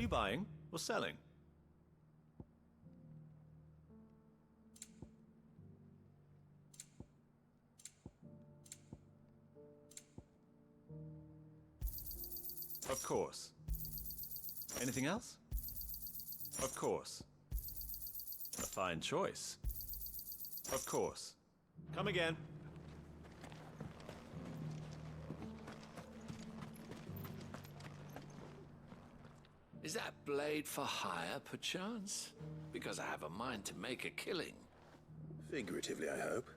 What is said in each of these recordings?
you buying or selling? Of course. Anything else? Of course. A fine choice. Of course. Come again. Is that blade for hire, perchance? Because I have a mind to make a killing. Figuratively, I hope.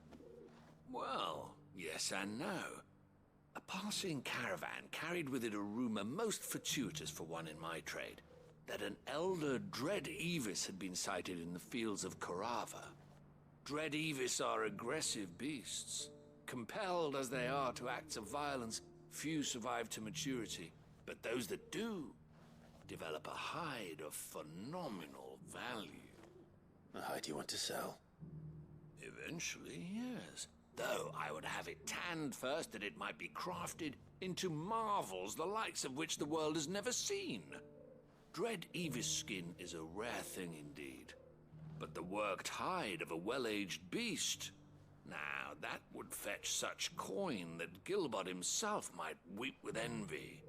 Well, yes and no. A passing caravan carried with it a rumor most fortuitous for one in my trade, that an elder Dread Evis had been sighted in the fields of Korava. Dread Evis are aggressive beasts. Compelled as they are to acts of violence, few survive to maturity, but those that do develop a hide of phenomenal value. A hide you want to sell? Eventually, yes. Though I would have it tanned first that it might be crafted into marvels the likes of which the world has never seen. Dread Evis skin is a rare thing indeed. But the worked hide of a well-aged beast, now that would fetch such coin that Gilbert himself might weep with envy.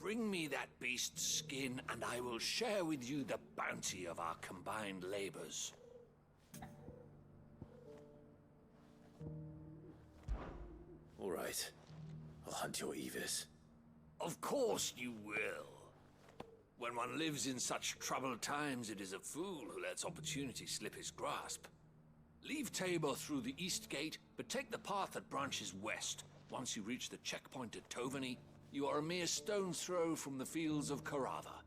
Bring me that beast's skin, and I will share with you the bounty of our combined labors. All right. I'll hunt your Evis. Of course you will. When one lives in such troubled times, it is a fool who lets opportunity slip his grasp. Leave Tabor through the east gate, but take the path that branches west. Once you reach the checkpoint at Tovany, you are a mere stone's throw from the fields of Korava.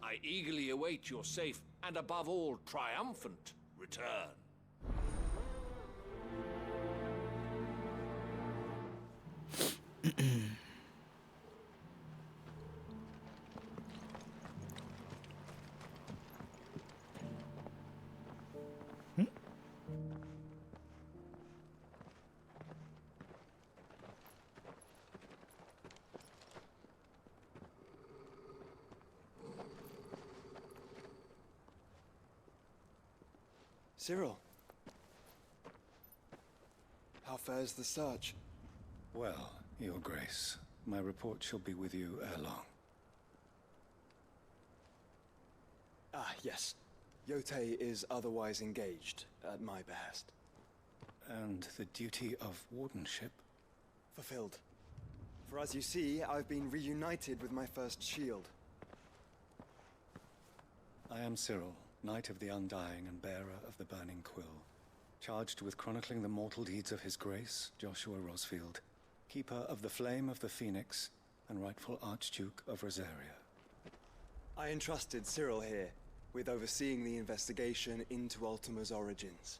I eagerly await your safe, and above all, triumphant return. Cyril, how fares the search? Well, Your Grace, my report shall be with you ere long. Ah, yes. Yotei is otherwise engaged, at my behest. And the duty of wardenship? Fulfilled. For as you see, I've been reunited with my first shield. I am Cyril, Knight of the Undying and bearer of the Burning Quill, charged with chronicling the mortal deeds of His Grace, Joshua Rosfield, keeper of the Flame of the Phoenix and rightful Archduke of Rosaria. I entrusted Cyril here with overseeing the investigation into Ultima's origins.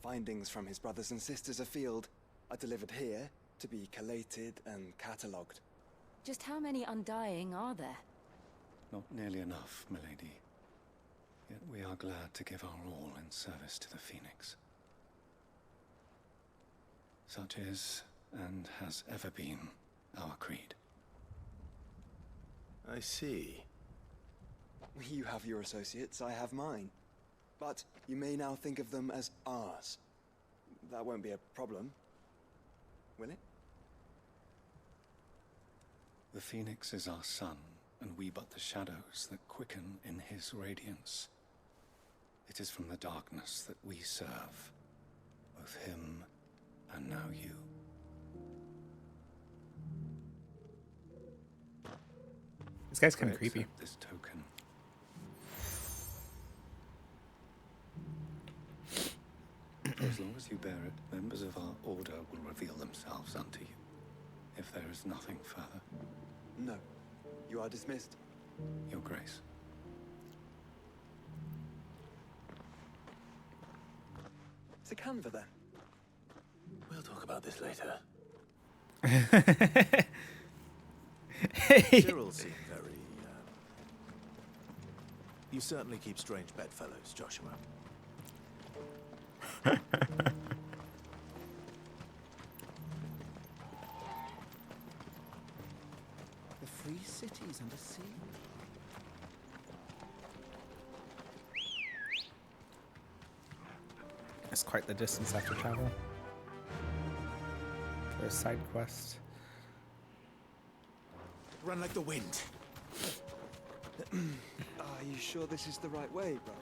Findings from his brothers and sisters afield are delivered here to be collated and catalogued. Just how many Undying are there? Not nearly enough, milady. Yet we are glad to give our all in service to the Phoenix. Such is, and has ever been, our creed. I see. You have your associates, I have mine. But you may now think of them as ours. That won't be a problem, will it? The Phoenix is our sun, and we but the shadows that quicken in his radiance. It is from the darkness that we serve, both him and now you. This guy's kind I of creepy. accept this token. As long as you bear it, members of our order will reveal themselves unto you. If there is nothing further. No. You are dismissed. Your Grace. It's a canva then. We'll talk about this later. Cyril seemed very, You certainly keep strange bedfellows, Joshua. The free cities under sea. It's quite the distance I have to travel for a side quest. Run like the wind. Are you sure this is the right way, brother?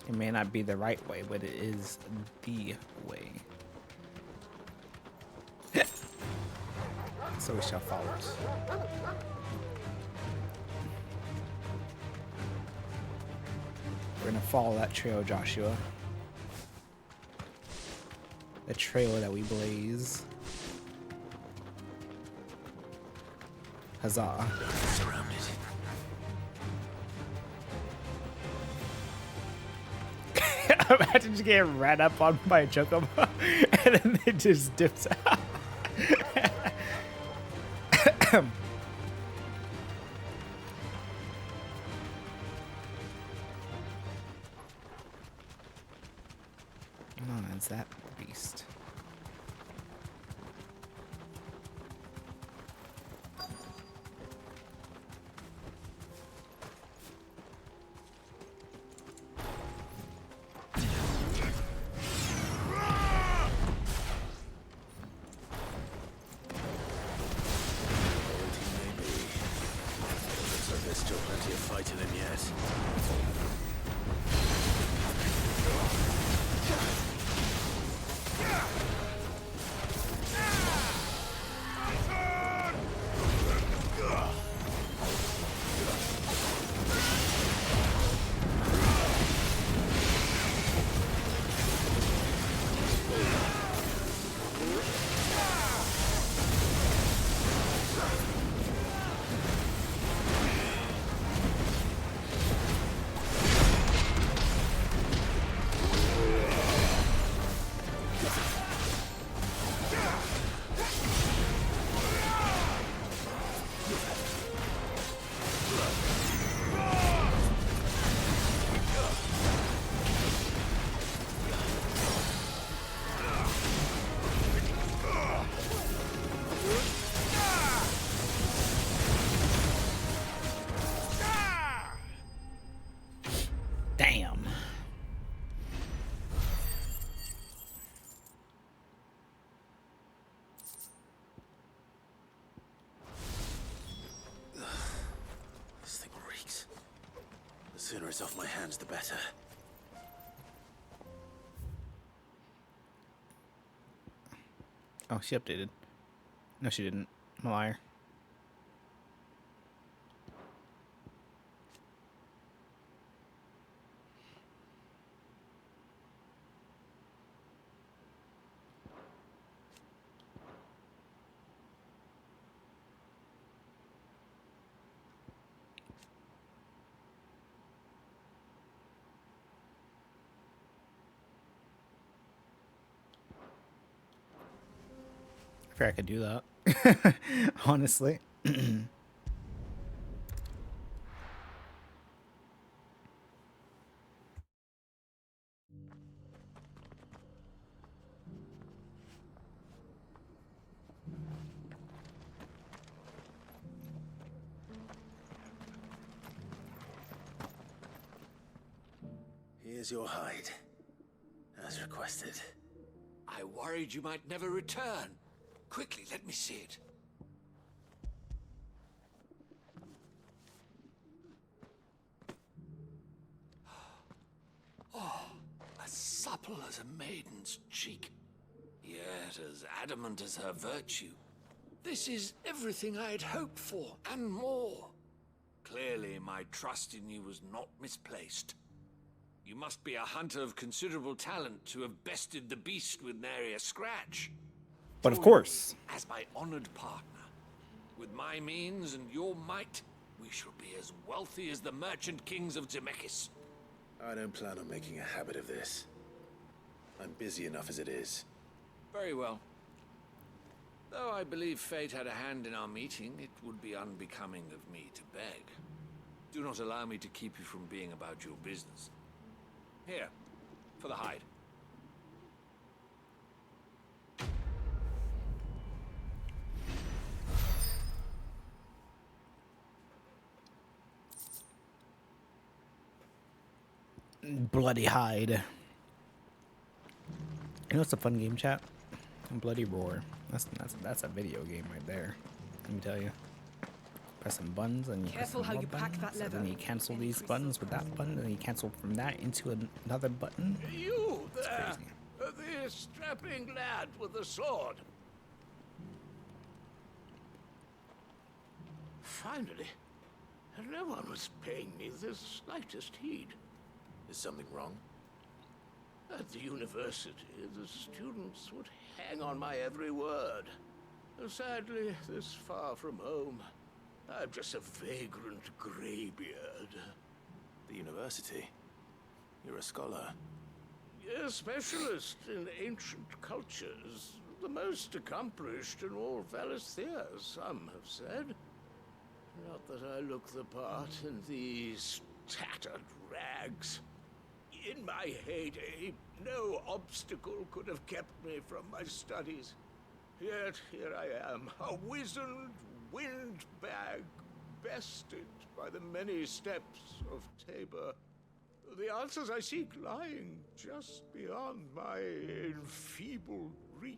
It may not be the right way, but it is the way. So we shall follow it. We're gonna follow that trail, Joshua. The trail that we blaze. Huzzah. Surrounded. Imagine just getting ran up on by a chocobo and then it just dips out. Oh, is that beast? There's still plenty of fight in him yet. Damn. This thing reeks. The sooner it's off my hands, the better. Oh, she updated. No, she didn't. I'm a liar. I figure I could do that. Honestly. Here's your hide, as requested. I worried you might never return. Quickly, let me see it. Oh, as supple as a maiden's cheek, yet as adamant as her virtue. This is everything I had hoped for, and more. Clearly, my trust in you was not misplaced. You must be a hunter of considerable talent to have bested the beast with nary a scratch. But of course. As my honored partner, with my means and your might, we shall be as wealthy as the merchant kings of Zemeckis. I don't plan on making a habit of this. I'm busy enough as it is. Very well. Though I believe fate had a hand in our meeting, it would be unbecoming of me to beg. Do not allow me to keep you from being about your business. Here, for the hide. Bloody hide. You know what's a fun game, chat? Bloody roar. That's a video game right there. Let me tell you. Press some buttons and you press Careful some how more you pack that buttons, and then lever. you cancel these buttons with that button, and you cancel from that into another button. You there! crazy. The strapping lad with the sword. Finally, no one was paying me the slightest heed. Is something wrong? At the university, the students would hang on my every word. Sadly, this far from home, I'm just a vagrant greybeard. The university? You're a scholar. A specialist in ancient cultures. The most accomplished in all Valisthea, some have said. Not that I look the part in these tattered rags. In my heyday, no obstacle could have kept me from my studies. Yet here I am, a wizened windbag, bested by the many steps of Tabor. The answers I seek lying just beyond my enfeebled reach.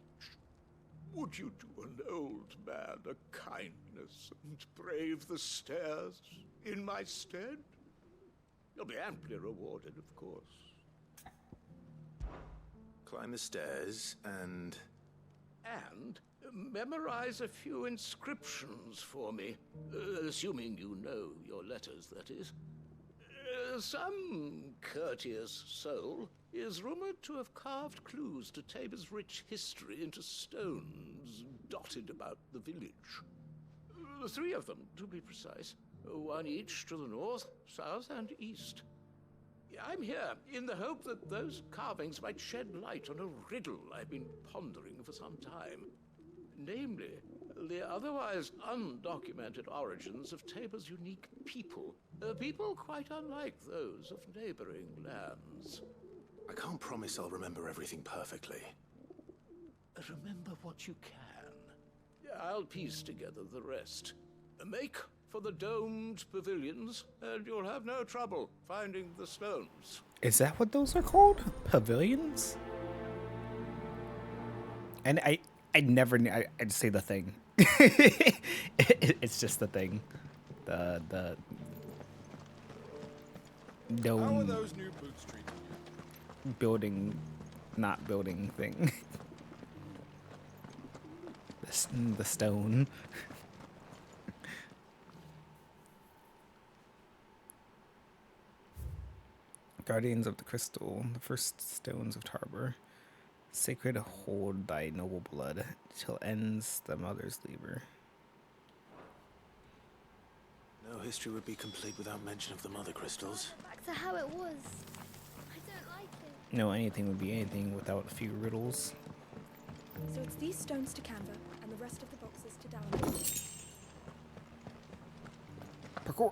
Would you do an old man a kindness and brave the stairs in my stead? You'll be amply rewarded, of course. Climb the stairs and... And memorize a few inscriptions for me, assuming you know your letters, that is. Some courteous soul is rumored to have carved clues to Tabor's rich history into stones dotted about the village. 3 of them, to be precise. 1 each to the north, south, and east. I'm here in the hope that those carvings might shed light on a riddle I've been pondering for some time. Namely, the otherwise undocumented origins of Tabor's unique people. People quite unlike those of neighboring lands. I can't promise I'll remember everything perfectly. Remember what you can. I'll piece together the rest. Make for the domed pavilions, and you'll have no trouble finding the stones. Is that what those are called? Pavilions? And I never knew. I'd say the thing. It's just the thing. The dome. How are those new boots treating you? Building, not building thing. The stone. Guardians of the Crystal, the first stones of Tarbor. Sacred hold thy noble blood, till ends the mother's labor. No history would be complete without mention of the mother crystals. Back to how it was. I don't like it. No, anything would be anything without a few riddles. So it's these stones to Canva and the rest of the boxes to download. Parkour.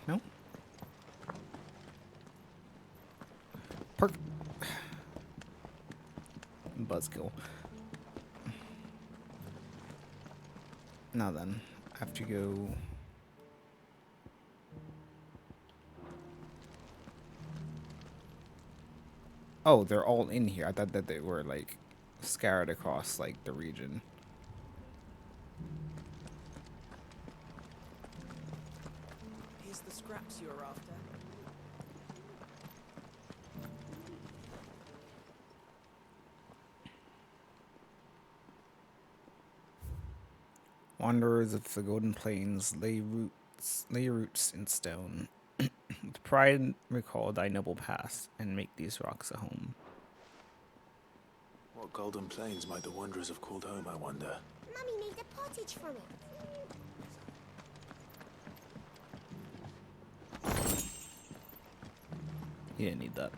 No? Park. Buzzkill. Now then, I have to go. Oh, they're all in here. I thought that they were like scattered across like the region. Here's the scraps you're after. Wanderers of the Golden Plains lay roots in stone. With pride recall thy noble past, and make these rocks a home. What golden plains might the wanderers have called home, I wonder? Mummy made a pottage from it. You didn't need that.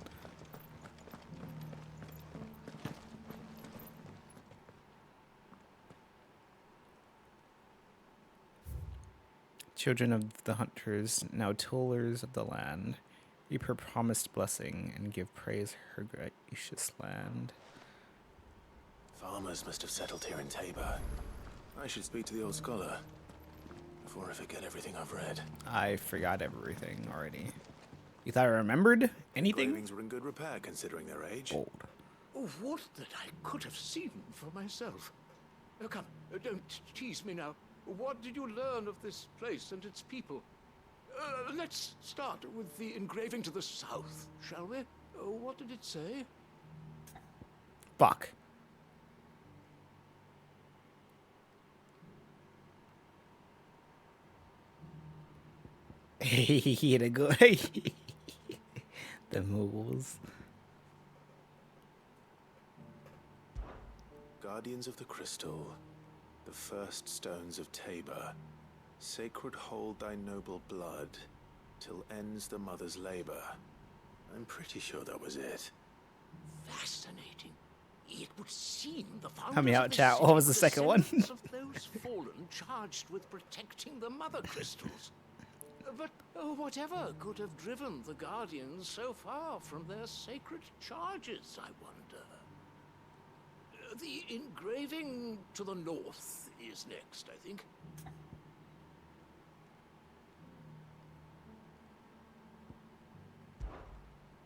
Children of the hunters, now tillers of the land, reap her promised blessing and give praise her gracious land. Farmers must have settled here in Tabor. I should speak to the old scholar before I forget everything I've read. I forgot everything already. You thought I remembered anything? Engravings were in good repair considering their age. Gold. Oh, what that I could have seen for myself. Oh, come, don't tease me now. What did you learn of this place and its people? Let's start with the engraving to the south, shall we? What did it say? Fuck. He had a good. The moguls. Guardians of the Crystal, the first stones of Tabor, sacred hold thy noble blood, till ends the mother's labor. I'm pretty sure that was it. Fascinating. It would seem the Help me founders out, of this chat. city What was the were second one? descendants of those fallen charged with protecting the mother crystals. But whatever could have driven the Guardians so far from their sacred charges, I wonder? The engraving to the north is next, I think.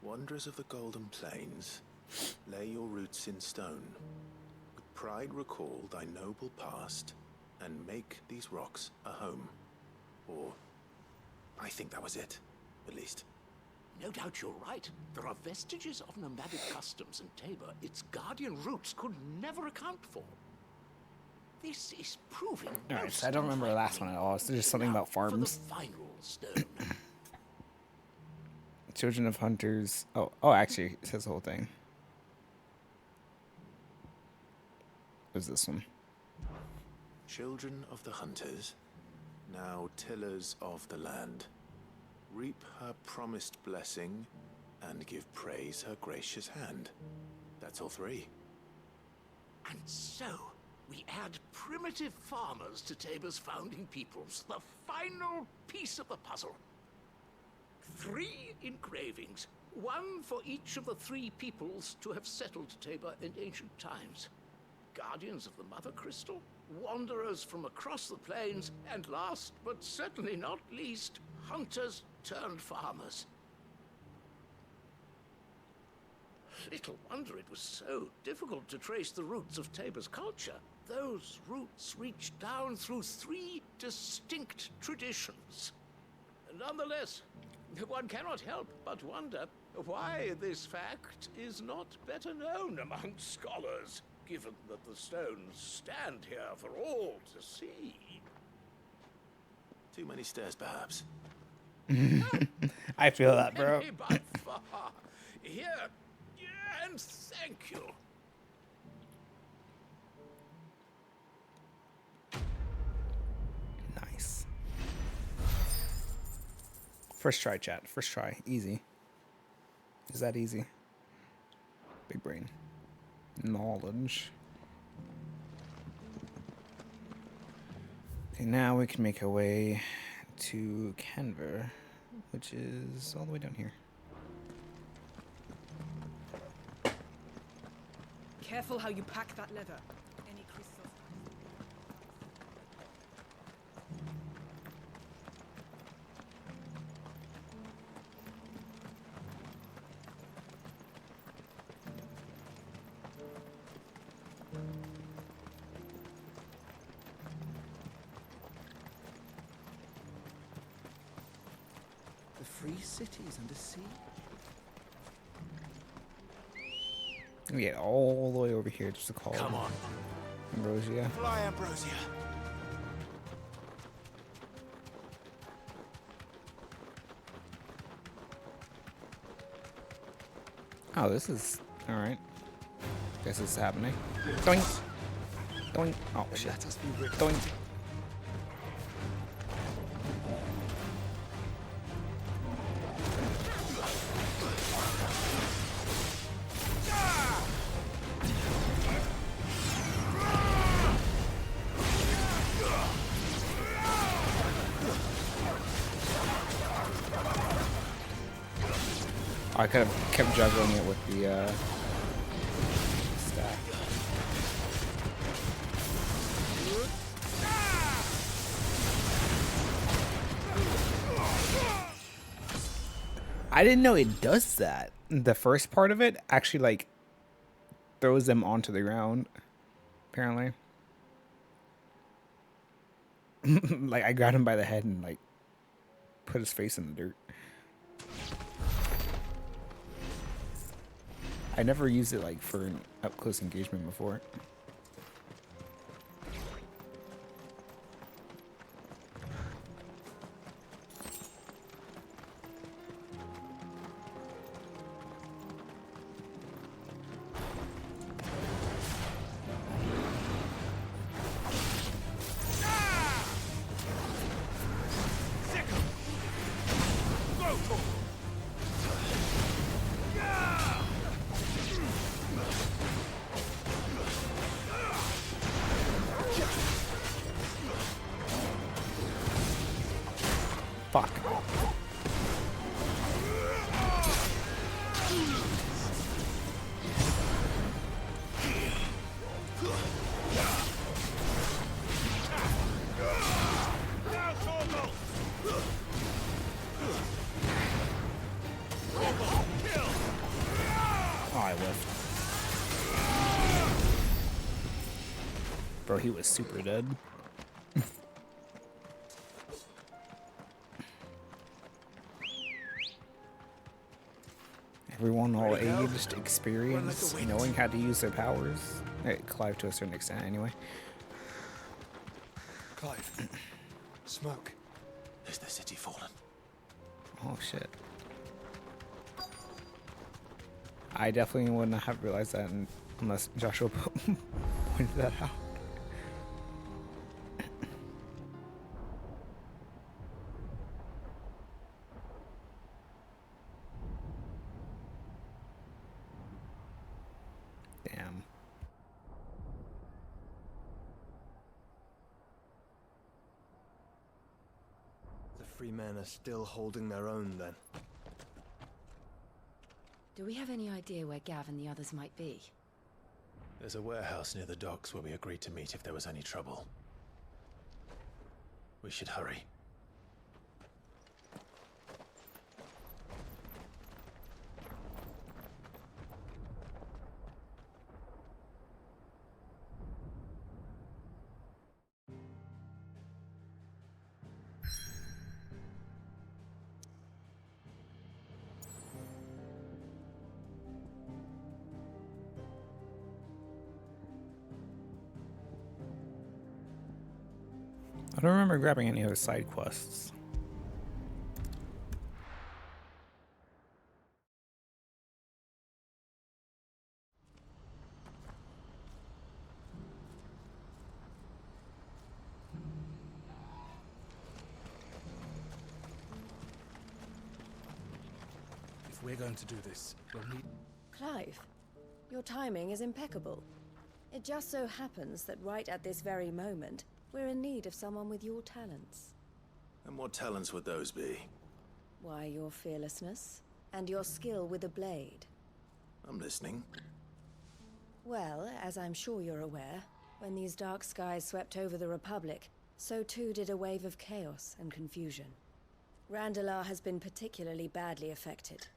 Wanderers of the Golden Plains, lay your roots in stone. With pride recall thy noble past, and make these rocks a home. Or, I think that was it, at least. No doubt you're right. There are vestiges of nomadic customs in Tabor its guardian roots could never account for. This is proving. Alright, so I don't remember the last one at all. So there's something Now, about farms. For the final stone. Children of hunters. Oh, actually, it says the whole thing. What's this one? Children of the hunters, now tillers of the land, reap her promised blessing and give praise her gracious hand. That's all three. And so, we add primitive farmers to Tabor's founding peoples, the final piece of the puzzle. 3 engravings, one for each of the 3 peoples to have settled Tabor in ancient times. Guardians of the Mother Crystal, wanderers from across the plains, and last but certainly not least, hunters turned farmers. Little wonder it was so difficult to trace the roots of Tabor's culture. Those roots reach down through 3 distinct traditions. Nonetheless, one cannot help but wonder why this fact is not better known among scholars, given that the stones stand here for all to see. Too many stairs, perhaps. I feel that, bro. Many by far. Here, and thank you. Nice. First try, chat. First try. Easy. Is that easy? Big brain. Knowledge. Okay, now we can make our way to Canver, which is all the way down here. Careful how you pack that leather. Any crystals. The free cities under sea? We get all the way over here just to call Come on. Ambrosia. Fly, Ambrosia. Oh, this is alright. Guess this is happening. Doink! Doink! Oh shit. Doink! I could have kept juggling it with the staff. I didn't know it does that. The first part of it actually like throws them onto the ground. Apparently. Like I grabbed him by the head and like put his face in the dirt. I never used it like for an up close engagement before. Fuck. Oh, I whiffed. Bro, he was super dead. Everyone all aged, experienced, knowing how to use their powers. Hey, Clive to a certain extent, anyway. Clive. Smoke. Is the city fallen? Oh shit. I definitely would not have realized that unless Joshua pointed that out. Damn. The free men are still holding their own then. Do we have any idea where Gav and the others might be? There's a warehouse near the docks where we agreed to meet if there was any trouble. We should hurry. I don't remember grabbing any other side quests. If we're going to do this, we'll need... Clive, your timing is impeccable. It just so happens that right at this very moment, we're in need of someone with your talents. And what talents would those be? Why, your fearlessness, and your skill with a blade. I'm listening. Well, as I'm sure you're aware, when these dark skies swept over the Republic, so too did a wave of chaos and confusion. Randalar has been particularly badly affected.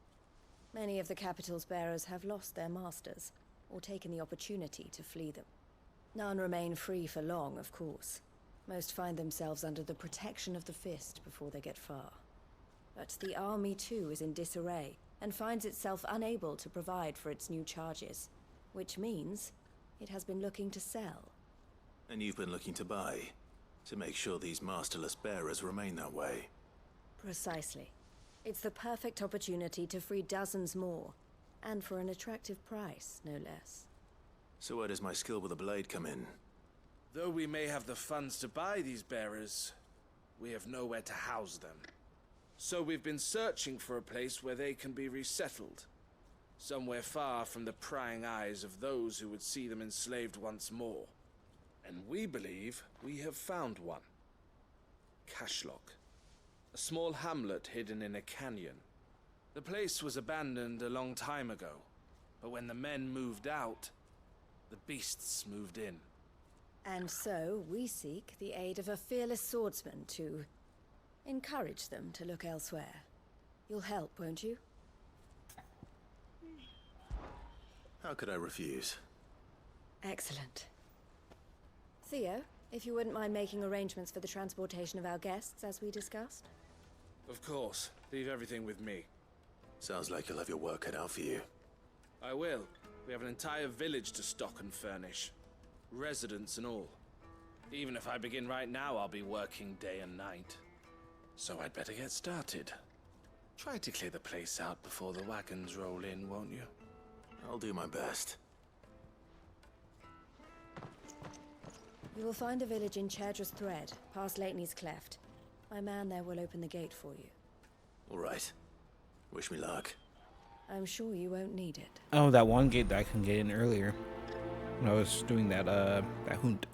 Many of the capital's bearers have lost their masters, or taken the opportunity to flee them. None remain free for long, of course. Most find themselves under the protection of the Fist before they get far. But the army too is in disarray, and finds itself unable to provide for its new charges. Which means it has been looking to sell. And you've been looking to buy, to make sure these masterless bearers remain that way. Precisely. It's the perfect opportunity to free dozens more, and for an attractive price, no less. So where does my skill with a blade come in? Though we may have the funds to buy these bearers, we have nowhere to house them. So we've been searching for a place where they can be resettled. Somewhere far from the prying eyes of those who would see them enslaved once more. And we believe we have found one. Cashlock. A small hamlet hidden in a canyon. The place was abandoned a long time ago, but when the men moved out, the beasts moved in. And so, we seek the aid of a fearless swordsman to encourage them to look elsewhere. You'll help, won't you? How could I refuse? Excellent. Theo, if you wouldn't mind making arrangements for the transportation of our guests, as we discussed. Of course. Leave everything with me. Sounds like you'll have your work cut out for you. I will. We have an entire village to stock and furnish. Residents and all. Even if I begin right now, I'll be working day and night. So I'd better get started. Try to clear the place out before the wagons roll in, won't you? I'll do my best. You will find a village in Chaidra's Thread, past Lateney's Cleft. My man there will open the gate for you. All right. Wish me luck. I'm sure you won't need it. Oh, that one gate that I couldn't get in earlier when I was doing that hunt.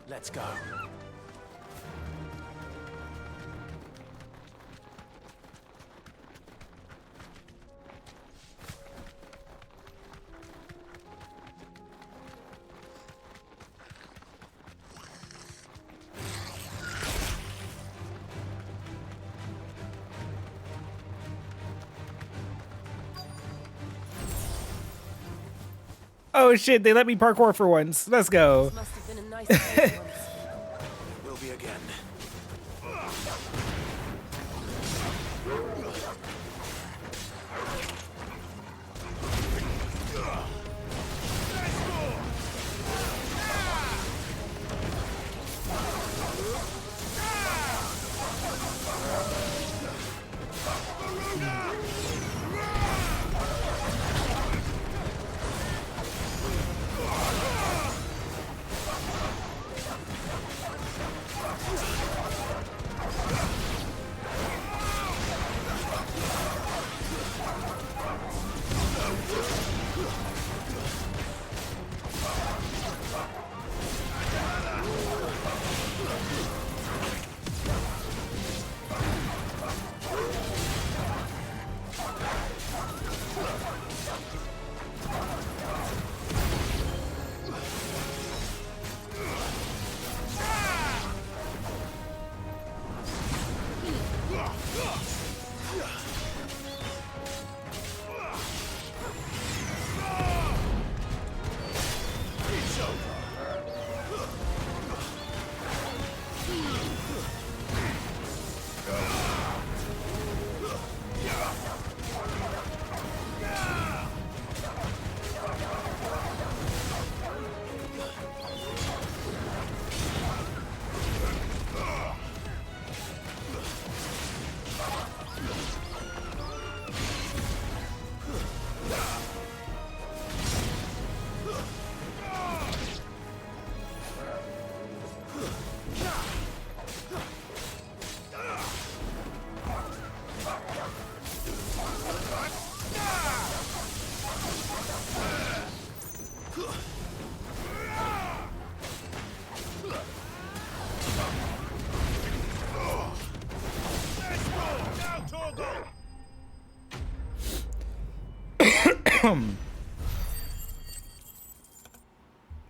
Let's go. Oh shit, they let me parkour for once. Let's go. Must have been a nice place once. Will be again.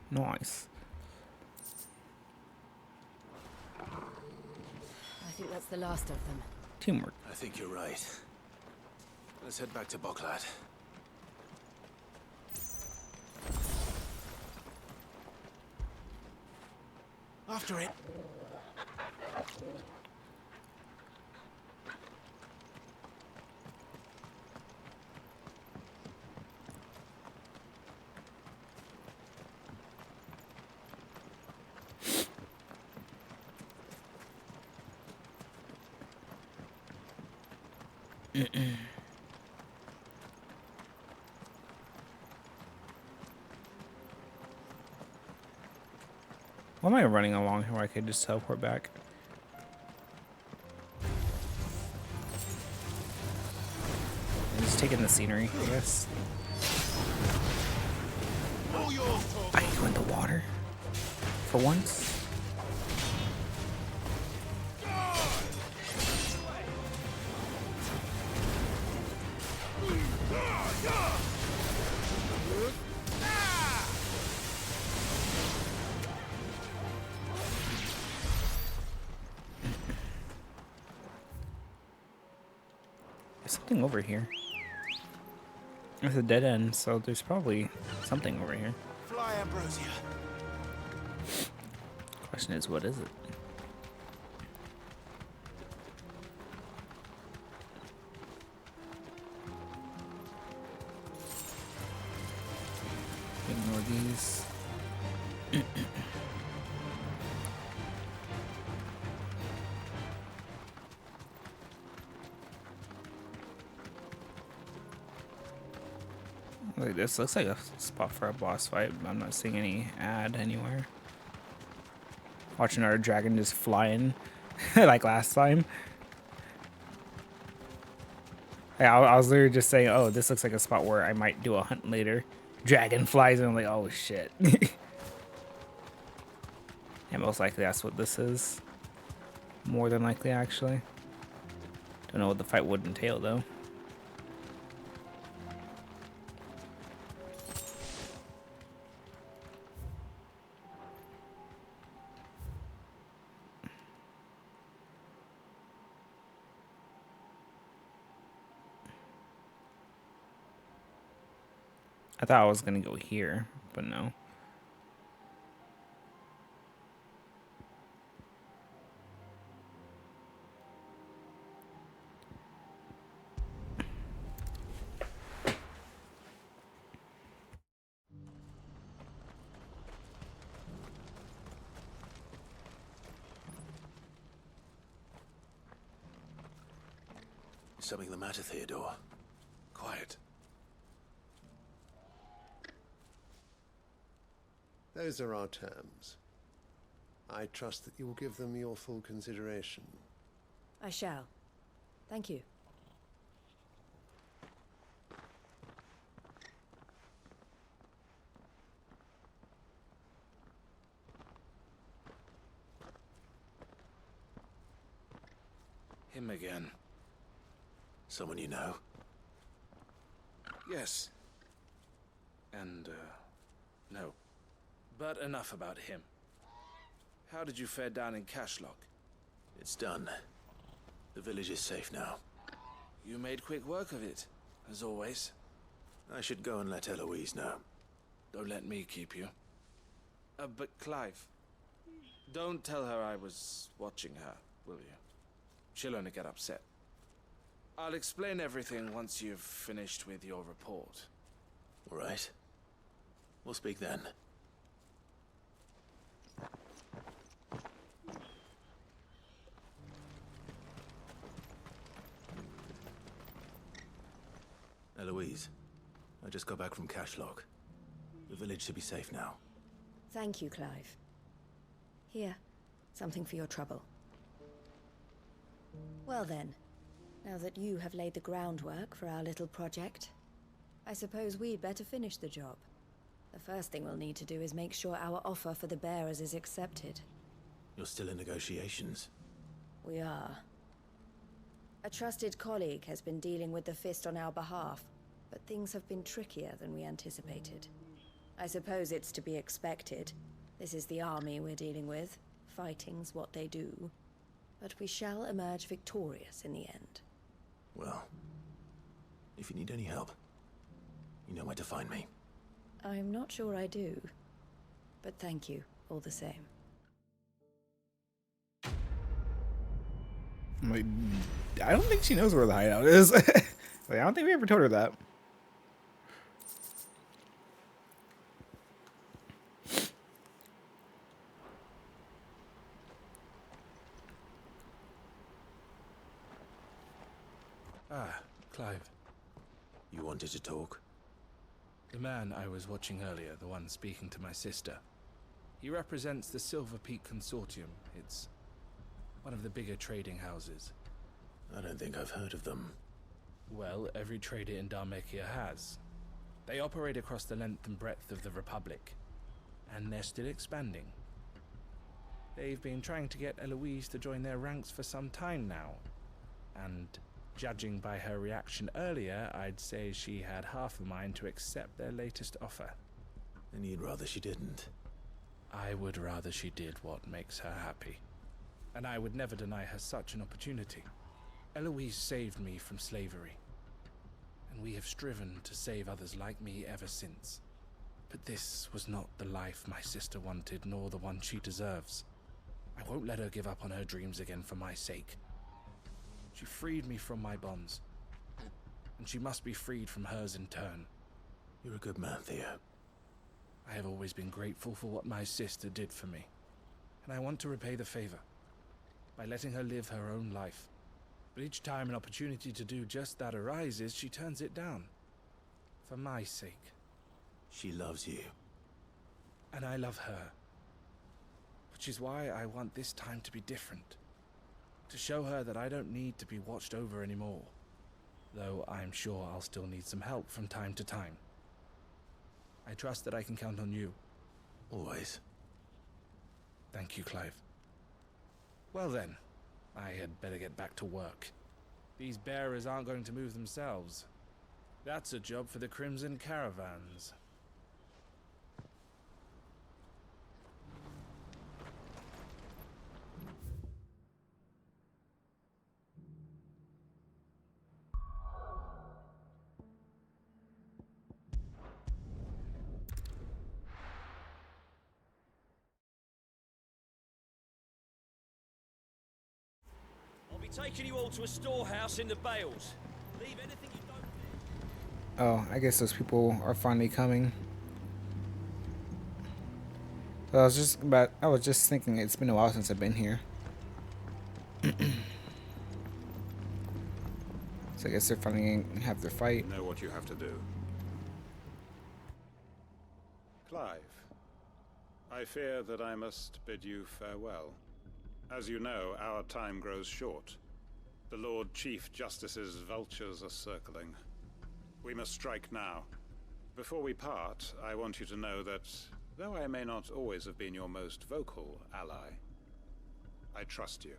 Nice. I think that's the last of them. Teamwork. I think you're right. Let's head back to Boklad. After it. Why am I running along here where I could just teleport back? I'm just taking the scenery, I guess. I can go in the water for once. There's something over here. It's a dead end, so there's probably something over here. Fly, Ambrosia. Question is, what is it? Ignore these. Like, this looks like a spot for a boss fight. I'm not seeing any ad anywhere. Watching our dragon just flying like last time. Yeah, I was literally just saying, oh, this looks like a spot where I might do a hunt later. Dragon flies, and I'm like, oh shit. And most likely that's what this is. More than likely, actually. Don't know what the fight would entail, though. I thought I was gonna go here, but no. Is something the matter, Theodore? Quiet. Those are our terms. I trust that you will give them your full consideration. I shall. Thank you. Him again. Someone you know? Yes. And, no. But enough about him. How did you fare down in Cashlock? It's done. The village is safe now. You made quick work of it, as always. I should go and let Eloise know. Don't let me keep you. But Clive, don't tell her I was watching her, will you? She'll only get upset. I'll explain everything once you've finished with your report. All right. We'll speak then. Eloise, I just got back from Cashlock. The village should be safe now. Thank you, Clive. Here, something for your trouble. Well then, now that you have laid the groundwork for our little project, I suppose we'd better finish the job. The first thing we'll need to do is make sure our offer for the bearers is accepted. You're still in negotiations? We are. A trusted colleague has been dealing with the Fist on our behalf, but things have been trickier than we anticipated. I suppose it's to be expected. This is the army we're dealing with. Fighting's what they do. But we shall emerge victorious in the end. Well, if you need any help, you know where to find me. I'm not sure I do. But thank you, all the same. Like, I don't think she knows where the hideout is. Like, I don't think we ever told her that. Ah, Clive. You wanted to talk? The man I was watching earlier, the one speaking to my sister. He represents the Silver Peak Consortium. It's one of the bigger trading houses. I don't think I've heard of them. Well, every trader in Dharmekia has. They operate across the length and breadth of the Republic, and they're still expanding. They've been trying to get Eloise to join their ranks for some time now, and judging by her reaction earlier, I'd say she had half a mind to accept their latest offer. And you'd rather she didn't? I would rather she did what makes her happy. And I would never deny her such an opportunity. Eloise saved me from slavery, and we have striven to save others like me ever since. But this was not the life my sister wanted, nor the one she deserves. I won't let her give up on her dreams again for my sake. She freed me from my bonds, and she must be freed from hers in turn. You're a good man, Theo. I have always been grateful for what my sister did for me, and I want to repay the favor by letting her live her own life. But each time an opportunity to do just that arises, she turns it down. For my sake. She loves you. And I love her. Which is why I want this time to be different. To show her that I don't need to be watched over anymore. Though I'm sure I'll still need some help from time to time. I trust that I can count on you. Always. Thank you, Clive. Well then, I had better get back to work. These bearers aren't going to move themselves. That's a job for the Crimson Caravans. I'll be taking you all to a storehouse in the Bales. Leave anything you don't... Oh, I guess those people are finally coming. So I was just thinking it's been a while since I've been here. So I guess they're finally gonna have their fight. You know what you have to do. Clive, I fear that I must bid you farewell. As you know, our time grows short. The Lord Chief Justice's vultures are circling. We must strike now. Before we part, I want you to know that, though I may not always have been your most vocal ally, I trust you,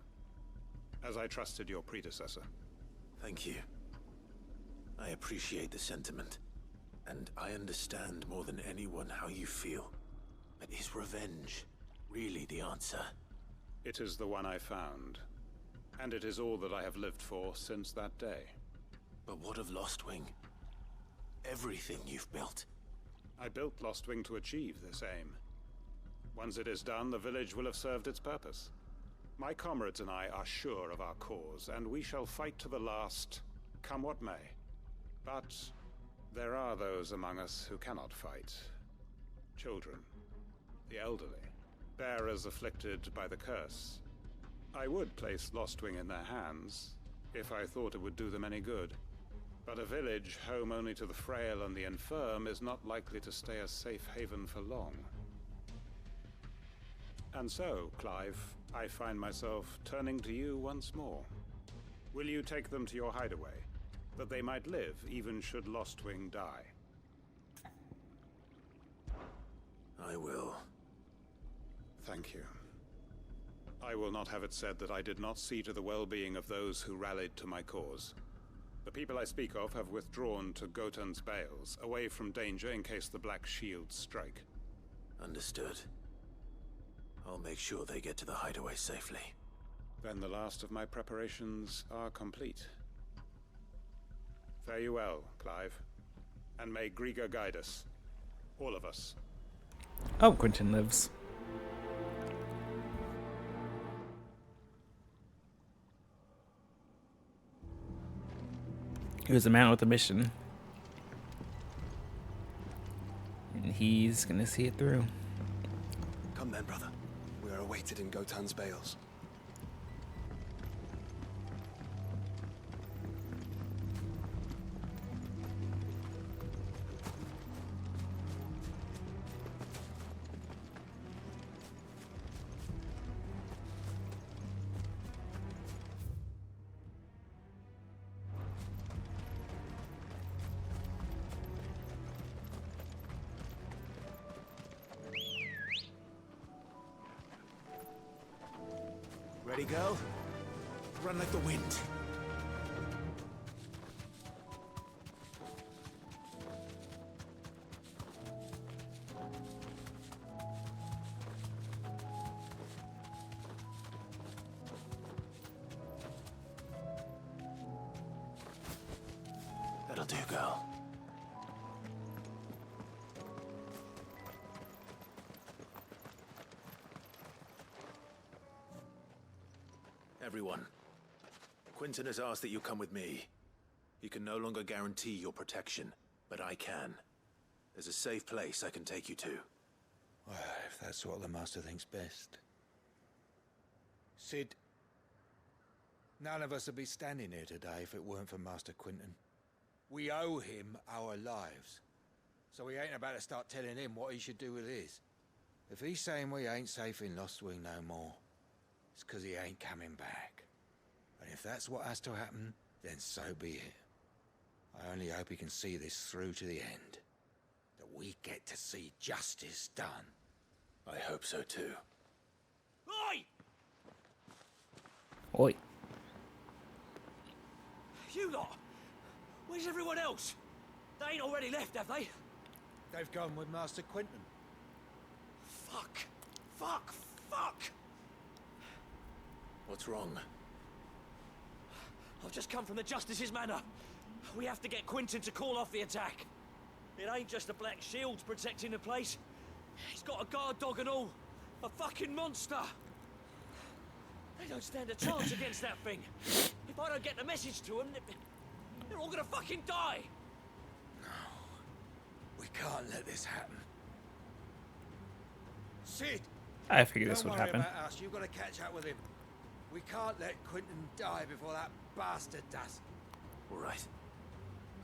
as I trusted your predecessor. Thank you. I appreciate the sentiment, and I understand more than anyone how you feel. But is revenge really the answer? It is the one I found, and it is all that I have lived for since that day. But what of Lostwing? Everything you've built. I built Lostwing to achieve this aim. Once it is done, the village will have served its purpose. My comrades and I are sure of our cause, and we shall fight to the last, come what may. But there are those among us who cannot fight. Children, the elderly, bearers afflicted by the curse. I would place Lostwing in their hands, if I thought it would do them any good. But a village home only to the frail and the infirm is not likely to stay a safe haven for long. And so, Clive, I find myself turning to you once more. Will you take them to your hideaway, that they might live even should Lostwing die? I will. Thank you. I will not have it said that I did not see to the well-being of those who rallied to my cause. The people I speak of have withdrawn to Gotan's Bales, away from danger in case the Black Shields strike. Understood. I'll make sure they get to the hideaway safely. Then the last of my preparations are complete. Fare you well, Clive. And may Griga guide us. All of us. Oh, Quentin lives. He was a man with a mission. And he's gonna see it through. Come then, brother. We are awaited in Gotan's Bales. Ready, girl? Run like the wind. do, girl. Everyone, Quentin has asked that you come with me. He can no longer guarantee your protection, but I can. There's a safe place I can take you to. Well, if that's what the Master thinks best. Sid, none of us would be standing here today if it weren't for Master Quentin. We owe him our lives. So we ain't about to start telling him what he should do with his. If he's saying we ain't safe in Lost Wing no more, it's 'cause he ain't coming back. And if that's what has to happen, then so be it. I only hope he can see this through to the end. That we get to see justice done. I hope so too. Oi! Oi. You lot! Where's everyone else? They ain't already left, have they? They've gone with Master Quentin. Fuck! Fuck! Fuck! What's wrong? I've just come from the Justice's manor. We have to get Quentin to call off the attack. It ain't just the Black Shields protecting the place. He's got a guard dog and all. A fucking monster. They don't stand a chance against that thing. If I don't get the message to them, they're all gonna fucking die. No. We can't let this happen. Sid! I figured this Don't would worry happen. about us. You've got to catch up with him. We can't let Quentin die before that bastard does. All right.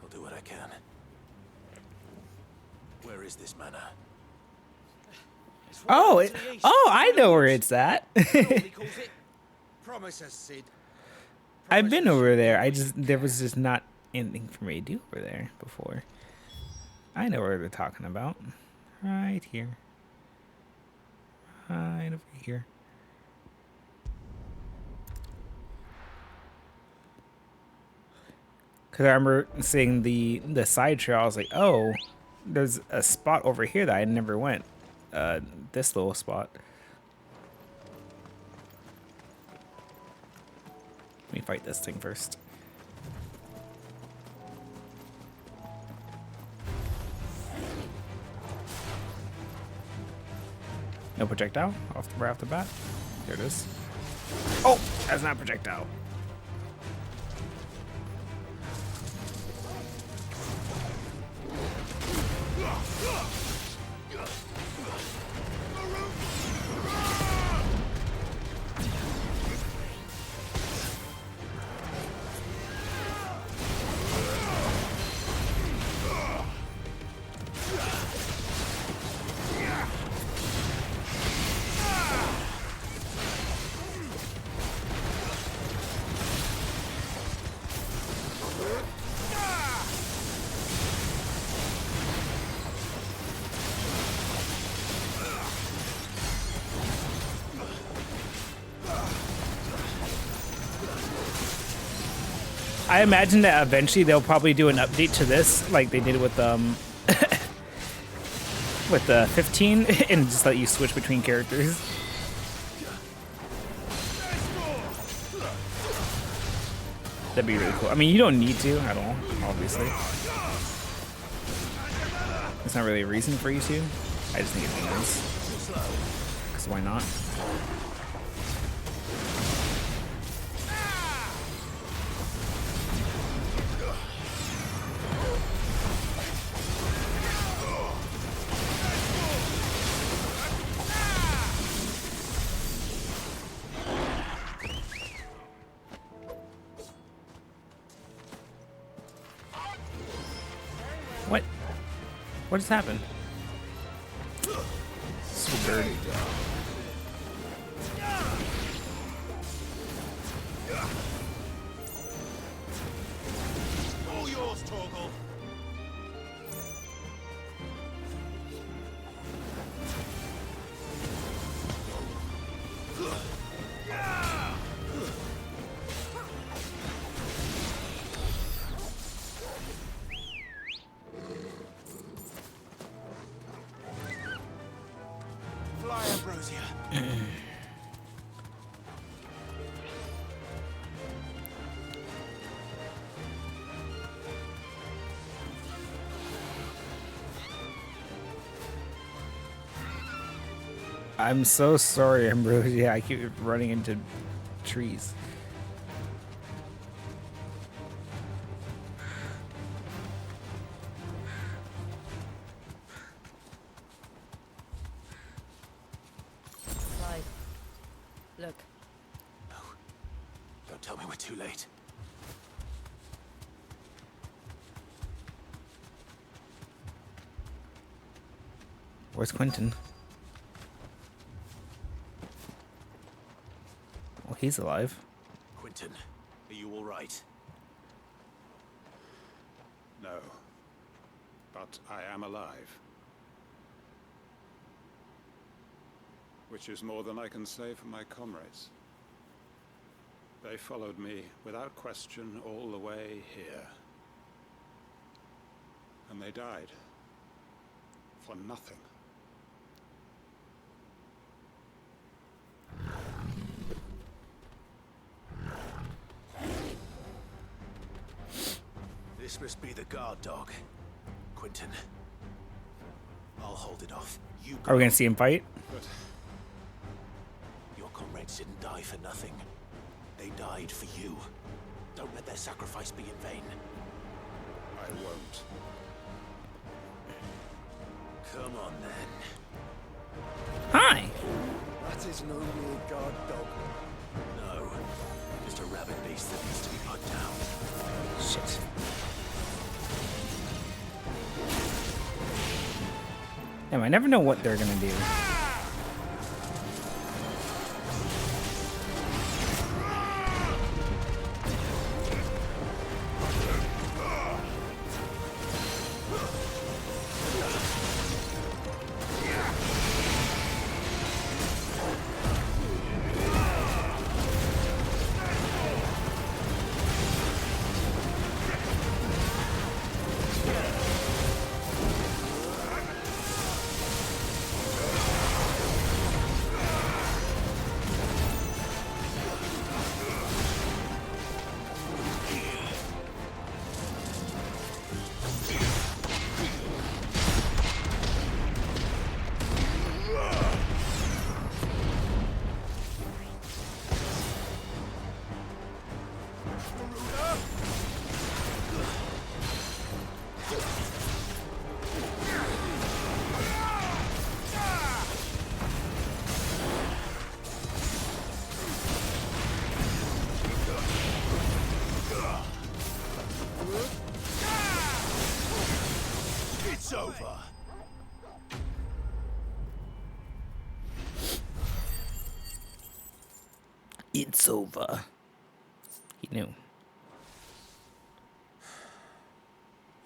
I'll do what I can. Where is this manor? Oh, I know where it's at. Promise us, Sid. I've been over there. There was just not anything for me to do over there before. I know where they're talking about. Right here. Right over here. Because I remember seeing the side trail. I was like, oh, there's a spot over here that I never went. This little spot. Let me fight this thing first. No projectile right off the bat. There it is. Oh, that's not projectile. I imagine that eventually they'll probably do an update to this, like they did with with the 15, and just let you switch between characters. That'd be really cool. I mean, you don't need to at all, obviously. There's not really a reason for you to. I just think it'd be nice. Because why not? What just happened? So dirty. All yours, Torgal. I'm so sorry, Ambrose. Yeah, I keep running into trees. Clive, look. No. Don't tell me we're too late. Where's Quentin? Oh, he's alive. Quentin, are you all right? No. But I am alive. Which is more than I can say for my comrades. They followed me without question all the way here. And they died. For nothing. This must be the guard dog. Quentin. I'll hold it off. You Are we gonna see him fight? But your comrades didn't die for nothing. They died for you. Don't let their sacrifice be in vain. I won't. Come on, then. Hi! That is no mere guard dog. No. Just a rabid beast that needs to be put down. Shit. Damn, I never know what they're gonna do. It's over. It's over. He knew.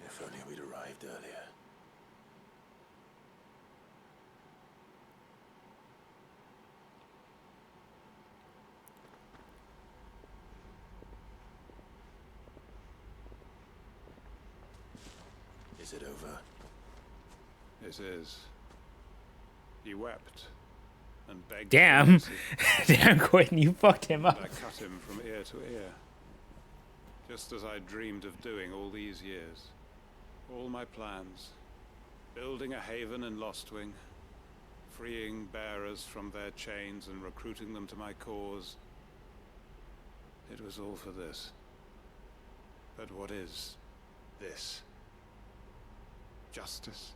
If only we'd arrived earlier. Is it over? It is. He wept and begged. Damn. for mercy. Damn, Quentin, you fucked him up. And I cut him from ear to ear. Just as I dreamed of doing all these years. All my plans. Building a haven in Lostwing. Freeing bearers from their chains and recruiting them to my cause. It was all for this. But what is this? Justice?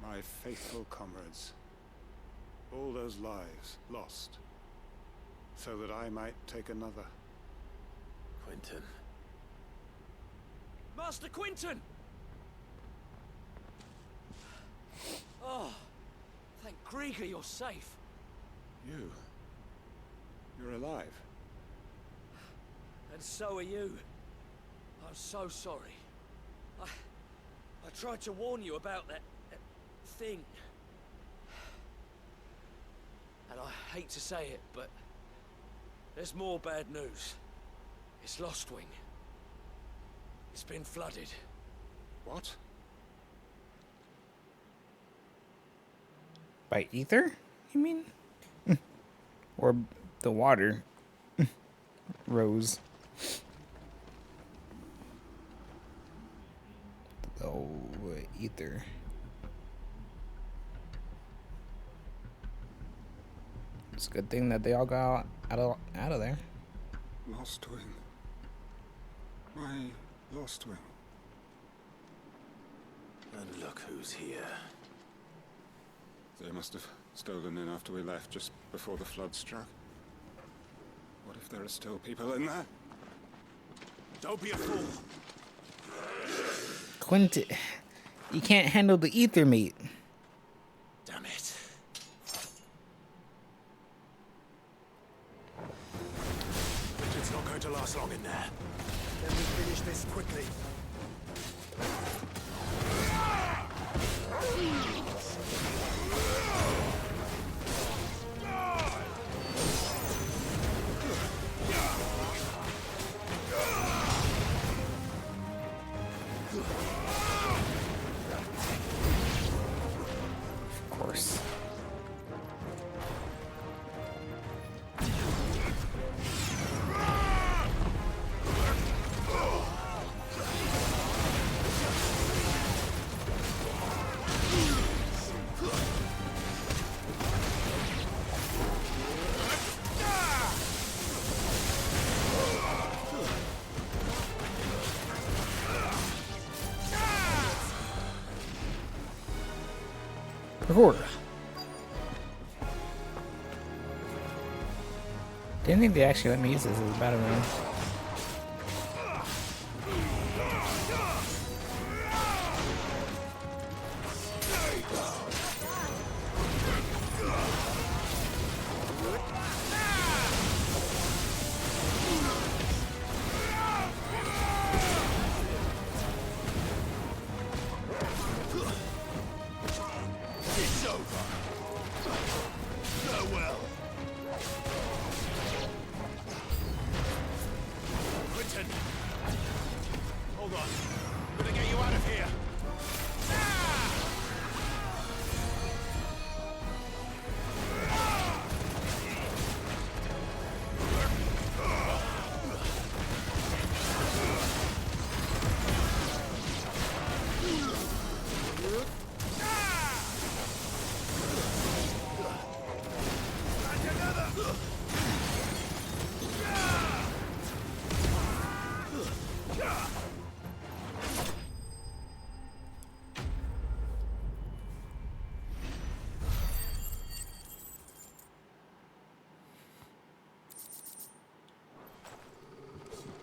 My faithful comrades. All those lives lost. So that I might take another. Quentin. Master Quinton! Oh, thank Grieger you're safe. You're alive. And so are you. I'm so sorry. I tried to warn you about that thing. And I hate to say it, but there's more bad news. It's Lostwing. It's been flooded. What? By ether, you mean? Or the water rose. Oh, ether. It's a good thing that they all got out of there. Lost wing. My lost wing. And look who's here. They must have stolen in after we left, just before the flood struck. What if there are still people in there? Don't be a fool. Quentin, you can't handle the ether, mate. Damn it. It's not going to last long in there. Then we finish this quickly. Of course. Record. Didn't think they actually let me use this as a battle round. It's over. Farewell. Quentin. Hold on. I'm gonna get you out of here.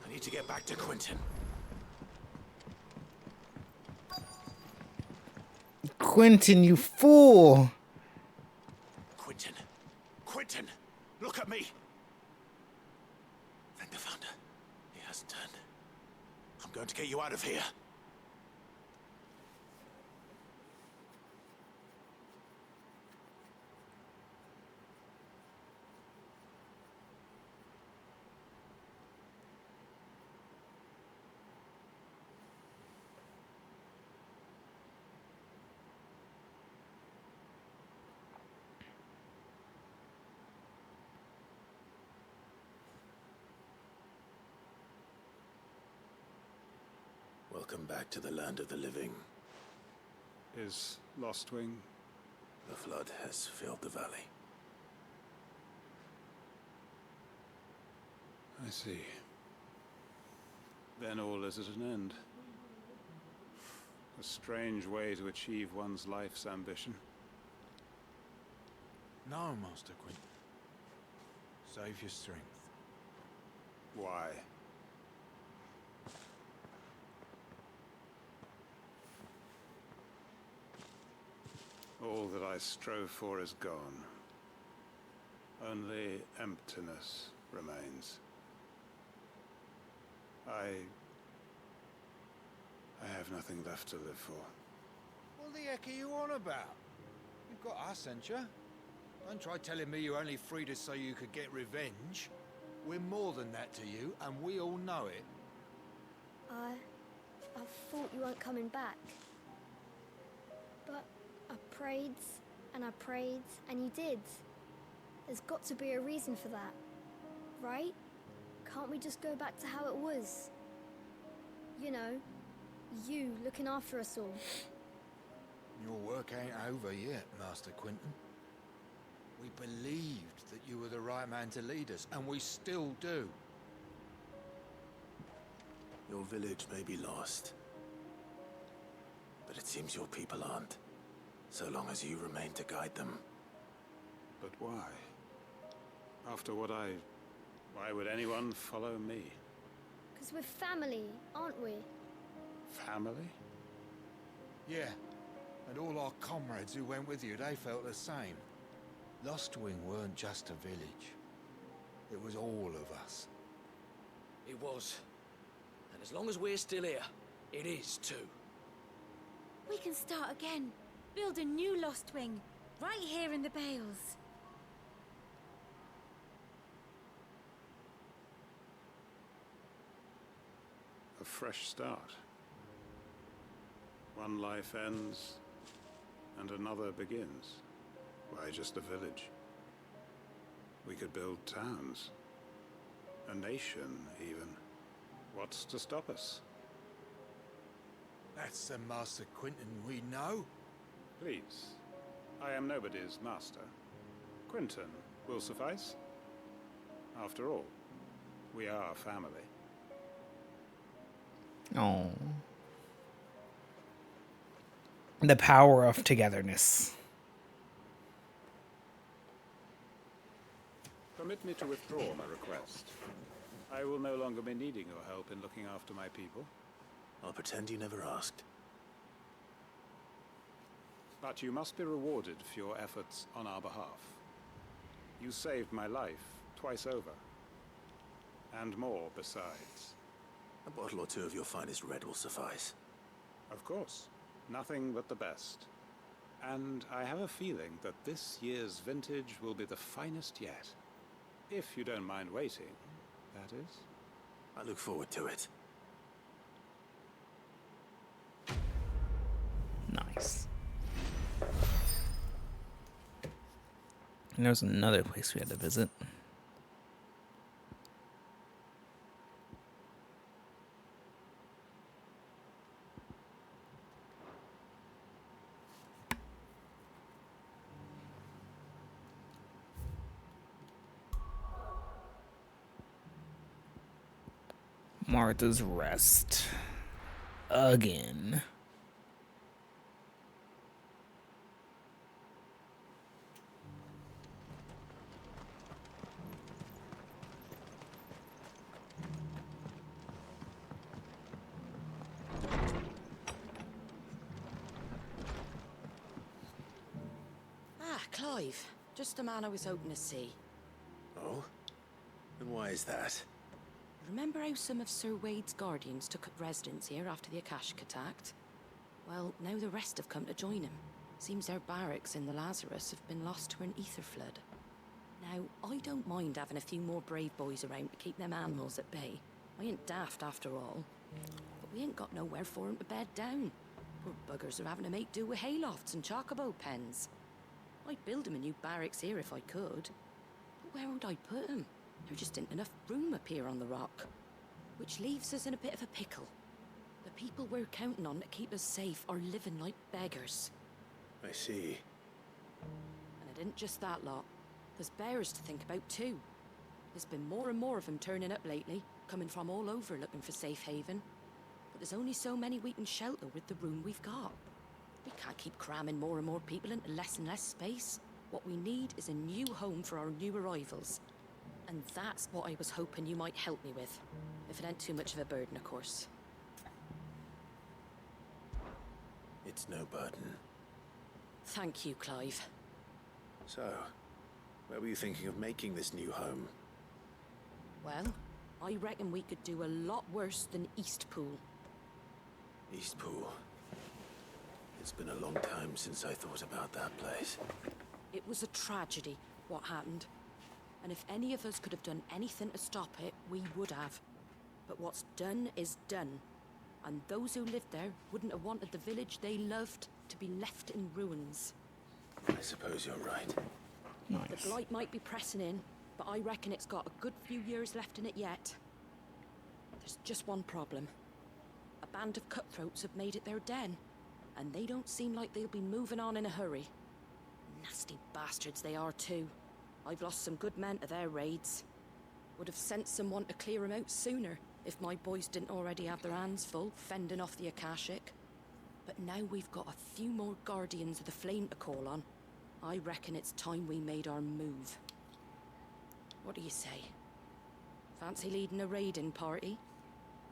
I need to get back to Quentin. Quentin, you fool! Quentin. Quentin! Look at me! Thank the Founder. He hasn't turned. I'm going to get you out of here. Welcome back to the land of the living. Is Lost Wing? The flood has filled the valley. I see. Then all is at an end. A strange way to achieve one's life's ambition. No, Master Quint. Save your strength. Why? All that I strove for is gone. Only emptiness remains. I have nothing left to live for. What the heck are you on about? You've got us, ain't you? Don't try telling me you only freed us so you could get revenge. We're more than that to you, and we all know it. I thought you weren't coming back. But I prayed, and you did. There's got to be a reason for that, right? Can't we just go back to how it was? You know, you looking after us all. Your work ain't over yet, Master Quentin. We believed that you were the right man to lead us, and we still do. Your village may be lost, but it seems your people aren't, so long as you remain to guide them. But why? After what why would anyone follow me? Because we're family, aren't we? Family? Yeah, and all our comrades who went with you, they felt the same. Lostwing weren't just a village. It was all of us. It was. And as long as we're still here, it is too. We can start again. Build a new Lostwing, right here in the Bales. A fresh start. One life ends, and another begins. Why, just a village. We could build towns. A nation, even. What's to stop us? That's the Master Quentin we know. Please. I am nobody's master. Quentin will suffice. After all, we are family. Oh. The power of togetherness. Permit me to withdraw my request. I will no longer be needing your help in looking after my people. I'll pretend you never asked. But you must be rewarded for your efforts on our behalf. You saved my life twice over. And more besides. A bottle or two of your finest red will suffice. Of course. Nothing but the best. And I have a feeling that this year's vintage will be the finest yet. If you don't mind waiting, that is. I look forward to it. Nice. And there's another place we had to visit. Martha's Rest. Again. Ah, Clive. Just the man I was hoping to see. Oh? And why is that? Remember how some of Sir Wade's guardians took up residence here after the Akashic attacked? Well, now the rest have come to join him. Seems their barracks in the Lazarus have been lost to an ether flood. Now, I don't mind having a few more brave boys around to keep them animals at bay. I ain't daft after all. But we ain't got nowhere for 'em to bed down. Poor buggers are having to make do with haylofts and chocobo pens. I'd build 'em a new barracks here if I could. But where would I put 'em? There just ain't enough room up here on the rock. Which leaves us in a bit of a pickle. The people we're counting on to keep us safe are living like beggars. I see. And it ain't just that lot. There's bears to think about too. There's been more and more of them turning up lately, coming from all over looking for safe haven. But there's only so many we can shelter with the room we've got. We can't keep cramming more and more people into less and less space. What we need is a new home for our new arrivals. And that's what I was hoping you might help me with. If it ain't too much of a burden, of course. It's no burden. Thank you, Clive. So, where were you thinking of making this new home? Well, I reckon we could do a lot worse than Eastpool. Eastpool. It's been a long time since I thought about that place. It was a tragedy, what happened. And if any of us could have done anything to stop it, we would have. But what's done is done. And those who lived there wouldn't have wanted the village they loved to be left in ruins. I suppose you're right. The blight might be pressing in, but I reckon it's got a good few years left in it yet. There's just one problem. A band of cutthroats have made it their den, and they don't seem like they'll be moving on in a hurry. Nasty bastards they are too. I've lost some good men to their raids. Would have sent someone to clear them out sooner if my boys didn't already have their hands full fending off the Akashic. But now we've got a few more Guardians of the Flame to call on. I reckon it's time we made our move. What do you say? Fancy leading a raiding party?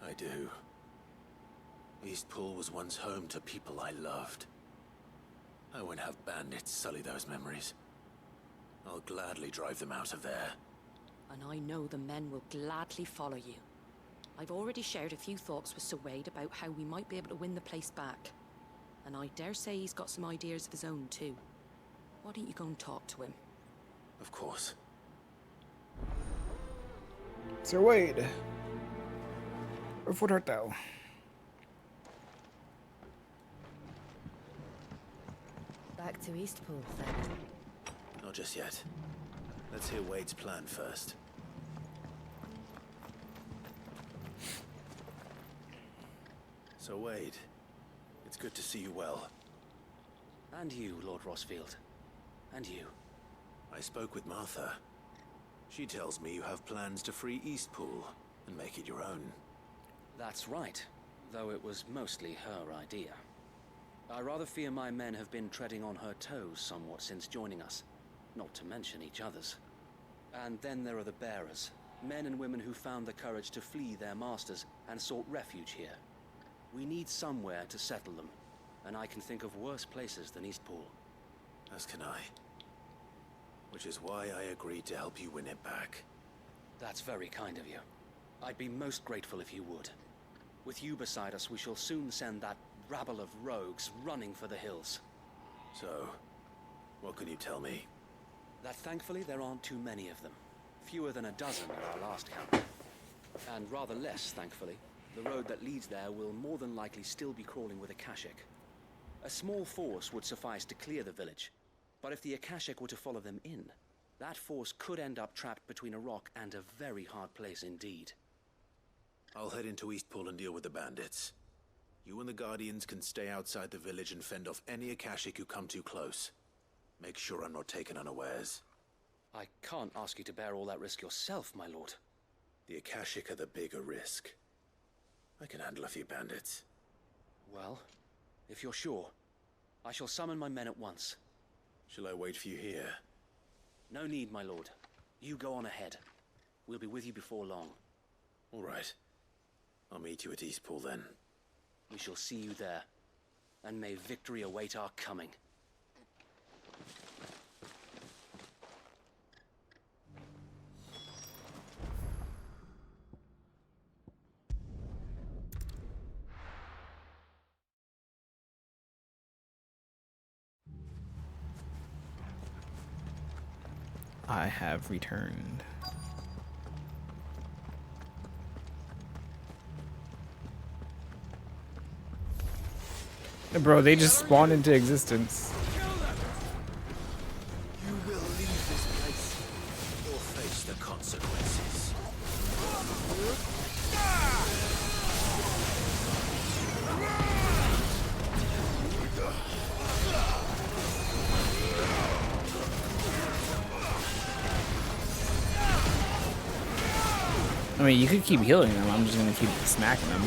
I do. Eastpool was once home to people I loved. I won't have bandits sully those memories. I'll gladly drive them out of there. And I know the men will gladly follow you. I've already shared a few thoughts with Sir Wade about how we might be able to win the place back. And I dare say he's got some ideas of his own too. Why don't you go and talk to him? Of course. Sir Wade. Of what art thou? Back to Eastpool, then. Not just yet. Let's hear Wade's plan first. So Wade, it's good to see you well. And you, Lord Rosfield. And you. I spoke with Martha. She tells me you have plans to free Eastpool and make it your own. That's right, though it was mostly her idea. I rather fear my men have been treading on her toes somewhat since joining us, not to mention each other's. And then there are the bearers, men and women who found the courage to flee their masters and sought refuge here. We need somewhere to settle them, and I can think of worse places than Eastpool. As can I. Which is why I agreed to help you win it back. That's very kind of you. I'd be most grateful if you would. With you beside us, we shall soon send that rabble of rogues running for the hills. So, what can you tell me? That thankfully there aren't too many of them. Fewer than a dozen at our last count. And rather less, thankfully. The road that leads there will more than likely still be crawling with Akashic. A small force would suffice to clear the village, but if the Akashic were to follow them in, that force could end up trapped between a rock and a very hard place indeed. I'll head into Eastpool and deal with the bandits. You and the Guardians can stay outside the village and fend off any Akashic who come too close. Make sure I'm not taken unawares. I can't ask you to bear all that risk yourself, my lord. The Akashic are the bigger risk. I can handle a few bandits. Well, if you're sure, I shall summon my men at once. Shall I wait for you here? No need, my lord. You go on ahead. We'll be with you before long. All right. I'll meet you at Eastpool then. We shall see you there. And may victory await our coming. I have returned. Bro, they just spawned into existence. You will leave this place or face the consequences. I mean, you could keep healing them. I'm just gonna keep smacking them.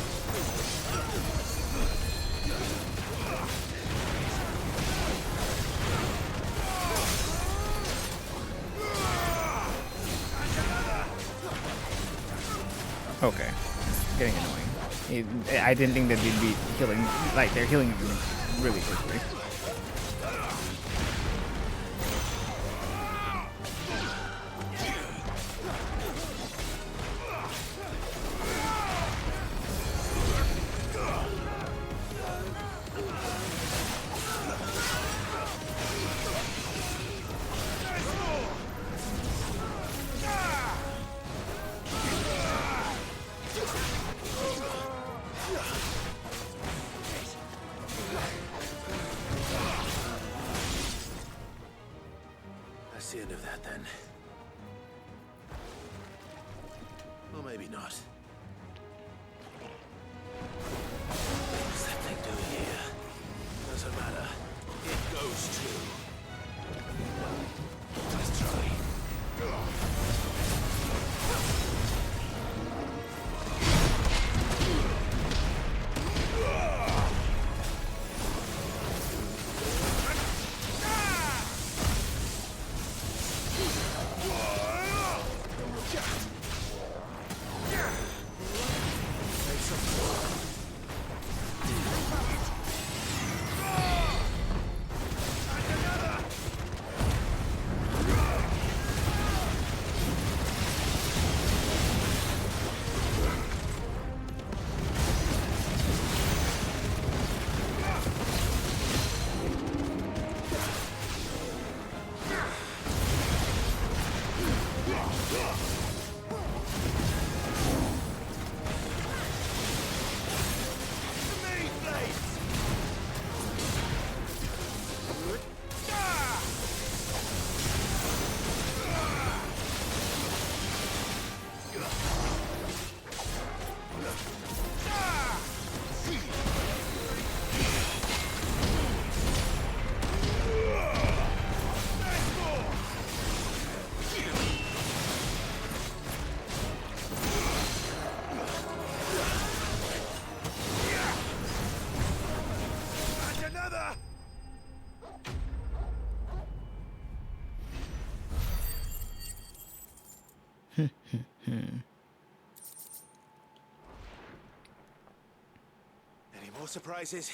Okay, it's getting annoying. I didn't think that they'd be healing, like they're healing them really quickly. That's the end of that then. Or maybe not. What's that thing doing here? Doesn't matter. It goes too. Any more surprises?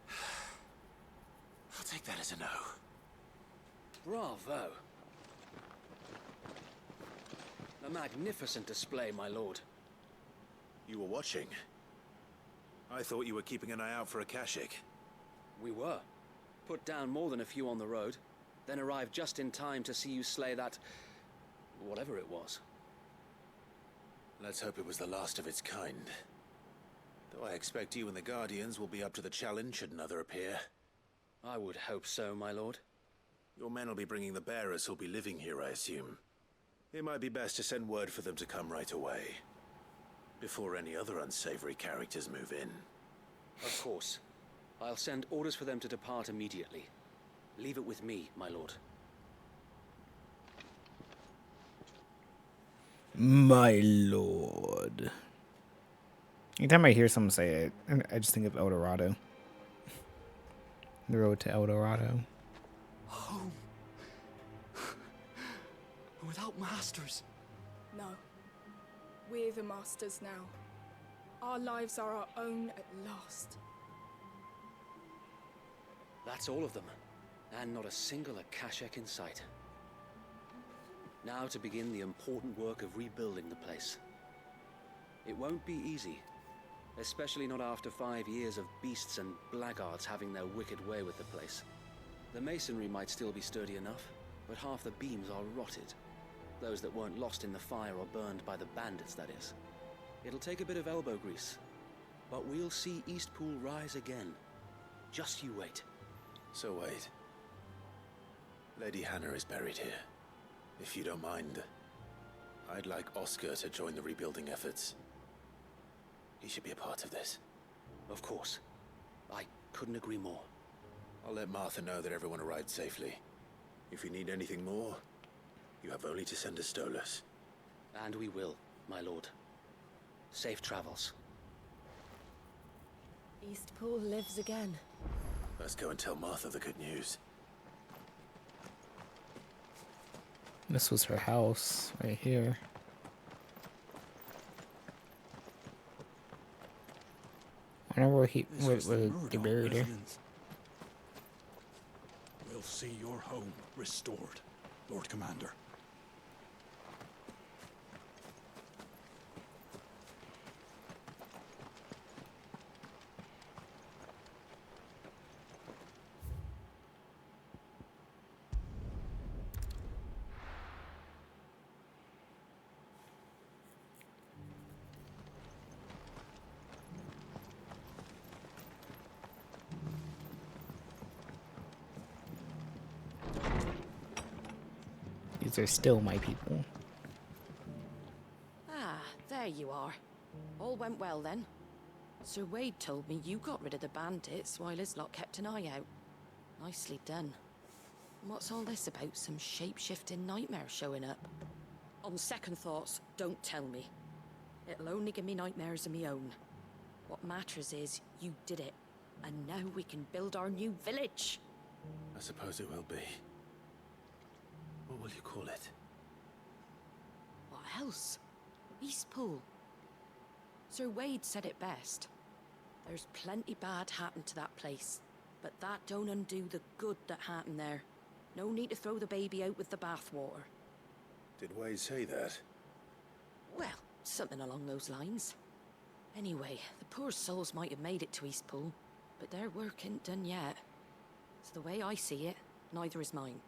I'll take that as a no. Bravo. A magnificent display, my lord. You were watching. I thought you were keeping an eye out for a Kashik. We were. Put down more than a few on the road, then arrived just in time to see you slay that... whatever it was. Let's hope it was the last of its kind. Though I expect you and the Guardians will be up to the challenge should another appear. I would hope so, my lord. Your men will be bringing the bearers who'll be living here, I assume. It might be best to send word for them to come right away, before any other unsavory characters move in. Of course. I'll send orders for them to depart immediately. Leave it with me, my lord. My lord. Anytime I hear someone say it, I just think of El Dorado. The road to El Dorado. Home. Without masters. No. We're the masters now. Our lives are our own at last. That's all of them. And not a single Akashek in sight. Now to begin the important work of rebuilding the place. It won't be easy. Especially not after 5 years of beasts and blackguards having their wicked way with the place. The masonry might still be sturdy enough, but half the beams are rotted. Those that weren't lost in the fire or burned by the bandits, that is. It'll take a bit of elbow grease, but we'll see Eastpool rise again. Just you wait. So wait. Lady Hannah is buried here. If you don't mind, I'd like Oscar to join the rebuilding efforts. He should be a part of this. Of course. I couldn't agree more. I'll let Martha know that everyone arrived safely. If you need anything more, you have only to send a Stolas. And we will, my lord. Safe travels. Eastpool lives again. Let's go and tell Martha the good news. This was her house, right here. I wonder where they buried her. We'll see your home restored, Lord Commander. These are still my people. Ah, there you are. All went well then. Sir Wade told me you got rid of the bandits while his lot kept an eye out. Nicely done. What's all this about some shape-shifting nightmare showing up? On second thoughts, don't tell me. It'll only give me nightmares of me own. What matters is you did it, and now we can build our new village. I suppose it will be. What will you call it? What else? Eastpool. Sir Wade said it best. There's plenty bad happened to that place, but that don't undo the good that happened there. No need to throw the baby out with the bathwater. Did Wade say that? Well, something along those lines. Anyway, the poor souls might have made it to Eastpool, but their work ain't done yet. So the way I see it, neither is mine.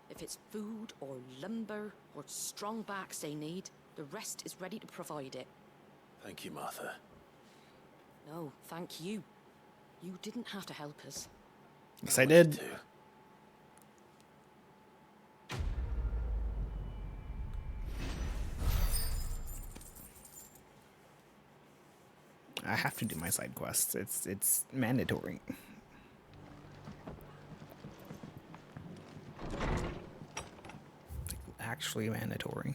If it's food or lumber or strong backs they need, the rest is ready to provide it. Thank you, Martha. No, thank you. You didn't have to help us. Yes, I did. I have to do my side quests. It's mandatory. Actually mandatory.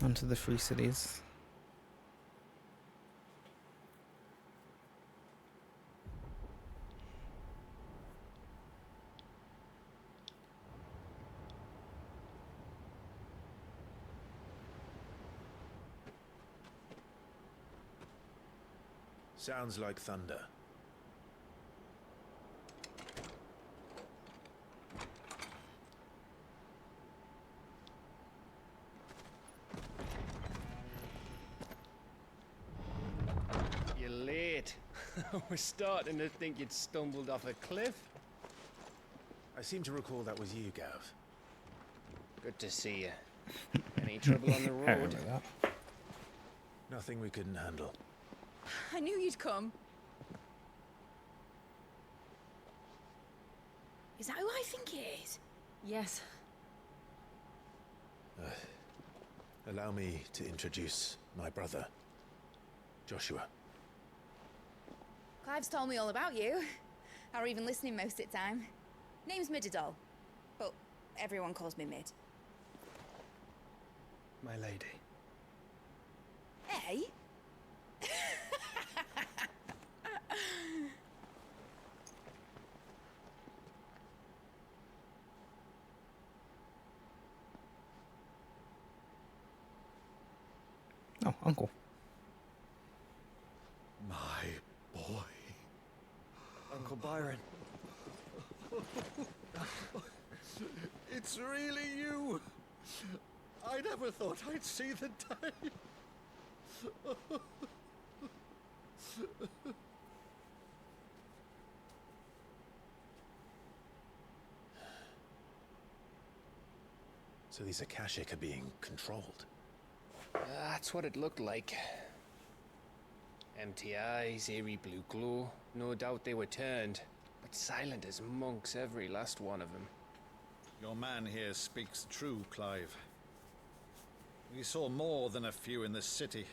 Onto the free cities. Sounds like thunder. You're late. We're starting to think you'd stumbled off a cliff. I seem to recall that was you, Gav. Good to see you. Any trouble on the road? Nothing we couldn't handle. I knew you'd come. Is that who I think it is? Yes. Allow me to introduce my brother, Joshua. Clive's told me all about you. Or even listening most of the time. Name's Midadol, but everyone calls me Mid. My lady. Hey? Oh, uncle. My boy. Uncle Byron. It's really you. I never thought I'd see the day. So these Akashic are being controlled. That's what it looked like. Empty eyes, eerie blue glow. No doubt they were turned, but silent as monks, every last one of them. Your man here speaks true, Clive. We saw more than a few in this city.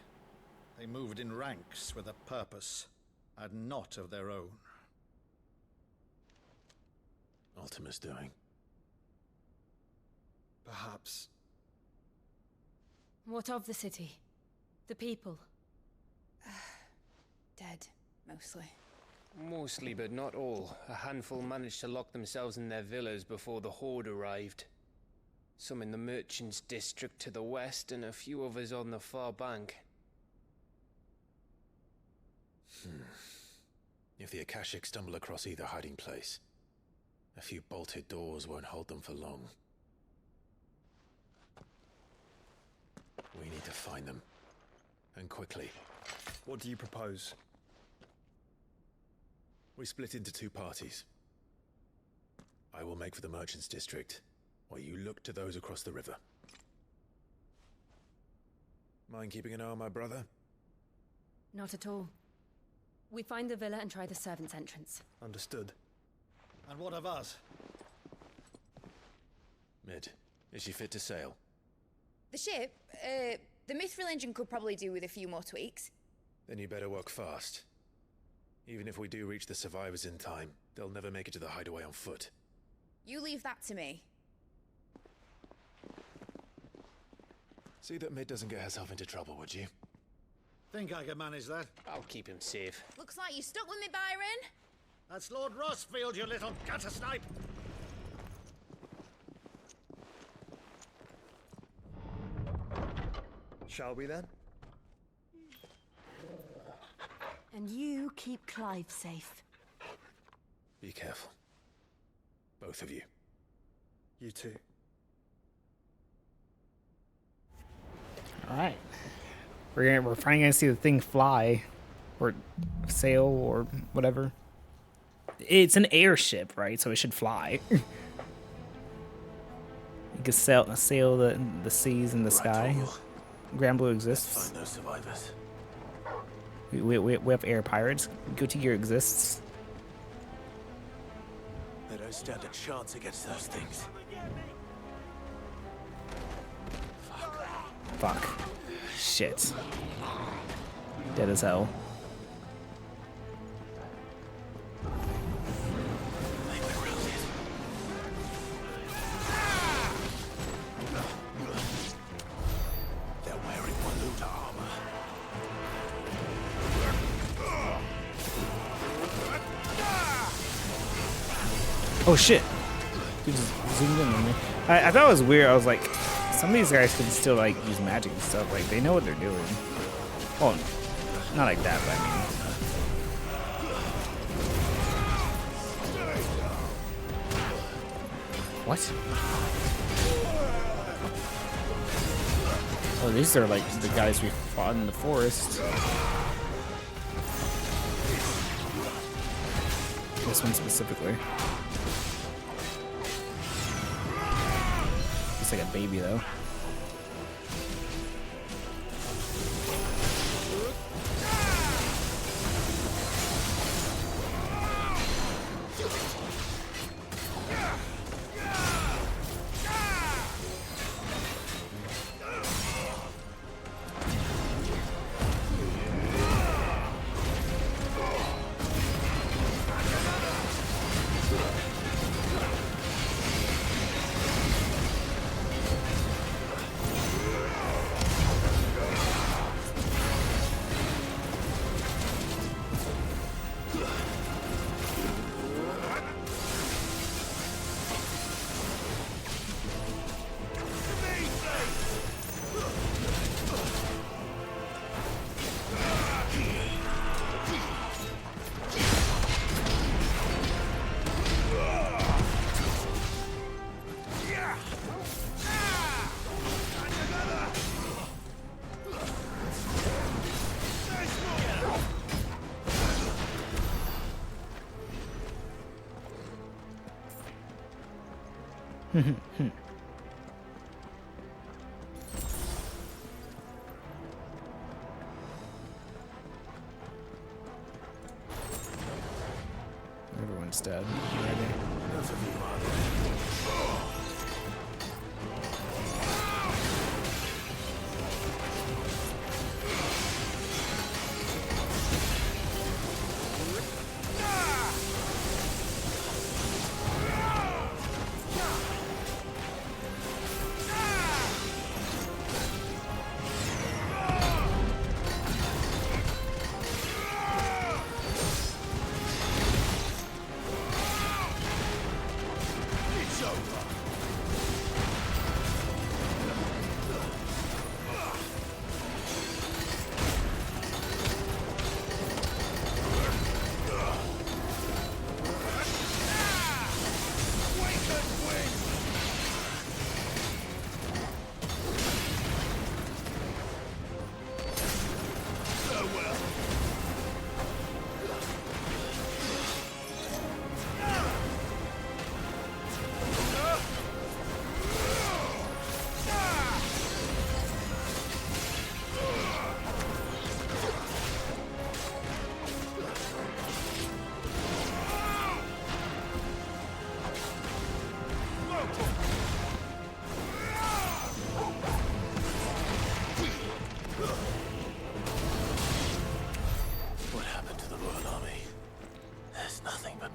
They moved in ranks with a purpose, and not of their own. Ultima's doing. Perhaps. What of the city? The people? Dead, mostly. Mostly, but not all. A handful managed to lock themselves in their villas before the Horde arrived. Some in the Merchants' District to the west, and a few others on the far bank. If the Akashic stumble across either hiding place, a few bolted doors won't hold them for long. We need to find them. And quickly. What do you propose? We split into two parties. I will make for the Merchants' District, while you look to those across the river. Mind keeping an eye on my brother? Not at all. We find the villa and try the servants' entrance. Understood. And what of us? Mid, is she fit to sail? The ship, the Mithril engine could probably do with a few more tweaks. Then you better work fast. Even if we do reach the survivors in time, they'll never make it to the hideaway on foot. You leave that to me. See that Mid doesn't get herself into trouble, would you? Think I can manage that? I'll keep him safe. Looks like you stuck with me, Byron. That's Lord Rossfield, you little gutter snipe! Shall we then? And you keep Clive safe. Be careful. Both of you. You too. All right. We're finally gonna see the thing fly, or sail, or whatever. It's an airship, right? So it should fly. You can sail the seas and the sky. Grand Blue exists. Find those survivors. We have air pirates. Guilty Gear exists. They don't stand a chance against those things. Fuck. Shit. Dead as hell. They're wearing Waluda armor. Oh shit. He just zoomed in on me. I thought it was weird. I was like, some of these guys can still like use magic and stuff. Like they know what they're doing. Well, not like that, but I mean. What? Oh, these are like the guys we fought in the forest. This one specifically. Looks like a baby though. Everyone's dead already. Enough of you,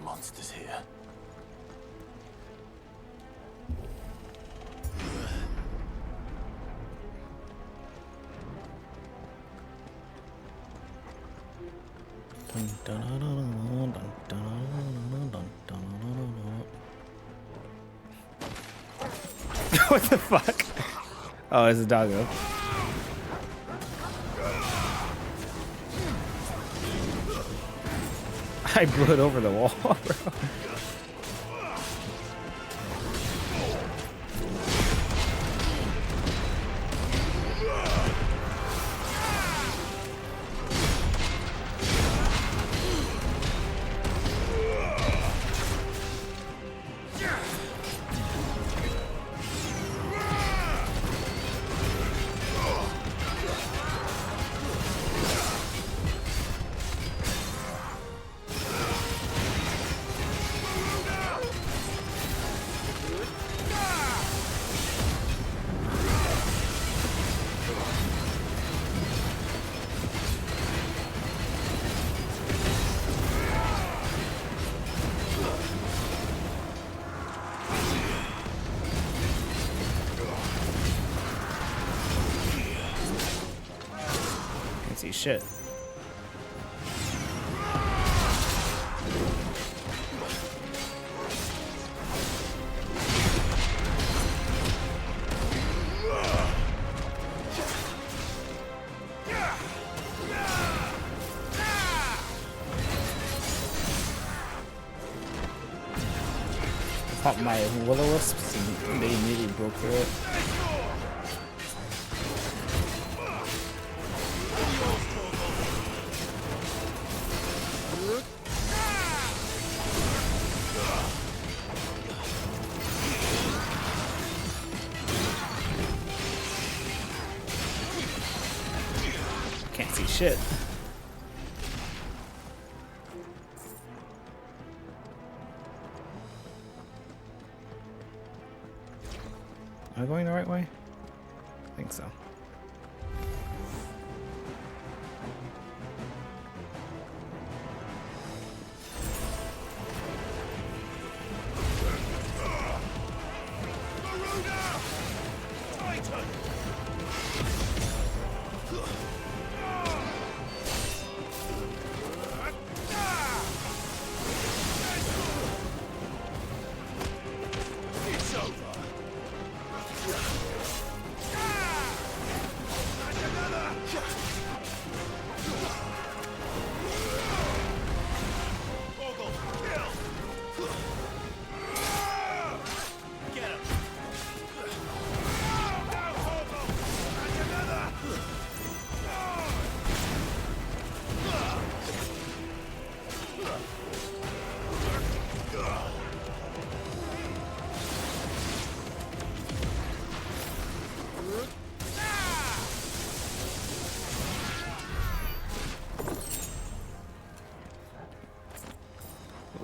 monsters here. What the fuck? Oh, it's a doggo. I blew it over the wall, bro. Shit. Pop my will-o-wisps and they immediately broke through it. Can't see shit. Am I going the right way? I think so.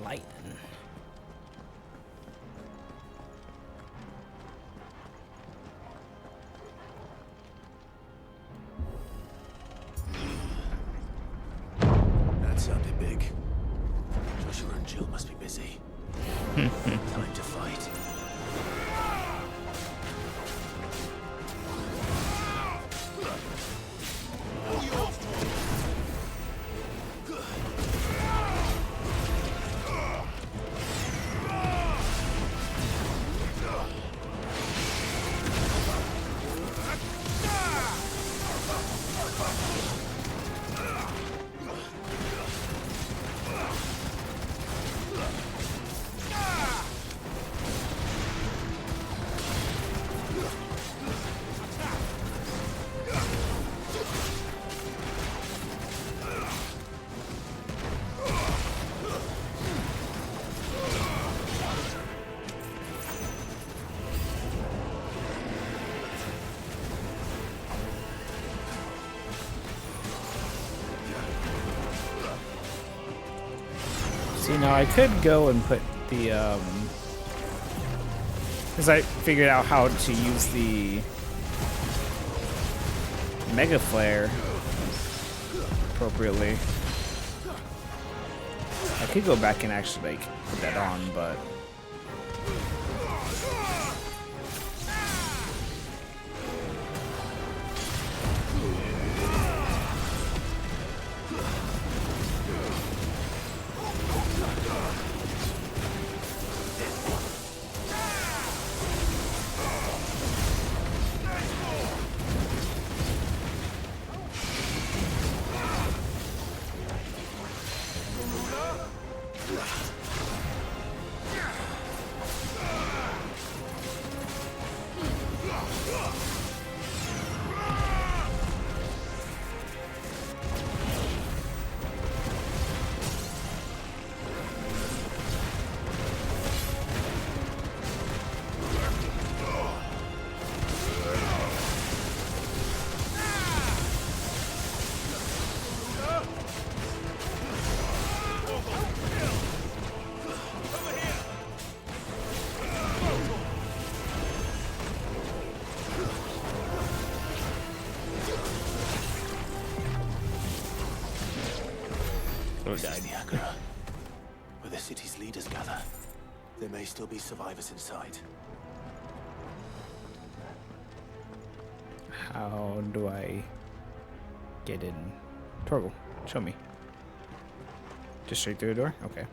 Lightning. That sounded big. Joshua and Jill must be busy. Time to fight. See, now I could go and put the, because I figured out how to use the Mega Flare appropriately. I could go back and actually, like, put that on, but... This is the Agora, where the city's leaders gather. There may still be survivors inside. How do I get in? Torgal, show me. Just straight through the door? Okay.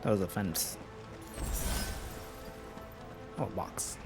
That was a fence. Oh, a box.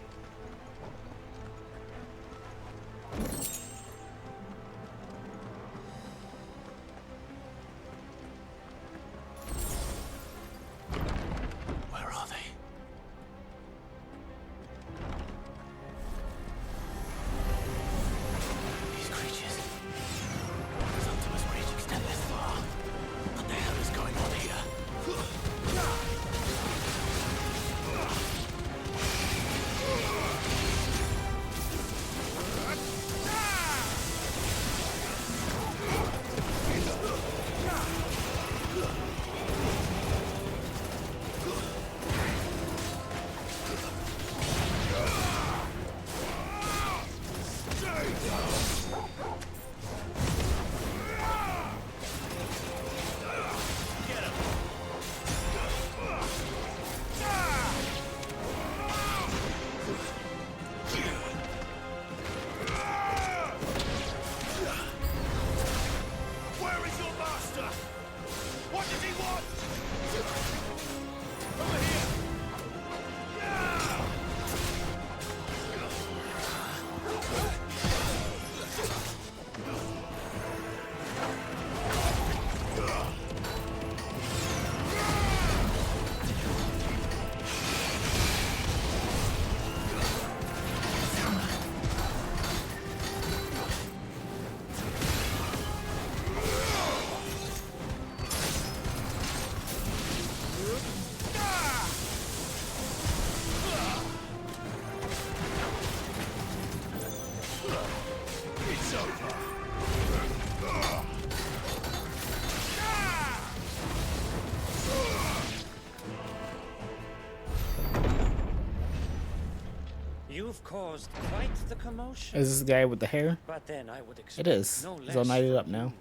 caused quite the commotion. Is this the guy with the hair? But then I would expect It is. no He's all less knighted from up now.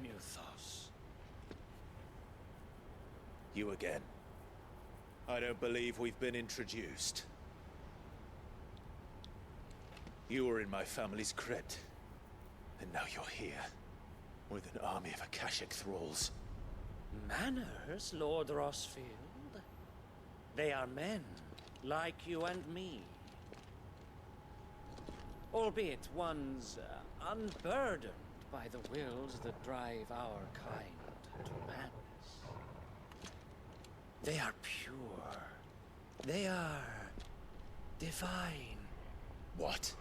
you, Muthos. You again. I don't believe we've been introduced. You were in my family's crypt, and now you're here, with an army of Akashic thralls. Manners, Lord Rossfield. They are men, like you and me. Albeit ones unburdened by the wills that drive our kind to madness. They are pure. They are divine. What?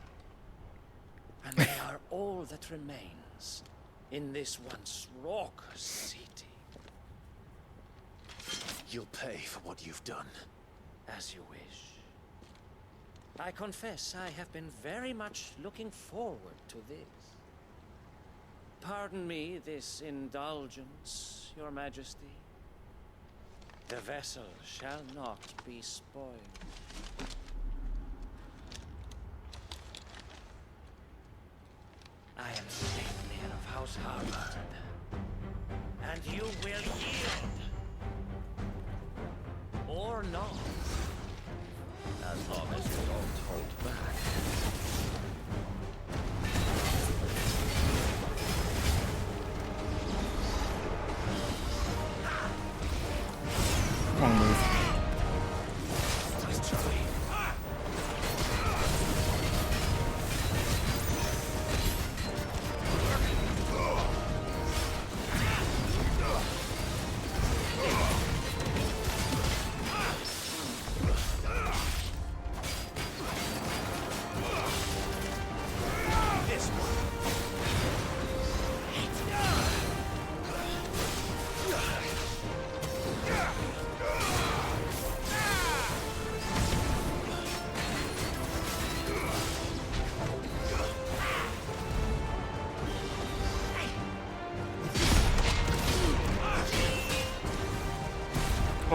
And they are all that remains in this once raucous city. You'll pay for what you've done. As you wish. I confess I have been very much looking forward to this. Pardon me this indulgence, Your Majesty. The vessel shall not be spoiled. I am Sleipnir of House Harvard, and you will yield. Or not. As long as you don't hold back. Wrong move. Nice try.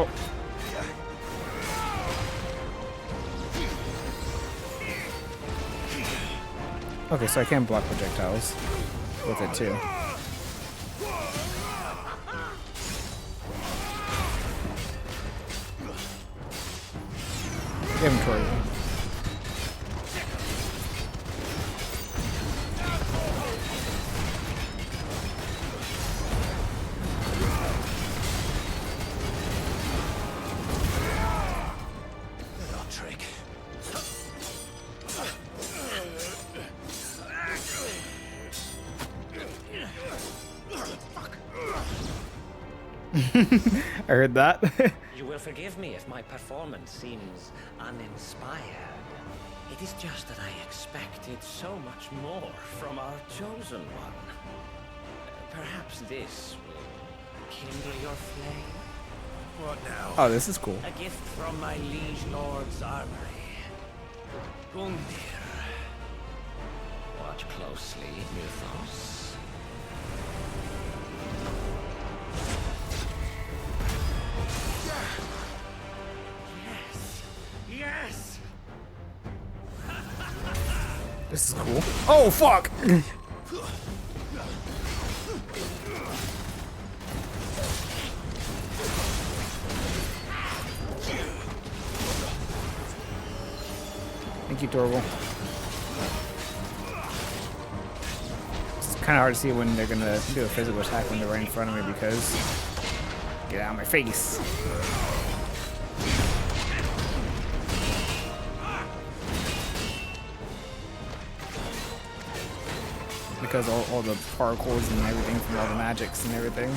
Oh. Okay, so I can block projectiles with it too. Inventory. Trick. I heard that. You will forgive me if my performance seems uninspired. It is just that I expected so much more from our chosen one. Perhaps this will kindle your flame? What now? Oh, this is cool. A gift from my liege lord's armory. Gungnir. Watch closely, Muthos. Yes! This is cool. Oh, fuck! Thank you, Torval. It's kind of hard to see when they're gonna do a physical attack when they're right in front of me because... Get out of my face! Because all the particles and everything from all the magics and everything.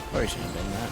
Probably shouldn't have done that.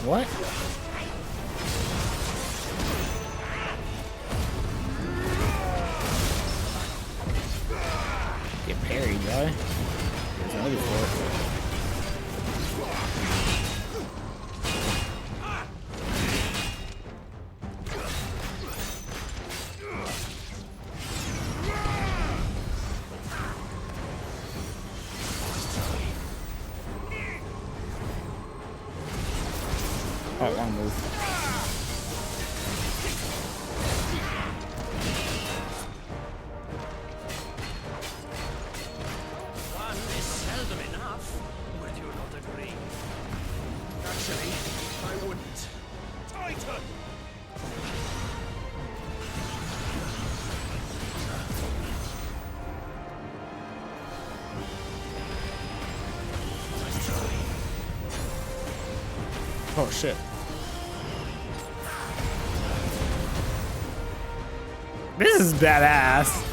What? Get parried, bro. There's another for it. Oh, wrong move. One is seldom enough. Would you not agree? Actually, I wouldn't. Titan! Oh shit. This is badass.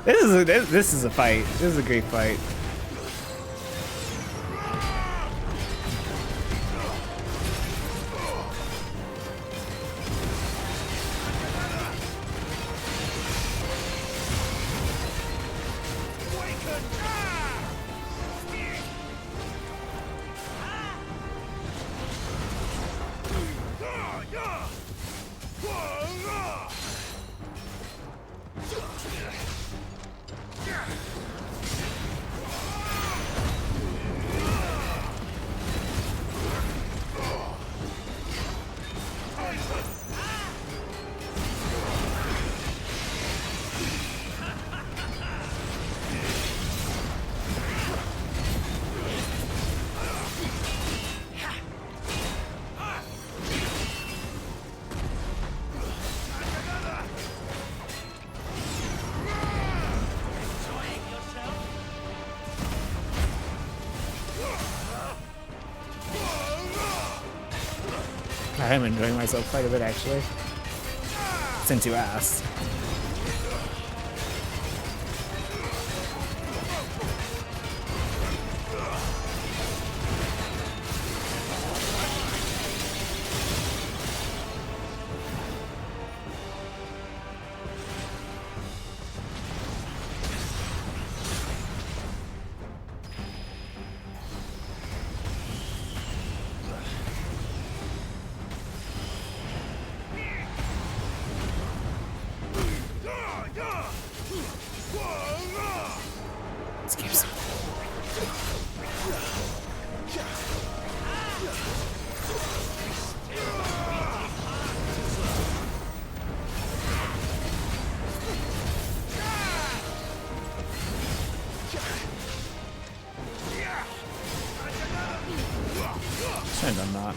This is a fight. This is a great fight. I am enjoying myself quite a bit actually. Since you asked. And I'm not.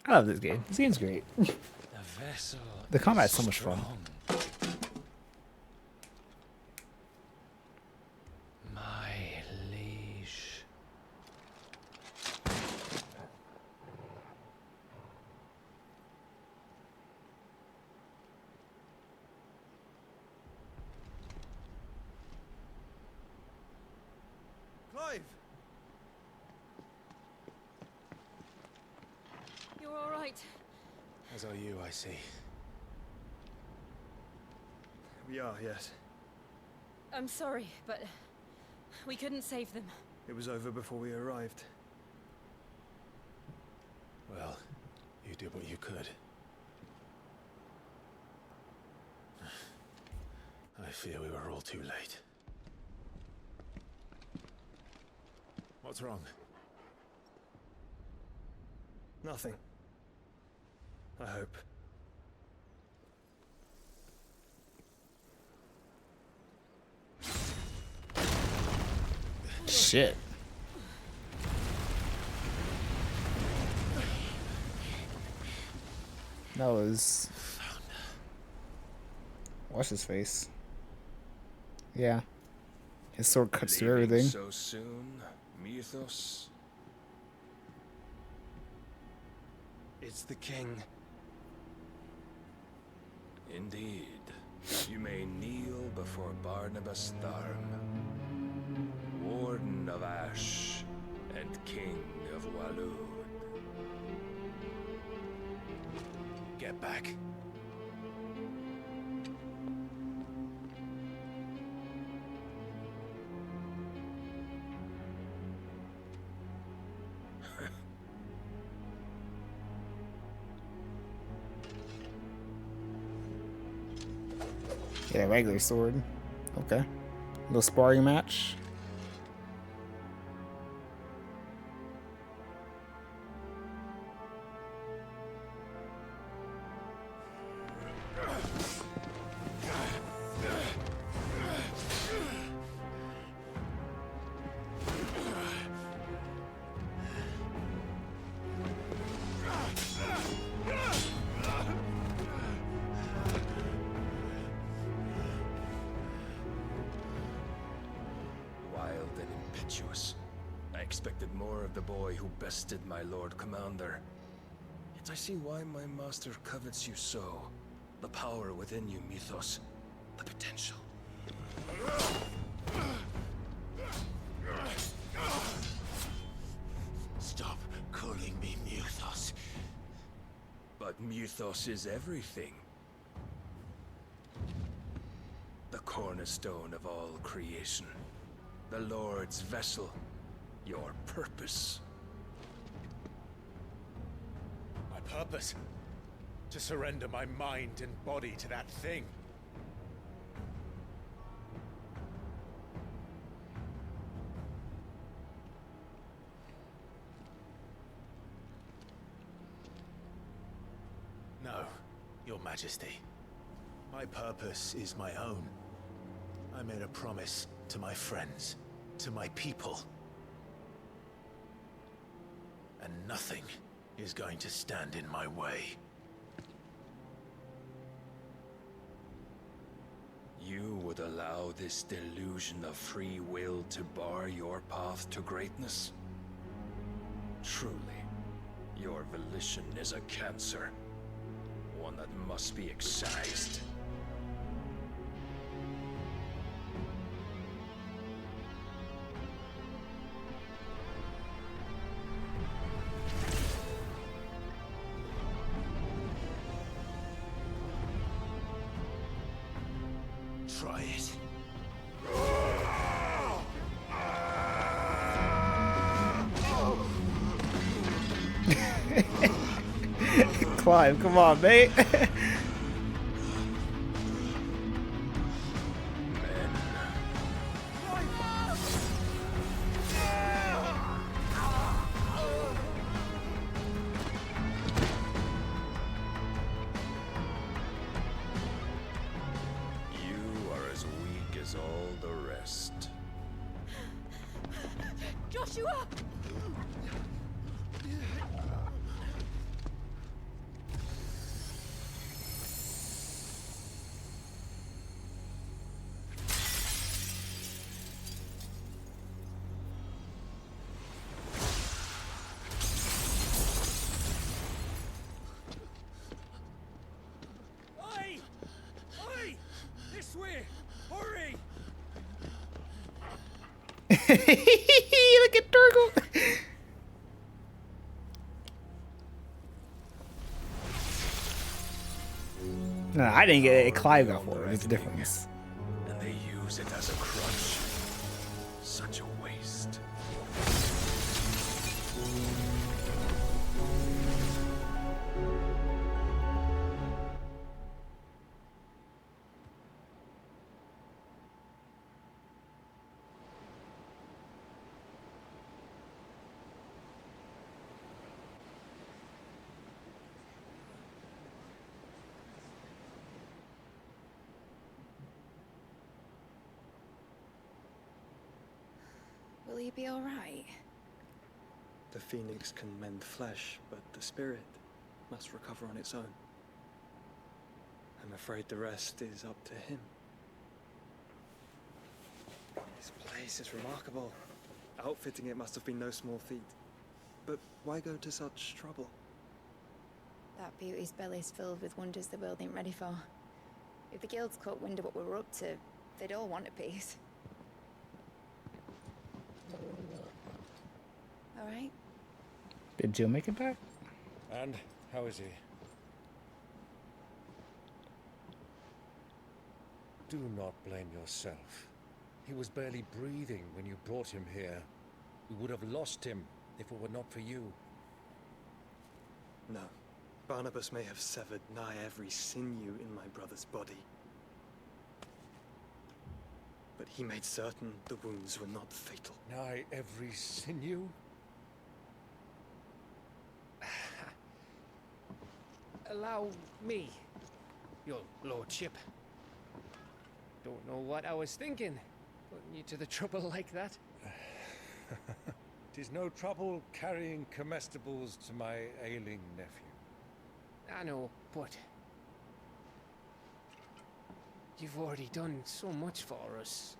I love this game. This game's great. The combat's so much fun. My liege. Clive! You're all right. As are you, I see. We are, yes. I'm sorry, but we couldn't save them. It was over before we arrived. Well, you did what you could. I fear we were all too late. What's wrong? Nothing. I hope. Shit. That was... What's his face? Yeah. His sword cuts through Leaving everything. so soon, Mythos? It's the king. Indeed. You may kneel before Barnabas Tharm, Warden of Ash and King of Walud. Get back. Yeah, regular sword. Okay. Little sparring match. I expected more of the boy who bested my Lord Commander. Yet I see why my master covets you so. The power within you, Mythos. The potential. Stop calling me Mythos. But Mythos is everything. The cornerstone of all creation. The Lord's vessel. Your purpose. My purpose? To surrender my mind and body to that thing. No, Your Majesty. My purpose is my own. I made a promise to my friends, to my people. And nothing is going to stand in my way. You would allow this delusion of free will to bar your path to greatness? Truly, your volition is a cancer. One that must be excised. Try it. Clive, come on, mate. You are as weak as all the rest. Joshua! Oi! Oi! This way! Hurry! Look at Turgle. No, I didn't get it. Clive got for it. It's a difference. And they use it as a crutch. Such a waste. Will he be alright? The phoenix can mend flesh, but the spirit must recover on its own. I'm afraid the rest is up to him. This place is remarkable. Outfitting it must have been no small feat. But why go to such trouble? That beauty's belly's filled with wonders the world ain't ready for. If the guilds caught wind of what we were up to, they'd all want a piece. All right? Did Jill make it back? And how is he? Do not blame yourself. He was barely breathing when you brought him here. We would have lost him if it were not for you. No. Barnabas may have severed nigh every sinew in my brother's body. But he made certain the wounds were not fatal. Nigh every sinew? Allow me, your lordship. Don't know what I was thinking, putting you to the trouble like that. 'Tis no trouble carrying comestibles to my ailing nephew. I know, but you've already done so much for us.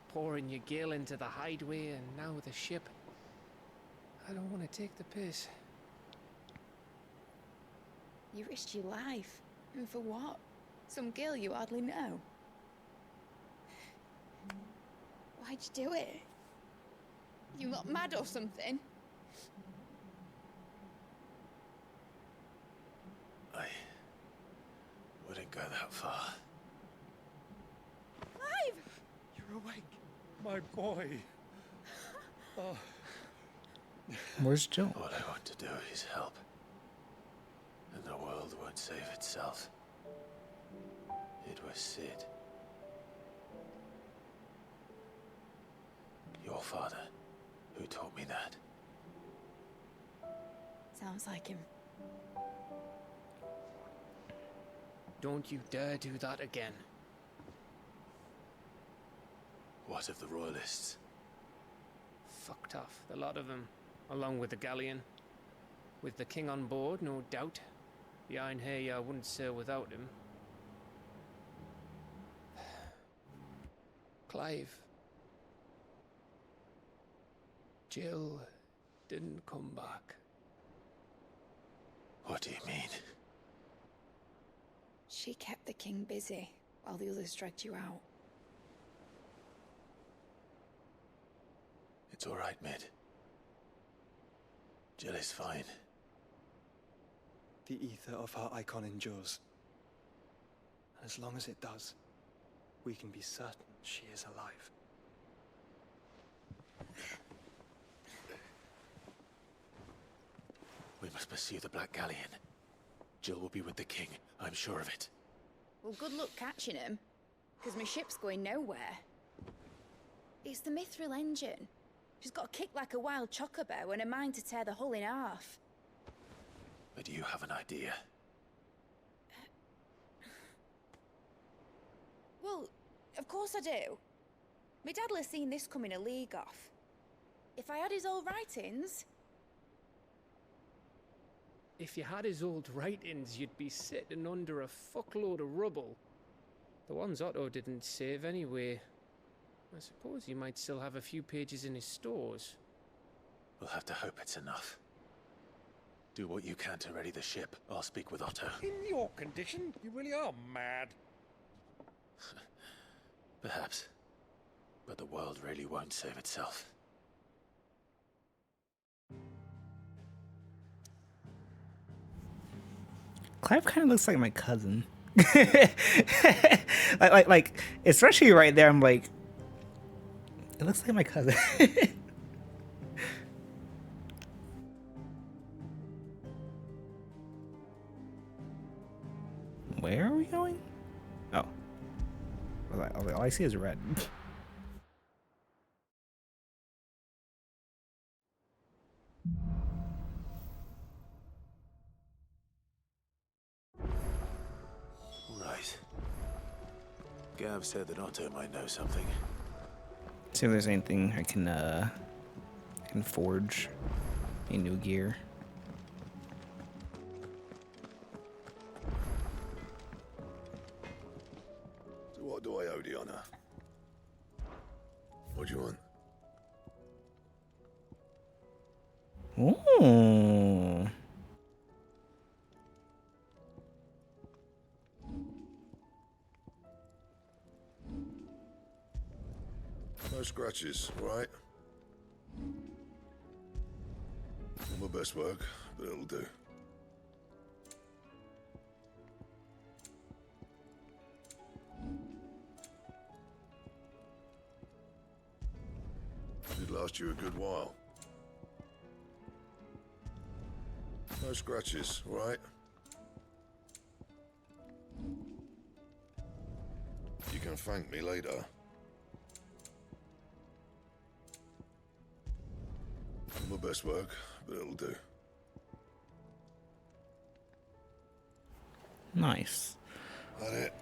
Pouring your gale into the hideaway and now the ship. I don't want to take the piss. You risked your life. And for what? Some girl you hardly know. Why'd you do it? You not mad or something? I wouldn't go that far. Clive! You're awake, my boy. Oh. Where's Jill? All I want to do is help. And the world won't save itself. It was Sid. Your father, who taught me that. Sounds like him. Don't you dare do that again. What of the Royalists? Fucked off, the lot of them, along with the galleon. With the king on board, no doubt. The Iron Hair wouldn't sail without him. Clive. Jill didn't come back. What do you mean? She kept the king busy while the others dragged you out. It's all right, Mid. Jill is fine. The ether of her icon endures. And as long as it does, we can be certain she is alive. We must pursue the Black Galleon. Jill will be with the king, I'm sure of it. Well, good luck catching him, because my ship's going nowhere. It's the Mithril engine. She's got a kick like a wild chocobo and a mind to tear the hull in half. But you have an idea. Well, of course I do. My dad'll have seen this coming a league off. If I had his old writings... If you had his old writings, you'd be sitting under a fuckload of rubble. The ones Otto didn't save anyway. I suppose he might still have a few pages in his stores. We'll have to hope it's enough. Do what you can to ready the ship. I'll speak with Otto. In your condition, you really are mad. Perhaps. But the world really won't save itself. Clive kind of looks like my cousin. like, especially right there, I'm like, it looks like my cousin. Where are we going? Oh. All I see is red. Right. Gav said that Otto might know something. See if there's anything I can forge a new gear. So what do I owe the honor? What do you want? Ooh. No scratches, right? Not my best work, but it'll do. Did last you a good while. No scratches, right? You can thank me later. Not my best work, but it'll do. Nice. That it?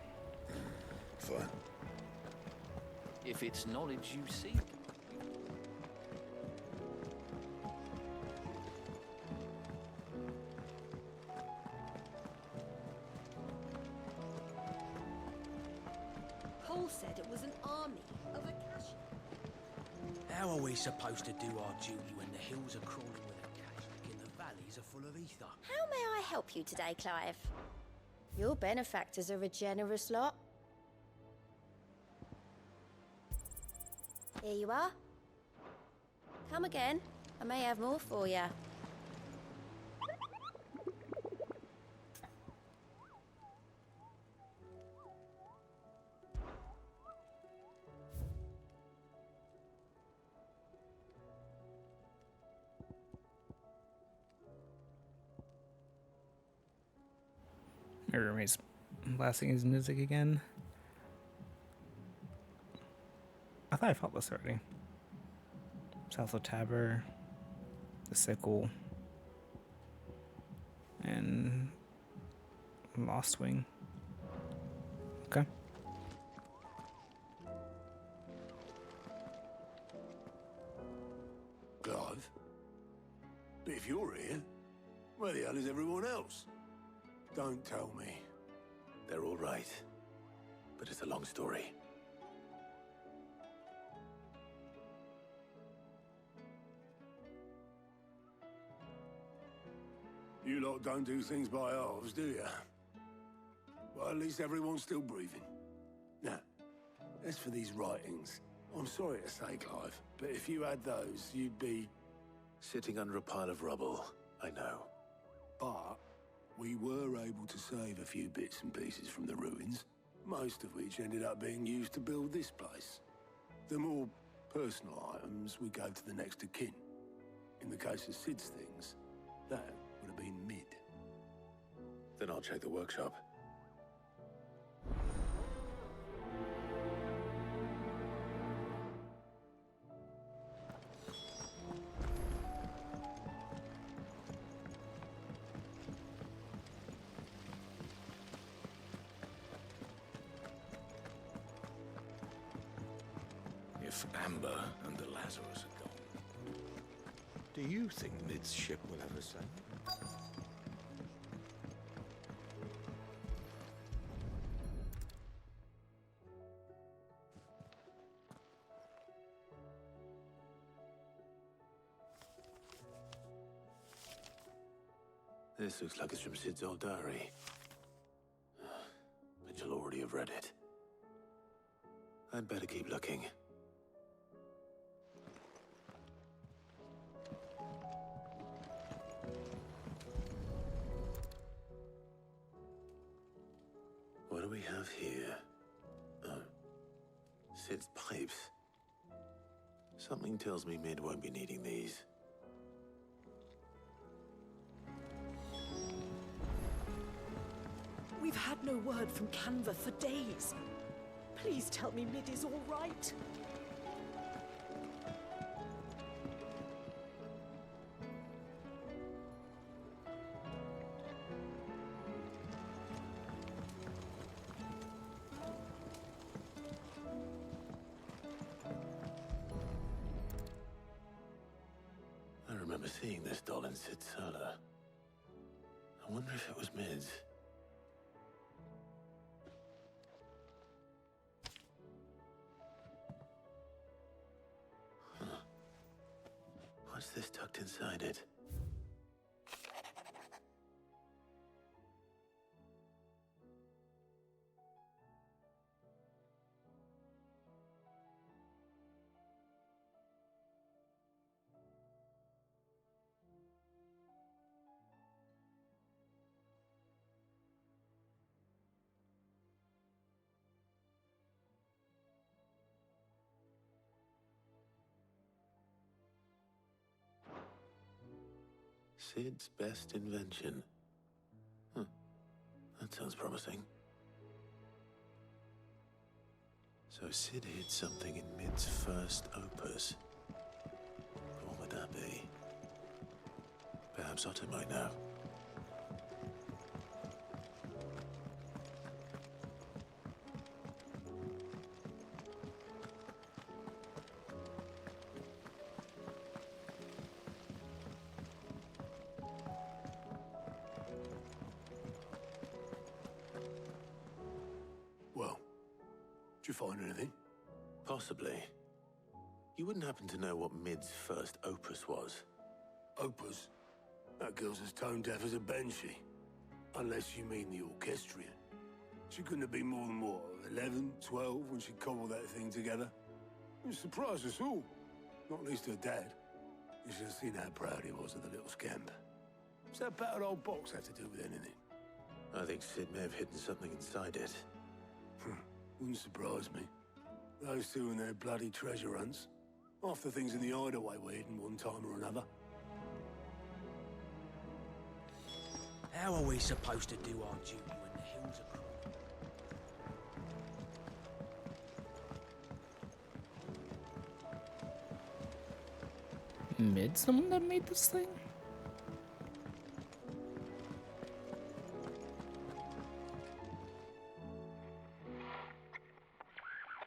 Fine. If it's knowledge you seek. Paul said it was an army of Akashi. How are we supposed to do our duty when the hills are crawling with Akashi and the valleys are full of ether? How may I help you today, Clive? Your benefactors are a generous lot. Here you are. Come again. I may have more for you. Everybody's blasting his music again. I thought I fought this already. South of Tabor, the Sickle, and Lost Wing. Okay. Clive? But if you're here, where the hell is everyone else? Don't tell me. They're all right. But it's a long story. You lot don't do things by halves, do you? Well, at least everyone's still breathing. Now, as for these writings, I'm sorry to say, Clive, but if you had those, you'd be... Sitting under a pile of rubble, I know. But we were able to save a few bits and pieces from the ruins, most of which ended up being used to build this place. The more personal items we gave to the next of kin. In the case of Sid's things, that would have been mid. Then I'll check the workshop. If Amber and the Lazarus are gone. Do you think Mid's ship will ever sail? This looks like it's from Sid's old diary. But you'll already have read it. I'd better keep looking. What do we have here? Oh. Sid's pipes. Something tells me Mid won't be needing these. We've had no word from Canva for days. Please tell me Mid is all right. seeing this doll in Sid's cellar. I wonder if it was Mid's. Huh. What's this tucked inside it? Sid's best invention. Huh. That sounds promising. So Sid hid something in Mid's first opus. What would that be? Perhaps Otto might know. Did you find anything? Possibly. You wouldn't happen to know what Mid's first opus was? Opus? That girl's as tone deaf as a banshee. Unless you mean the orchestrion. She couldn't have been more than, what, 11, 12 when she cobbled that thing together? It surprised us all. Not least her dad. You should have seen how proud he was of the little scamp. What's that battered old box had to do with anything? I think Sid may have hidden something inside it. Wouldn't surprise me. Those two and their bloody treasure hunts. Half the things in the hideaway were hidden one time or another. How are we supposed to do our duty when the hills are crawling? Mid someone that made this thing?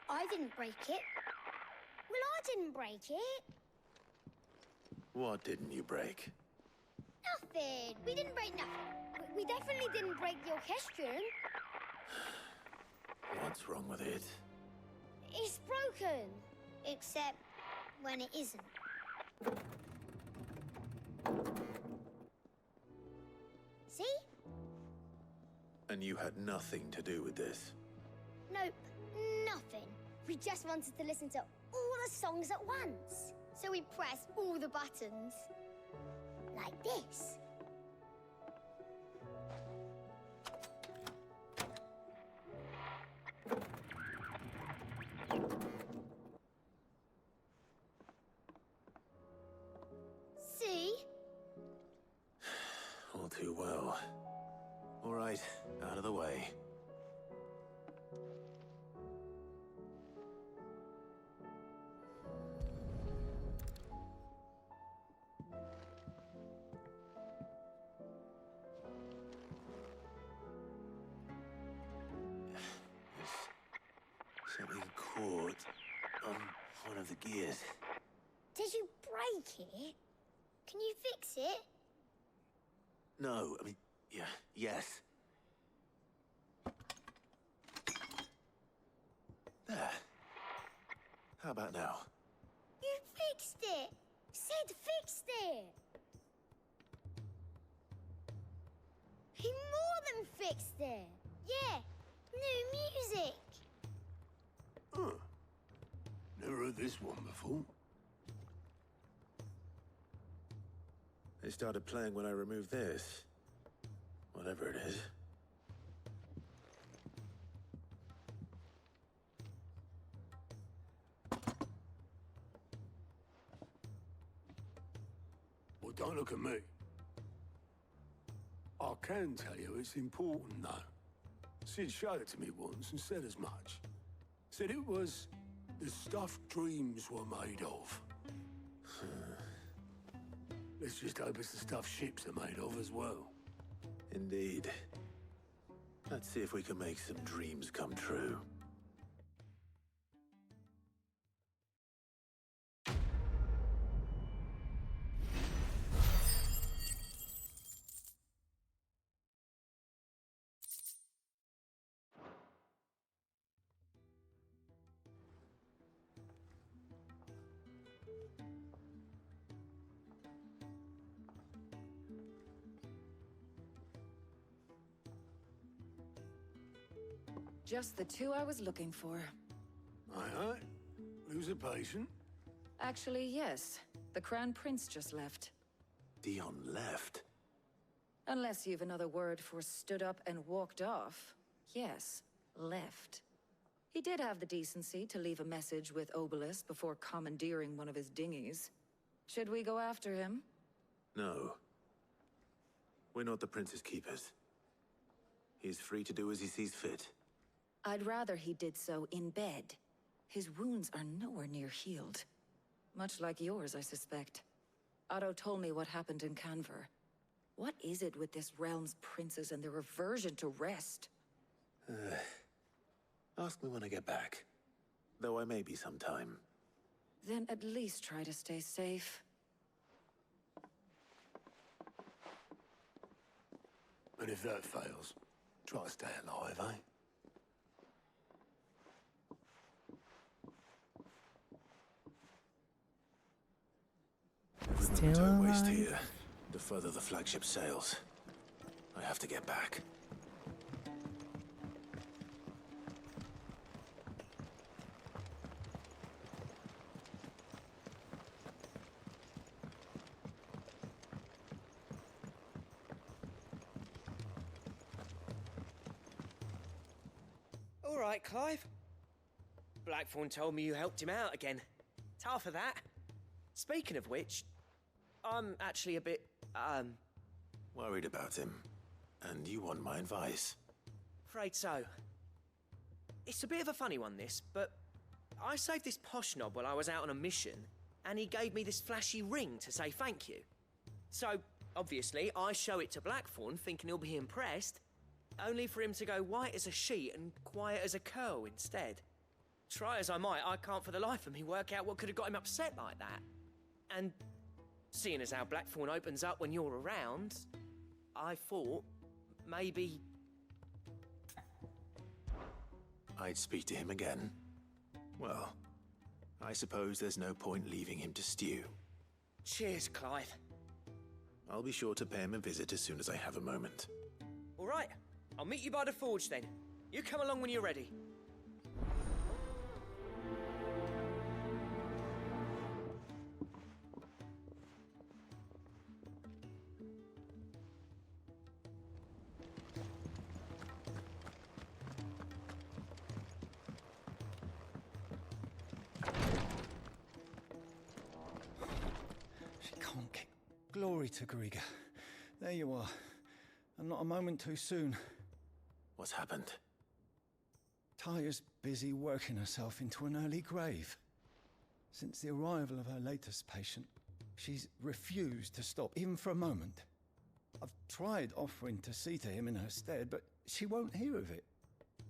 I didn't break it. Well, I didn't break it. What didn't you break? Nothing. We didn't break nothing. We definitely didn't break the orchestrion. What's wrong with it? It's broken. Except when it isn't. See? And you had nothing to do with this? Nope, nothing. We just wanted to listen to all the songs at once. So we pressed all the buttons. Like this. See? All too well. All right, out of the way. There's something caught on one of the gears. Did you break it? Can you fix it? No, I mean, yeah, yes. There. How about now? You fixed it! Sid fixed it! He more than fixed it! Yeah, new music! Huh. Never heard this one before. They started playing when I removed this. Whatever it is. Well, don't look at me. I can tell you it's important, though. Sid showed it to me once and said as much. Said it was the stuff dreams were made of. Let's just hope it's the stuff ships are made of as well. Indeed. Let's see if we can make some dreams come true. Just the two I was looking for. Aye. Lose a patient? Actually, yes. The Crown Prince just left. Dion left? Unless you've another word for stood up and walked off. Yes, left. He did have the decency to leave a message with Obelisk before commandeering one of his dinghies. Should we go after him? No. We're not the Prince's keepers. He's free to do as he sees fit. I'd rather he did so in bed. His wounds are nowhere near healed. Much like yours, I suspect. Otto told me what happened in Canver. What is it with this realm's princes and their aversion to rest? Ask me when I get back. Though I may be sometime. Then at least try to stay safe. And if that fails, try to stay alive, eh? Every moment I waste here, the further the flagship sails. I have to get back. All right, Clive. Blackthorn told me you helped him out again. Tough for that. Speaking of which, I'm actually a bit, Worried about him. And you want my advice? afraid so. It's a bit of a funny one, this, but I saved this posh knob while I was out on a mission, and he gave me this flashy ring to say thank you. So, obviously, I show it to Blackthorn, thinking he'll be impressed, only for him to go white as a sheet and quiet as a curl instead. Try as I might, I can't for the life of me work out what could have got him upset like that. And seeing as how Blackthorn opens up when you're around, I thought maybe... I'd speak to him again. Well, I suppose there's no point leaving him to stew. Cheers, Clive. I'll be sure to pay him a visit as soon as I have a moment. All right, I'll meet you by the forge then. You come along when you're ready. She can't get glory to Griga. There you are. And not a moment too soon. What's happened? Taya's busy working herself into an early grave. Since the arrival of her latest patient, she's refused to stop, even for a moment. I've tried offering to see to him in her stead, but she won't hear of it.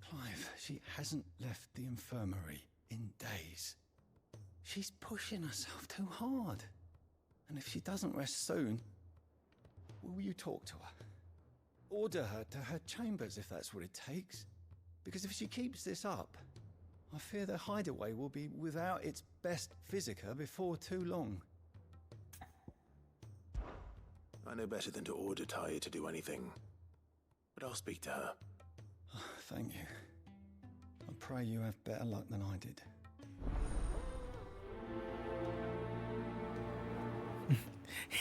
Clive, she hasn't left the infirmary in days. She's pushing herself too hard. And if she doesn't rest soon, will you talk to her? Order her to her chambers if that's what it takes. Because if she keeps this up, I fear the hideaway will be without its best physica before too long. I know better than to order Taya to do anything. But I'll speak to her. Thank you. I pray you have better luck than I did.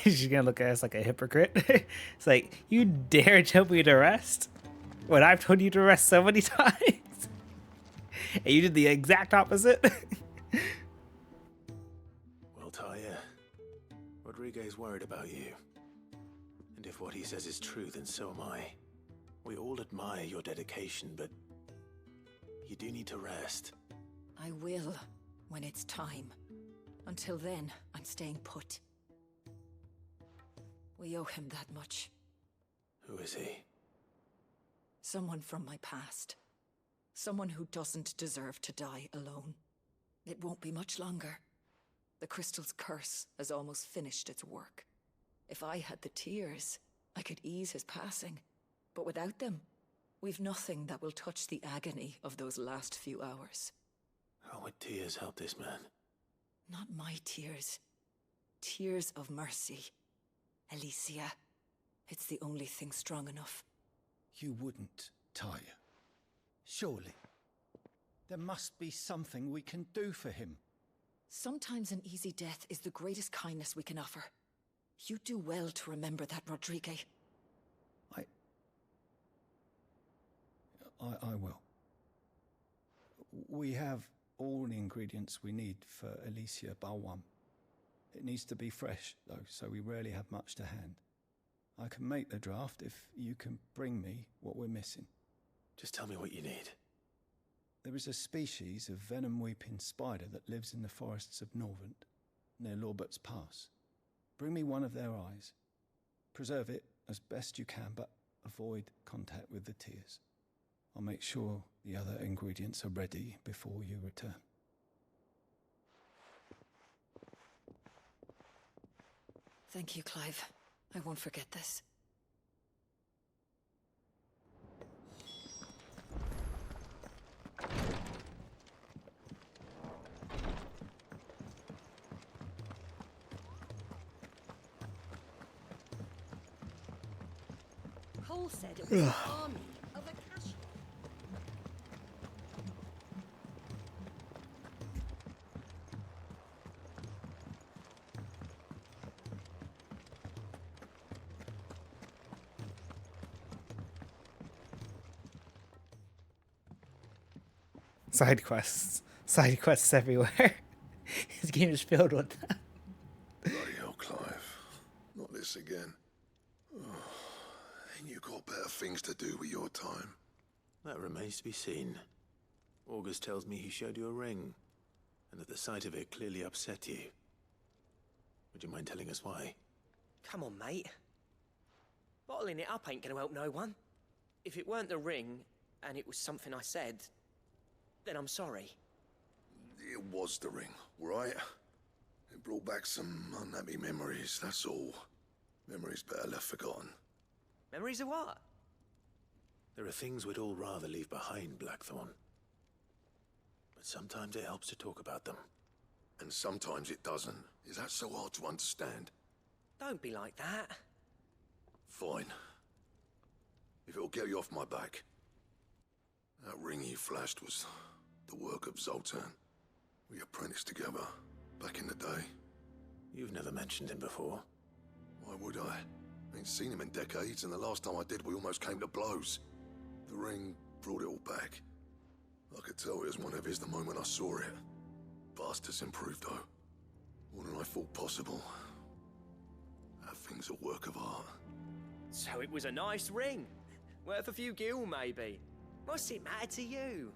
She's gonna look at us like a hypocrite. It's like, you dare tell me to rest when I've told you to rest so many times? And you did the exact opposite? Well, Taya, Rodriguez worried about you. And if what he says is true, then so am I. We all admire your dedication, but you do need to rest. I will, when it's time. Until then, I'm staying put. We owe him that much. Who is he? Someone from my past. Someone who doesn't deserve to die alone. It won't be much longer. The crystal's curse has almost finished its work. If I had the tears, I could ease his passing. But without them, we've nothing that will touch the agony of those last few hours. How would tears help this man? Not my tears. Tears of mercy. Alicia, it's the only thing strong enough. You wouldn't, Taya. Surely. There must be something we can do for him. Sometimes an easy death is the greatest kindness we can offer. You do well to remember that, Rodrigue. I will. We have all the ingredients we need for Alicia Balwam. It needs to be fresh, though, so we rarely have much to hand. I can make the draft if you can bring me what we're missing. Just tell me what you need. There is a species of venom-weeping spider that lives in the forests of Norvent, near Lorbert's Pass. Bring me one of their eyes. Preserve it as best you can, but avoid contact with the tears. I'll make sure the other ingredients are ready before you return. Thank you, Clive. I won't forget this. Cole said it was an army of Akashi. Side quests. Side quests everywhere. This game is filled with them. Bloody hell, Clive. Not this again. Ain't you got better things to do with your time? That remains to be seen. August tells me he showed you a ring, and that the sight of it clearly upset you. Would you mind telling us why? Come on, mate. Bottling it up ain't gonna help no one. If it weren't the ring, and it was something I said, then I'm sorry. It was the ring, right? It brought back some unhappy memories, that's all. Memories better left forgotten. Memories of what? There are things we'd all rather leave behind, Blackthorn. But sometimes it helps to talk about them. And sometimes it doesn't. Is that so hard to understand? Don't be like that. Fine. If it'll get you off my back. That ring you flashed was the work of Zoltan. We apprenticed together, back in the day. You've never mentioned him before. Why would I? Ain't seen him in decades, and the last time I did, we almost came to blows. The ring brought it all back. I could tell it was one of his the moment I saw it. Bastard's improved, though. More than I thought possible. That thing's a work of art. So it was a nice ring. Worth a few gil, maybe. What's it matter to you?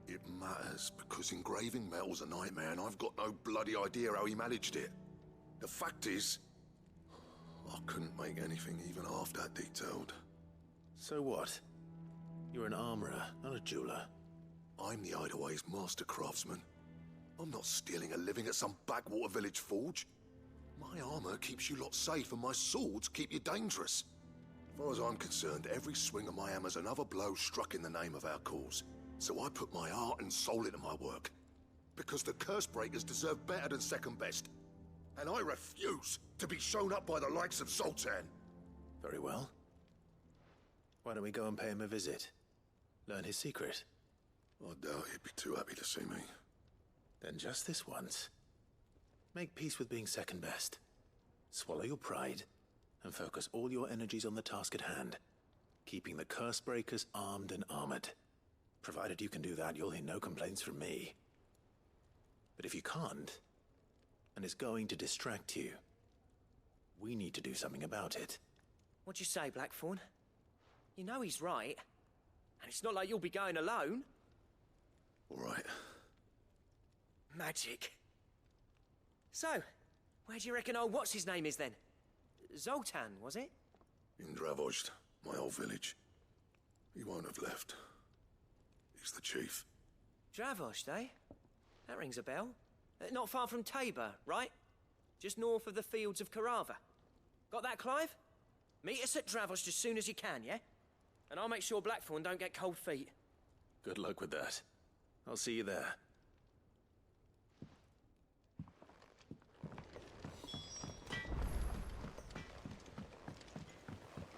It matters because engraving metal's a nightmare, and I've got no bloody idea how he managed it. The fact is, I couldn't make anything even half that detailed. So what? You're an armorer, not a jeweler. I'm the Hideaway's master craftsman. I'm not stealing a living at some backwater village forge. My armor keeps you lot safe, and my swords keep you dangerous. As far as I'm concerned, every swing of my hammer's another blow struck in the name of our cause. So I put my heart and soul into my work. Because the curse breakers deserve better than second best. And I refuse to be shown up by the likes of Zoltan. Very well. Why don't we go and pay him a visit? Learn his secret. I doubt he'd be too happy to see me. Then just this once. Make peace with being second best. Swallow your pride, and focus all your energies on the task at hand. Keeping the curse breakers armed and armored. Provided you can do that, you'll hear no complaints from me. But if you can't, and it's going to distract you, we need to do something about it. What'd you say, Blackthorn? You know he's right. And it's not like you'll be going alone. All right. Magic. So, where do you reckon old what's-his-name is then? Zoltan, was it? In Dravozd, my old village. He won't have left. He's the chief. Dravozd, eh? That rings a bell. Not far from Tabor, right? Just north of the fields of Carava. Got that, Clive? Meet us at Dravozd as soon as you can, yeah? And I'll make sure Blackthorn don't get cold feet. Good luck with that. I'll see you there.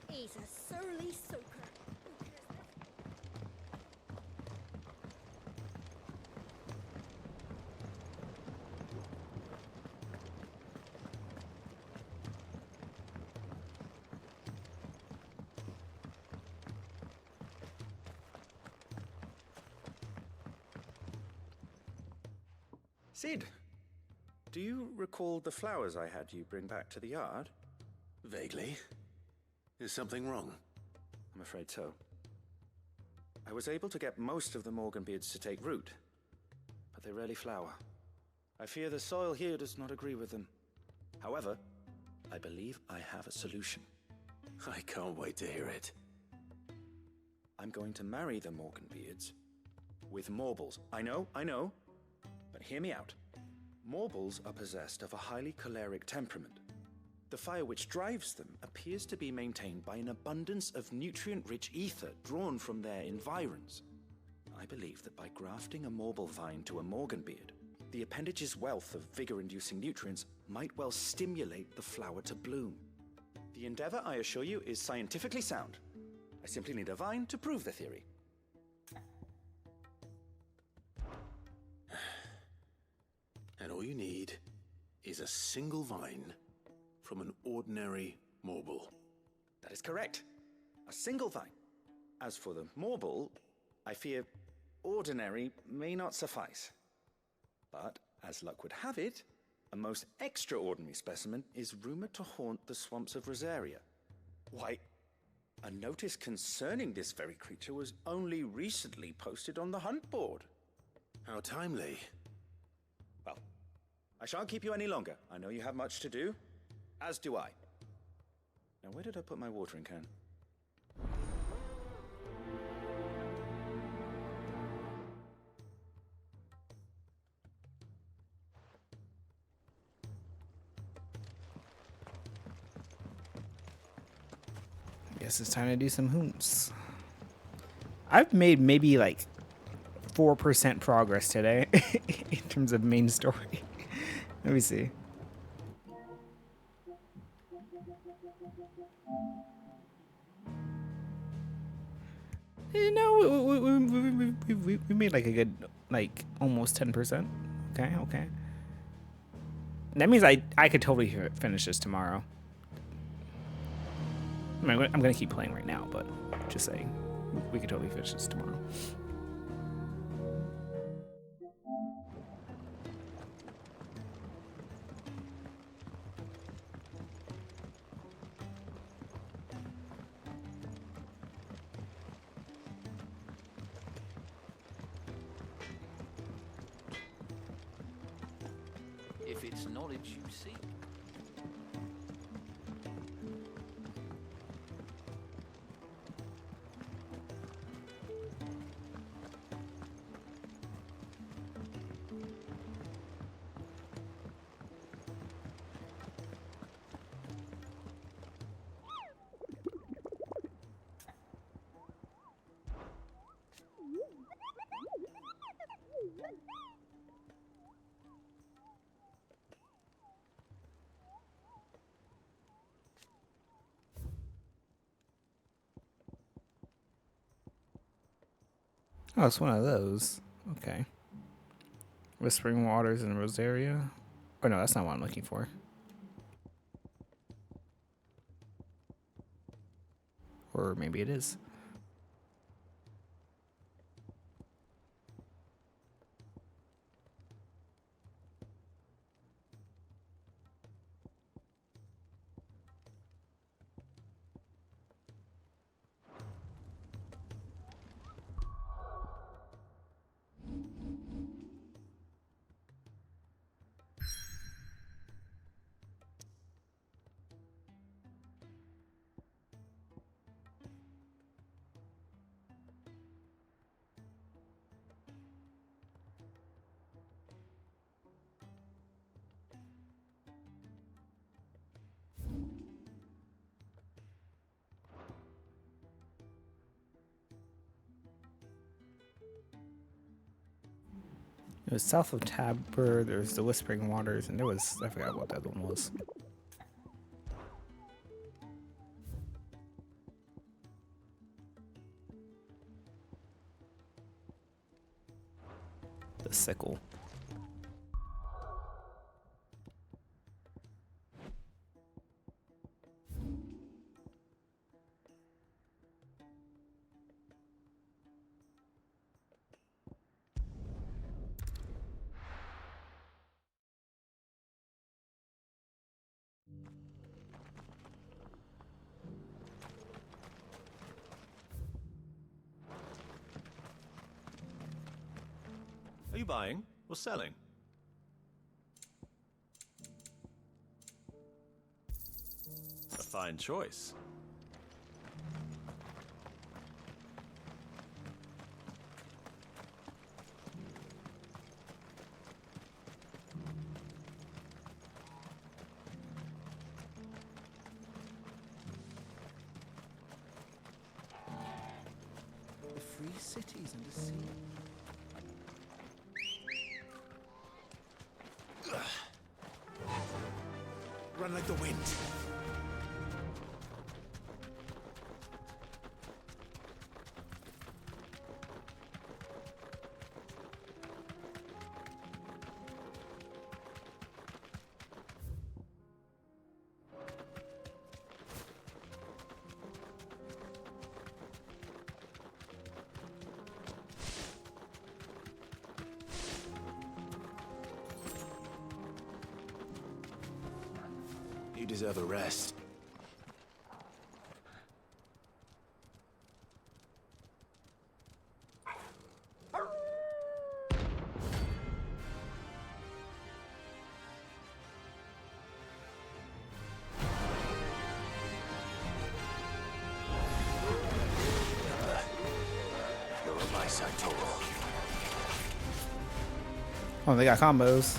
He's a surly soaker who cares Sid, do you recall the flowers I had you bring back to the yard? Vaguely. Is something wrong? I'm afraid so. I was able to get most of the Morganbeards to take root, but they rarely flower. I fear the soil here does not agree with them. However, I believe I have a solution. I can't wait to hear it. I'm going to marry the Morganbeards with Morbles. I know, but hear me out. Morbles are possessed of a highly choleric temperament. The fire which drives them appears to be maintained by an abundance of nutrient-rich ether drawn from their environs. I believe that by grafting a Morble vine to a Morganbeard, the appendage's wealth of vigor-inducing nutrients might well stimulate the flower to bloom. The endeavor, I assure you, is scientifically sound. I simply need a vine to prove the theory. And all you need is a single vine from an ordinary Morble. That is correct. A single vine. As for the Morble, I fear ordinary may not suffice. But, as luck would have it, a most extraordinary specimen is rumored to haunt the swamps of Rosaria. Why, a notice concerning this very creature was only recently posted on the hunt board. How timely. Well, I shan't keep you any longer. I know you have much to do, as do I. Now, where did I put my watering can? Guess it's time to do some hoons. I've made maybe like 4% progress today in terms of main story. Let me see. No, we made like a good, like almost 10%. Okay. That means I could totally finish this tomorrow. I'm gonna keep playing right now, but just saying, we could totally finish this tomorrow. If it's knowledge you seek. Oh, it's one of those. Okay. Whispering Waters in Rosaria. Oh no, that's not what I'm looking for. Or maybe it is. It was south of Tabber, there's the Whispering Waters, and there was, I forgot what the other one was. The sickle. you buying or selling? A fine choice. The free cities and the sea. Run like the wind. You deserve a rest. You're on my side, Toro. Oh, they got combos.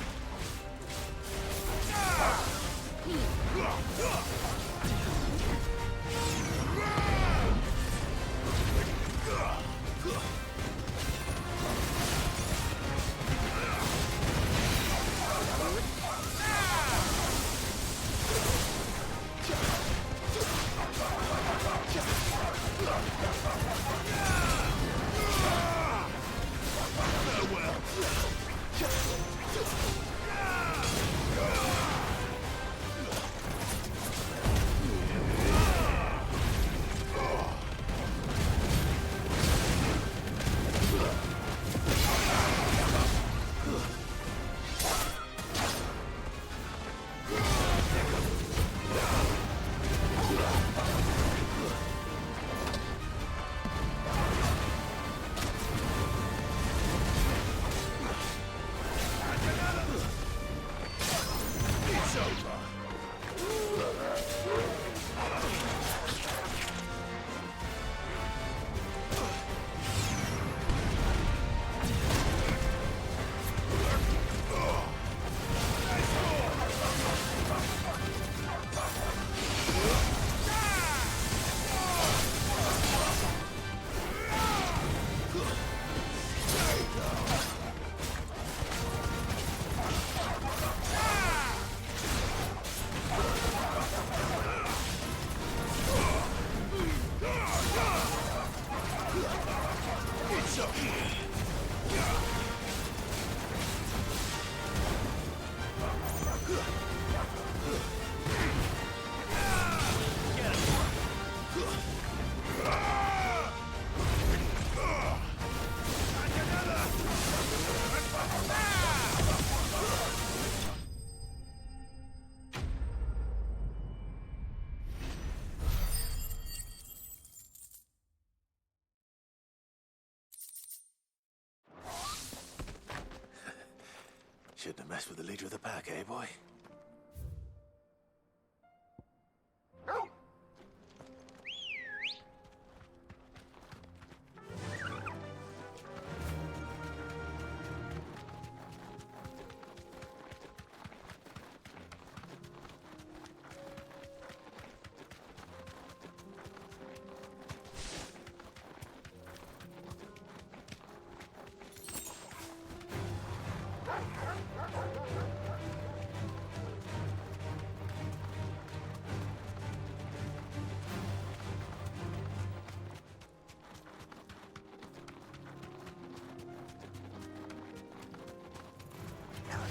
Shouldn't have messed with the leader of the pack, eh, boy?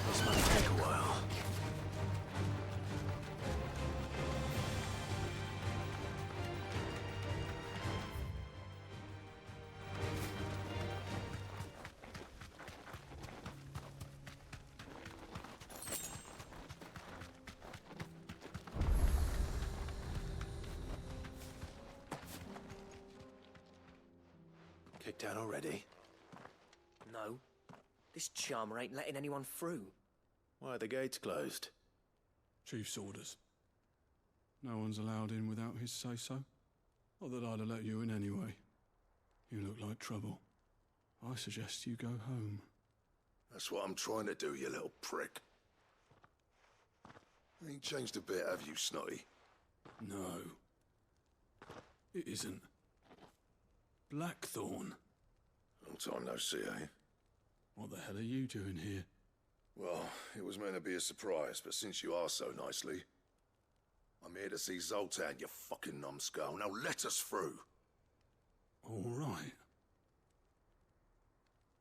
This might take a while. Kicked down already? No. This charmer ain't letting anyone through. Why are the gates closed? Chief's orders. No one's allowed in without his say-so. Not that I'd have let you in anyway. You look like trouble. I suggest you go home. That's what I'm trying to do, you little prick. Ain't changed a bit, have you, Snotty? No. It isn't. Blackthorn. Long time no see, eh? What the hell are you doing here? Well, it was meant to be a surprise, but since you asked so nicely, I'm here to see Zoltan, you fucking numbskull. Now let us through. All right.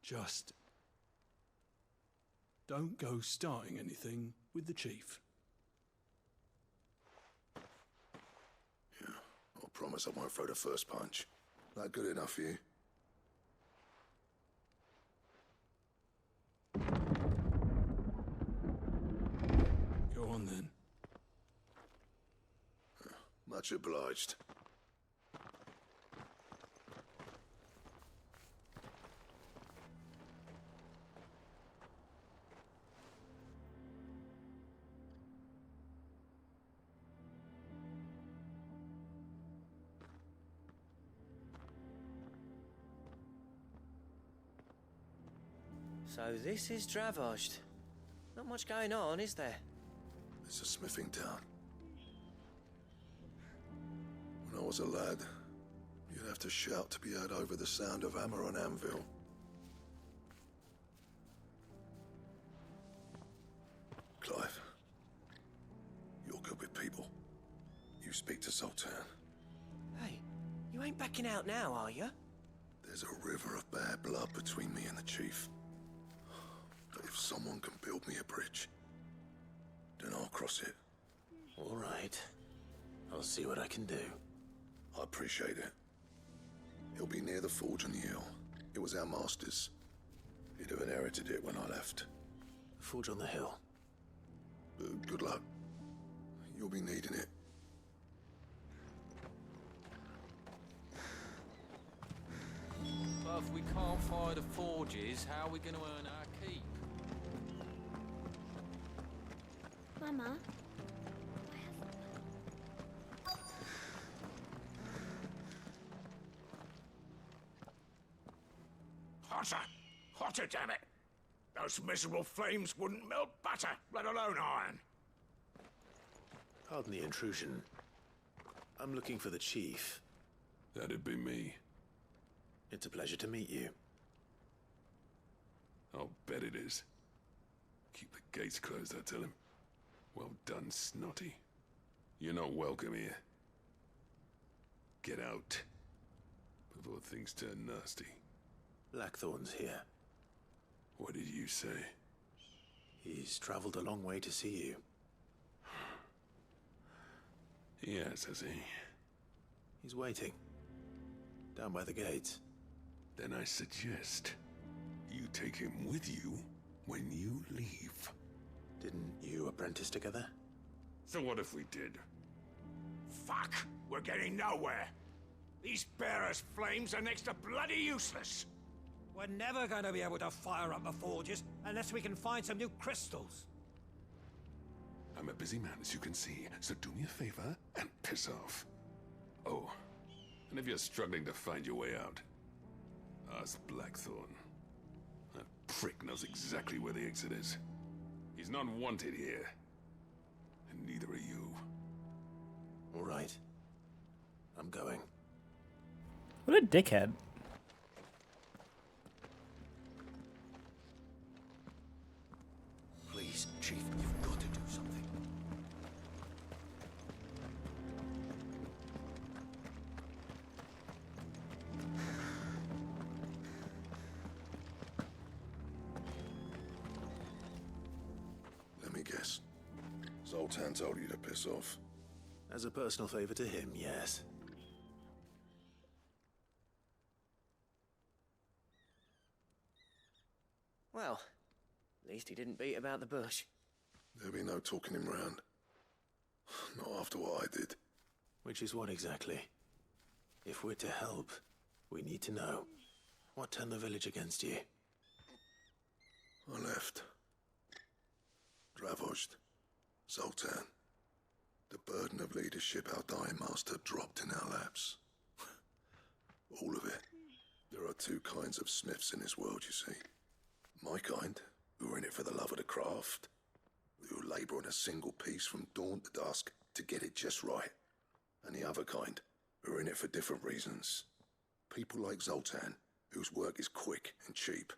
Just don't go starting anything with the chief. Yeah, I promise I won't throw the first punch. That good enough for you? Go on then. Much obliged. So this is Dravosht. Not much going on, is there? It's a smithing town. When I was a lad, you'd have to shout to be heard over the sound of hammer on anvil. Clive, you're good with people. You speak to Zoltan. Hey, you ain't backing out now, are you? There's a river of bad blood between me and the chief. But if someone can build me a bridge, then I'll cross it. All right. I'll see what I can do. I appreciate it. It'll be near the forge on the hill. It was our master's. He'd have inherited it when I left. Forge on the hill. Good luck. You'll be needing it. But if we can't fire the forges, how are we going to earn our keep? Mama? Hotter! Hotter, damn it! Those miserable flames wouldn't melt butter, let alone iron. Pardon the intrusion. I'm looking for the chief. That'd be me. It's a pleasure to meet you. I'll bet it is. Keep the gates closed, I tell him. Well done, Snotty. You're not welcome here. Get out. Before things turn nasty. Blackthorn's here. What did you say? He's traveled a long way to see you. Yes, has he? He's waiting. Down by the gates. Then I suggest you take him with you when you leave. Didn't you apprentice together? So what if we did? Fuck! We're getting nowhere. These bearers' flames are next to bloody useless. We're never going to be able to fire up the forges unless we can find some new crystals. I'm a busy man, as you can see, so do me a favor and piss off. Oh, and if you're struggling to find your way out, ask Blackthorn. That prick knows exactly where the exit is. He's not wanted here. And neither are you. All right. I'm going. What a dickhead. Please, Chief, you've got to do something. Let me guess. Zoltan told you to piss off. As a personal favor to him, yes. Well, at least he didn't beat about the bush. There'll be no talking him round. Not after what I did. Which is what exactly? If we're to help, we need to know. What turned the village against you? I left. Dravozd, Zoltan. The burden of leadership our dying master dropped in our laps. All of it. There are two kinds of smiths in this world, you see. My kind, who are in it for the love of the craft, who labour on a single piece from dawn to dusk to get it just right. And the other kind, who are in it for different reasons. People like Zoltan, whose work is quick and cheap.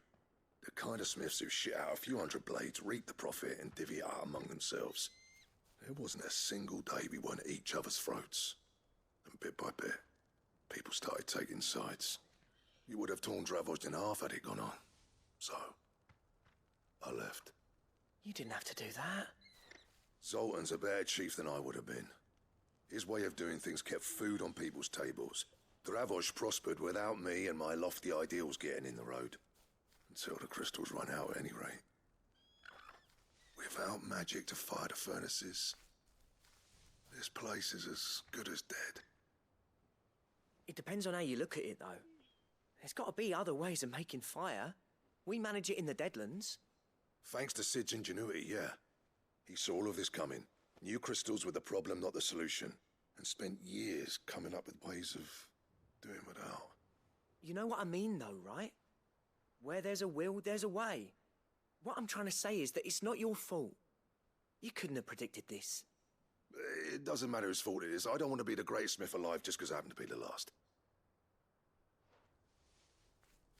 The kind of smiths who shit out a few hundred blades, reap the profit, and divvy it out among themselves. There wasn't a single day we weren't at each other's throats. And bit by bit, people started taking sides. You would have torn Dravozd in half had it gone on. So, I left. You didn't have to do that. Zoltan's a better chief than I would have been. His way of doing things kept food on people's tables. Dravozd prospered without me and my lofty ideals getting in the road. Until the crystals run out at any rate. Without magic to fire the furnaces, this place is as good as dead. It depends on how you look at it, though. There's got to be other ways of making fire. We manage it in the Deadlands. Thanks to Sid's ingenuity, yeah. He saw all of this coming. Knew crystals were the problem, not the solution. And spent years coming up with ways of doing without. You know what I mean, though, right? Where there's a will, there's a way. What I'm trying to say is that it's not your fault. You couldn't have predicted this. It doesn't matter whose fault it is. I don't want to be the greatest smith alive just because I happen to be the last.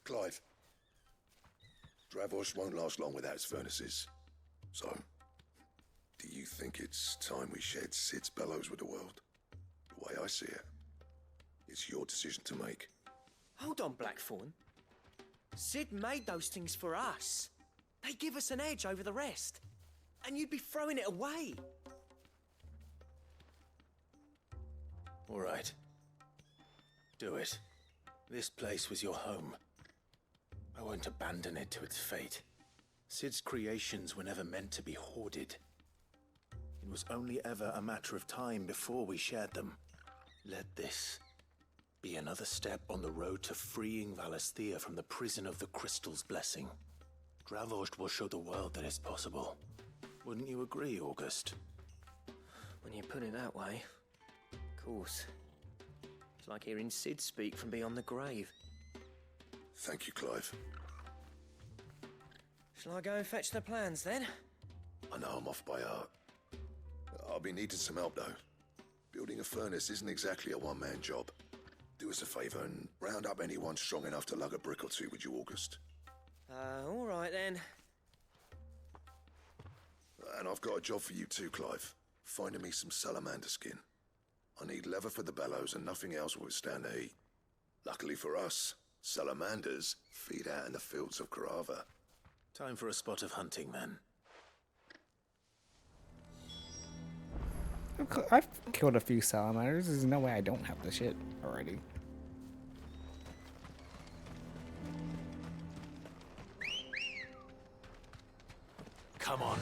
Clive. Dravozd won't last long without its furnaces. So, do you think it's time we shared Sid's bellows with the world? The way I see it, it's your decision to make. Hold on, Blackthorn. Sid made those things for us. They give us an edge over the rest. And you'd be throwing it away. All right. Do it. This place was your home. I won't abandon it to its fate. Sid's creations were never meant to be hoarded. It was only ever a matter of time before we shared them. Let this be another step on the road to freeing Valisthea from the prison of the Crystal's blessing. Dravozd will show the world that it's possible. Wouldn't you agree, August? When you put it that way, of course. It's like hearing Sid speak from beyond the grave. Thank you, Clive. Shall I go and fetch the plans, then? I know I'm off by heart. I'll be needing some help, though. Building a furnace isn't exactly a one-man job. Do us a favour and round up anyone strong enough to lug a brick or two, would you, August? All right, then. And I've got a job for you too, Clive. Finding me some salamander skin. I need leather for the bellows and nothing else will withstand the heat. Luckily for us, salamanders feed out in the fields of Karava. Time for a spot of hunting, then. I've killed a few salamanders. There's no way I don't have the shit already. Come on.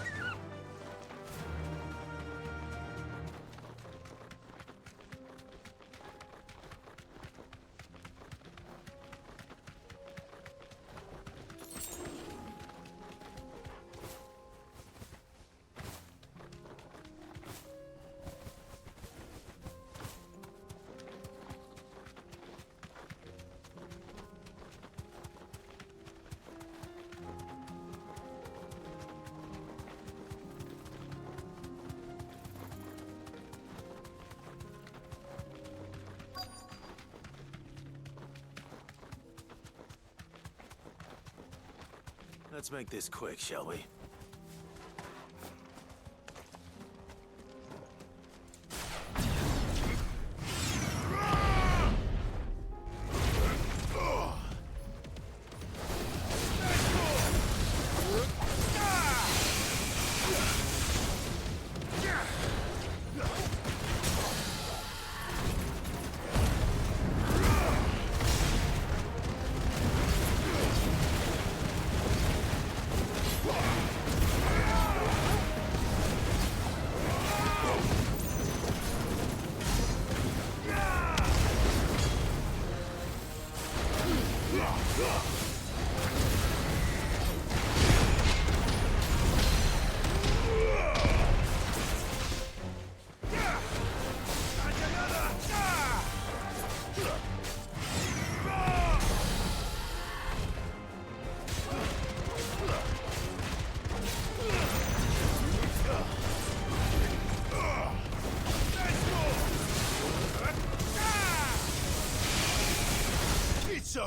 Let's make this quick, shall we?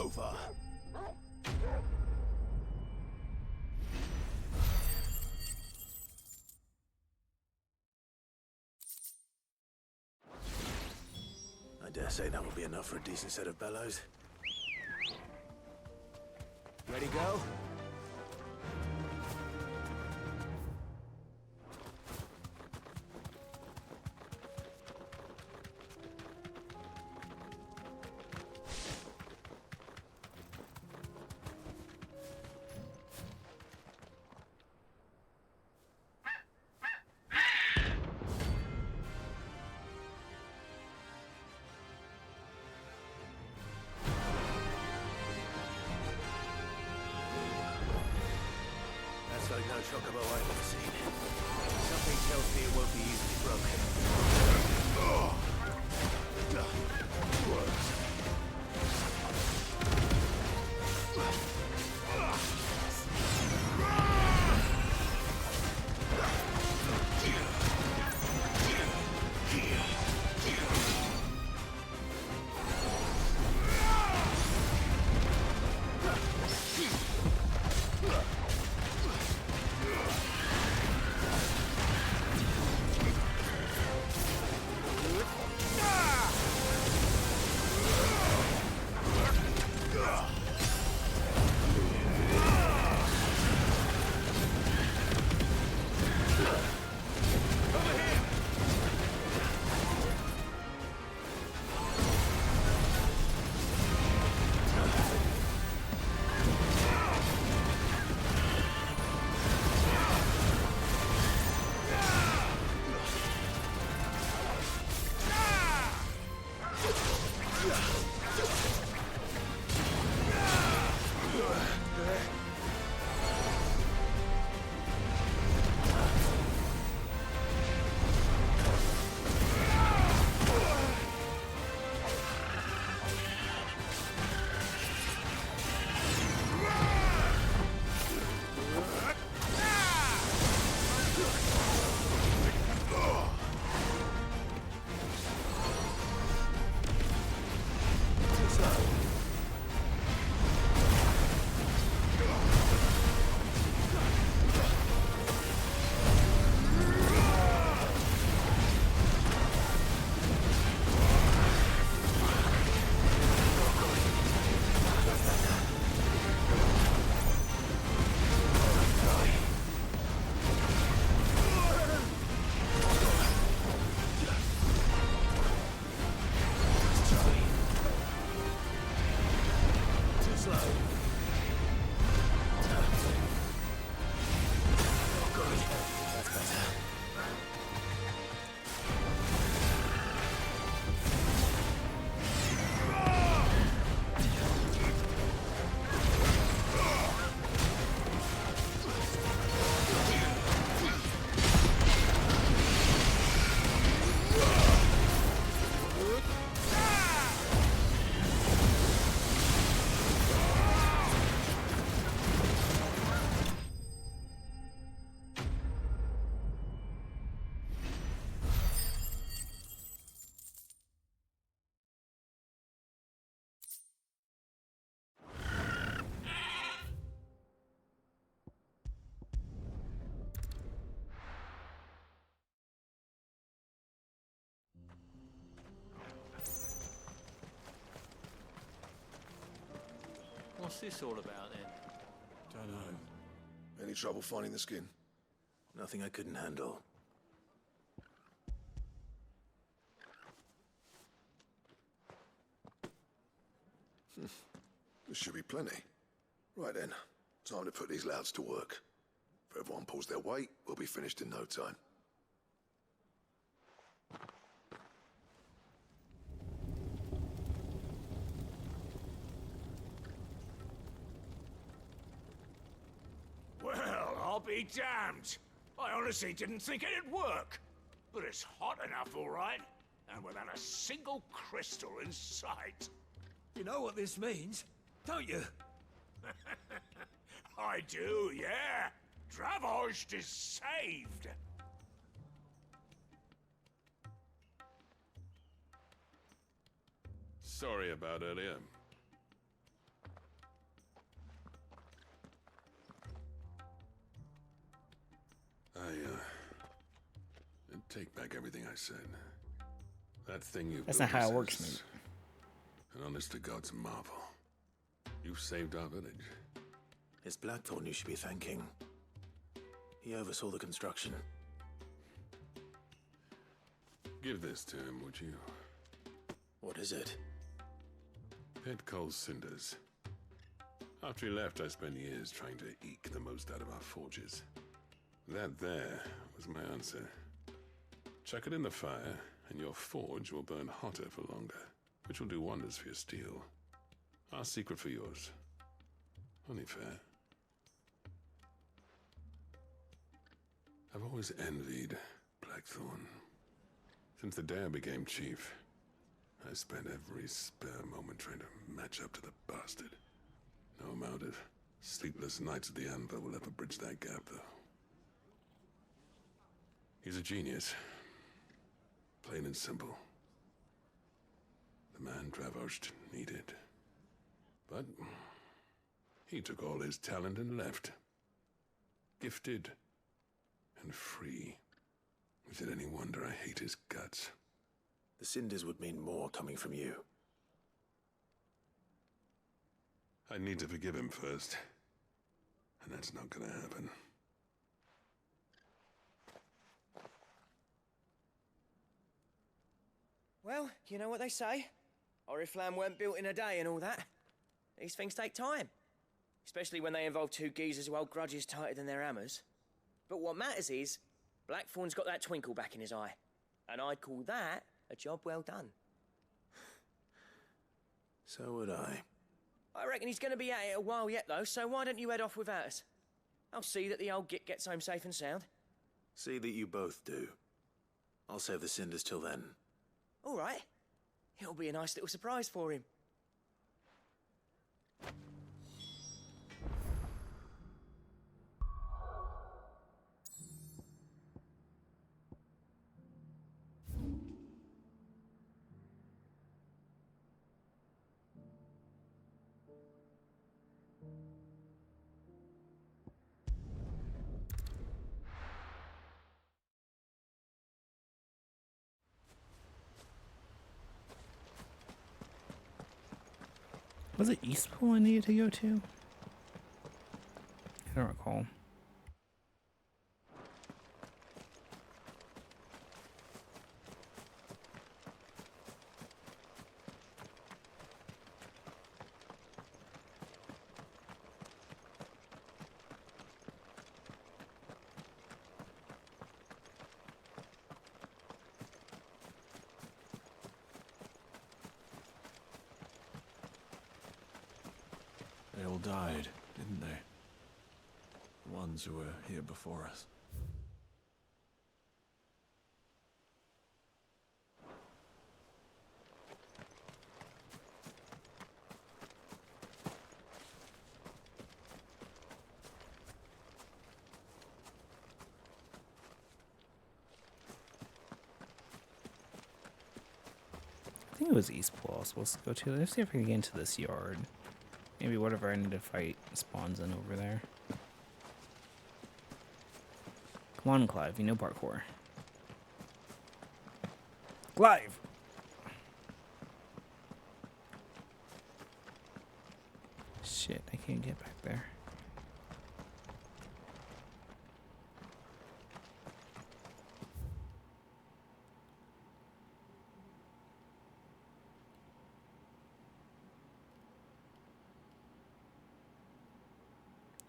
over. I dare say that will be enough for a decent set of bellows. Ready, go? That's like no chocobo I've ever seen. Something tells me it won't be easily broken. What's this all about then? Don't know. Any trouble finding the skin? Nothing I couldn't handle. This should be plenty. Right then, time to put these louds to work. If everyone pulls their weight, we'll be finished in no time. Well, I'll be damned. I honestly didn't think it'd work. But it's hot enough, all right. And without a single crystal in sight. You know what this means, don't you? I do, yeah. Dravost is saved. Sorry about earlier. take back everything I said. That thing you That's not how it works, mate. An honest to God's marvel. You've saved our village. It's Blackthorn you should be thanking. He oversaw the construction. Give this to him, would you? What is it? Pet Cole's cinders. After he left, I spent years trying to eke the most out of our forges. That there was my answer. Chuck it in the fire, and your forge will burn hotter for longer, which will do wonders for your steel. Our secret for yours. Only fair. I've always envied Blackthorn. Since the day I became chief, I spent every spare moment trying to match up to the bastard. No amount of sleepless nights at the anvil will ever bridge that gap, though. He's a genius. Plain and simple. The man Dravosht needed. But he took all his talent and left. Gifted and free. Is it any wonder I hate his guts? The cinders would mean more coming from you. I need to forgive him first. And that's not gonna happen. Well, you know what they say. Oriflamme weren't built in a day and all that. These things take time. Especially when they involve two geezers who hold grudges tighter than their hammers. But what matters is, Blackthorn's got that twinkle back in his eye. And I'd call that a job well done. So would I. I reckon he's going to be at it a while yet, though, so why don't you head off without us? I'll see that the old git gets home safe and sound. See that you both do. I'll save the cinders till then. All right. It'll be a nice little surprise for him. Was it Eastpool I needed to go to? I don't recall. They all died, didn't they? The ones who were here before us. I think it was Eastpool I was supposed to go to. Let's see if I can get into this yard. Maybe whatever I need to fight spawns in over there. Come on, Clive. You know parkour. Clive! Shit, I can't get back there.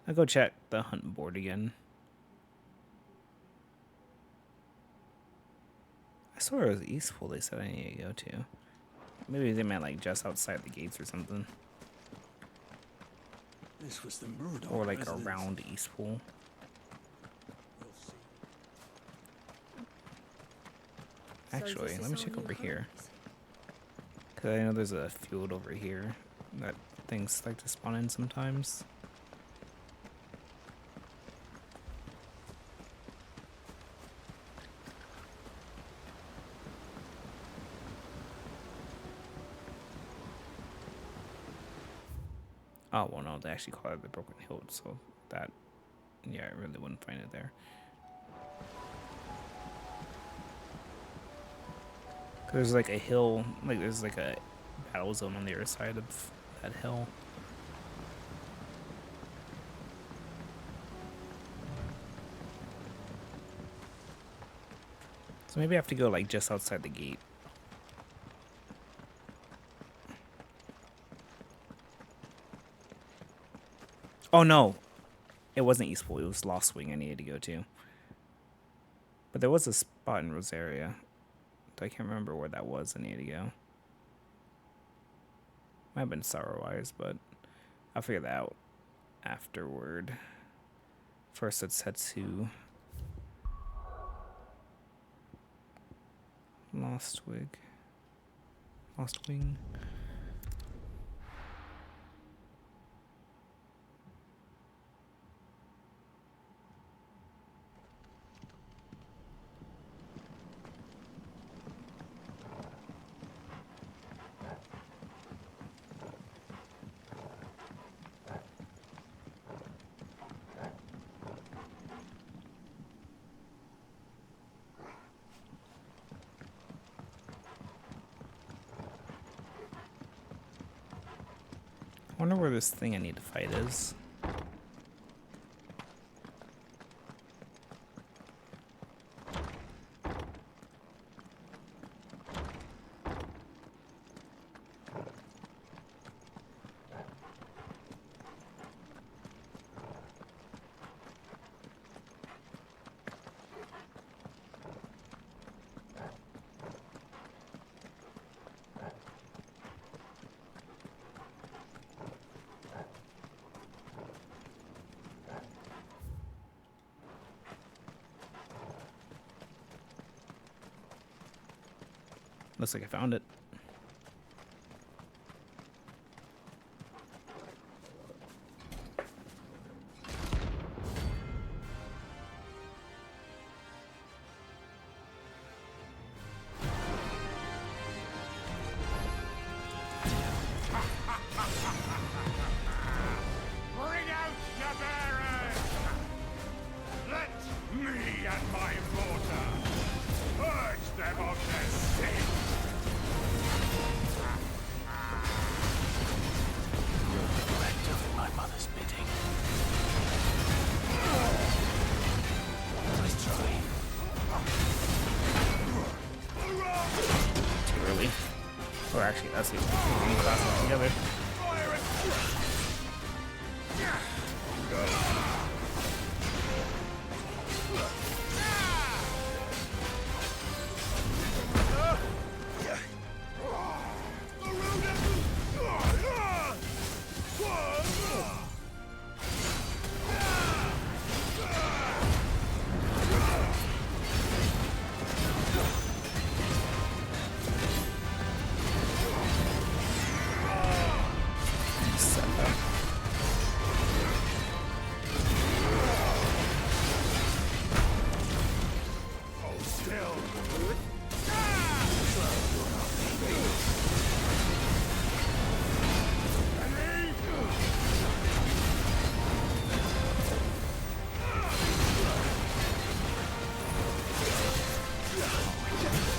I'll go check the hunt board again. I swear it was Eastpool they said I need to go to. Maybe they meant like just outside the gates or something. This was the Murdoch Or like residence. around Eastpool. Actually, this let me is check all over you here. Cause I know there's a field over here that things like to spawn in sometimes. Oh, well, no, they actually call it the Broken Hill, so that, yeah, I really wouldn't find it there. There's like a hill, like there's like a battle zone on the other side of that hill. So maybe I have to go like just outside the gate. Oh no, it wasn't East Pool, it was Lost Wing I needed to go to. But there was a spot in Rosaria. I can't remember where that was I needed to go. Might have been Sorrowwise, but I'll figure that out afterward. First, let's head to Lost Wing. I wonder where this thing I need to fight is. Looks like I found it. Bring out your bearers! Let me and my daughter purge them of their sin! My mother's bidding. Nice try. Too early. Or actually, that's the wrong class altogether.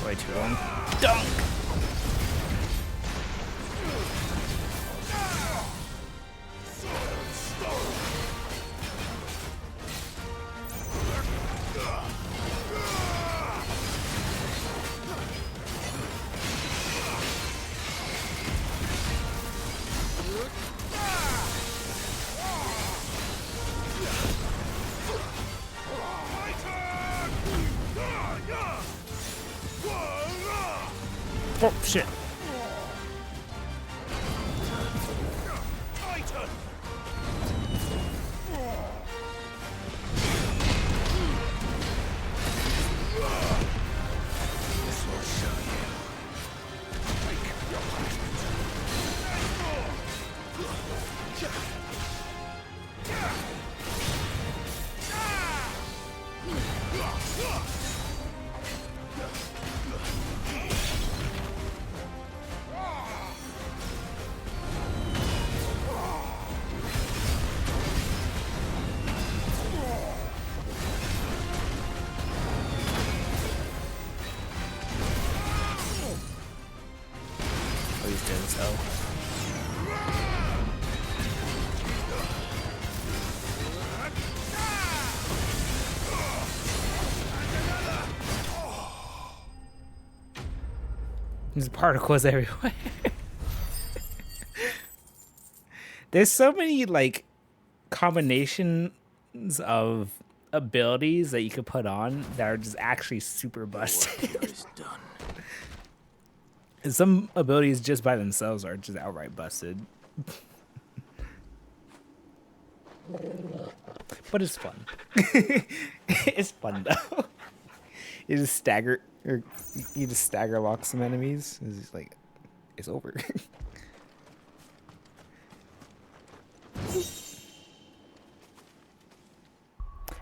Way too long. Dunk! Oh, shit. so. There's particles everywhere. There's so many like combinations of abilities that you could put on that are just actually super busted. And some abilities just by themselves are just outright busted. But it's fun. It's fun though. You just stagger lock some enemies. It's just like it's over.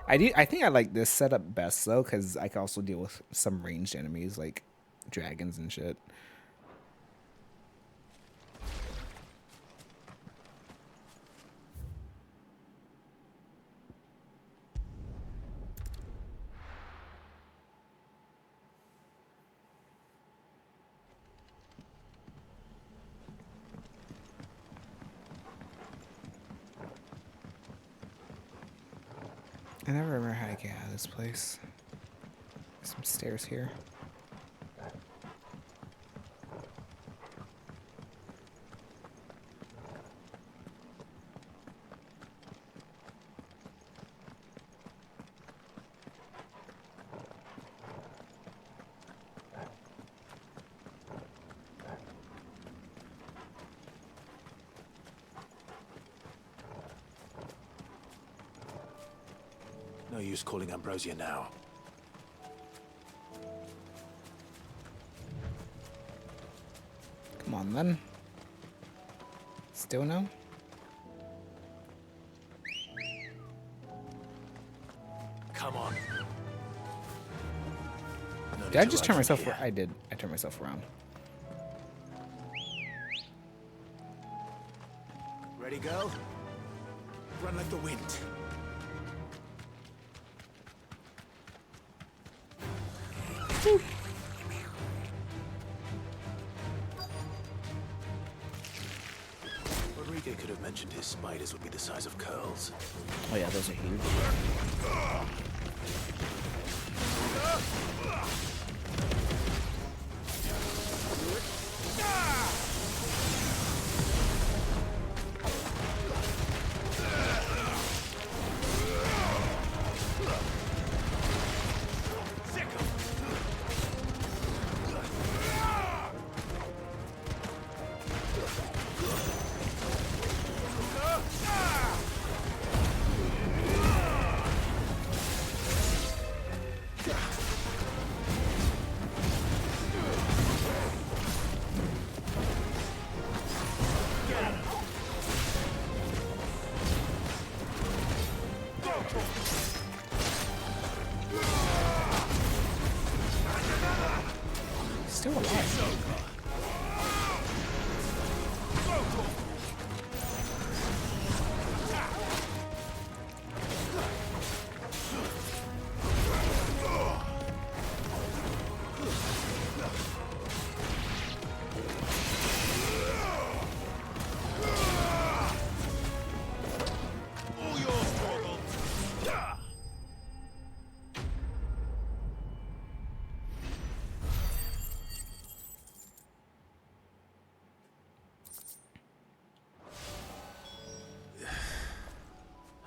I think I like this setup best though, because I can also deal with some ranged enemies like dragons and shit. I never remember how to get out of this place. Some stairs here. No use calling Ambrosia now. Come on then. Still no? Come on. No Did I need just to turn run from myself? here. I did. I turned myself around. Ready, girl? Run like the wind. Rodrigo could have mentioned his spiders would be the size of curls. Oh yeah, those are huge. Still alive.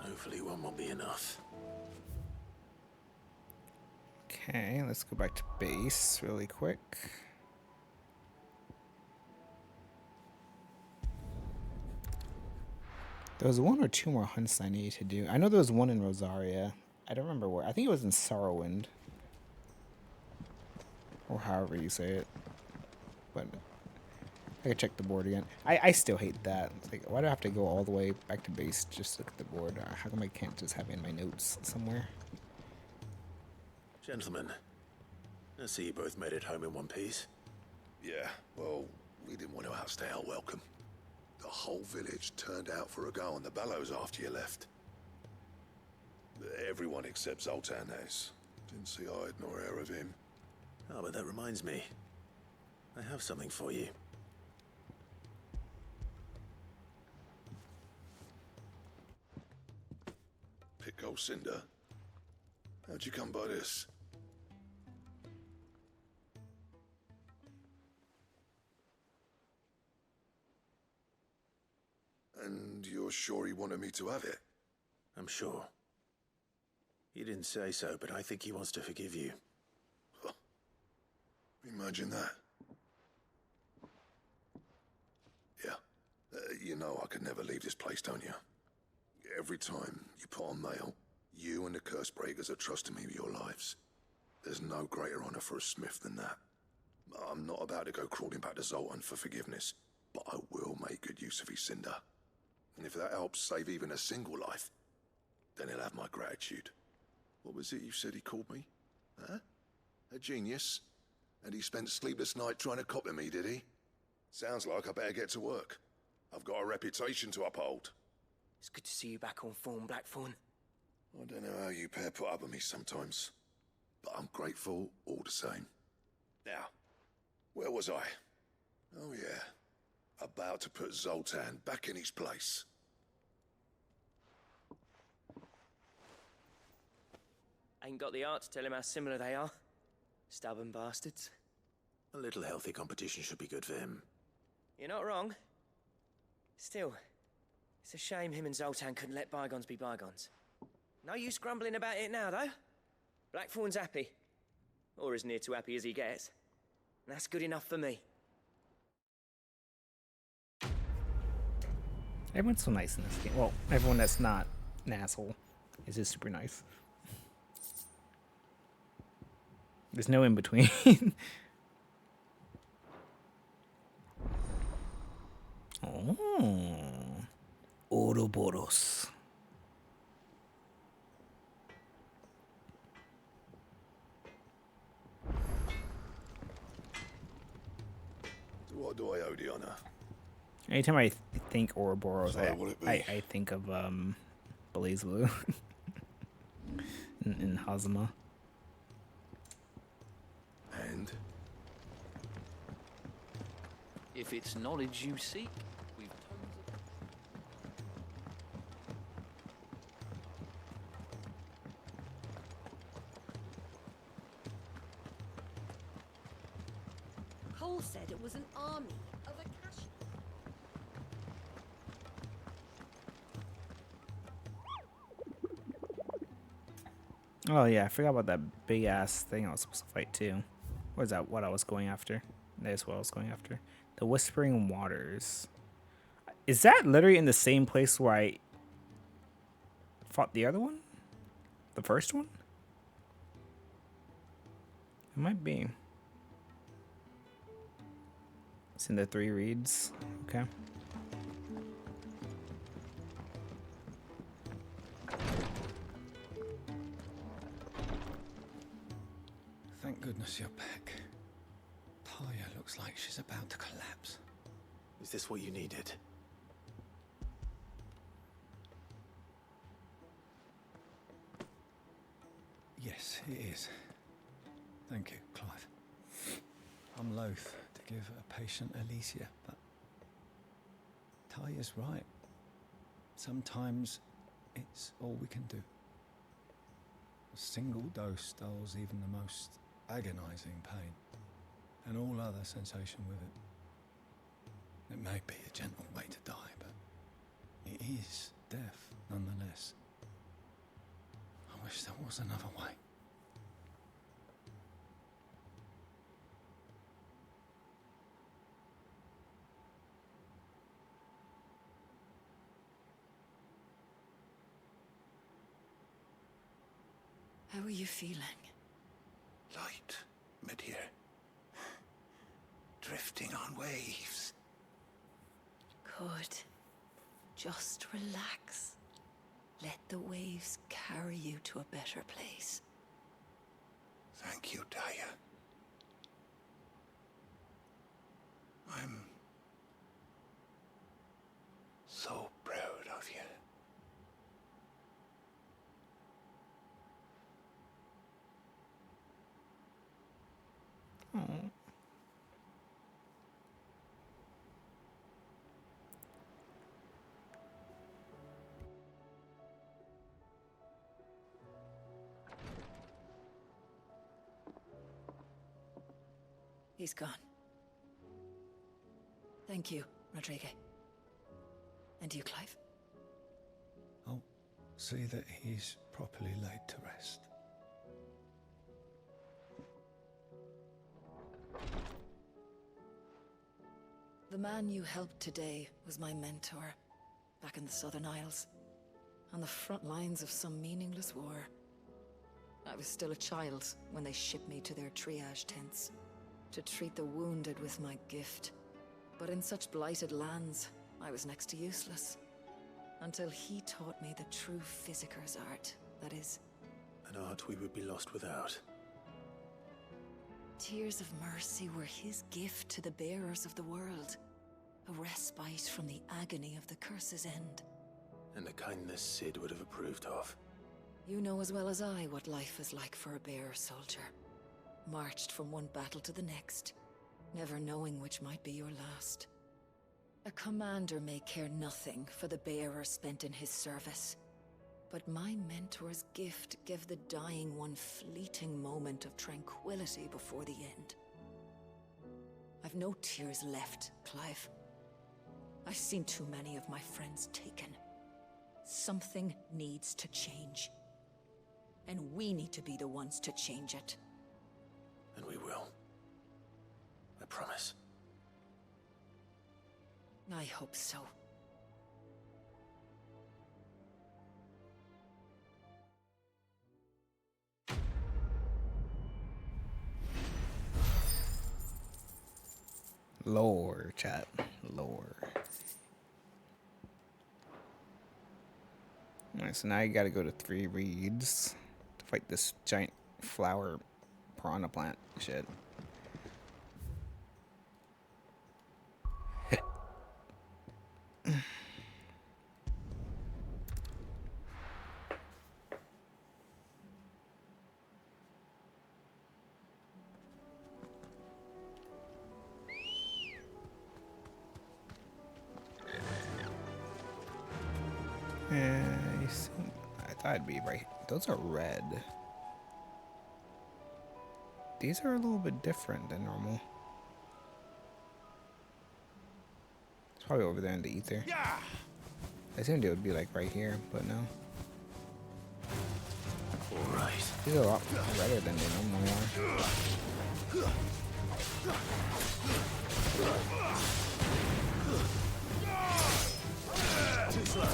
Hopefully one will be enough. Okay, let's go back to base really quick. There was one or two more hunts I needed to do. I know there was one in Rosaria. I don't remember where. I think it was in Sorrowwind. Or however you say it. But I could check the board again. I still hate that. It's like, why do I have to go all the way back to base just to look at the board? How come I can't just have it in my notes somewhere? Gentlemen, I see you both made it home in one piece. Yeah, well, we didn't want to outstay our welcome. The whole village turned out for a go on the bellows after you left. Everyone except Zoltanes. Didn't see hide nor hair of him. Oh, but that reminds me. I have something for you. old Cinder. How'd you come by this? And you're sure he wanted me to have it? I'm sure. He didn't say so, but I think he wants to forgive you. Huh. Imagine that. Yeah. You know I could never leave this place, don't you? Every time you put on mail, you and the curse breakers are trusting me with your lives. There's no greater honor for a smith than that. I'm not about to go crawling back to Zoltan for forgiveness, but I will make good use of his Cinder. And if that helps save even a single life, then he'll have my gratitude. What was it you said he called me? Huh? A genius? And he spent sleepless night trying to copy me, did he? Sounds like I better get to work. I've got a reputation to uphold. It's good to see you back on form, Blackthorn. I don't know how you pair put up with me sometimes, but I'm grateful all the same. Now, where was I? Oh yeah, about to put Zoltan back in his place. Ain't got the art to tell him how similar they are. Stubborn bastards. A little healthy competition should be good for him. You're not wrong. Still, it's a shame him and Zoltan couldn't let bygones be bygones. No use grumbling about it now, though. Blackthorn's happy. Or as near to happy as he gets. And that's good enough for me. Everyone's so nice in this game. Well, everyone that's not an asshole is just super nice. There's no in between. Oh, Ouroboros. What do I owe the honor? Anytime I think Ouroboros, So will it be? I think of BlazBlue in Hazama. And? If it's knowledge you seek, we've Cole said it was an army of Akashi. Oh yeah, I forgot about that big ass thing I was supposed to fight too. Or is that what I was going after? That's what I was going after. The Whispering Waters. Is that literally in the same place where I fought the other one? The first one? It might be. It's in the 3 reads. Okay. Thank goodness you're back. Taya looks like she's about to collapse. Is this what you needed? Yes, it is. Thank you, Clive. I'm loath to give a patient Alicia, but Taya's right. Sometimes it's all we can do. A single dose dulls even the most agonizing pain, and all other sensation with it. It may be a gentle way to die, but it is death nonetheless. I wish there was another way. How are you feeling? Light, mid-here. Drifting on waves. Good. Just relax. Let the waves carry you to a better place. Thank you, Taya. I'm so proud of you. Oh. He's gone. Thank you, Rodrigue. And you, Clive? I'll see that he's properly laid to rest. The man you helped today was my mentor, back in the Southern Isles, on the front lines of some meaningless war. I was still a child when they shipped me to their triage tents, to treat the wounded with my gift. But in such blighted lands, I was next to useless. Until he taught me the true physicker's art, that is. An art we would be lost without. Tears of mercy were his gift to the bearers of the world. A respite from the agony of the curse's end. And a kindness Sid would have approved of. You know as well as I what life is like for a bearer soldier. Marched from one battle to the next, never knowing which might be your last. A commander may care nothing for the bearer spent in his service. But my mentor's gift gave the dying one fleeting moment of tranquility before the end. I've no tears left, Clive. I've seen too many of my friends taken. Something needs to change. And we need to be the ones to change it. And we will. I promise. I hope so. Lore, chat. Lore. Alright, so now you gotta go to 3 reeds to fight this giant flower piranha plant shit. I thought it'd be right. Those are red. These are a little bit different than normal. It's probably over there in the ether. I assumed it would be like right here, but no. Alright. These are a lot redder than they normally are. Too slow.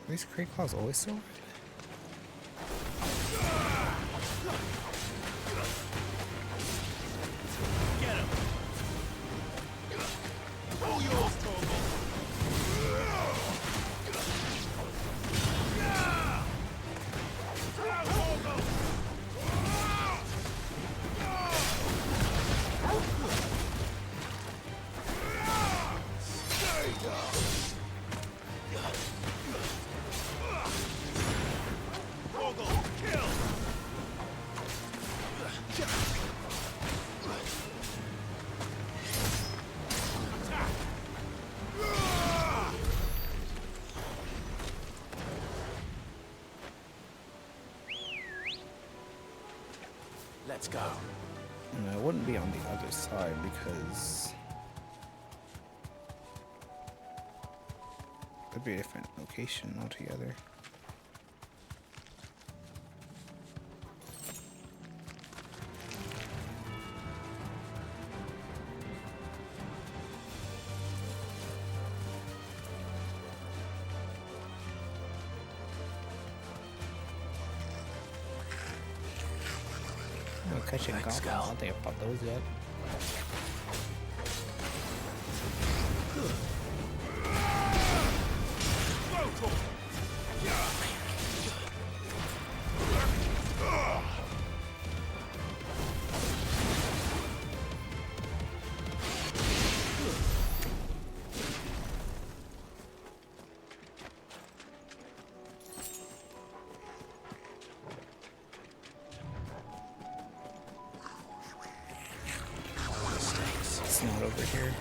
Are these crate claws always so red? Get him! All yours, Torgal! Let's go. No, it wouldn't be on the other side because it'd be a different location altogether. Catching goblins. I don't think I've fought those yet. It's not over here.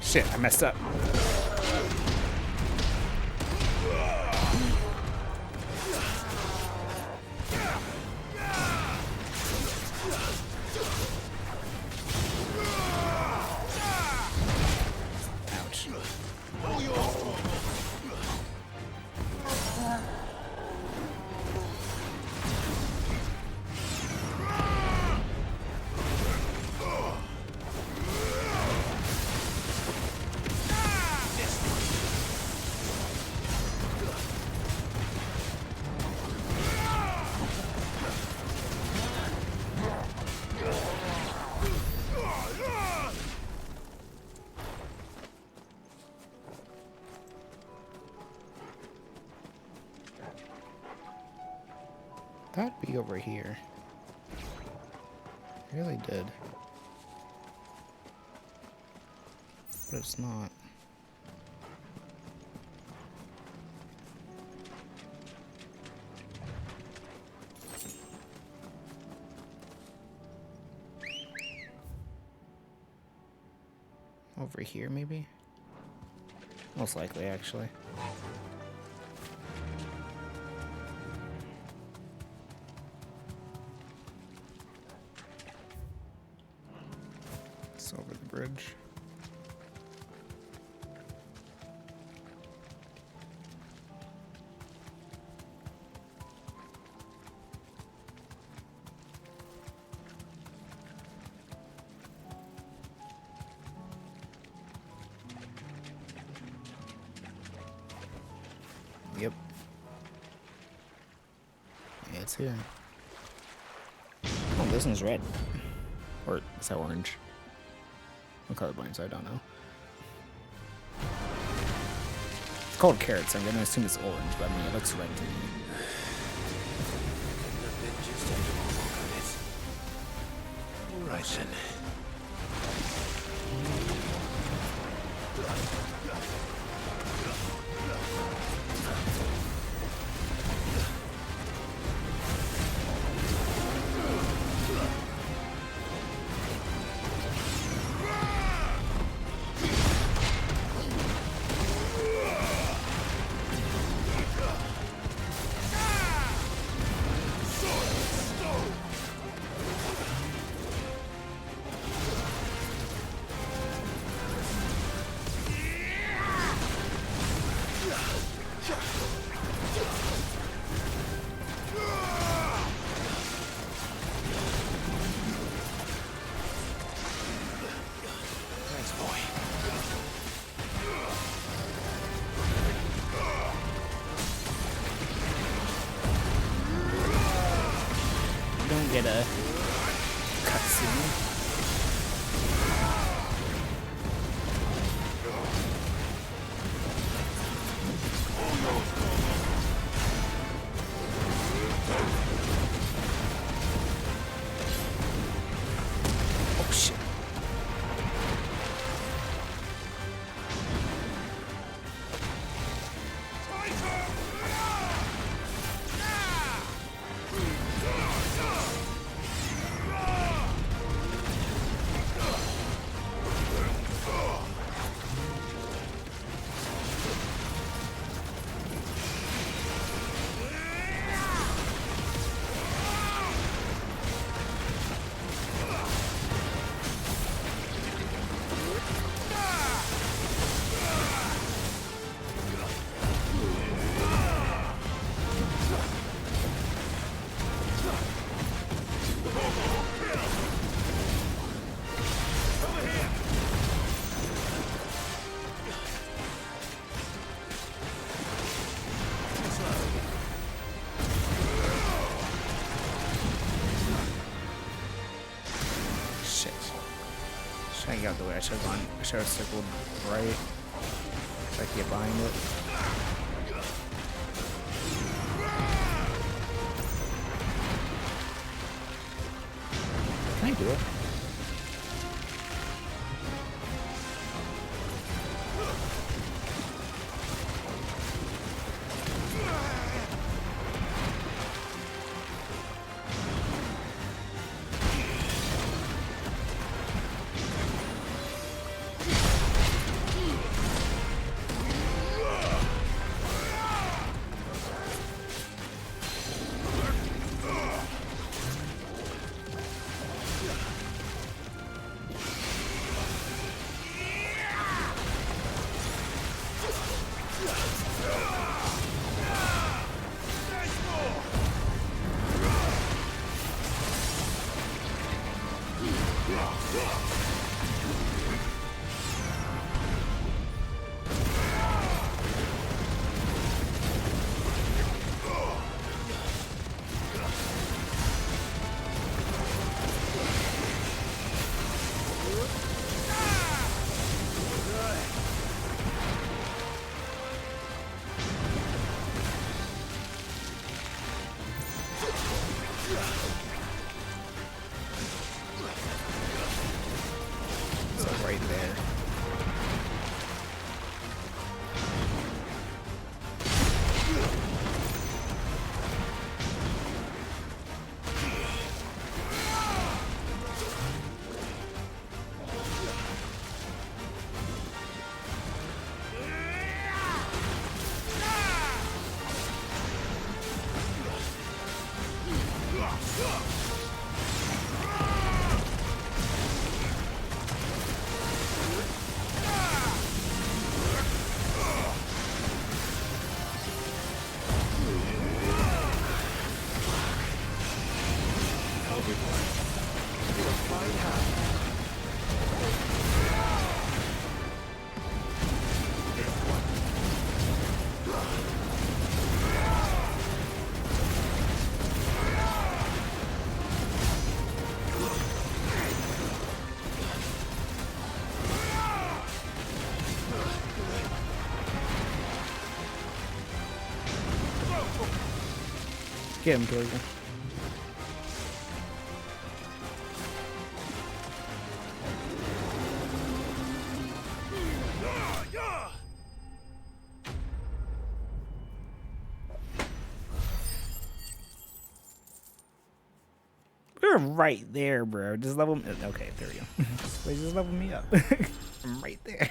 Shit, I messed up. That'd be over here. I really did. But it's not. Over here, maybe? Most likely, actually. It's over the bridge. Yep. Yeah, it's here. Oh, this one's red. Or is that orange? I'm colorblind, so I don't know. It's called carrot, so I'm gonna assume it's orange, but I mean, it looks red to me. Alright then. Get a cutscene. Oh shit. I got the way I should have gone. I should have circled right. So I can get behind it. Can I do it? Get him, Georgia. We're right there, bro. Just level me. Okay, there we go. Wait, just level me up. I'm right there.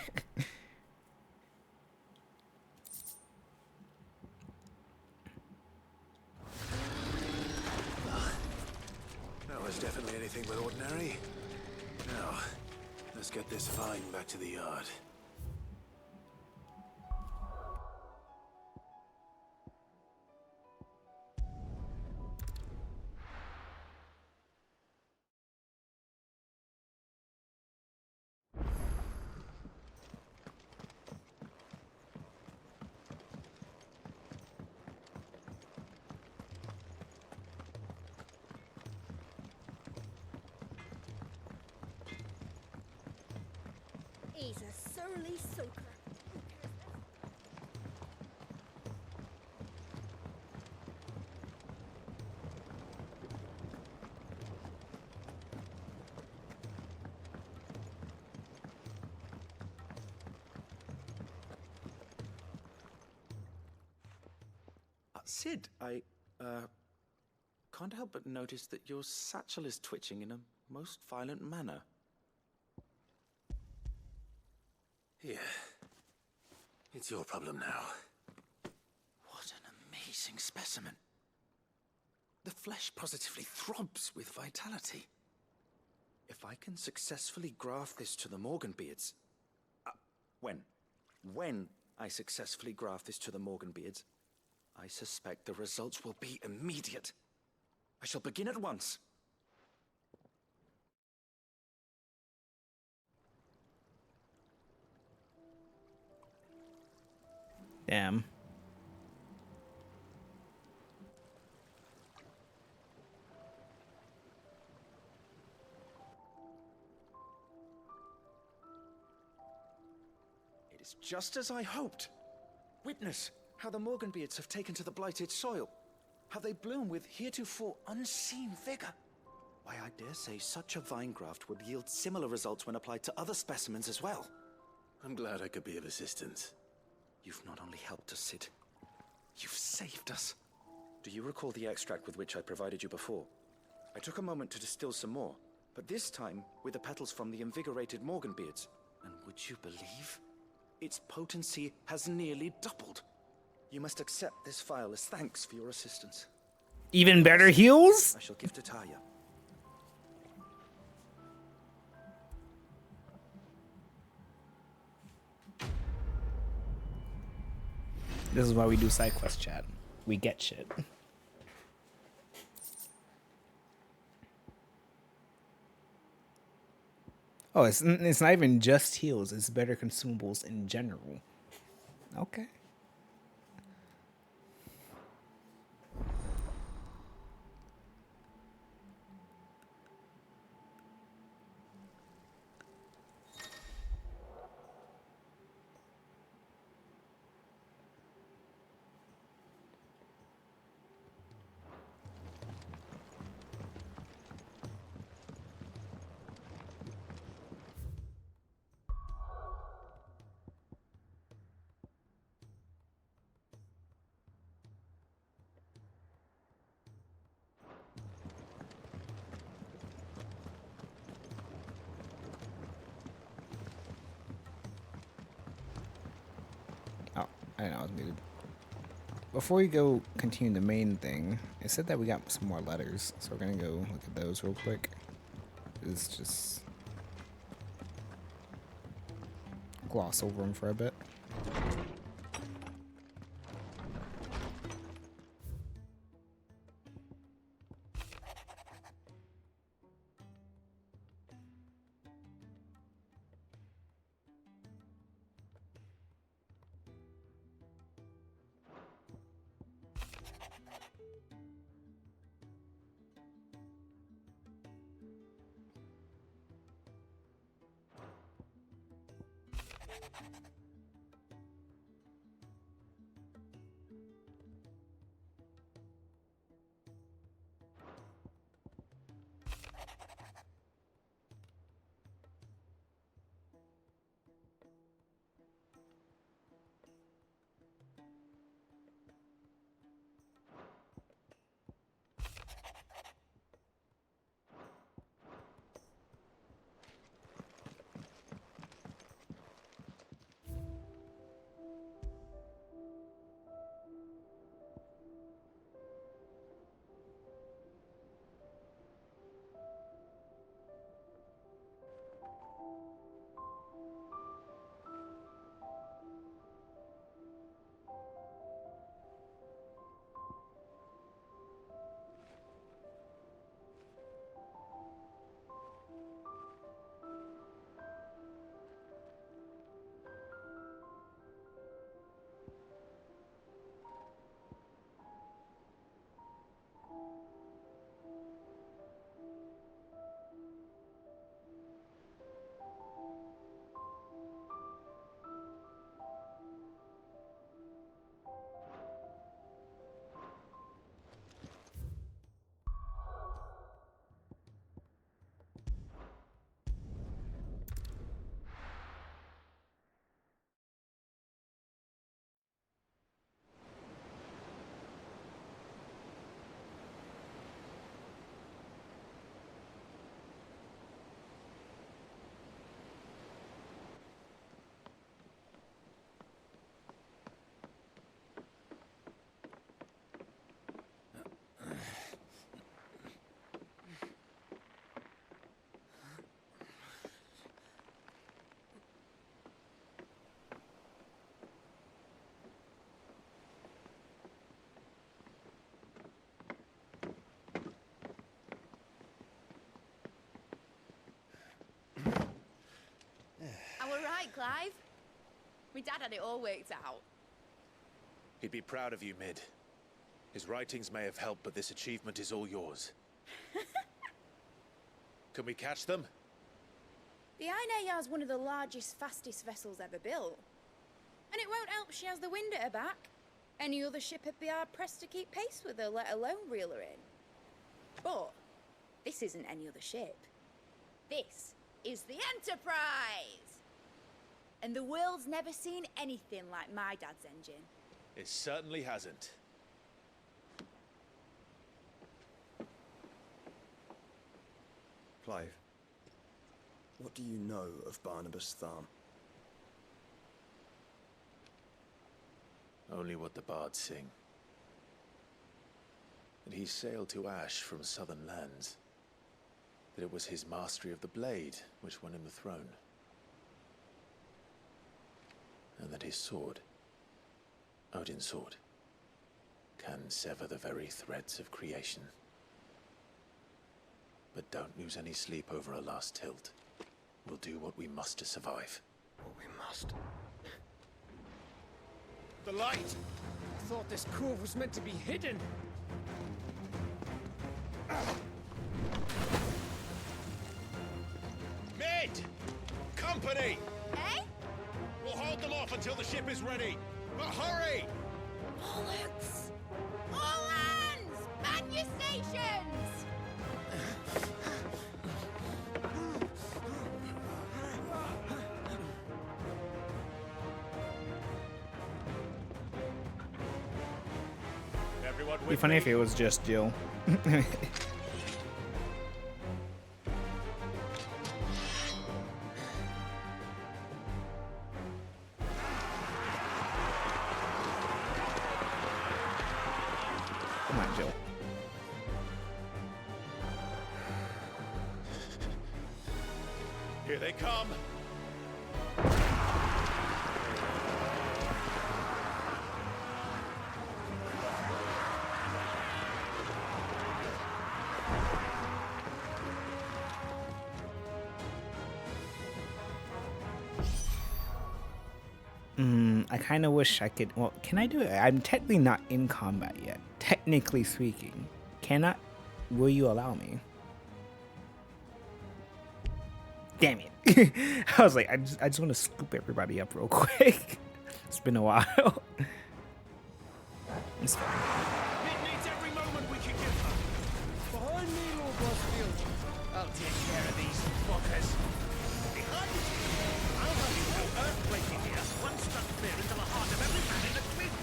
That was definitely anything but ordinary. Now, let's get this vine back to the yard. He's a surly soaker. Sid, I can't help but notice that your satchel is twitching in a most violent manner. Here. It's your problem now. What an amazing specimen. The flesh positively throbs with vitality. If I can successfully graft this to the Morganbeards... When I successfully graft this to the Morganbeards, I suspect the results will be immediate. I shall begin at once. Damn. It's just as I hoped. Witness how the Morganbeards have taken to the blighted soil. How they bloom with heretofore unseen vigor. Why, I dare say such a vine graft would yield similar results when applied to other specimens as well. I'm glad I could be of assistance. You've not only helped us, Sid, you've saved us. Do you recall the extract with which I provided you before? I took a moment to distill some more, but this time with the petals from the invigorated Morganbeards. And would you believe? Its potency has nearly doubled. You must accept this vial as thanks for your assistance. Even better heals? I shall give to Talia. This is why we do side quest chat. We get shit. Oh, it's not even just heals. It's better consumables in general. Okay. I know I was muted. Before we go continue the main thing, it said that we got some more letters, so we're gonna go look at those real quick. It's just gloss over them for a bit. Right, Clive? My dad had it all worked out. He'd be proud of you, Mid. His writings may have helped, but this achievement is all yours. Can we catch them? The Aina is one of the largest, fastest vessels ever built. And it won't help she has the wind at her back. Any other ship would be hard-pressed to keep pace with her, let alone reel her in. But this isn't any other ship. This is the Enterprise! And the world's never seen anything like my dad's engine. It certainly hasn't. Clive, what do you know of Barnabas Tharm? Only what the bards sing. That he sailed to Ash from southern lands. That it was his mastery of the blade which won him the throne. And that his sword, Odin's sword, can sever the very threads of creation. But don't lose any sleep over a last tilt. We'll do what we must to survive. What we must. The light! I thought this cove was meant to be hidden. Mid! Company! Eh? We'll hold them off until the ship is ready. But hurry! Bollocks! All hands! Man your stations! Everyone It'd be funny if it was just Jill. Come on, Jill. Here they come. I kind of wish I could. Well, can I do it? I'm technically not in combat yet. Technically speaking, cannot. Will you allow me? Damn it! I was like, I just want to scoop everybody up real quick. It's been a while. It's fine. It needs every moment we can give her. Behind me, Lord Westfield. I'll take care of these fuckers. Behind you. I'll have you know earthquaking here. One struck fear into the heart of every man in the twins.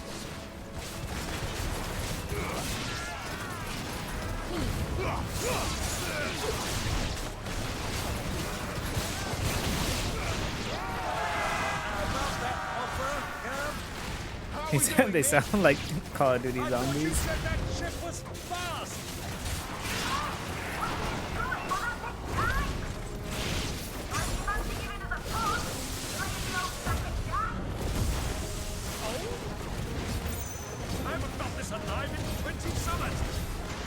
They sound like Call of Duty zombies. You said that ship was fast. I haven't felt this alive in 20 summers.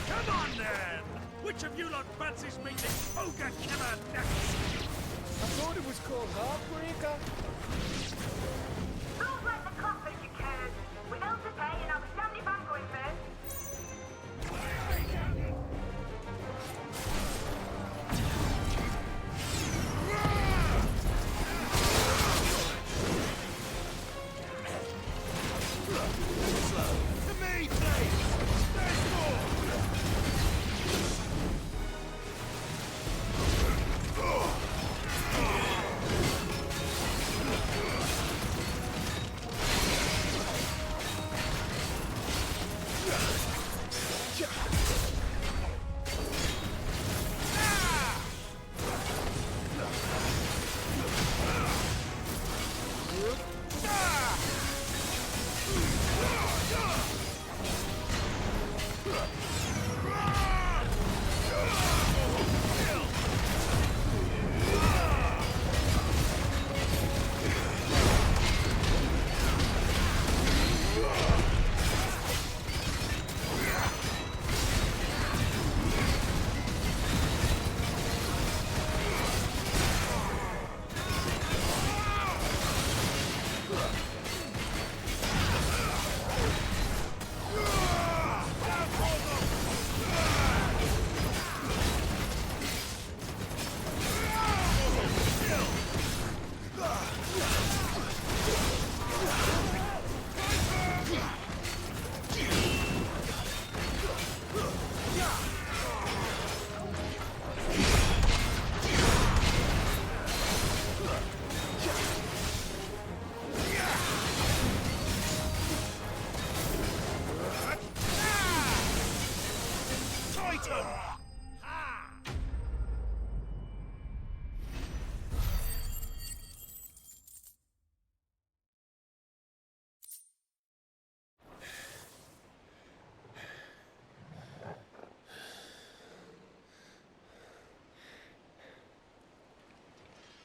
Come on then! Which of you lot fancies meeting Ogre Killer next? I thought it was called Heartbreaker. Don't let the clock make you cared. We know to pay and I'll be standing back going first. To me, please! There's more!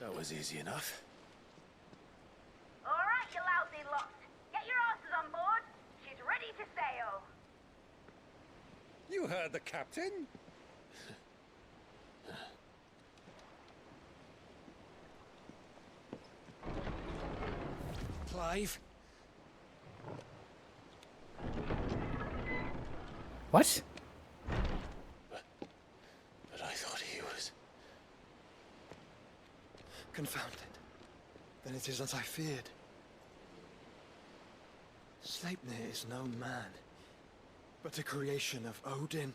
That was easy enough. All right, you lousy lot. Get your asses on board. She's ready to sail. You heard the captain. Clive? What? But I thought he was... Confounded. Then it is as I feared. Sleipnir is no man, but a creation of Odin.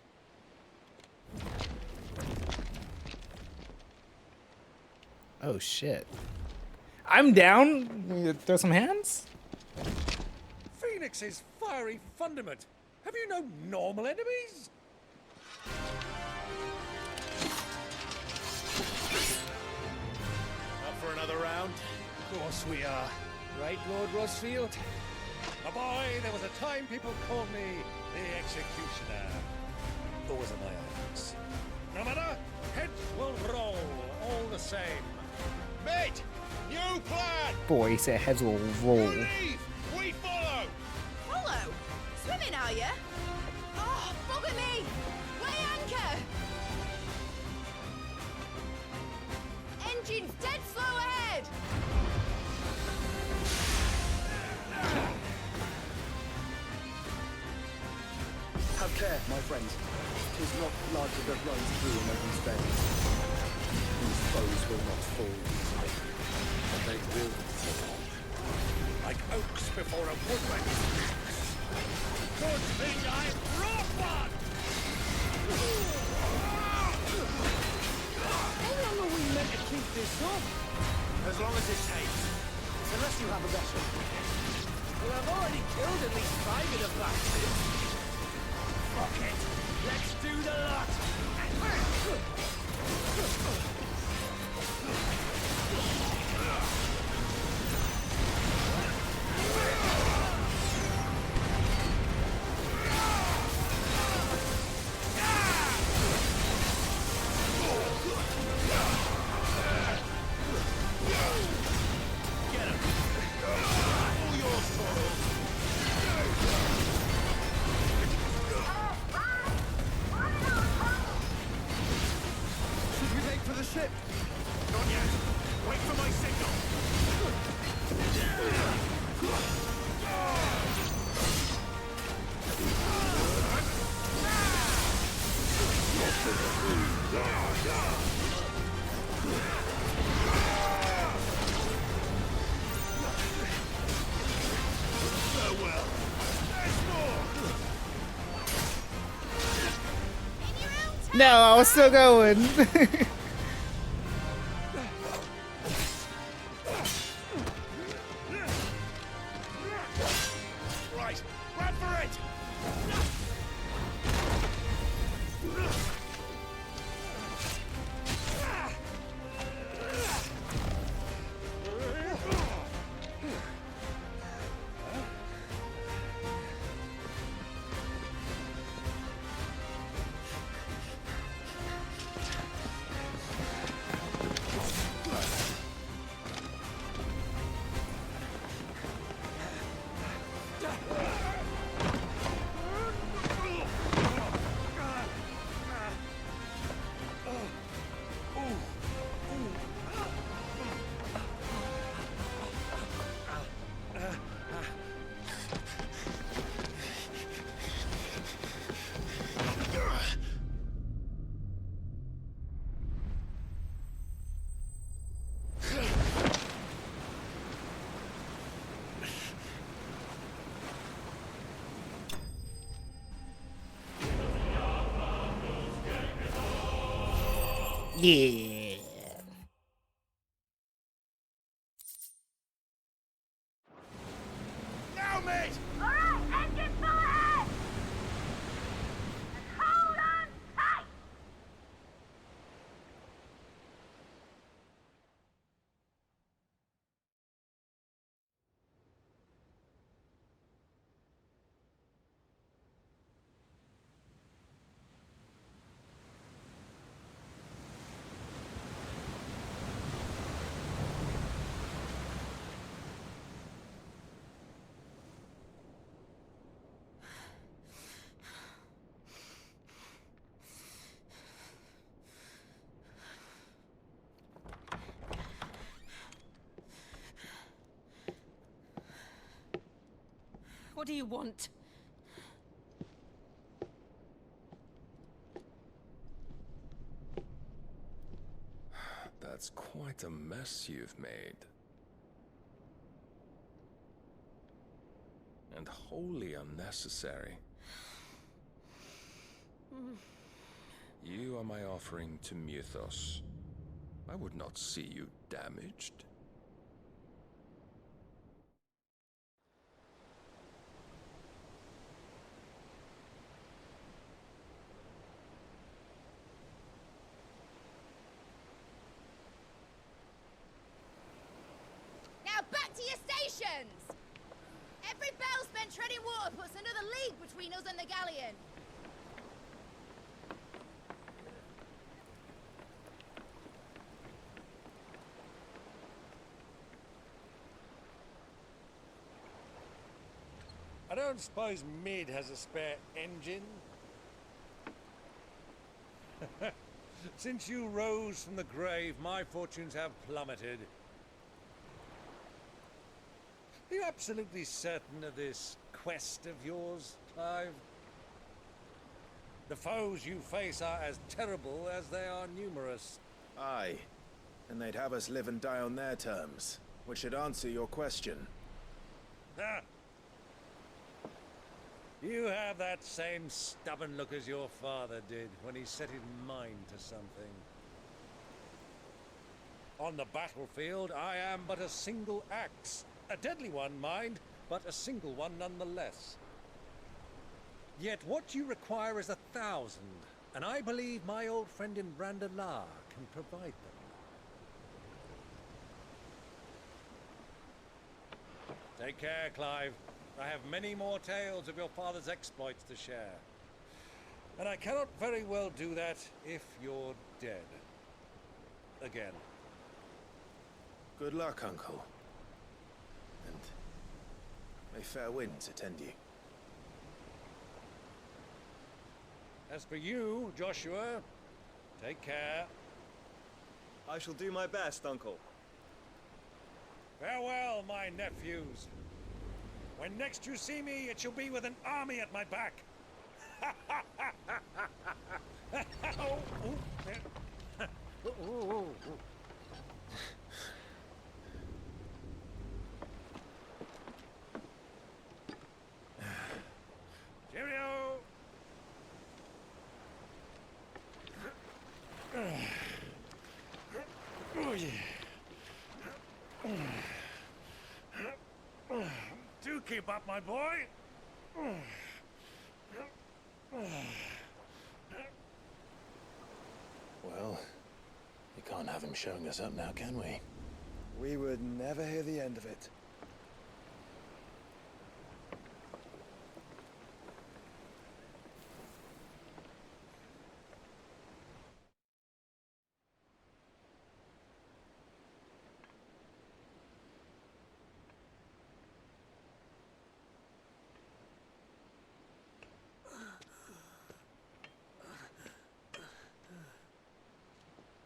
Oh shit. I'm down. You throw some hands? Phoenix's fiery fundament. Have you no normal enemies? Up for another round? Of course we are. Right, Lord Rosfield? My boy, there was a time people called me the Executioner. Always on my arms. No matter, heads will roll all the same. Mate, new plan! Boy, he said heads will roll. Leave! We follow! Follow? Swimming, are you? Oh, bugger me! Weigh anchor! Engine's dead slow ahead! Have care, my friends. 'Tis not blood that runs through an open veins. These foes will not fall easily, but they will fall. Like oaks before a woodman. Good thing I brought one! How long are we meant to keep this up? As long as it takes. Unless you have a better. Well, I've already killed at least 5 of the bastards. Fuck it. Let's do the lot. No, I was still going. Right, run for it! Yeah. Now, mate! All right, engine full ahead! And hold on tight! What do you want? That's quite a mess you've made. And wholly unnecessary. You are my offering to Mythos. I would not see you damaged. Now back to your stations! Every bell spent treading water puts another league between us and the galleon. I don't suppose Mid has a spare engine? Since you rose from the grave, my fortunes have plummeted. Are you absolutely certain of this quest of yours, Clive? The foes you face are as terrible as they are numerous. Aye. And they'd have us live and die on their terms, which should answer your question. Ah. You have that same stubborn look as your father did when he set his mind to something. On the battlefield, I am but a single axe. A deadly one, mind, but a single one nonetheless. Yet what you require is 1,000, and I believe my old friend in Randalar can provide them. Take care, Clive. I have many more tales of your father's exploits to share. And I cannot very well do that if you're dead. Again. Good luck, Uncle. And may fair winds attend you. As for you, Joshua, take care. I shall do my best, Uncle. Farewell, my nephews. When next you see me, it shall be with an army at my back. Oh, oh. Cheerio! Oh, yeah. Do keep up, my boy. Well, we can't have him showing us up now, can we? We would never hear the end of it.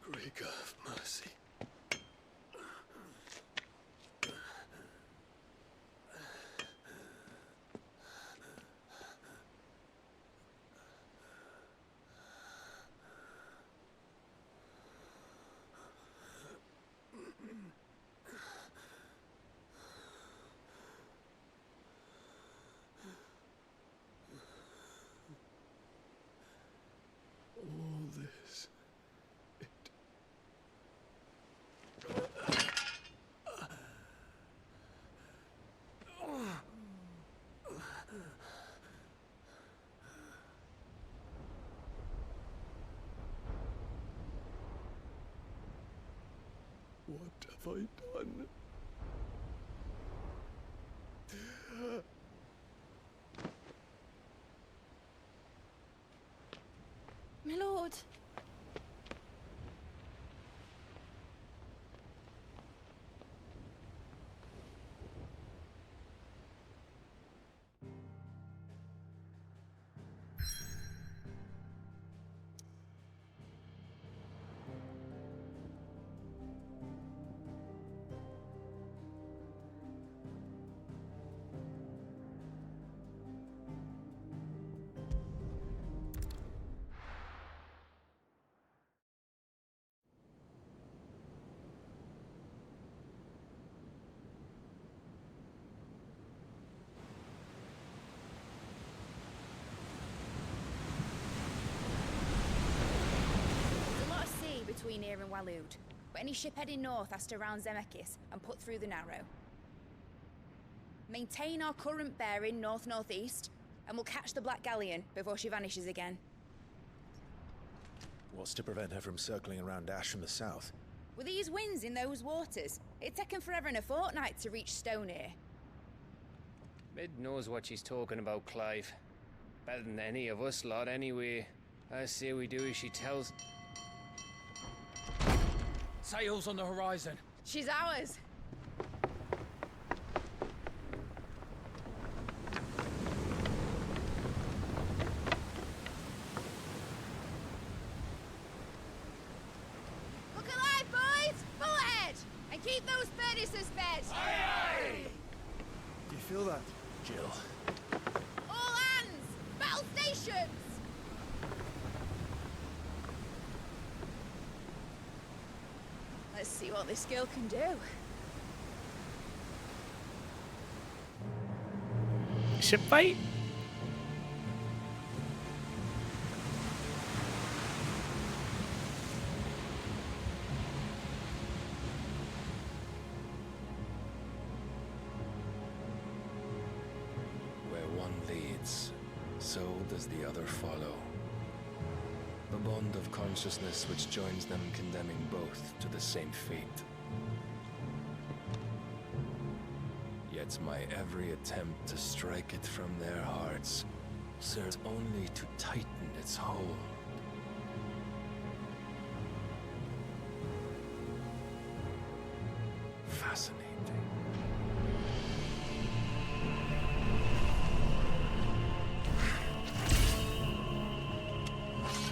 Greek of mercy. All this. What have I done? My lord. be near in Waloed, but any ship heading north has to round Zemeckis and put through the Narrow. Maintain our current bearing north-northeast, and we'll catch the Black Galleon before she vanishes again. What's to prevent her from circling around Ash from the south? With these winds in those waters, it'd taken forever and a fortnight to reach Stonehenge. Mid knows what she's talking about, Clive. Better than any of us lot, anyway. I say we do as she tells. Sails on the horizon. She's ours. Look alive, boys! Full ahead! And keep those furnaces fed! Aye, aye! Do you feel that? Jill. All hands! Battle stations! Let's see what this girl can do. Ship fight? Where one leads, so does the other follow. The bond of consciousness which joins them condemning both to the same fate. Yet my every attempt to strike it from their hearts serves only to tighten its hold. Fascinating.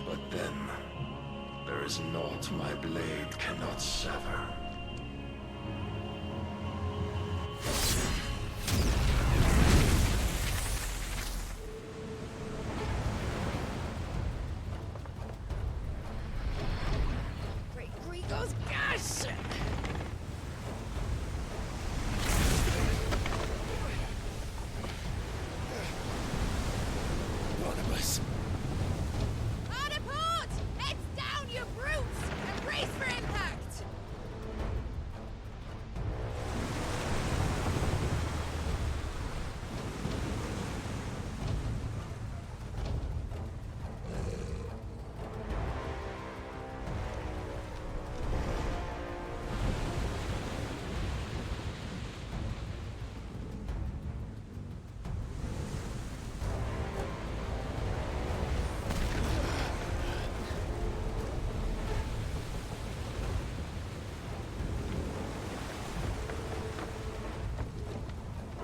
But then, there is naught my blade cannot sever. Great Gregor's gosh! Barnabas. Hard a port! Heads down, you brutes! And brace for impact!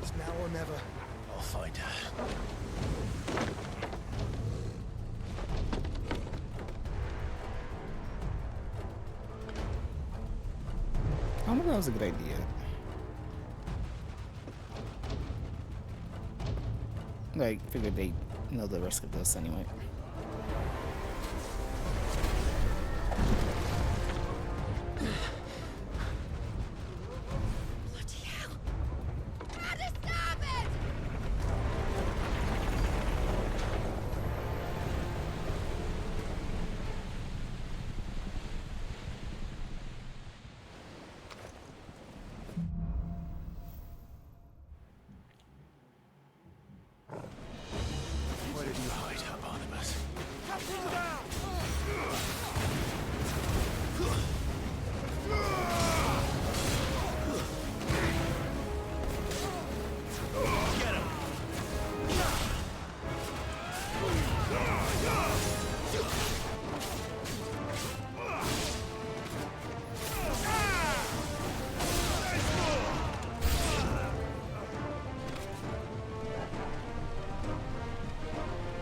It's now or never. I'll find her. I don't know if that was a good idea. Like, figured they know the risk of this anyway. Bloody hell! Out of starboard! Where did you hide her, Barnabas? Captain down! Get him!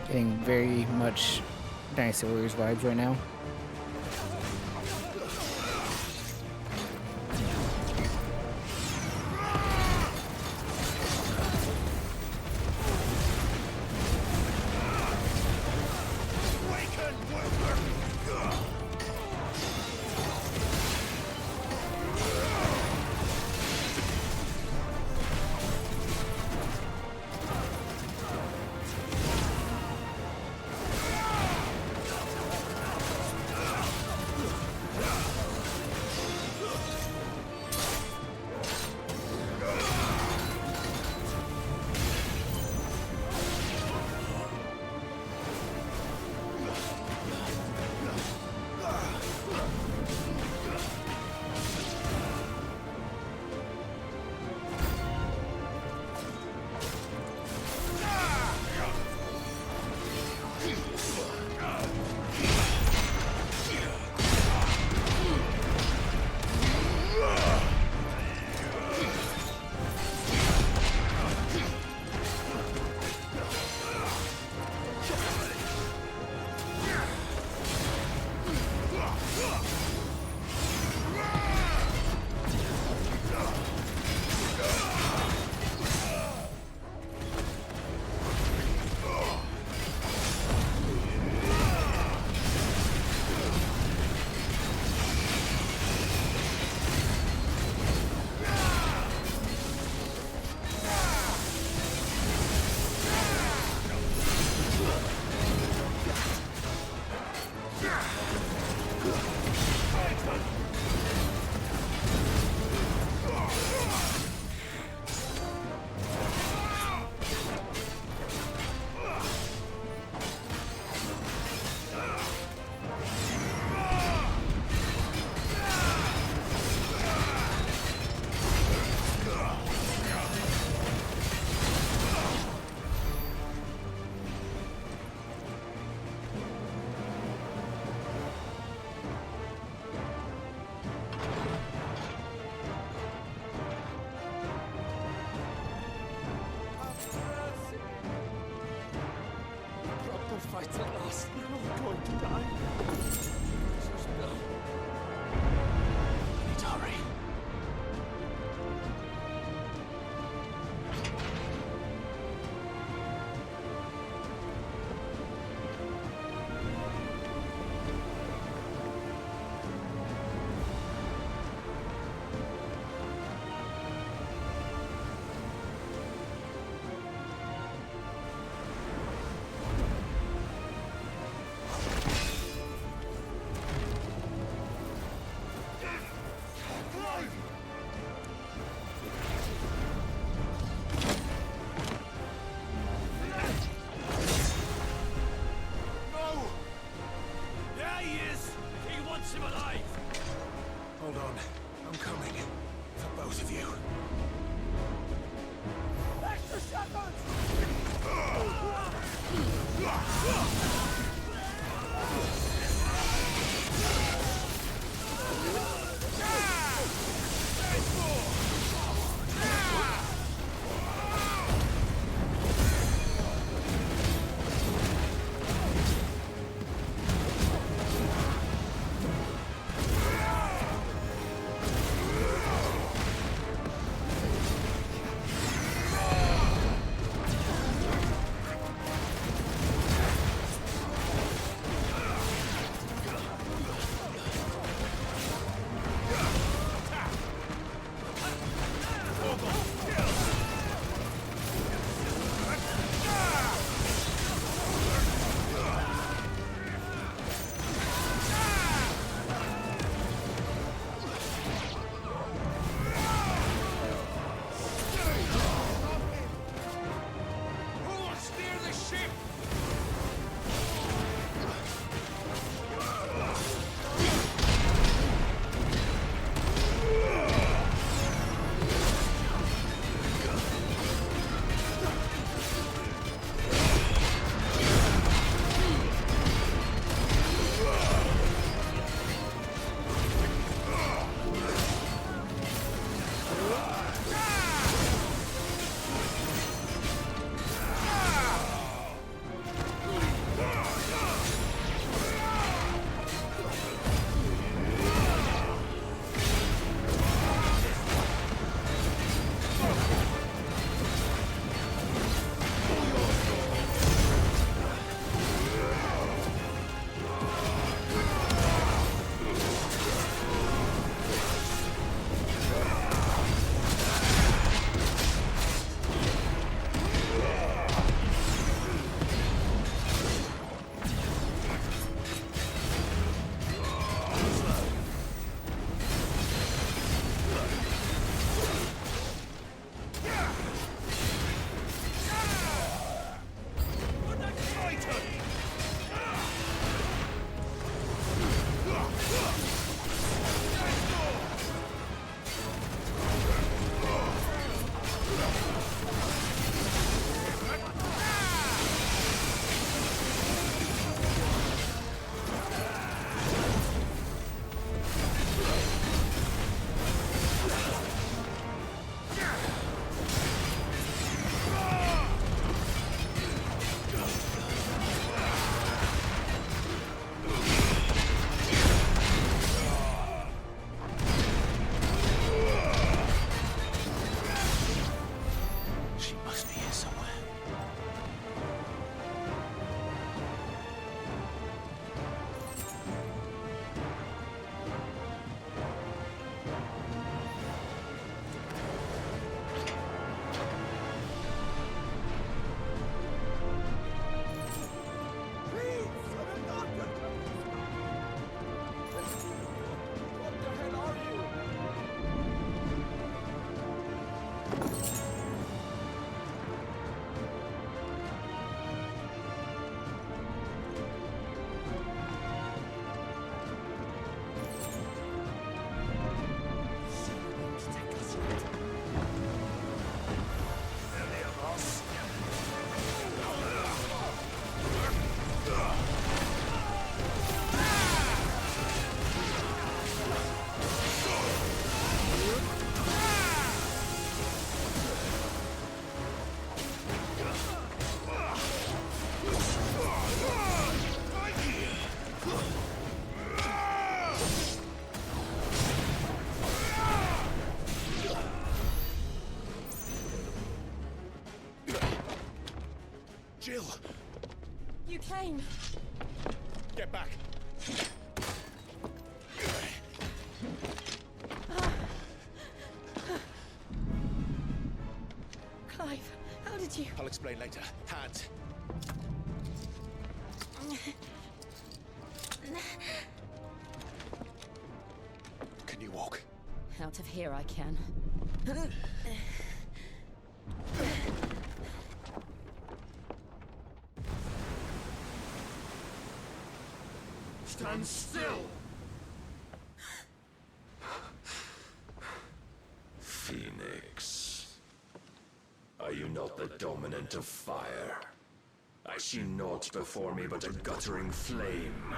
Getting very much Dynasty Warriors vibes right now. It's at last. We're all going to die. I need to hurry. Hold on. I'm coming. For both of you. Extra shepherds! flame! Get back! Clive, how did you... I'll explain later. Hands. Can you walk? Out of here I can. Stand still! Phoenix. Are you not the dominant of fire? I see naught before me but a guttering flame.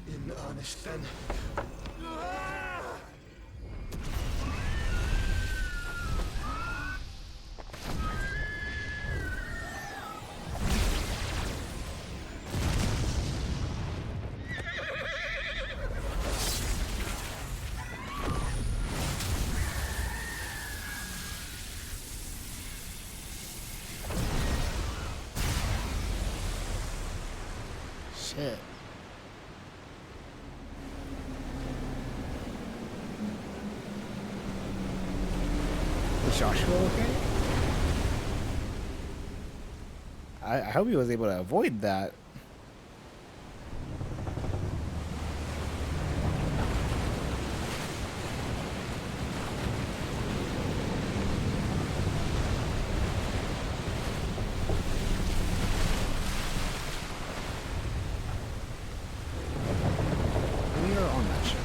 In earnest, then. Shit. Is Joshua okay? I hope he was able to avoid that. We are on that ship.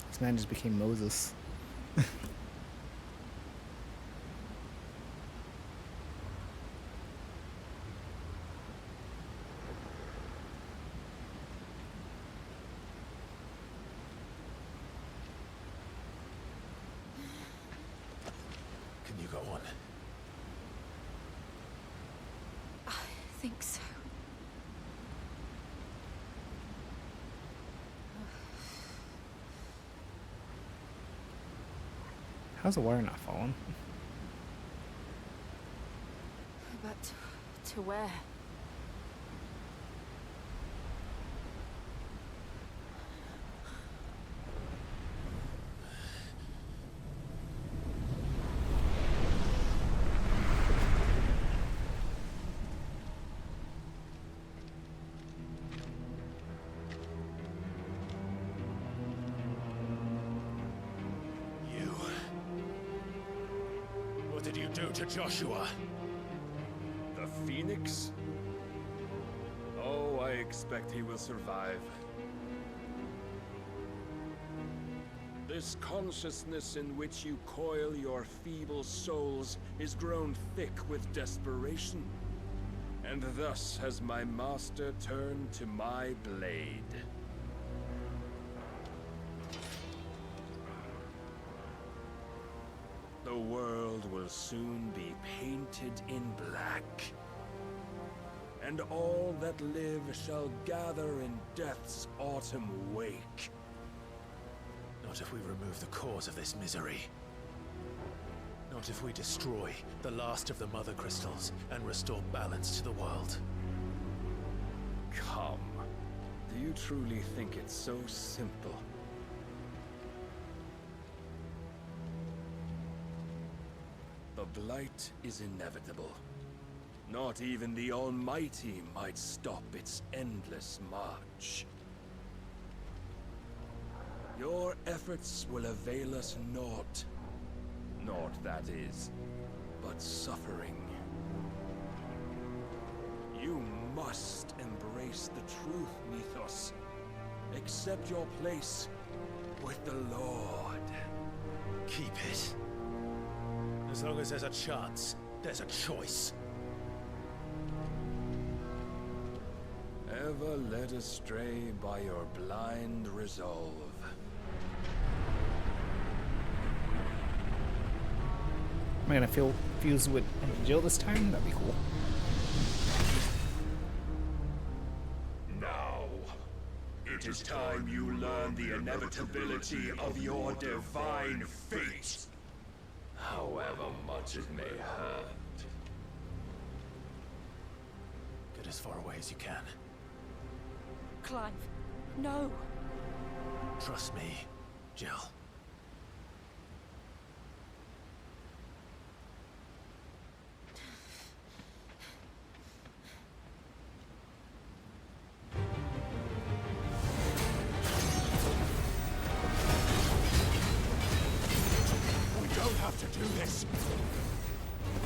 This man just became Moses. Can you go on? I think so. How's the wire not falling? But to where? What did you do to Joshua? The Phoenix? Oh, I expect he will survive. This consciousness in which you coil your feeble souls is grown thick with desperation. And thus has my master turned to my blade. The world will soon be painted in black. And all that live shall gather in death's autumn wake. Not if we remove the cause of this misery. Not if we destroy the last of the Mother Crystals and restore balance to the world. Come. Do you truly think it's so simple? The blight is inevitable. Not even the Almighty might stop its endless march. Your efforts will avail us naught. Naught, that is, but suffering. You must embrace the truth, Mythos. Accept your place with the Lord. Keep it. As long as there's a chance, there's a choice. Ever led astray by your blind resolve. Am I gonna fuse with Jill this time? That'd be cool. Now, it is time you learn the inevitability of your divine fate. However much it may hurt. Get as far away as you can. Clive, no. Trust me, Jill. We don't have to do this.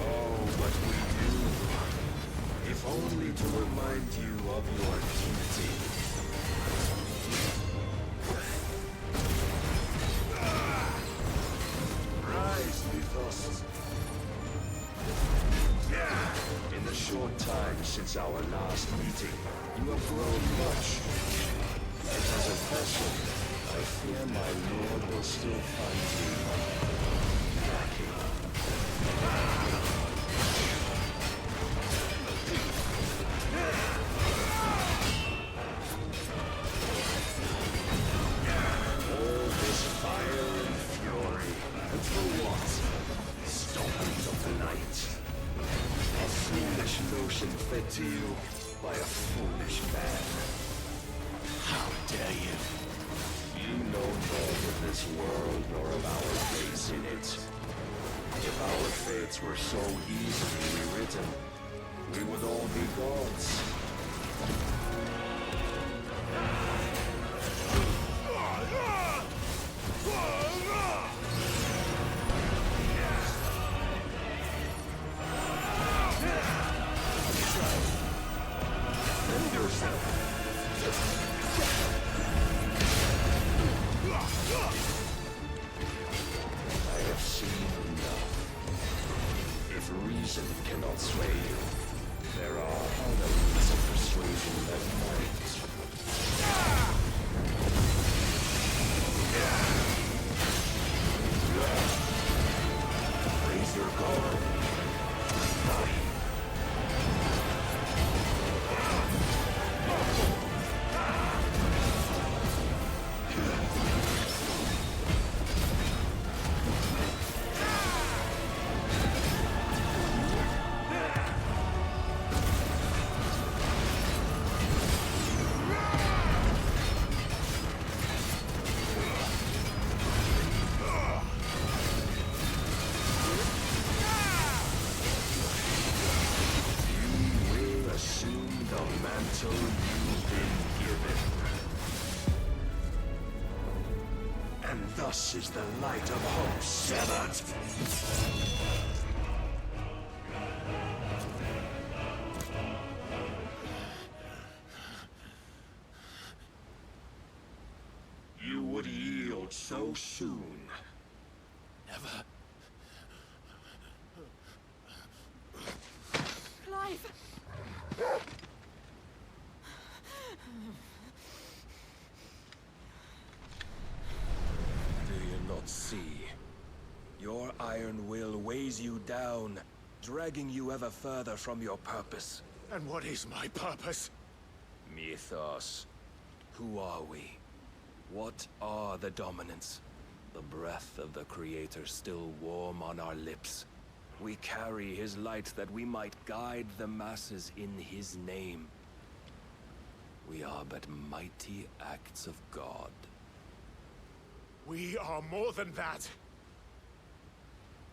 Oh, but we do. If only to remind you of your duty. Rise, Mythos. In the short time since our last meeting, you have grown much. And as a person, I fear my lord will still find you lacking. All this fire and fury, and for what? Stomping of the night. A foolish notion fed to you by a foolish man. How dare you? You know naught of this world nor of our place in it. If our fates were so easily rewritten, we would all be gods. I have seen enough. If reason cannot sway you, there are other means of persuasion that might. Raise your guard. Until you've been given. And thus is the light of hope severed. You would yield so soon. Never. Clive! Do you not see? Your iron will weighs you down, dragging you ever further from your purpose. And what is my purpose? Mythos. Who are we? What are the dominants? The breath of the Creator still warm on our lips. We carry his light that we might guide the masses in his name. We are but mighty acts of God. We are more than that.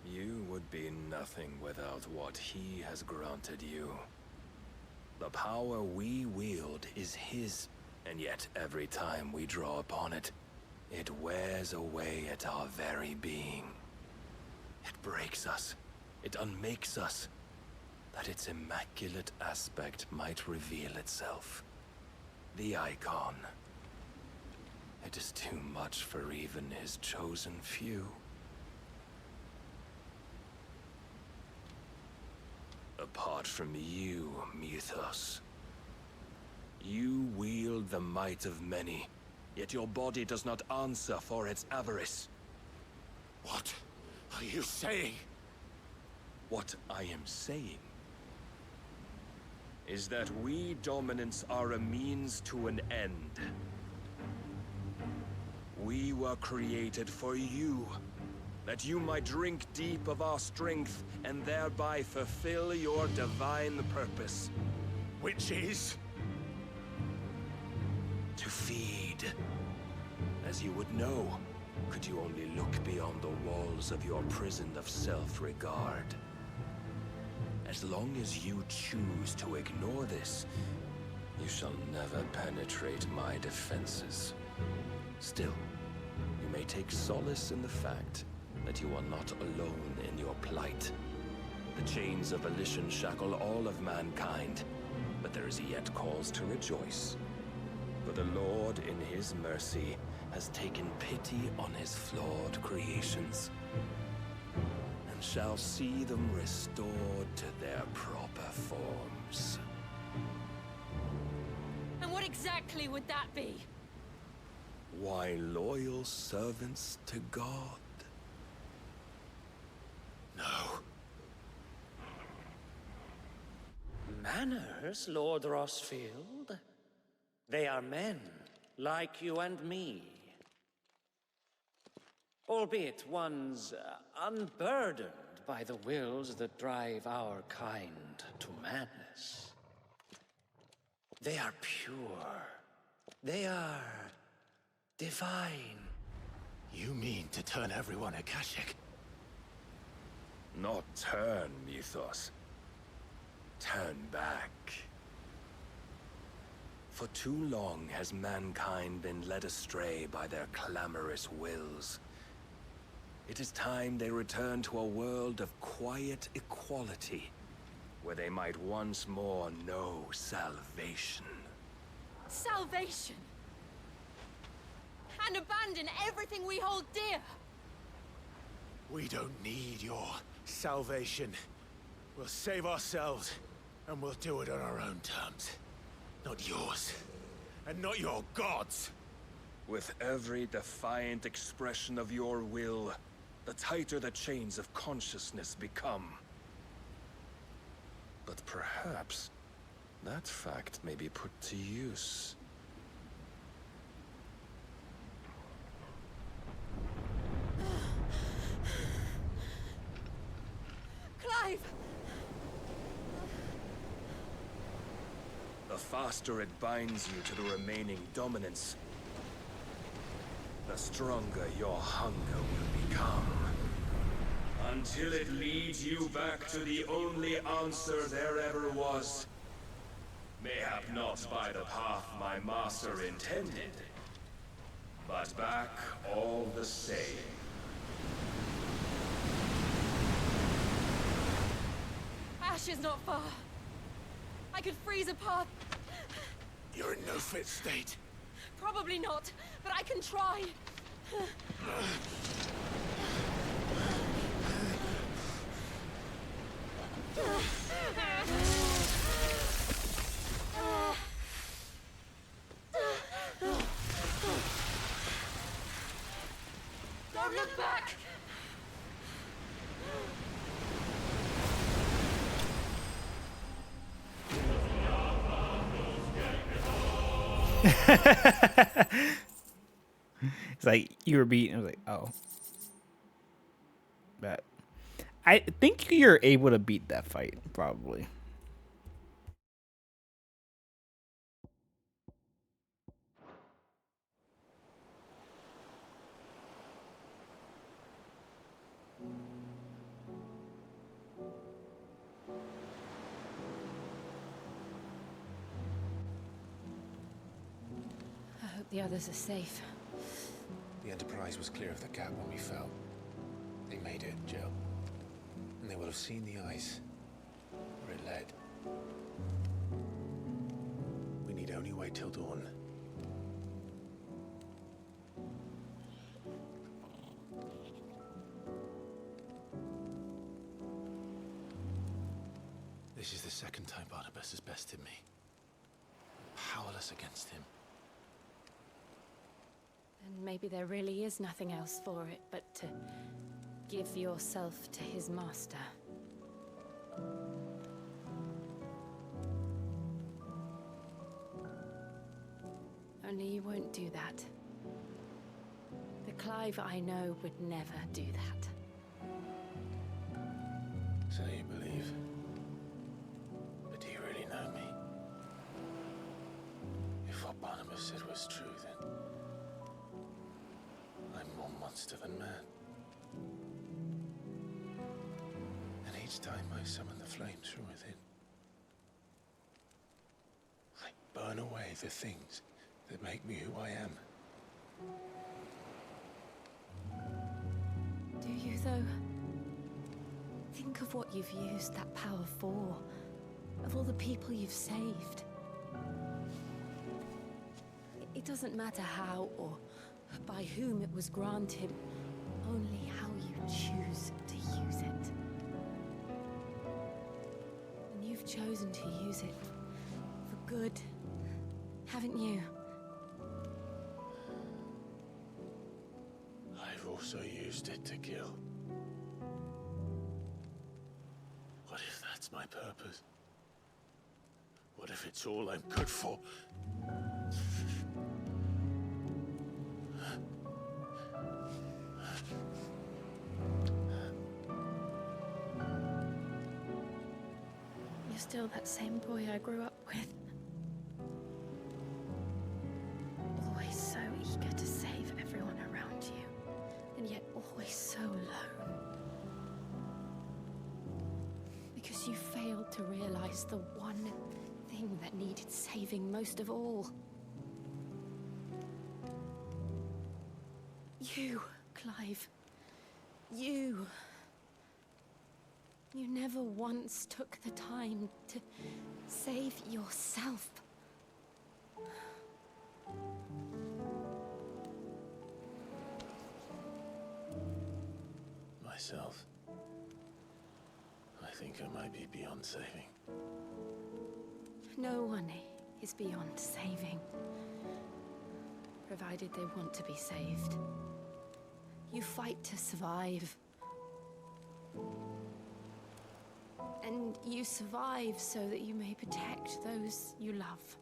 You would be nothing without what he has granted you. The power we wield is his, and yet every time we draw upon it, it wears away at our very being. It breaks us. It unmakes us. that its immaculate aspect might reveal itself. The icon. It is too much for even his chosen few. Apart from you, Mythos. You wield the might of many, yet your body does not answer for its avarice. What are you saying? What I am saying is that we dominants are a means to an end. We were created for you, that you might drink deep of our strength and thereby fulfill your divine purpose. Which is? To feed. As you would know, could you only look beyond the walls of your prison of self-regard. As long as you choose to ignore this, you shall never penetrate my defenses. Still, you may take solace in the fact that you are not alone in your plight. The chains of volition shackle all of mankind, but there is yet cause to rejoice. For the Lord, in his mercy, has taken pity on his flawed creations, and shall see them restored to their proper forms. And what exactly would that be? Why, loyal servants to God. No. Manners, Lord Rossfield? They are men, like you and me. Albeit ones unburdened by the wills that drive our kind to madness. They are pure. They are divine. You mean to turn everyone Akashic? Not turn, Mythos. Turn back. For too long has mankind been led astray by their clamorous wills. It is time they return to a world of quiet equality, where they might once more know salvation. Salvation? And abandon everything we hold dear? We don't need your salvation. We'll save ourselves, and we'll do it on our own terms. Not yours, and not your gods. With every defiant expression of your will, the tighter the chains of consciousness become. But perhaps that fact may be put to use. Clive! The faster it binds you to the remaining dominance, the stronger your hunger will become. Until it leads you back to the only answer there ever was. Mayhap not by the path my master intended, but back all the same. Ash is not far. I could freeze a path. You're in no fit state. Probably not, but I can try. Don't look back! It's like you were beaten. I was like, oh. But I think you're able to beat that fight, probably. I hope the others are safe. The Enterprise was clear of the cap when we fell. They made it, Jill. And they will have seen the ice it led. We need only wait till dawn. This is the second time Barnabas has bested me. Powerless against him. And maybe there really is nothing else for it but to give yourself to his master. Only you won't do that. The Clive I know would never do that. So you believe? But do you really know me? If what Barnabas said was true, then I'm more monster than man. And each time I summon the flames from within, I burn away the things that make me who I am. Do you, though? Think of what you've used that power for. Of all the people you've saved. It doesn't matter how or by whom it was granted, only how you choose to use it. And you've chosen to use it for good, haven't you? I've also used it to kill. What if that's my purpose? What if it's all I'm good for? You're still that same boy I grew up with. Always so eager to save everyone around you, and yet always so alone. Because you failed to realize the one thing that needed saving most of all. You, Clive. You. You never once took the time to save yourself. Myself? I think I might be beyond saving. No one is beyond saving, provided they want to be saved. You fight to survive. And you survive so that you may protect those you love.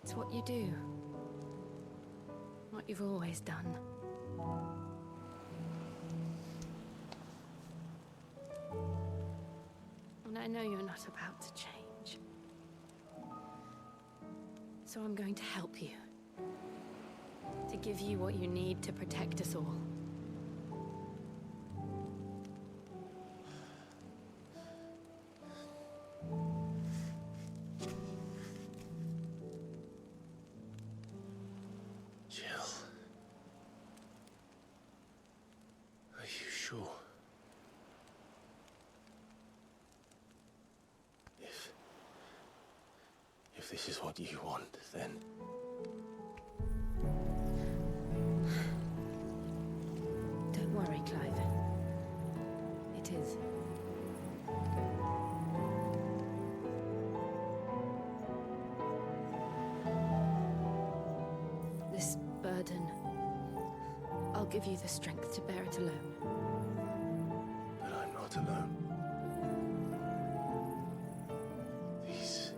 It's what you do. What you've always done. And I know you're not about to change. So I'm going to help you. To give you what you need to protect us all. Sure. If this is what you want, then... Don't worry, Clive. It is. This burden, I'll give you the strength to bear it alone. But I'm not alone. These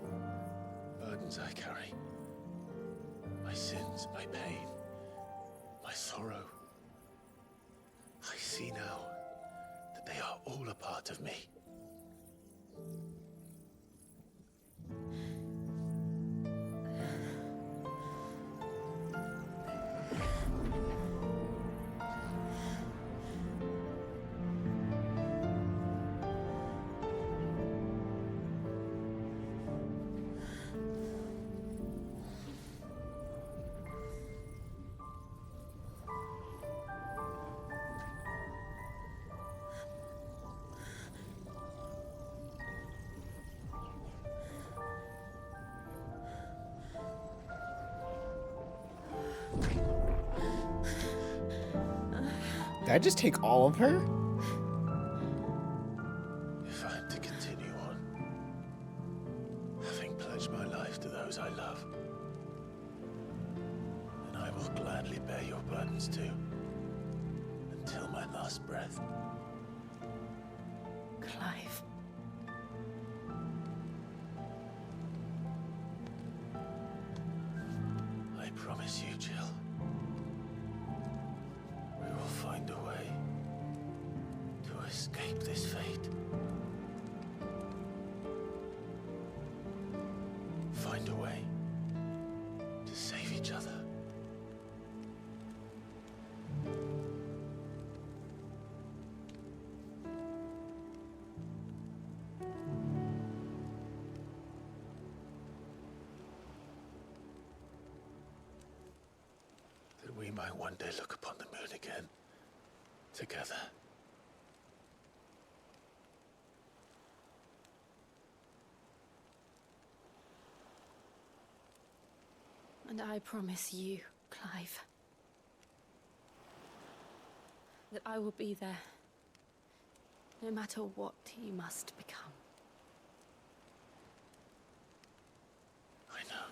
burdens I carry, my sins, my pain, my sorrow, I see now that they are all a part of me. Did I just take all of her? If I am to continue on, having pledged my life to those I love, then I will gladly bear your burdens too, until my last breath. Clive. I promise you, Jill, we will find a way to escape this fate. Find a way to save each other. That we might one day look upon the moon again, together. And I promise you, Clive, that I will be there, no matter what you must become. I know.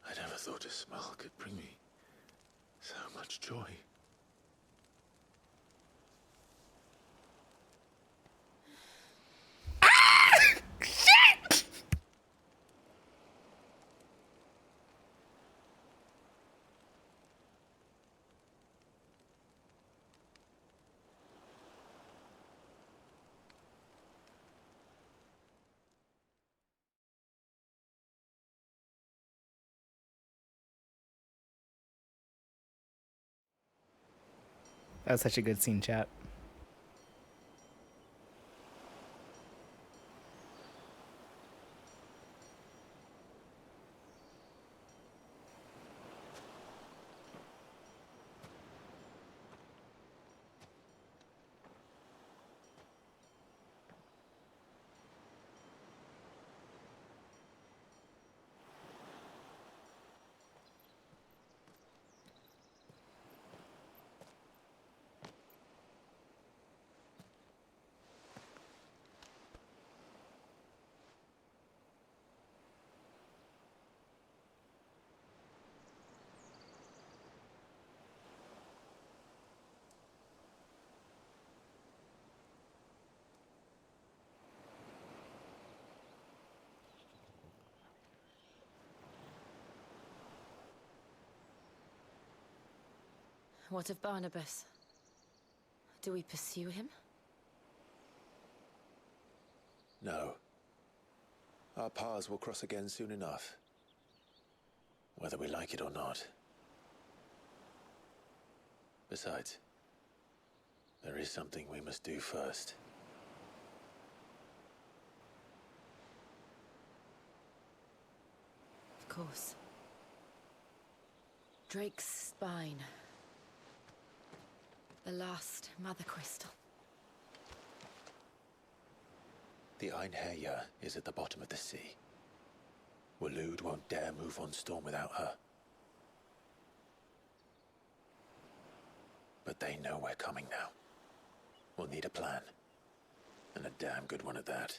I never thought a smile could bring me so much joy. That was such a good scene, chat. What of Barnabas? Do we pursue him? No. Our paths will cross again soon enough, whether we like it or not. Besides, there is something we must do first. Of course. Drake's spine. The last Mother Crystal. The Einherja is at the bottom of the sea. Waloed won't dare move on Storm without her. But they know we're coming now. We'll need a plan. And a damn good one at that.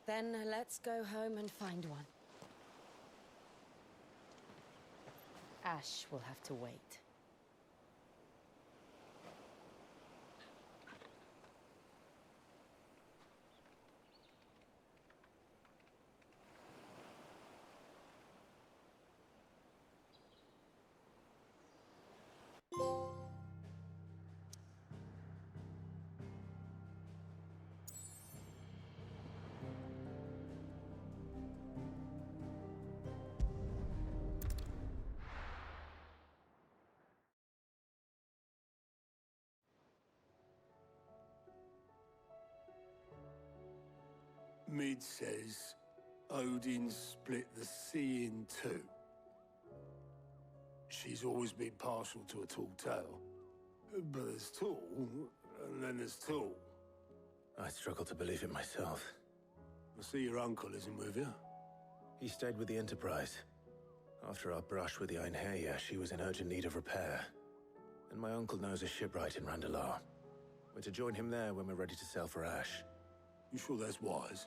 Then let's go home and find one. Ash will have to wait. Mid says Odin split the sea in two. She's always been partial to a tall tale. But there's tall, and then there's tall. I struggle to believe it myself. I see your uncle isn't with you. He stayed with the Enterprise. After our brush with the Einherja, she was in urgent need of repair. And my uncle knows a shipwright in Randalar. We're to join him there when we're ready to sail for Ash. You sure that's wise?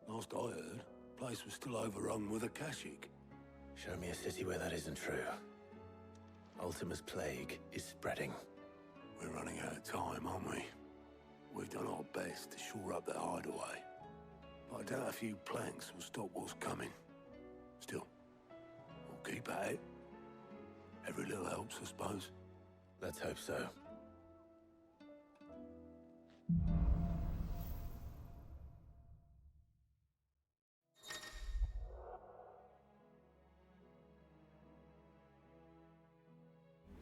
Last I heard, the place was still overrun with Akashic. Show me a city where that isn't true. Ultima's plague is spreading. We're running out of time, aren't we? We've done our best to shore up that hideaway. But I doubt a few planks will stop what's coming. Still, we'll keep at it. Every little helps, I suppose. Let's hope so.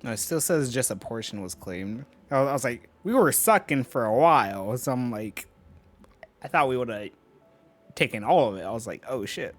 No, it still says just a portion was claimed. I was like, we were sucking for a while, so I'm like, I thought we would have taken all of it. I was like, oh shit.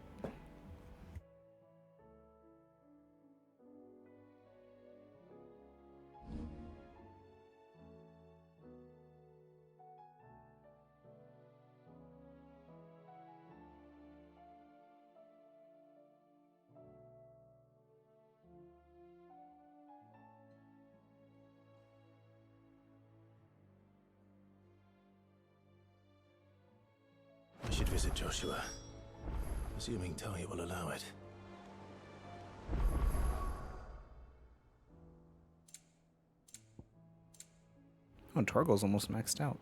We should visit Joshua. Assuming Talia will allow it. Oh, Torgo's almost maxed out.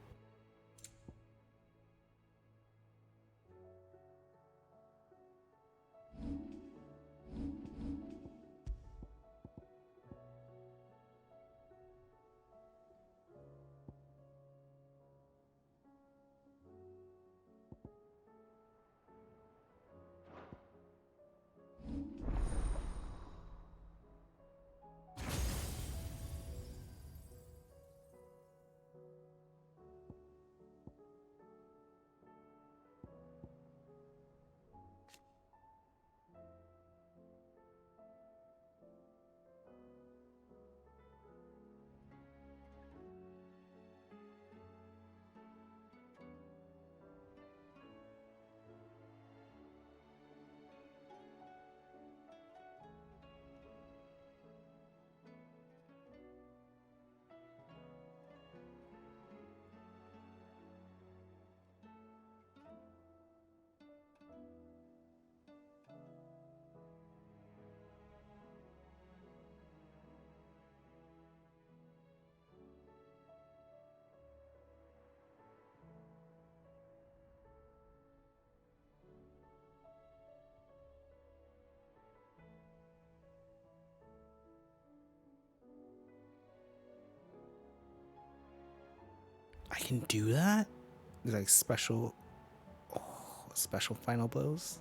I can do that? There's like special final blows.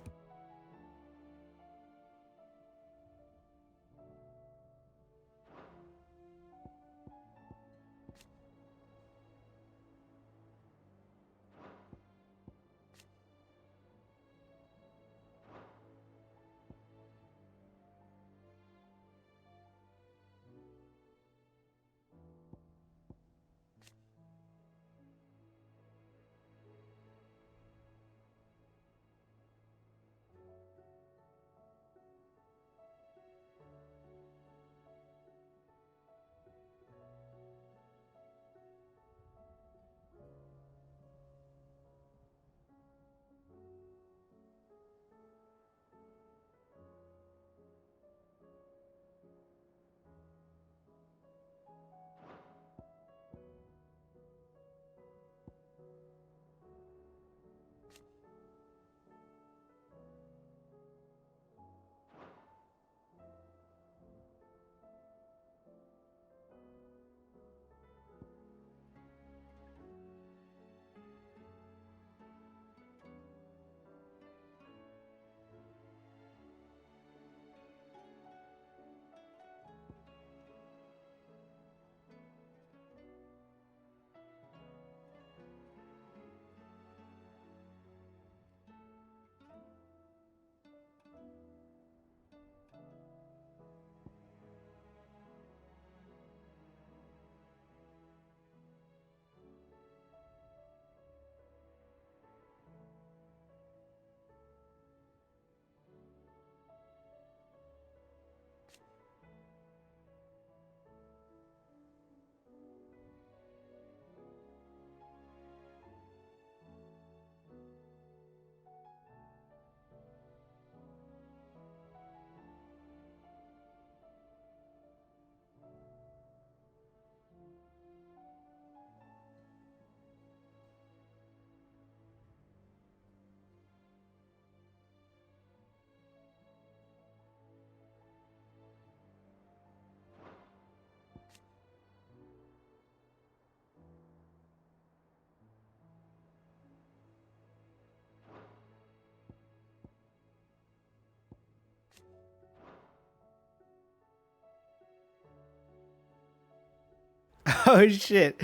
Oh shit!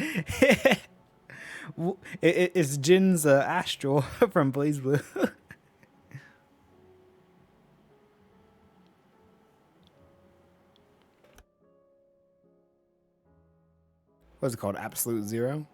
It's Jin's astral from Blaze Blue. What's it called? Absolute Zero?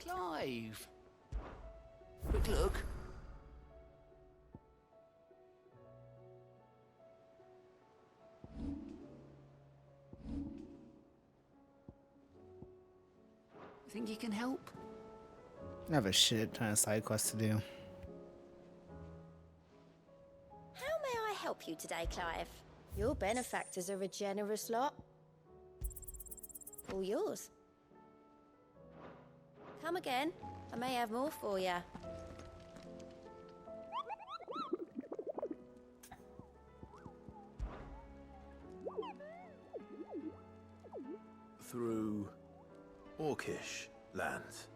Clive! Quick look. Think you can help? I have a shit ton of side quests to do. How may I help you today, Clive? Your benefactors are a generous lot. All yours. Come again. I may have more for you. Through Orcish lands.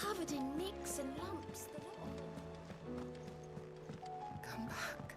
covered in nicks and lumps. The lot. Come back.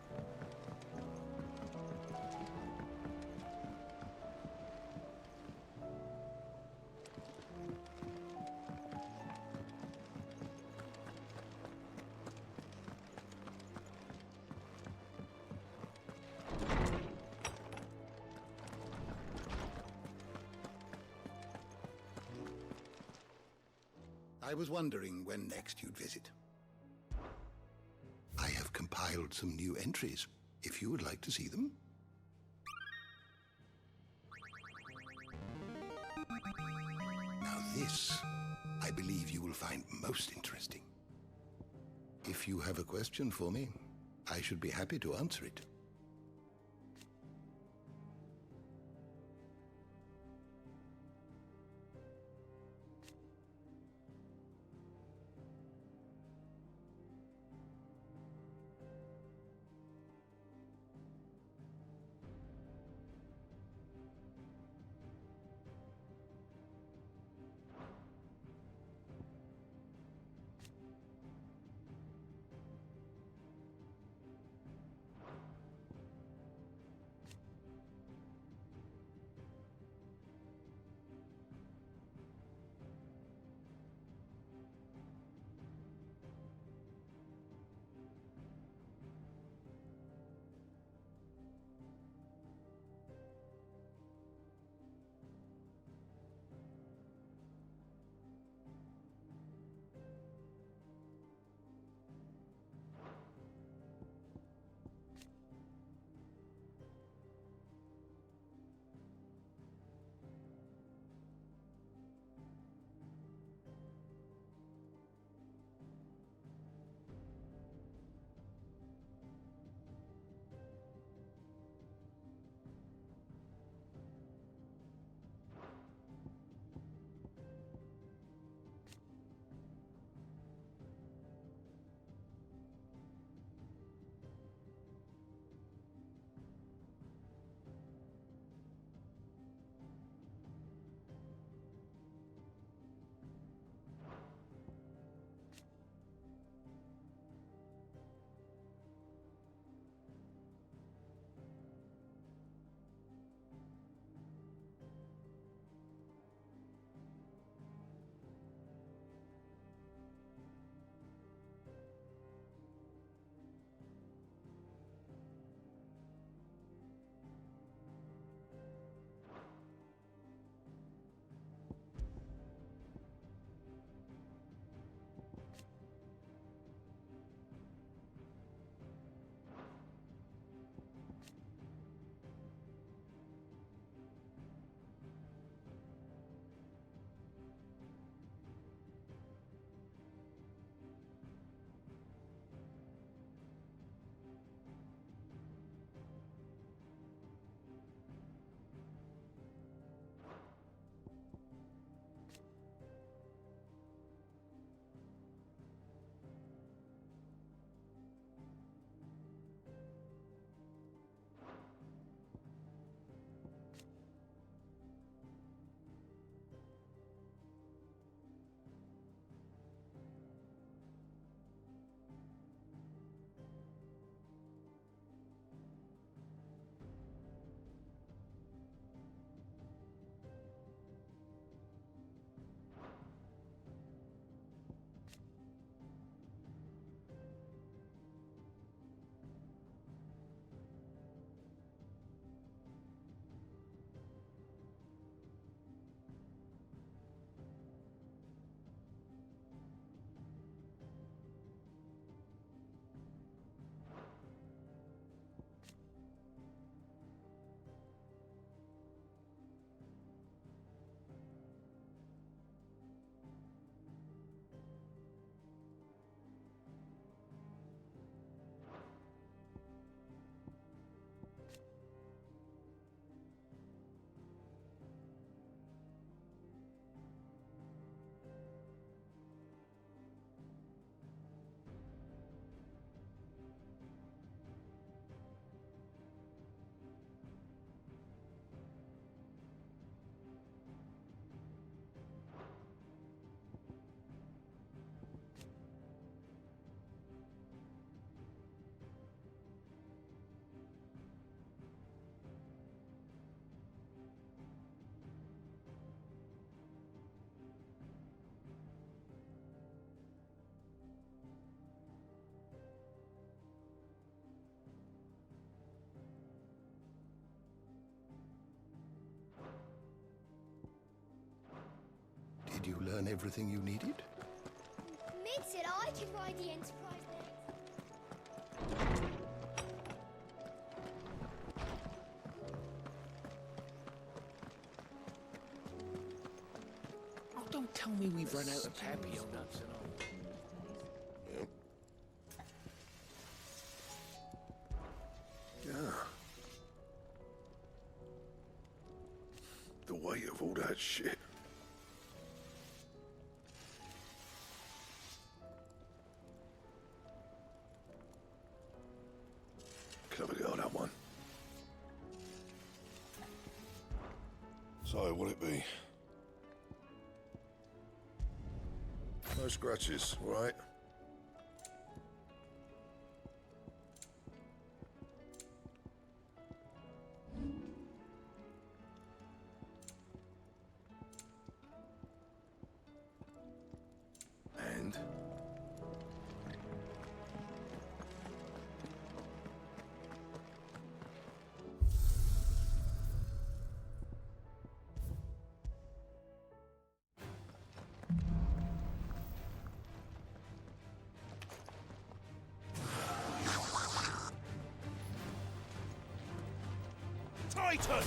I was wondering when next you'd visit. I have compiled some new entries, if you would like to see them. Now this, I believe you will find most interesting. If you have a question for me, I should be happy to answer it. Did you learn everything you needed? Mid said I could ride the Enterprise next. Oh, don't tell me we've run out of Papio nuts and all. Yeah. The weight of all that shit. Clever girl, that one. So, what'll it be? No scratches, all right? And? Titan!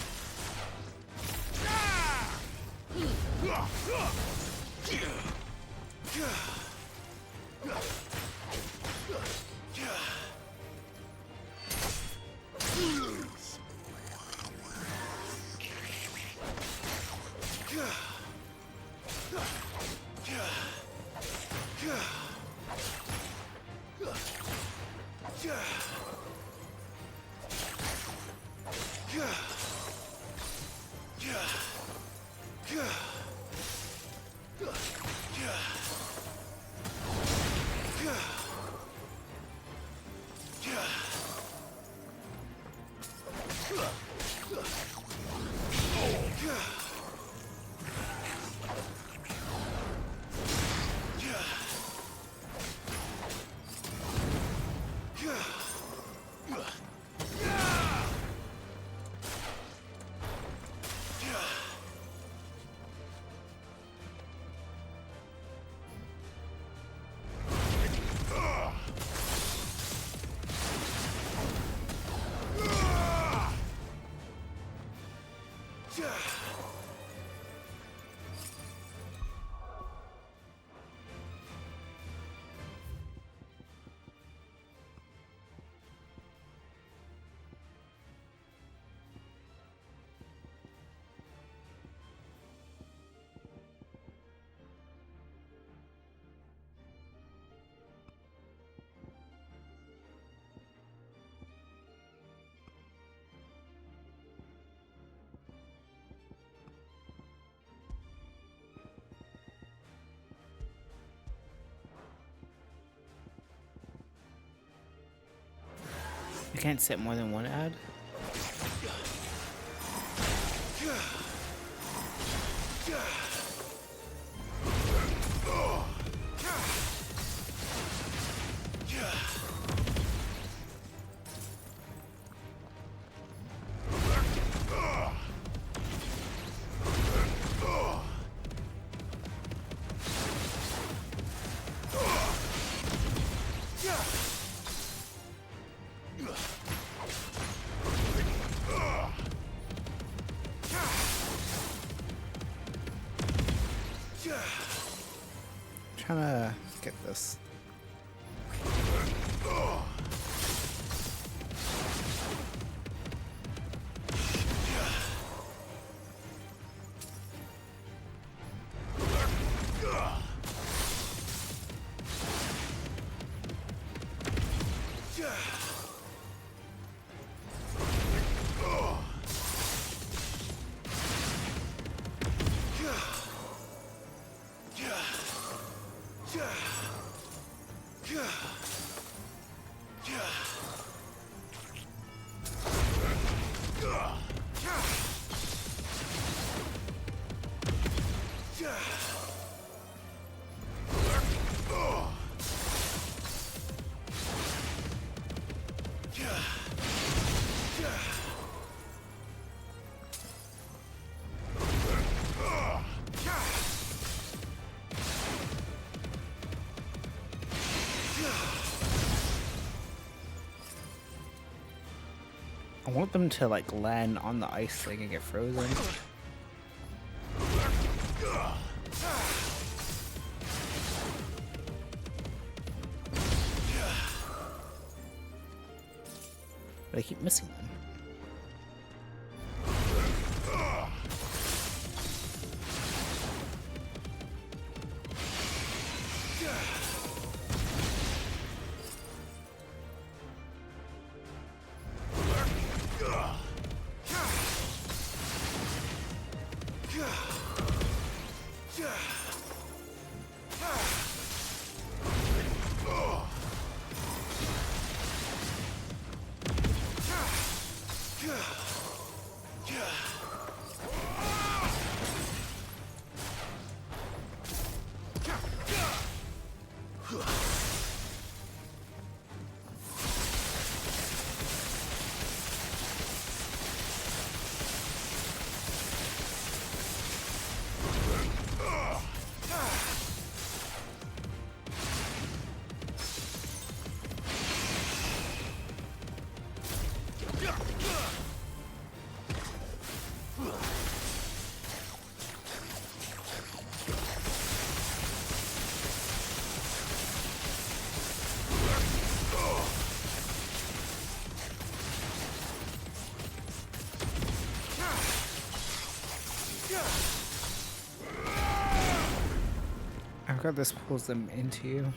You can't set more than one ad? Trying to get this. I want them to like land on the ice so they can get frozen. But I keep missing them. I forgot this pulls them into you.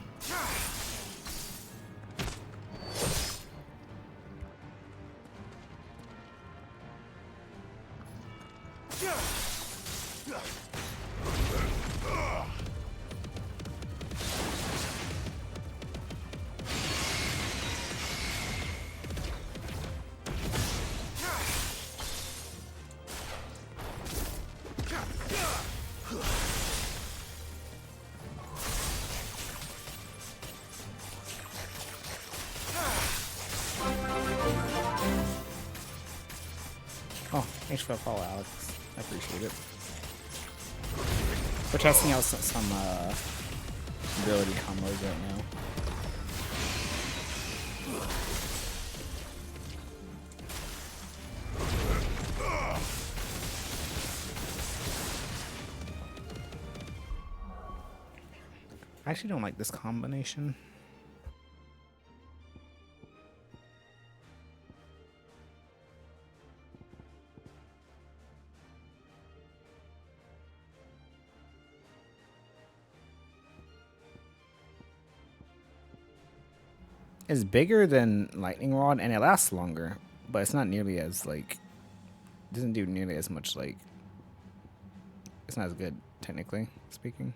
Oh, thanks for the follow, Alex. I appreciate it. We're testing out some ability combos right now. I actually don't like this combination. It's bigger than Lightning Rod and it lasts longer, but it's not nearly as like, doesn't do nearly as much like, it's not as good technically speaking.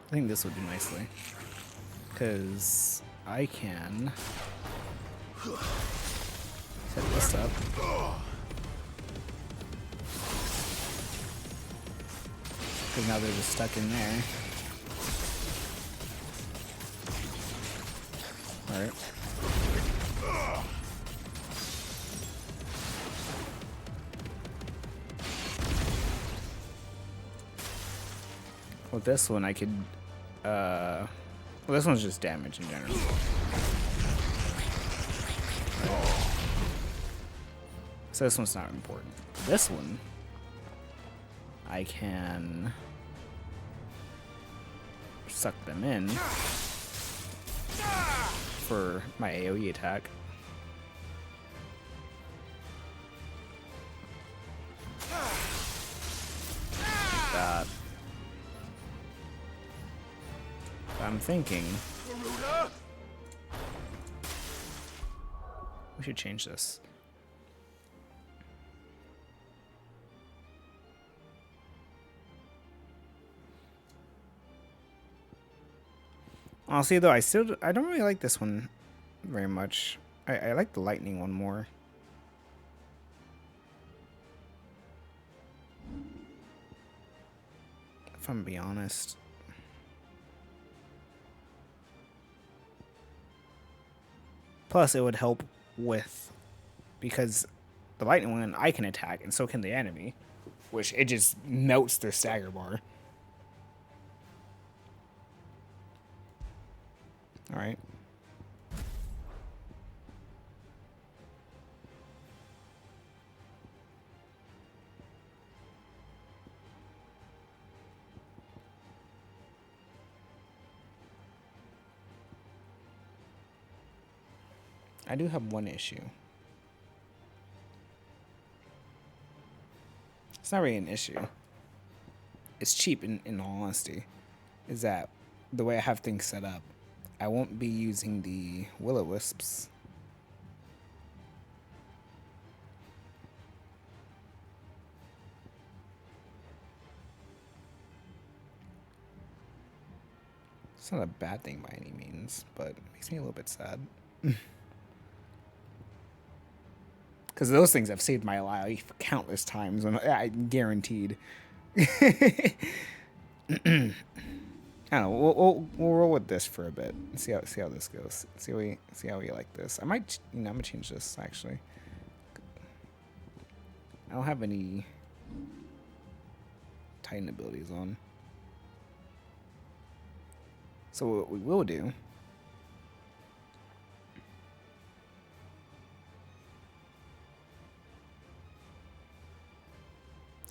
I think this would do nicely. Because I can set this up. Because now they're just stuck in there. Alright. With this one I could well, this one's just damage in general. So this one's not important. This one I can suck them in for my AoE attack. Like that. I'm thinking we should change this. Honestly though, I don't really like this one very much. I like the lightning one more. If I'm gonna be honest. Plus it would help with, because the lightning one I can attack and so can the enemy, which it just melts their stagger bar. Alright. I do have one issue. It's not really an issue. It's cheap in all honesty. Is that the way I have things set up, I won't be using the will-o-wisps. It's not a bad thing by any means, but it makes me a little bit sad. Because those things have saved my life countless times, when I'm guaranteed. I don't know. We'll roll with this for a bit. See how this goes. See how we like this. I might, I'm gonna change this actually. I don't have any Titan abilities on. So what we will do.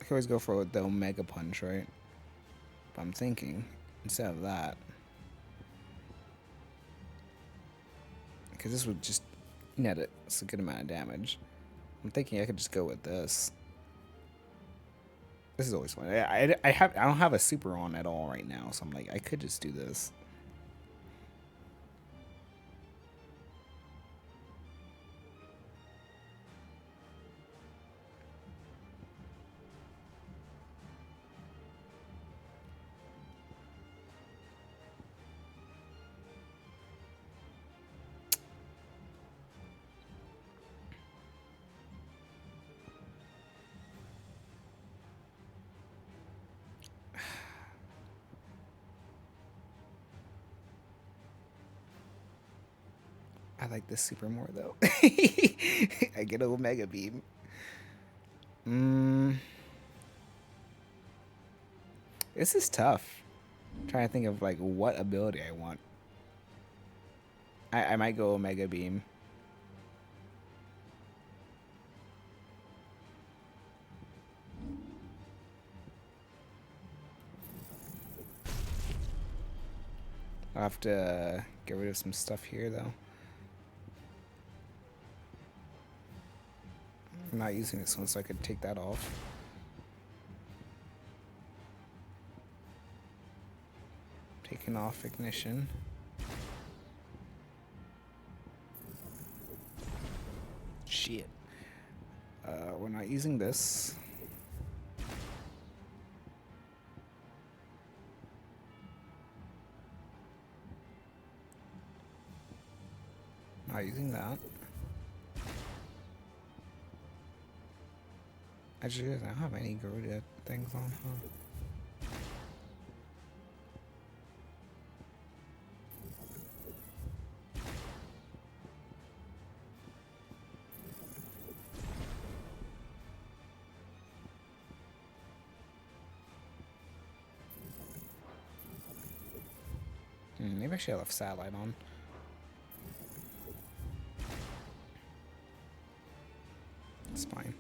I can always go for the Omega Punch, right? But I'm thinking, instead of that, because this would just net it, it's a good amount of damage. I'm thinking I could just go with this. This is always fun. I don't have a super on at all right now, so I'm like, I could just do this. I like this super more though. I get a Omega Beam. This is tough. I'm trying to think of like what ability I want. I might go Omega Beam. I'll have to get rid of some stuff here though. I'm not using this one, so I could take that off. Taking off ignition. Shit. We're not using this. not using that. Actually, I don't have any Garuda things on, huh? Maybe I should have left satellite on. It's fine.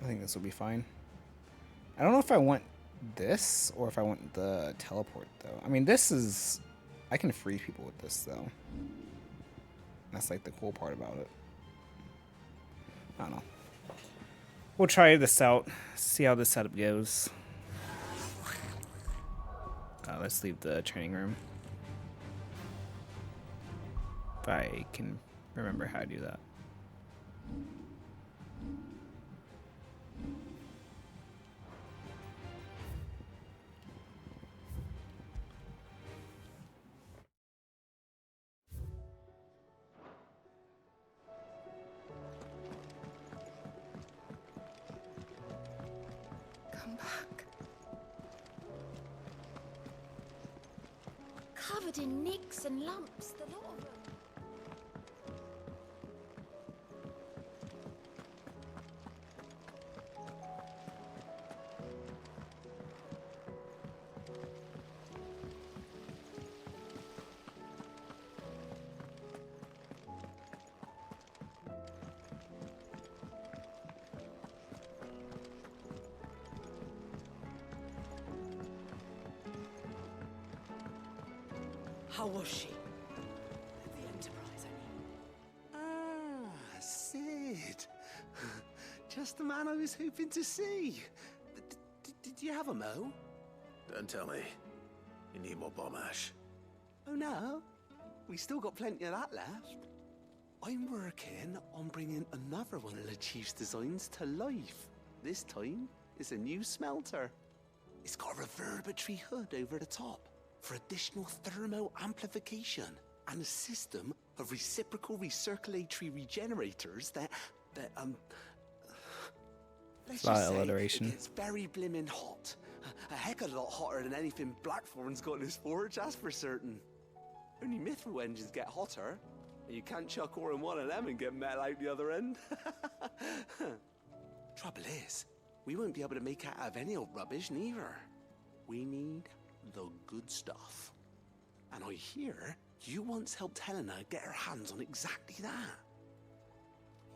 I think this will be fine. I don't know if I want this or if I want the teleport, though. I mean, this is... I can free people with this, though. That's, like, the cool part about it. I don't know. We'll try this out. See how this setup goes. Let's leave the training room. If I can remember how to do that. Come back. Covered in nicks and lumps, the lot of them. How was she? The Enterprise, I mean. Ah, Sid. Just the man I was hoping to see. Did you have a mo? Don't tell me. You need more bomb ash. Oh no, we still got plenty of that left. I'm working on bringing another one of the Chief's designs to life. This time, it's a new smelter. It's got a reverberatory hood over the top for additional thermo amplification and a system of reciprocal recirculatory regenerators that let's just say alliteration. it gets very blimmin' hot. A heck of a lot hotter than anything Blackthorn's got in his forge, that's for certain. Only mithril engines get hotter, and you can't chuck ore in one of them and get metal out the other end. Trouble is, we won't be able to make it out of any old rubbish neither. We need the good stuff. And I hear you once helped Helena get her hands on exactly that.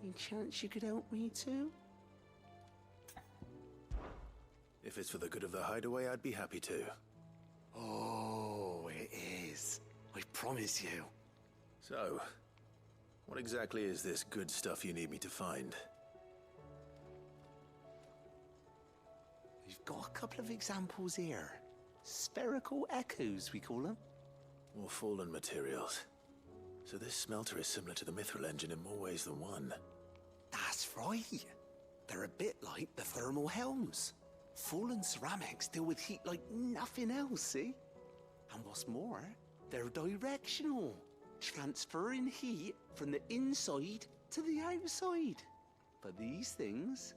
Any chance you could help me too? If it's for the good of the hideaway, I'd be happy to. Oh, it is. I promise you. So, what exactly is this good stuff you need me to find? We've got a couple of examples here. Spherical echoes, we call them. More fallen materials. So this smelter is similar to the mithril engine in more ways than one. That's right. They're a bit like the thermal helms. Fallen ceramics deal with heat like nothing else, see? And what's more, they're directional, transferring heat from the inside to the outside. But these things,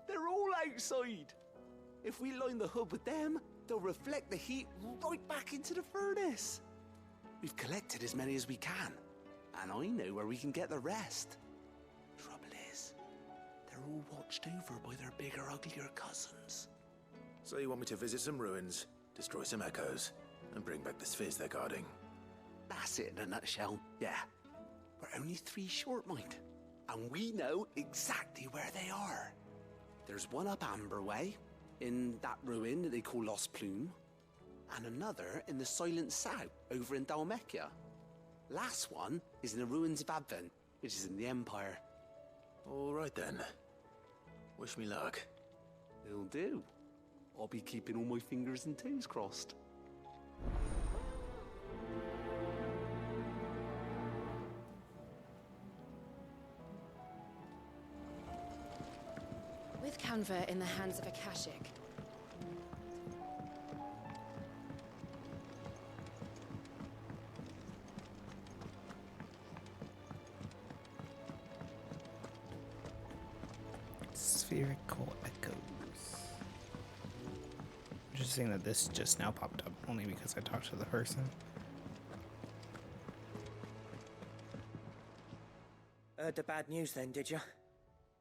they're all outside. If we line the hood with them, they'll reflect the heat right back into the furnace. We've collected as many as we can, and I know where we can get the rest. Trouble is, they're all watched over by their bigger, uglier cousins. So you want me to visit some ruins, destroy some echoes, and bring back the spheres they're guarding? That's it in a nutshell, yeah. We're only 3 short, mind, and we know exactly where they are. There's one up Amber Way, in that ruin that they call Lost Plume, and another in the Silent South over in Dalmekia. Last one is in the ruins of Advent, which is in the Empire. All right then. Wish me luck. It'll do. I'll be keeping all my fingers and toes crossed. convert in the hands of a Kashik. Spherical echoes. Interesting that this just now popped up, only because I talked to the person. Heard the bad news then, did you?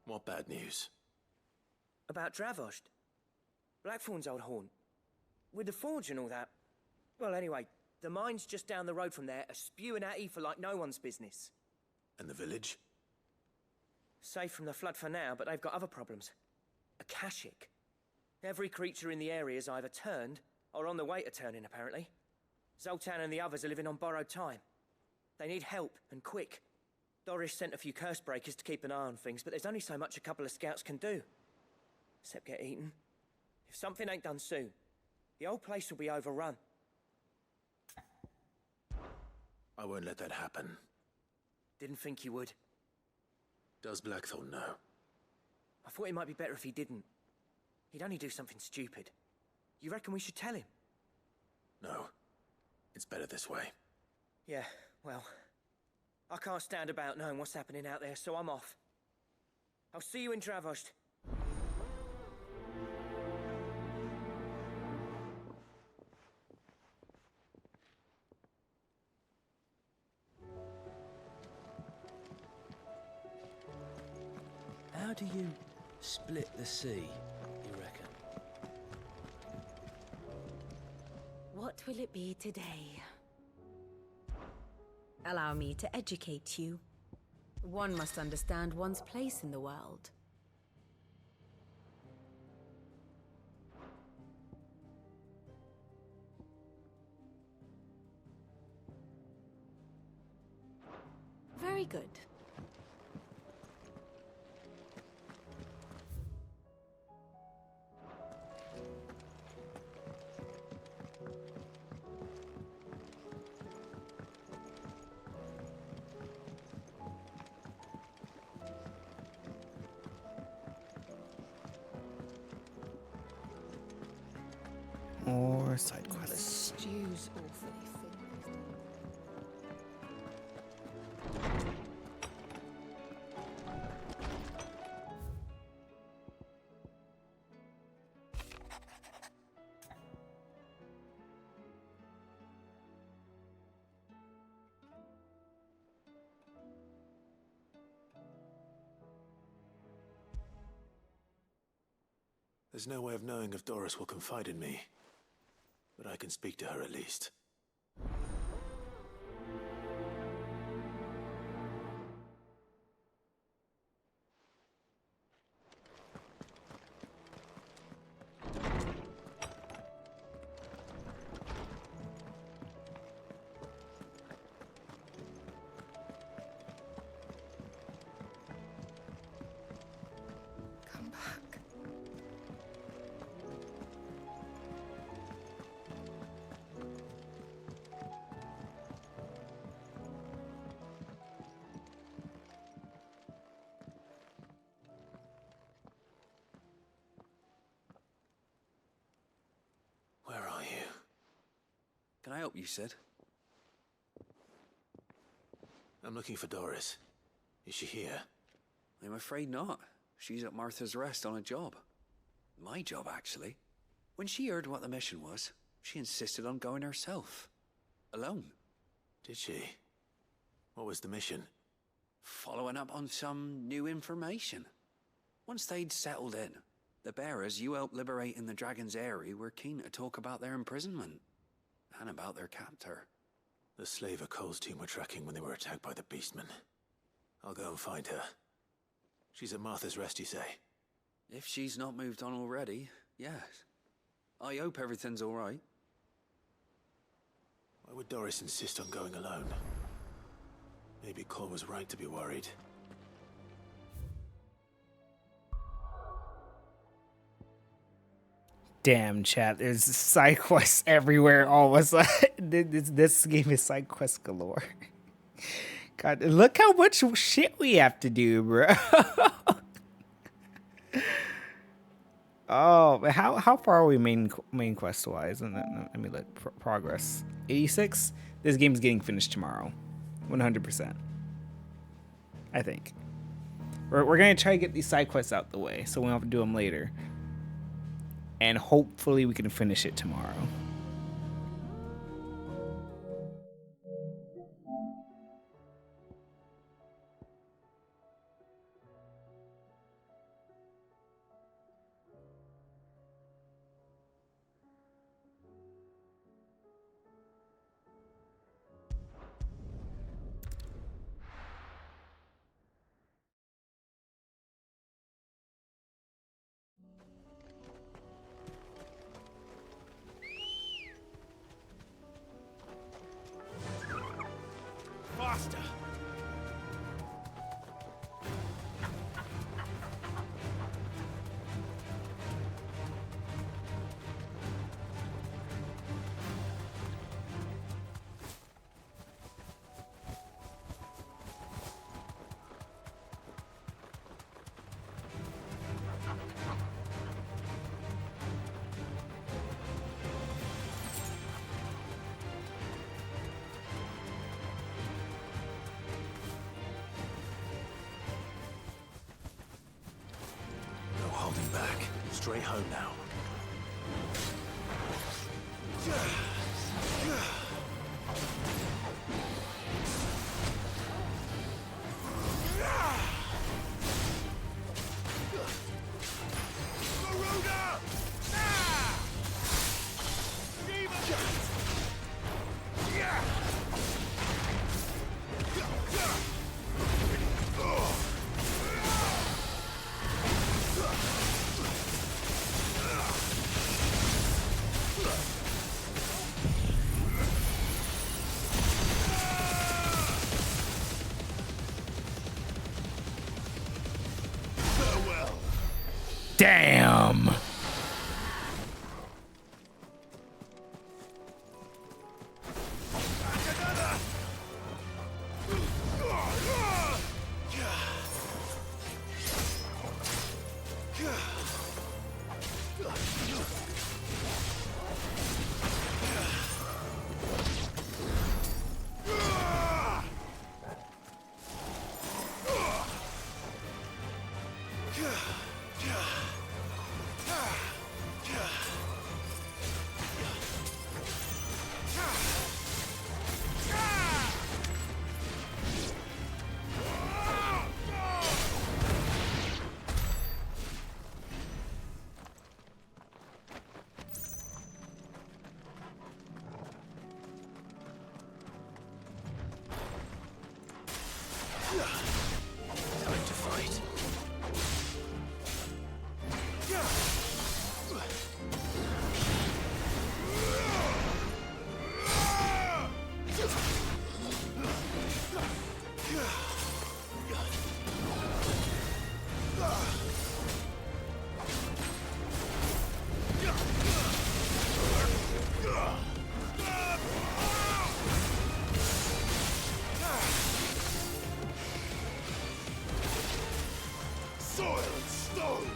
What bad news? About Dravost. Blackthorn's old haunt. With the forge and all that. Well, anyway, the mines just down the road from there are spewing out ether like no one's business. And the village? Safe from the flood for now, but they've got other problems. A Kashik. Every creature in the area is either turned, or on the way to turning, apparently. Zoltan and the others are living on borrowed time. They need help, and quick. Doris sent a few curse breakers to keep an eye on things, but there's only so much a couple of scouts can do. Except get eaten. If something ain't done soon, the old place will be overrun. I won't let that happen. Didn't think you would. Does Blackthorn know? I thought it might be better if he didn't. He'd only do something stupid. You reckon we should tell him? No. It's better this way. Yeah, well, I can't stand about knowing what's happening out there, so I'm off. I'll see you in Dravost. How do you split the sea, you reckon? What will it be today? Allow me to educate you. One must understand one's place in the world. Very good. More side The quests. stew's awfully thin. There's no way of knowing if Doris will confide in me. But I can speak to her at least. Come back. Where are you? Can I help you, Sid? I'm looking for Doris. Is she here? I'm afraid not. She's at Martha's Rest on a job. My job, actually. When she heard what the mission was, she insisted on going herself. Alone. Did she? What was the mission? Following up on some new information. Once they'd settled in, the bearers you helped liberate in the Dragon's Eyrie were keen to talk about their imprisonment. And about their captor. The slaver Cole's team were tracking when they were attacked by the Beastmen. I'll go and find her. She's at Martha's Rest, you say? If she's not moved on already, yes. I hope everything's all right. Why would Doris insist on going alone? Maybe Cole was right to be worried. Damn, chat. There's side quests everywhere. All of a sudden, this game is side quest galore. God, look how much shit we have to do, bro. Oh, but how far are we main quest wise? And then let me look. Progress 86. This game's getting finished tomorrow, 100%. I think we're gonna try to get these side quests out the way, so we don't have to do them later, and hopefully we can finish it tomorrow. Faster! No holding back. Straight home now. Damn. Time to fight. Soil and stone!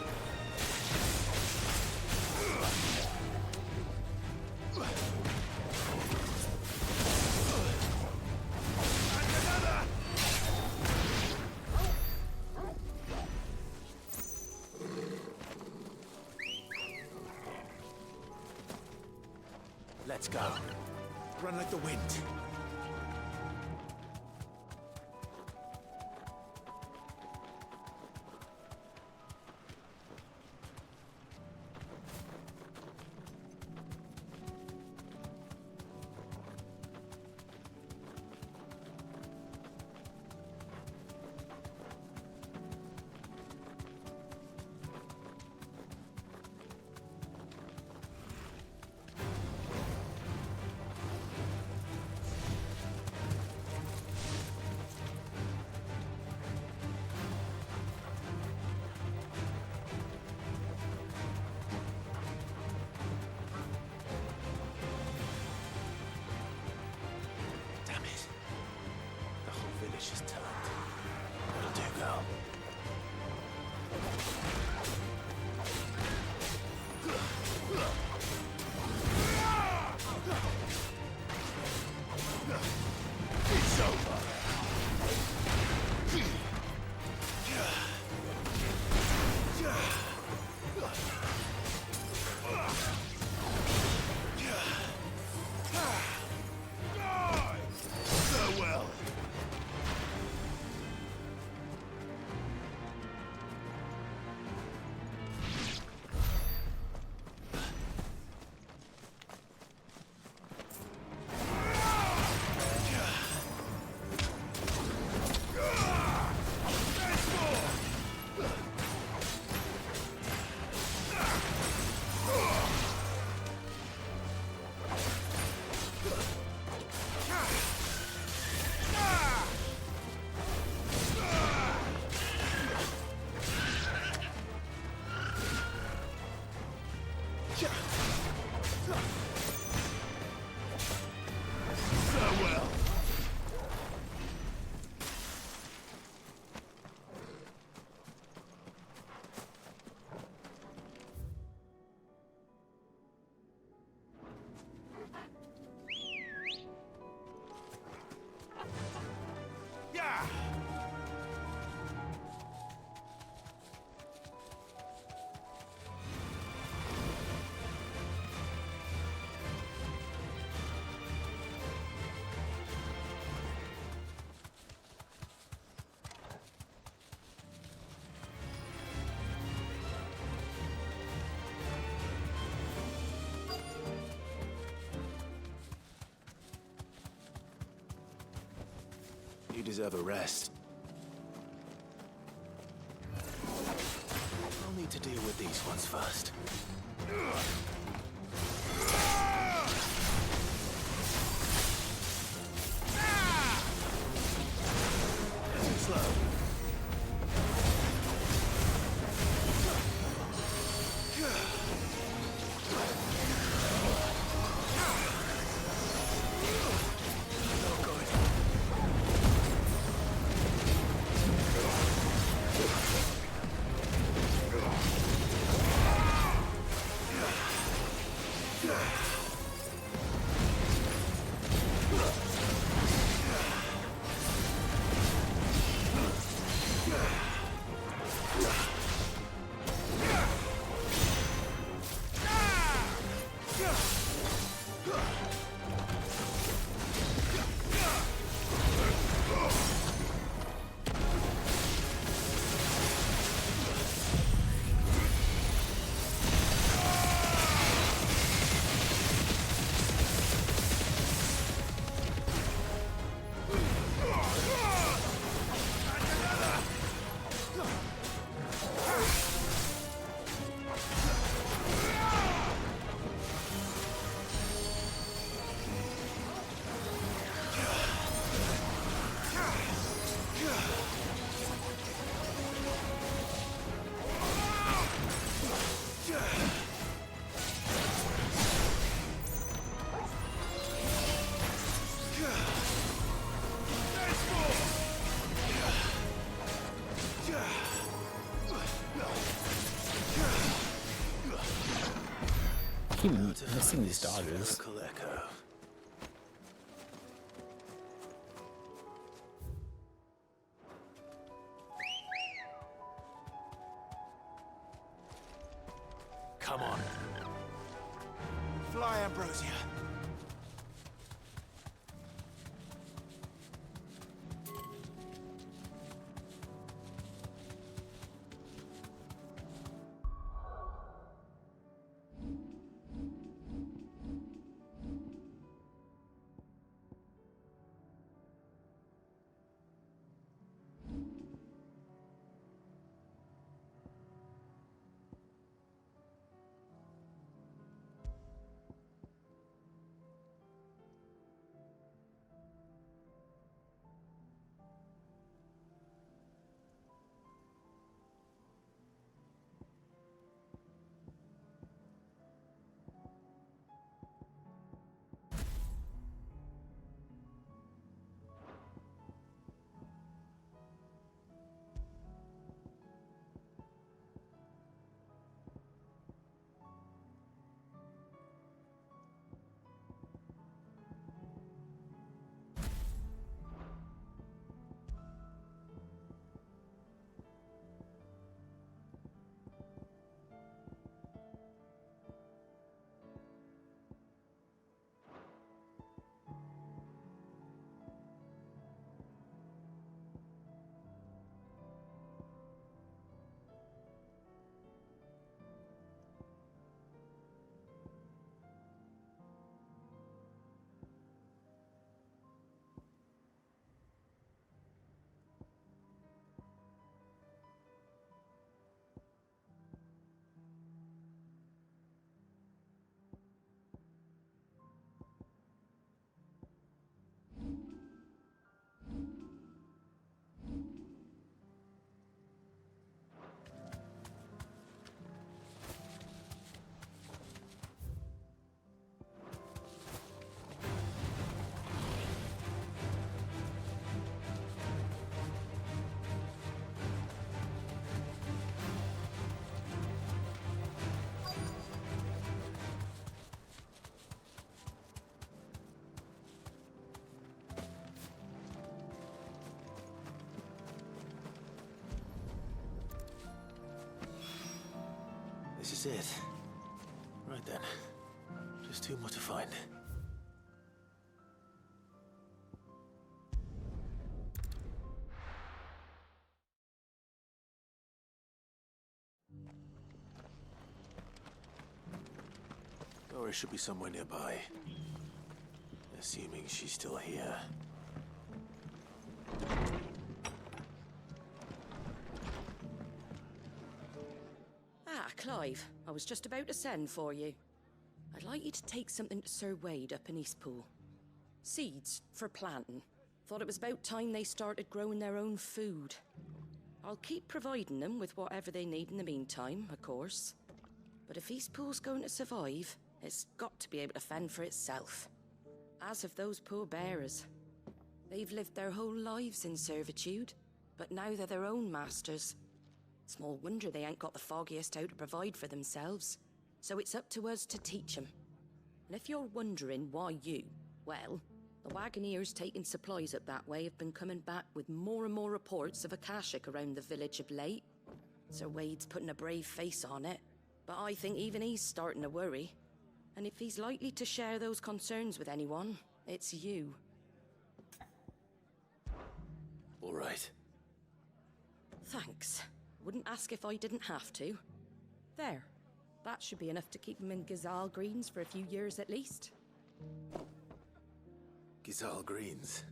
Let's go. Run like the wind. You deserve a rest. I'll need to deal with these ones first. Too slow. I keep missing these dodges. Echo. Come on. Fly, Ambrosia. this it? Right then. Just two more to find. Dora should be somewhere nearby. Assuming she's still here. Ah, Clive. I was just about to send for you. I'd like you to take something to Sir Wade up in Eastpool. Seeds for planting. Thought it was about time they started growing their own food. I'll keep providing them with whatever they need in the meantime, of course. But if Eastpool's going to survive, it's got to be able to fend for itself. As of those poor bearers. They've lived their whole lives in servitude, but now they're their own masters. Small wonder they ain't got the foggiest how to provide for themselves. So it's up to us to teach them. And if you're wondering why you, well, the wagoneers taking supplies up that way have been coming back with more and more reports of Akashic around the village of late. Sir Wade's putting a brave face on it, but I think even he's starting to worry. And if he's likely to share those concerns with anyone, it's you. All right. Thanks. Wouldn't ask if I didn't have to. There. That should be enough to keep him in Gazal Greens for a few years at least. Gazal Greens.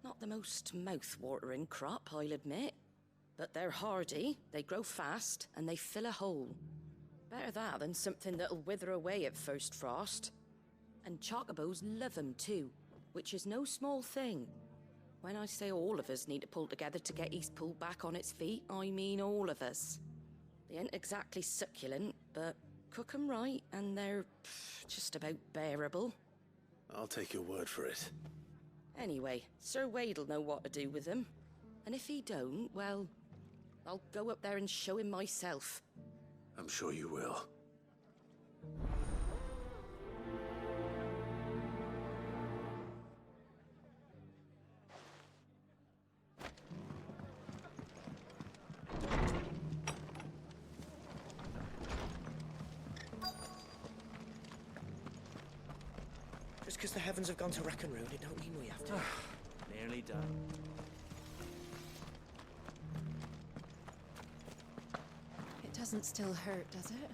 Not the most mouth-watering crop, I'll admit. But they're hardy, they grow fast, and they fill a hole. Better that than something that'll wither away at first frost. And chocobos love 'em too, which is no small thing. When I say all of us need to pull together to get Eastpool back on its feet, I mean all of us. They ain't exactly succulent, but cook 'em right and they're just about bearable. I'll take your word for it. Anyway, Sir Wade'll know what to do with them. And if he don't, well, I'll go up there and show him myself. I'm sure you will. Just because the heavens have gone to wreck and ruin, it don't mean we have to. Nearly done. It doesn't still hurt, does it?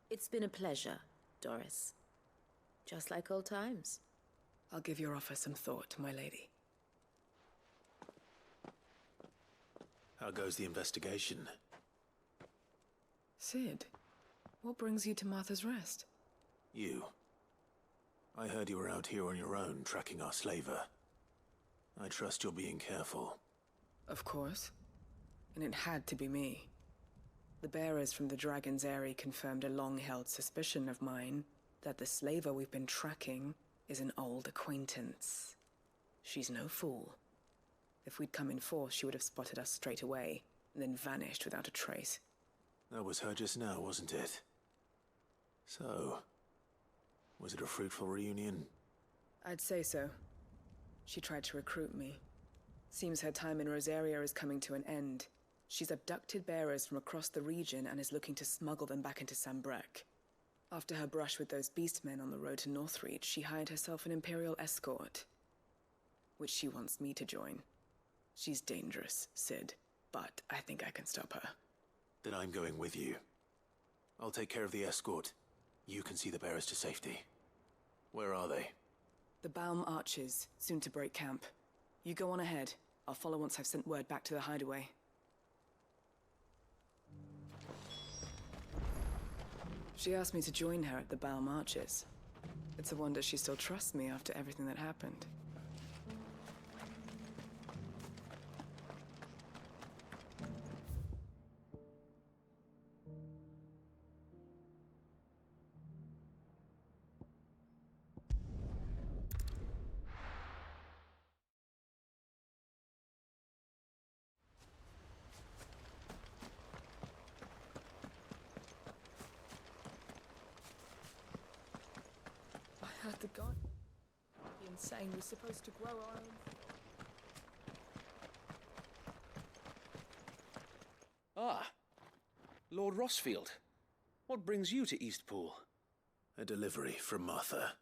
It's been a pleasure, Doris. Just like old times. I'll give your offer some thought, my lady. How goes the investigation? Sid, what brings you to Martha's Rest? You. I heard you were out here on your own, tracking our slaver. I trust you're being careful. Of course. And it had to be me. The bearers from the Dragon's Eyrie confirmed a long-held suspicion of mine that the slaver we've been tracking is an old acquaintance. She's no fool. If we'd come in force, she would have spotted us straight away, and then vanished without a trace. That was her just now, wasn't it? So, was it a fruitful reunion? I'd say so. She tried to recruit me. Seems her time in Rosaria is coming to an end. She's abducted bearers from across the region and is looking to smuggle them back into Sambrek. After her brush with those beastmen on the road to Northreach, she hired herself an Imperial escort, which she wants me to join. She's dangerous, Sid, but I think I can stop her. Then I'm going with you. I'll take care of the escort. You can see the bearers to safety. Where are they? The Baum Archers, soon to break camp. You go on ahead. I'll follow once I've sent word back to the hideaway. She asked me to join her at the Baum Archers. It's a wonder she still trusts me after everything that happened. The god. The insane was supposed to grow our own. Ah, Lord Rossfield. What brings you to Eastpool? A delivery from Martha.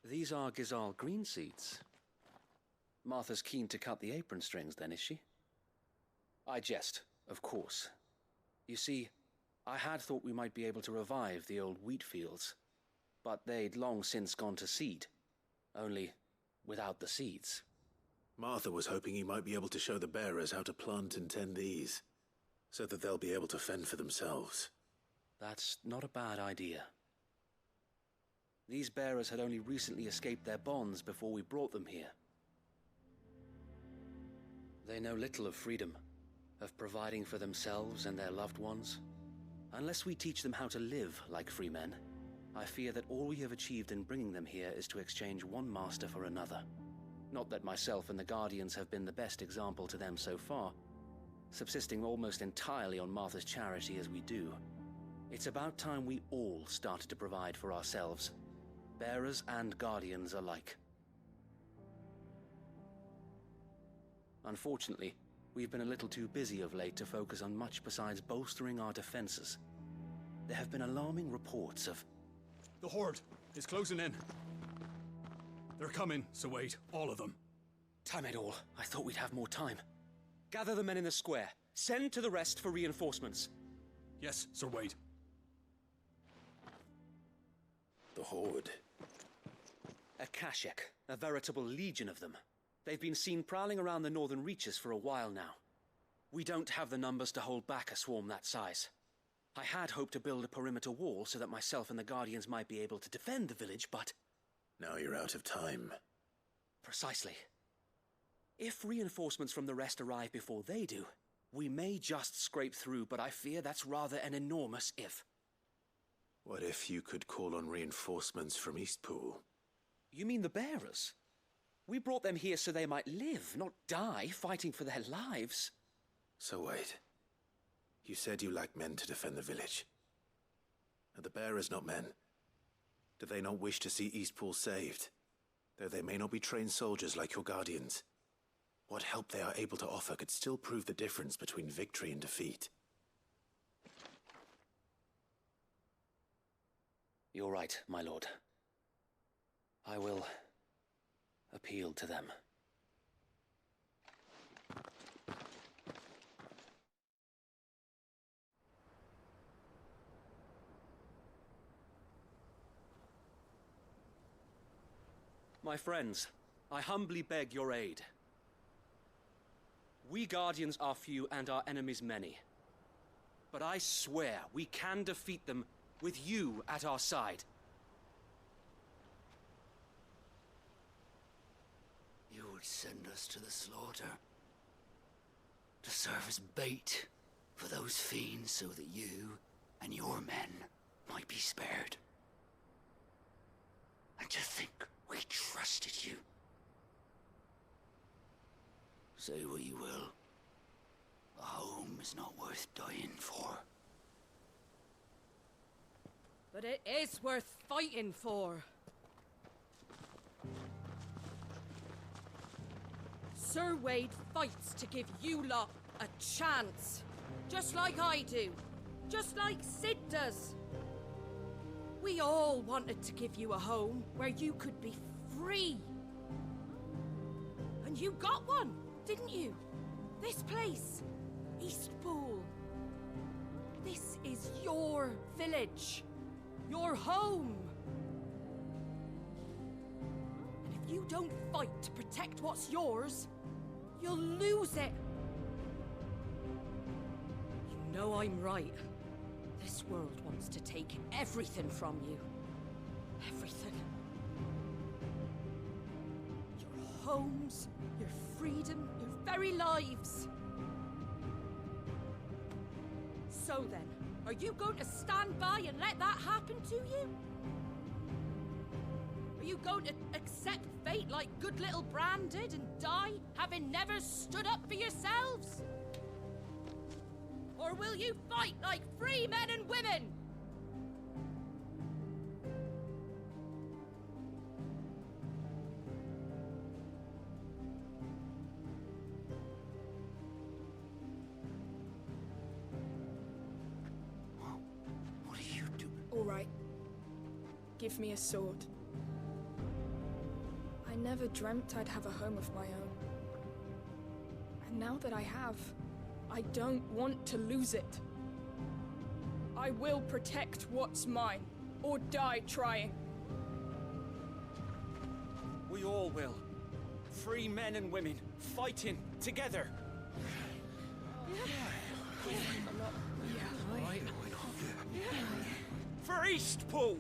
These are Gizal green seeds. Martha's keen to cut the apron strings, then, is she? I jest, of course. You see, I had thought we might be able to revive the old wheat fields, but they'd long since gone to seed, only without the seeds. Martha was hoping he might be able to show the bearers how to plant and tend these, so that they'll be able to fend for themselves. That's not a bad idea. These bearers had only recently escaped their bonds before we brought them here. They know little of freedom, of providing for themselves and their loved ones. Unless we teach them how to live like free men, I fear that all we have achieved in bringing them here is to exchange one master for another. Not that myself and the Guardians have been the best example to them so far, subsisting almost entirely on Martha's charity as we do. It's about time we all started to provide for ourselves, bearers and Guardians alike. Unfortunately, we've been a little too busy of late to focus on much besides bolstering our defenses. There have been alarming reports of... The Horde is closing in. They're coming, so wait, all of them. Damn it all, I thought we'd have more time. Gather the men in the square. Send to the rest for reinforcements. Yes, Sir Wade. The Horde. A Kashek, a veritable legion of them. They've been seen prowling around the northern reaches for a while now. We don't have the numbers to hold back a swarm that size. I had hoped to build a perimeter wall so that myself and the Guardians might be able to defend the village, but... Now you're out of time. Precisely. If reinforcements from the rest arrive before they do, we may just scrape through, but I fear that's rather an enormous if. What if you could call on reinforcements from Eastpool? You mean the bearers? We brought them here so they might live, not die, fighting for their lives. So wait. You said you lacked men to defend the village. Are the bearers not men? Do they not wish to see Eastpool saved? Though they may not be trained soldiers like your Guardians. What help they are able to offer could still prove the difference between victory and defeat. You're right, my lord. I will appeal to them. My friends, I humbly beg your aid. We Guardians are few and our enemies many. But I swear we can defeat them with you at our side. You would send us to the slaughter, to serve as bait for those fiends so that you and your men might be spared. And to think we trusted you. Say what you will, a home is not worth dying for. But it is worth fighting for. Sir Wade fights to give you lot a chance. Just like I do. Just like Sid does. We all wanted to give you a home where you could be free. And you got one, didn't you? This place, Eastpool. This is your village. Your home. And if you don't fight to protect what's yours, you'll lose it. You know I'm right. This world wants to take everything from you. Everything. Your homes, your freedom, your very lives. So then, are you going to stand by and let that happen to you? Are you going to accept fate like good little Bran did and die, having never stood up for yourselves? Or will you fight like free men and women? right. Give me a sword. I never dreamt I'd have a home of my own. And now that I have, I don't want to lose it. I will protect what's mine, or die trying. We all will. Free men and women, fighting together. For Eastpool!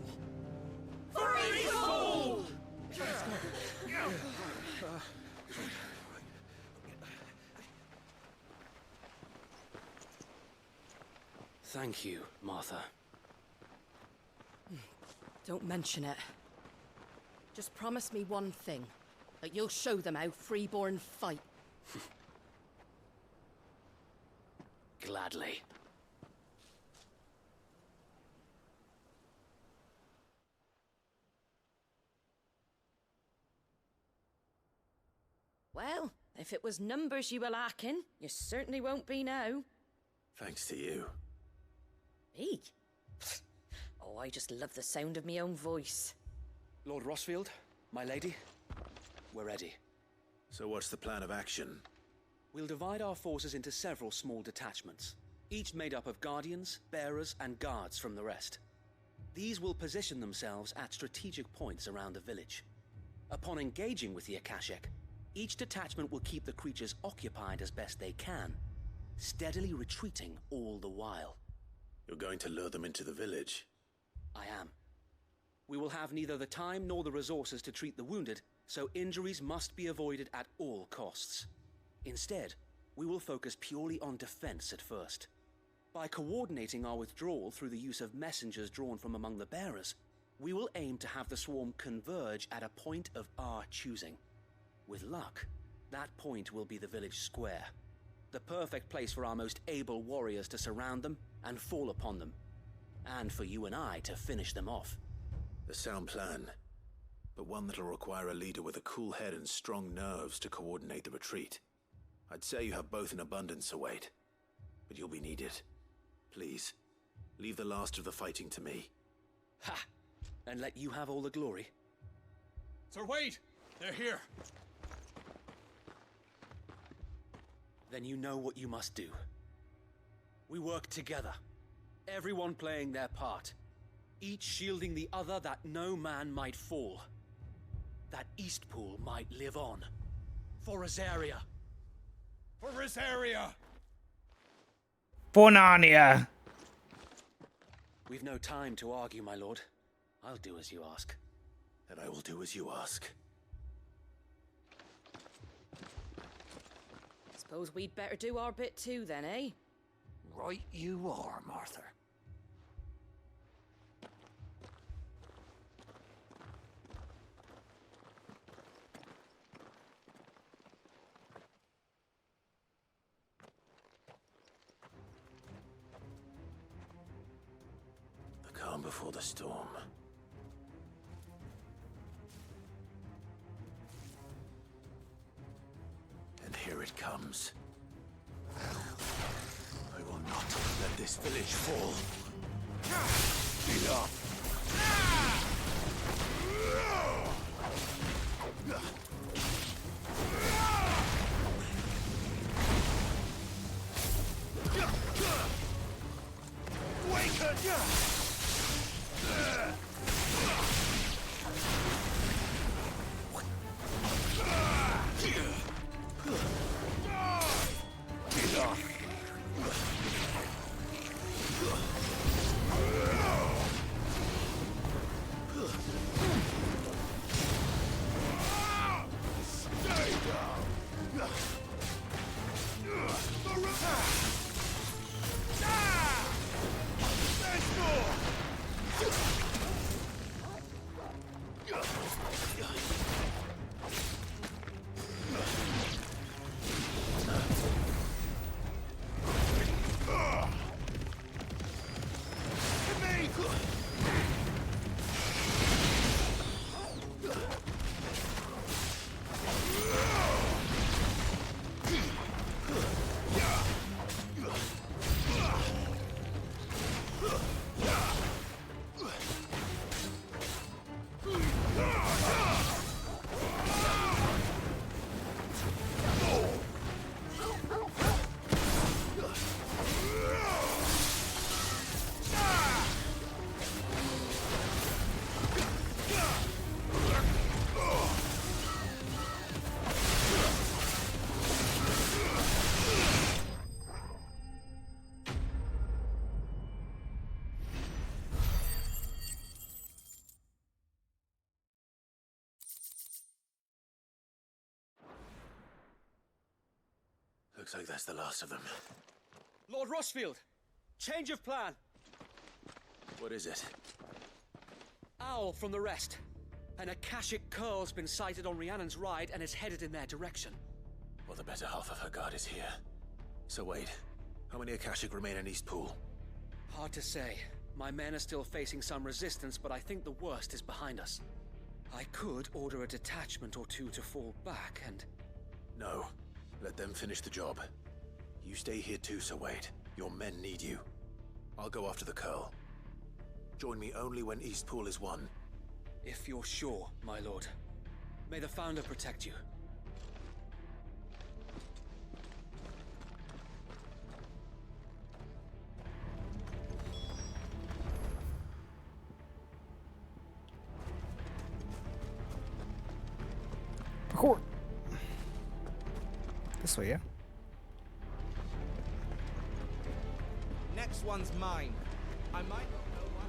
For Eastpool! Thank you, Martha. Don't mention it. Just promise me one thing. That you'll show them how freeborn fight. Gladly. Well, if it was numbers you were lacking, you certainly won't be now. Thanks to you. Me? Oh, I just love the sound of my own voice. Lord Rossfield, my lady, we're ready. So what's the plan of action? We'll divide our forces into several small detachments, each made up of guardians, bearers, and guards from the rest. These will position themselves at strategic points around the village. Upon engaging with the Akashic, each detachment will keep the creatures occupied as best they can, steadily retreating all the while. You're going to lure them into the village? I am. We will have neither the time nor the resources to treat the wounded, so injuries must be avoided at all costs. Instead, we will focus purely on defense at first. By coordinating our withdrawal through the use of messengers drawn from among the bearers, we will aim to have the swarm converge at a point of our choosing. With luck, that point will be the village square, the perfect place for our most able warriors to surround them and fall upon them, and for you and I to finish them off. A sound plan, but one that'll require a leader with a cool head and strong nerves to coordinate the retreat. I'd say you have both in abundance, Await, but you'll be needed. Please, leave the last of the fighting to me. Ha! And let you have all the glory? Sir Wade! They're here! Then you know what you must do. We work together, everyone playing their part, each shielding the other that no man might fall, that Eastpool might live on. For Rosaria! For Rosaria! For Narnia! We've no time to argue, my lord. I'll do as you ask. And I will do as you ask. Suppose we'd better do our bit too then, eh? Right you are, Martha. The calm before the storm. And here it comes. I will not let this village fall. Enough! Awaken! Looks like that's the last of them. Lord Rosfield! Change of plan! What is it? Owl from the rest. An Akashic curl's been sighted on Rhiannon's ride and is headed in their direction. Well, the better half of her guard is here. So wait, how many Akashic remain in East Pool? Hard to say. My men are still facing some resistance, but I think the worst is behind us. I could order a detachment or two to fall back and... No. Let them finish the job. You stay here too, Sir Wade. Your men need you. I'll go after the Curl. Join me only when East Pool is won. If you're sure, my lord. May the Founder protect you. Parkour. This way, yeah. Next one's mine. I might not know one.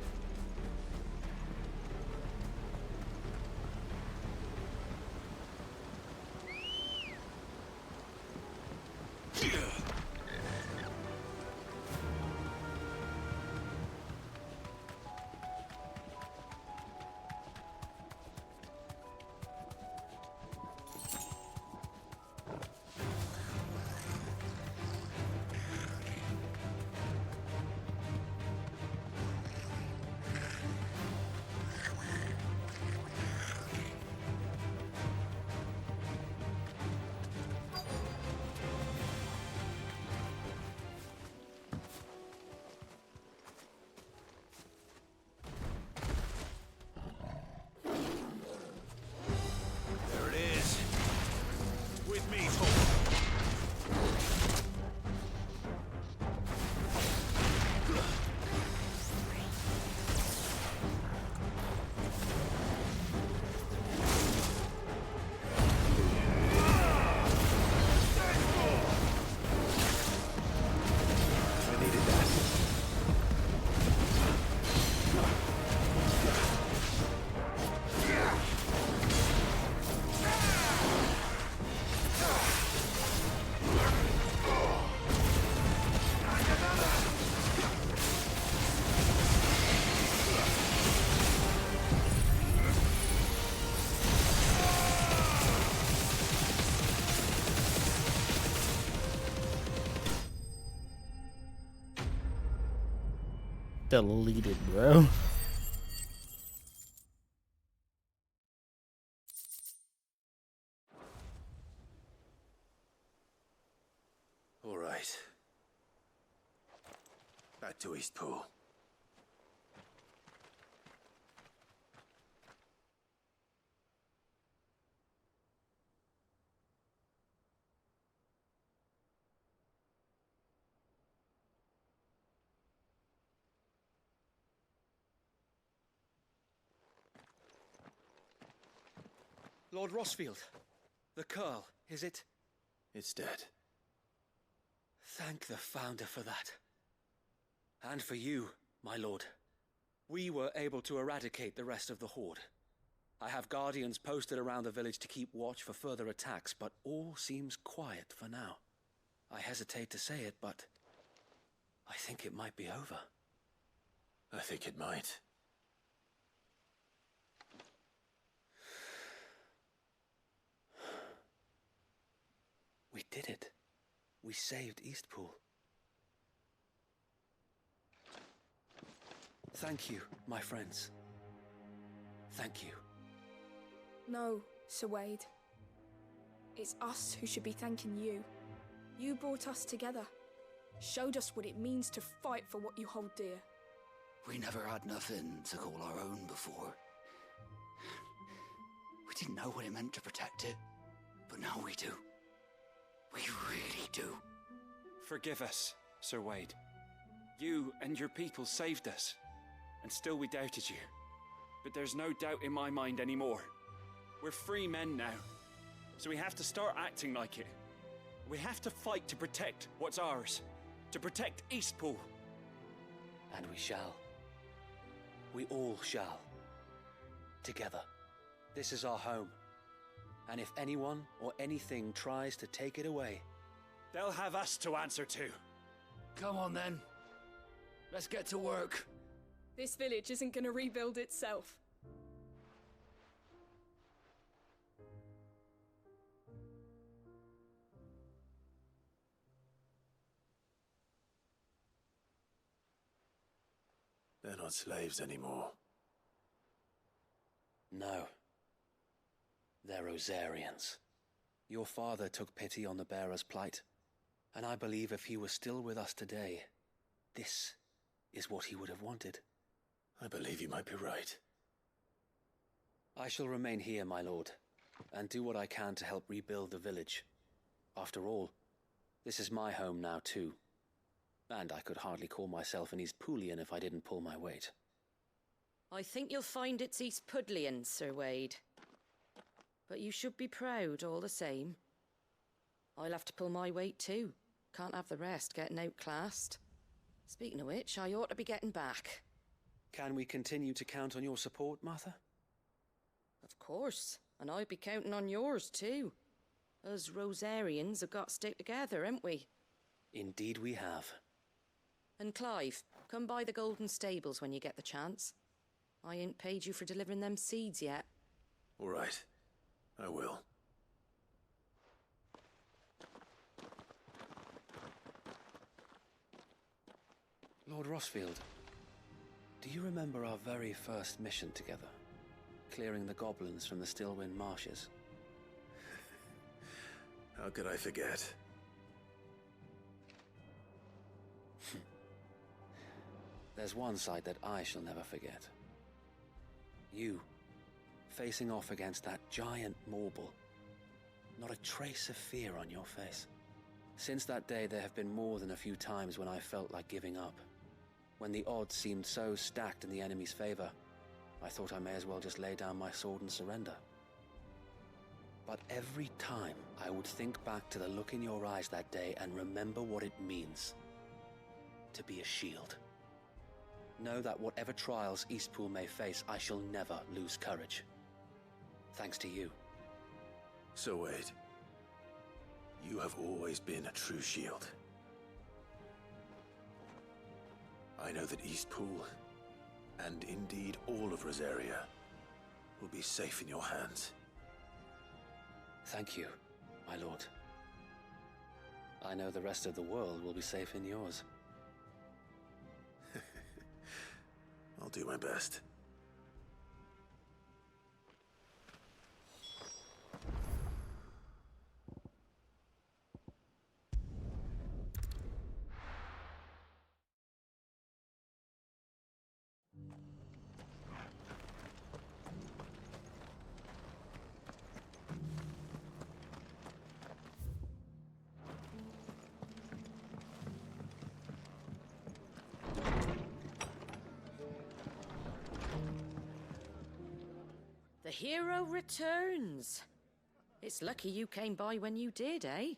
There it is. With me, Tom. I needed that. Deleted, bro. All right. Back to East Pool. Lord Rosfield, the Curl, is it? It's dead. Thank the Founder for that. And for you, my lord. We were able to eradicate the rest of the Horde. I have guardians posted around the village to keep watch for further attacks, but all seems quiet for now. I hesitate to say it, but I think it might be over. I think it might. We did it. We saved Eastpool. Thank you, my friends. Thank you. No, Sir Wade. It's us who should be thanking you. You brought us together. Showed us what it means to fight for what you hold dear. We never had nothing to call our own before. We didn't know what it meant to protect it, but now we do. We really do. Forgive us, Sir Wade. You and your people saved us, and still we doubted you. But there's no doubt in my mind anymore. We're free men now, so we have to start acting like it. We have to fight to protect what's ours, to protect Eastpool. And we shall. We all shall. Together. This is our home. And if anyone or anything tries to take it away, They'll have us to answer to. Come on then. Let's get to work. This village isn't gonna rebuild itself. They're not slaves anymore. No. They're Rosarians. Your father took pity on the bearer's plight, and I believe if he was still with us today, this is what he would have wanted. I believe you might be right. I shall remain here, my lord, and do what I can to help rebuild the village. After all, this is my home now too. And I could hardly call myself an East Poolian if I didn't pull my weight. I think you'll find it's East Pudlian, Sir Wade. But you should be proud all the same. I'll have to pull my weight too. Can't have the rest getting outclassed. Speaking of which, I ought to be getting back. Can we continue to count on your support, Martha? Of course, and I'll be counting on yours too. Us Rosarians have got to stick together, haven't we? Indeed we have. And Clive, come by the Golden Stables when you get the chance. I ain't paid you for delivering them seeds yet. All right. I will. Lord Rossfield, do you remember our very first mission together? Clearing the goblins from the Stillwind marshes? How could I forget? There's one sight that I shall never forget. You, facing off against that giant Morble. Not a trace of fear on your face. Since that day, there have been more than a few times when I felt like giving up. When the odds seemed so stacked in the enemy's favor, I thought I may as well just lay down my sword and surrender. But every time, I would think back to the look in your eyes that day and remember what it means to be a shield. Know that whatever trials Eastpool may face, I shall never lose courage. Thanks to you. So Wade, you have always been a true shield. I know that Eastpool, and indeed all of Rosaria, will be safe in your hands. Thank you, my lord. I know the rest of the world will be safe in yours. I'll do my best. The hero returns. It's lucky you came by when you did, eh?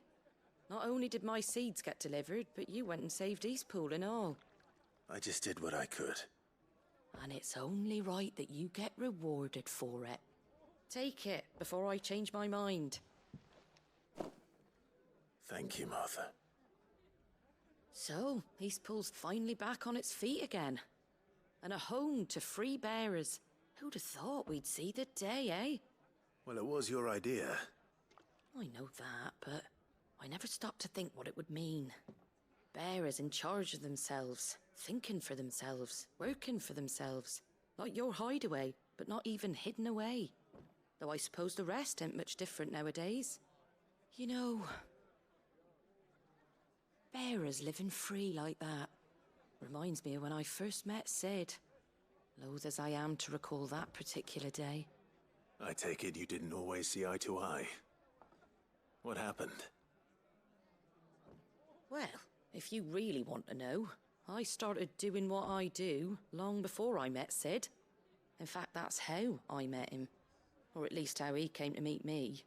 Not only did my seeds get delivered, but you went and saved Eastpool and all. I just did what I could. And it's only right that you get rewarded for it. Take it before I change my mind. Thank you, Martha. So, Eastpool's finally back on its feet again. And a home to free bearers. Who'd have thought we'd see the day, eh? Well, it was your idea. I know that, but I never stopped to think what it would mean. Bearers in charge of themselves, thinking for themselves, working for themselves. Like your hideaway, but not even hidden away. Though I suppose the rest ain't much different nowadays. You know, bearers living free like that reminds me of when I first met Sid. Loath as I am to recall that particular day. I take it you didn't always see eye to eye. What happened? Well, if you really want to know, I started doing what I do long before I met Sid. In fact, that's how I met him. Or at least how he came to meet me.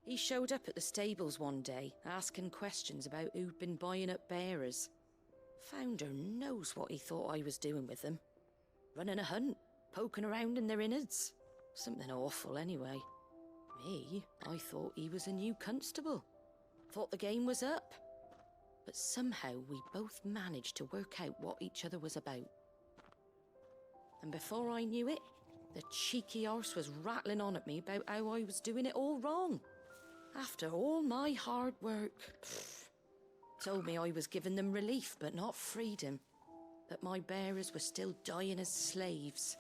He showed up at the stables one day, asking questions about who'd been buying up bearers. Founder knows what he thought I was doing with them. Running a hunt, poking around in their innards. Something awful, anyway. Me? I thought he was a new constable. Thought the game was up. But somehow we both managed to work out what each other was about. And before I knew it, the cheeky arse was rattling on at me about how I was doing it all wrong. After all my hard work. Told me I was giving them relief, but not freedom. That my bearers were still dying as slaves.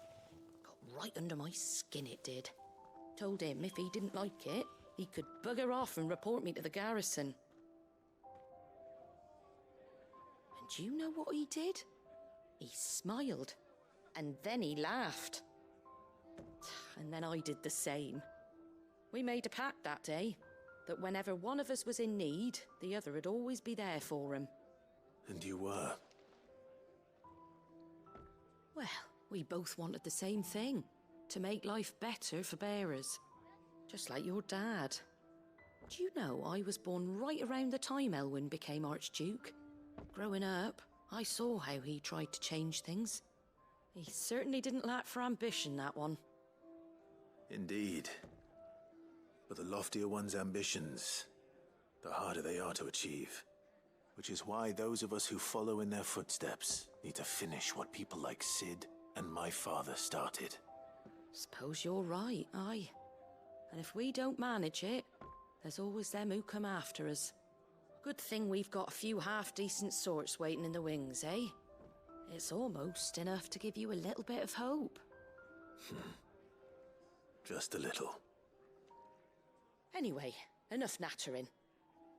Got right under my skin, it did. Told him if he didn't like it, he could bugger off and report me to the garrison. And do you know what he did? He smiled. And then he laughed. And then I did the same. We made a pact that day, that whenever one of us was in need, the other would always be there for him. And you were? Well, we both wanted the same thing. To make life better for bearers. Just like your dad. Do you know I was born right around the time Elwyn became Archduke? Growing up, I saw how he tried to change things. He certainly didn't lack for ambition, that one. Indeed. But the loftier one's ambitions, the harder they are to achieve. Which is why those of us who follow in their footsteps need to finish what people like Sid and my father started. Suppose you're right, aye. And if we don't manage it, there's always them who come after us. Good thing we've got a few half-decent sorts waiting in the wings, eh? It's almost enough to give you a little bit of hope. Just a little. Anyway, enough nattering.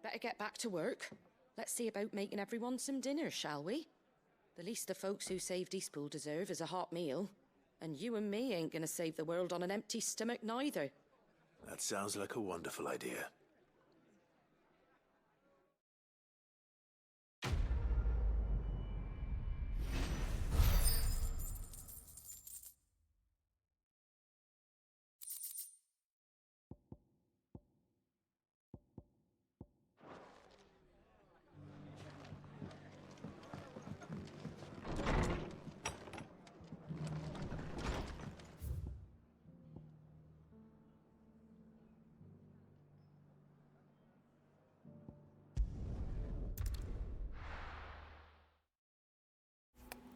Better get back to work. Let's see about making everyone some dinner, shall we? The least the folks who saved Eastpool deserve is a hot meal. And you and me ain't gonna save the world on an empty stomach neither. That sounds like a wonderful idea.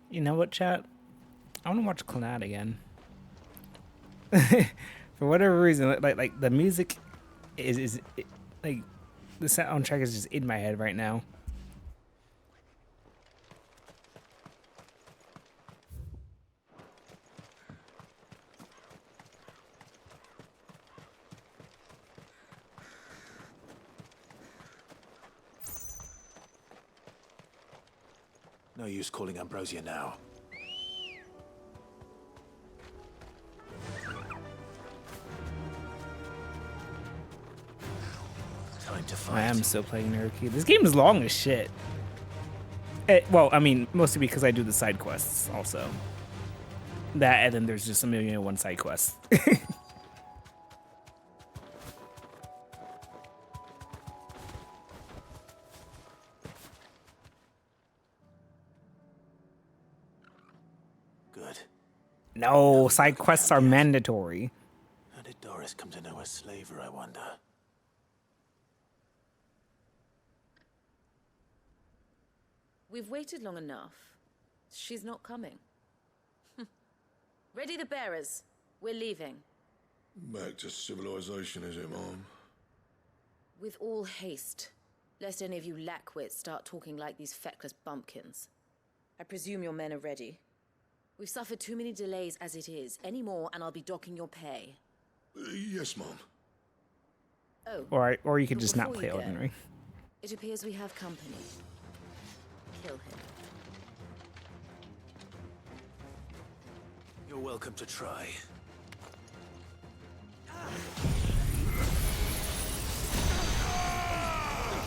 You know what, chat? I want to watch Clannad again. For whatever reason, like the music is like the soundtrack is just in my head right now. No use calling Ambrosia now. Time to fight. I am still playing Naruki. This game is long as shit. Well, I mean, mostly because I do the side quests also. That, and then there's just a million and one side quests. Good. No, side quests are mandatory. How did Doris come to know a slaver, I wonder? We've waited long enough. She's not coming. Ready the bearers. We're leaving. Back to civilization, is it, Mom? With all haste, lest any of you lackwits start talking like these feckless bumpkins. I presume your men are ready. We've suffered too many delays as it is. Any more, and I'll be docking your pay. Yes, Mom. Oh. Or you could just not before play you go, Elden Ring. It appears we have company. Kill him. You're welcome to try.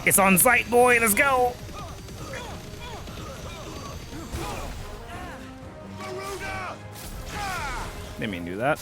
It's on site, boy. Let's go. Didn't mean to do that.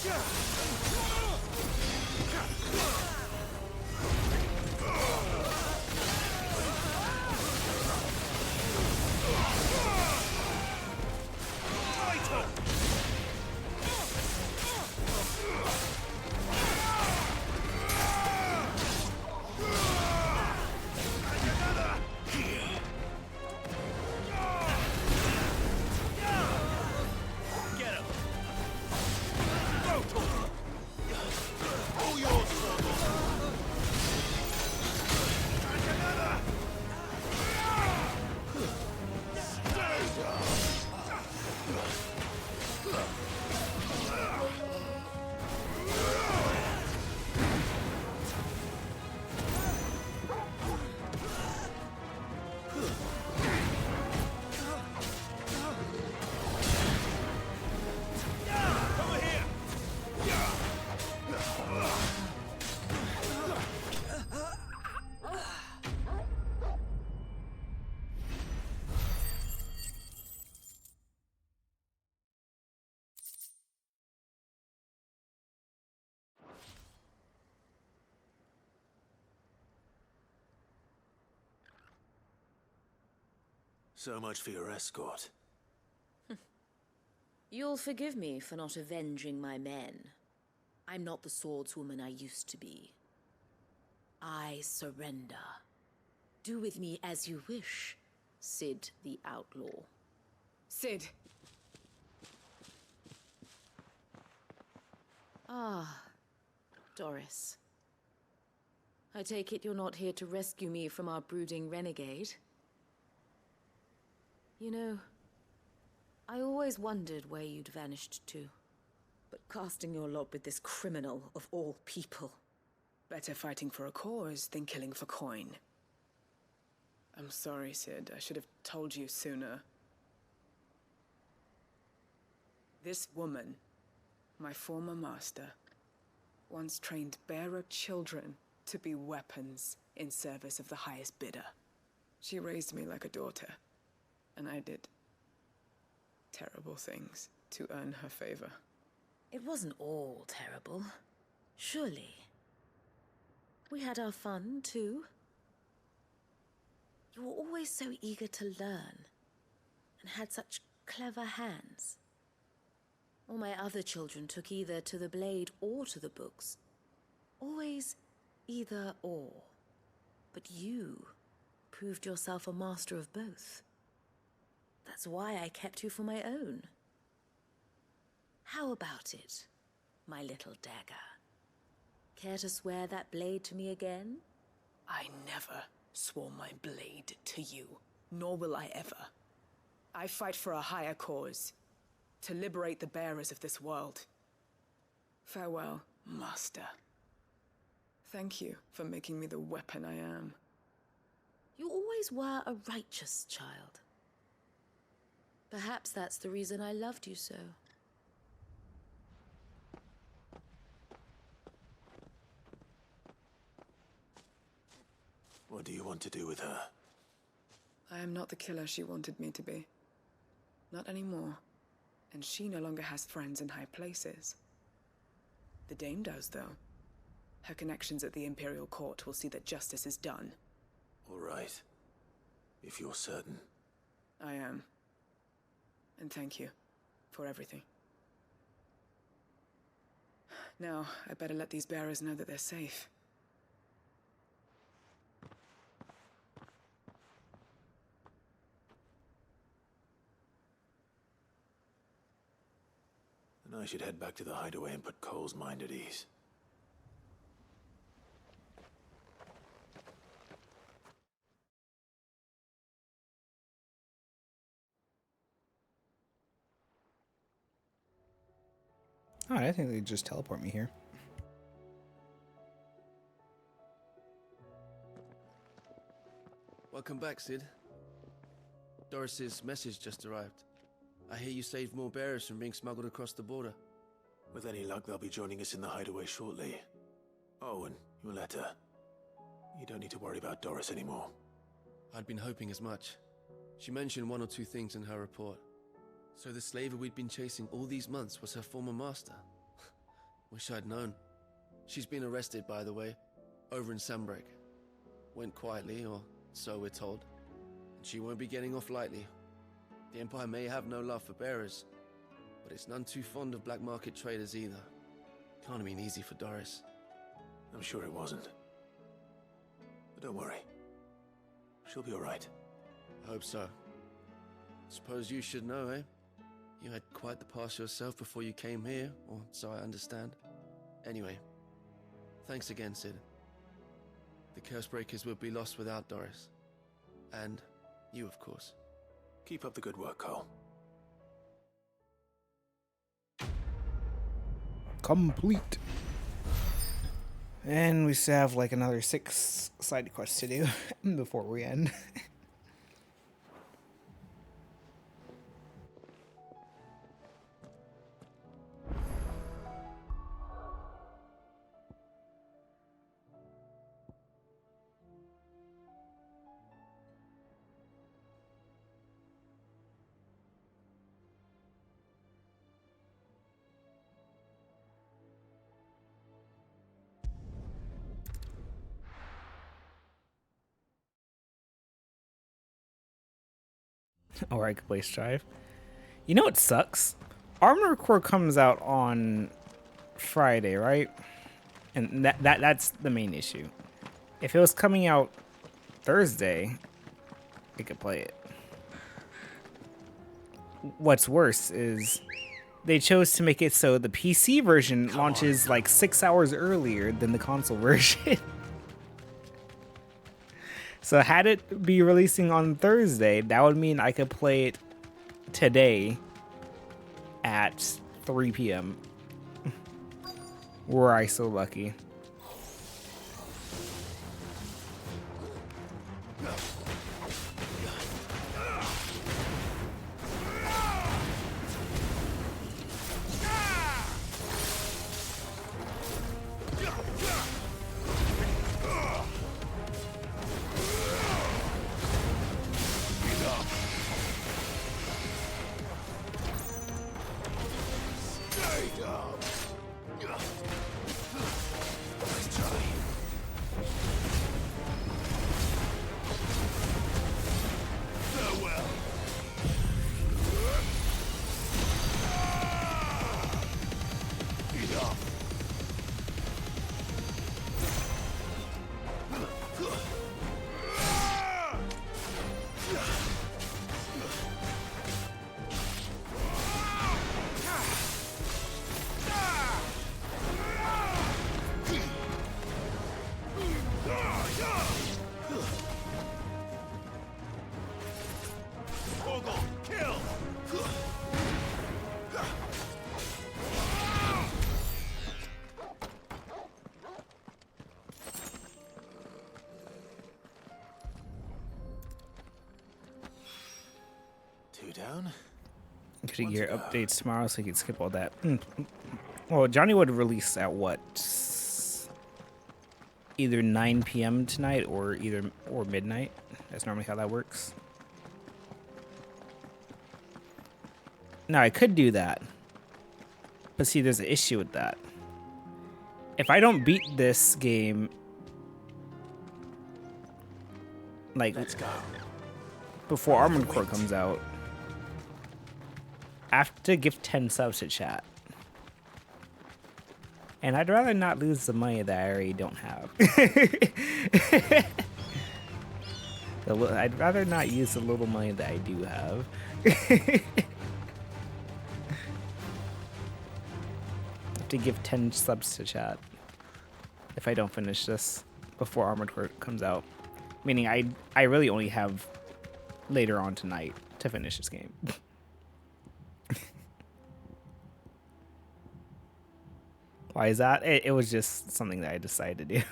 So much for your escort. You'll forgive me for not avenging my men. I'm not the swordswoman I used to be. I surrender. Do with me as you wish, Sid the Outlaw. Sid! Ah, Doris. I take it you're not here to rescue me from our brooding renegade? You know, I always wondered where you'd vanished to. But casting your lot with this criminal of all people. Better fighting for a cause than killing for coin. I'm sorry, Sid. I should have told you sooner. This woman, my former master, once trained bearer children to be weapons in service of the highest bidder. She raised me like a daughter, and I did terrible things to earn her favor. It wasn't all terrible, surely. We had our fun, too. You were always so eager to learn, and had such clever hands. All my other children took either to the blade or to the books. Always either or. But you proved yourself a master of both. That's why I kept you for my own. How about it, my little dagger? Care to swear that blade to me again? I never swore my blade to you, nor will I ever. I fight for a higher cause, to liberate the bearers of this world. Farewell, Master. Thank you for making me the weapon I am. You always were a righteous child. Perhaps that's the reason I loved you so. What do you want to do with her? I am not the killer she wanted me to be. Not anymore. And she no longer has friends in high places. The Dame does, though. Her connections at the Imperial Court will see that justice is done. All right. If you're certain. I am. And thank you for everything. Now, I better let these bearers know that they're safe. Then I should head back to the hideaway and put Cole's mind at ease. Oh, I think they just teleport me here. Welcome back, Sid. Doris's message just arrived. I hear you saved more bearers from being smuggled across the border. With any luck, they'll be joining us in the hideaway shortly. Oh, and your letter. You don't need to worry about Doris anymore. I'd been hoping as much. She mentioned one or two things in her report. So the slaver we'd been chasing all these months was her former master. Wish I'd known. She's been arrested, by the way, over in Sandbreak. Went quietly, or so we're told. And she won't be getting off lightly. The Empire may have no love for bearers, but it's none too fond of black market traders either. Can't have been easy for Doris. I'm sure it wasn't. But don't worry. She'll be all right. I hope so. Suppose you should know, eh? You had quite the past yourself before you came here, or so I understand. Anyway, thanks again, Sid. The Cursebreakers would be lost without Doris. And you, of course. Keep up the good work, Cole. complete. And we still have like another 6 side quests to do before we end. Or I could play Strive. You know what sucks? Armored Core comes out on Friday, right? And that's the main issue. If it was coming out Thursday, I could play it. What's worse is they chose to make it so the PC version launches like 6 hours earlier than the console version. So had it be releasing on Thursday, that would mean I could play it today at 3 p.m. Were I so lucky. Down. Could get updates tomorrow so you can skip all that. Well, Johnny would release at what? Either 9 p.m. tonight or midnight. That's normally how that works. Now I could do that. But see, there's an issue with that. If I don't beat this game like let's go. Before Armored Core comes out, I have to give 10 subs to chat. And I'd rather not lose the money that I already don't have. I'd rather not use the little money that I do have. I have to give 10 subs to chat if I don't finish this before Armored Core comes out. Meaning I really only have later on tonight to finish this game. Why is that? It was just something that I decided to do.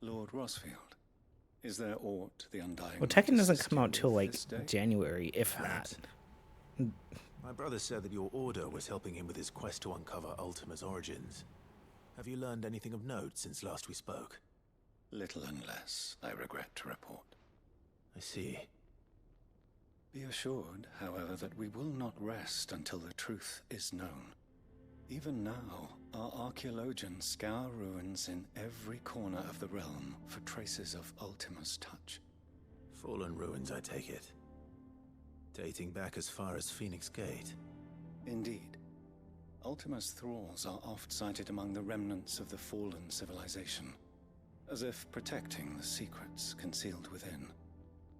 Lord Rosfield, is there aught the Undying? Well, Tekken doesn't come out till like January, if that. My brother said that your order was helping him with his quest to uncover Ultima's origins. Have you learned anything of note since last we spoke? Little unless, I regret to report. I see. Be assured, however, that we will not rest until the truth is known. Even now, our archaeologians scour ruins in every corner of the realm for traces of Ultima's touch. Fallen ruins, I take it. Dating back as far as Phoenix Gate. Indeed. Ultima's thralls are oft sighted among the remnants of the fallen civilization, as if protecting the secrets concealed within.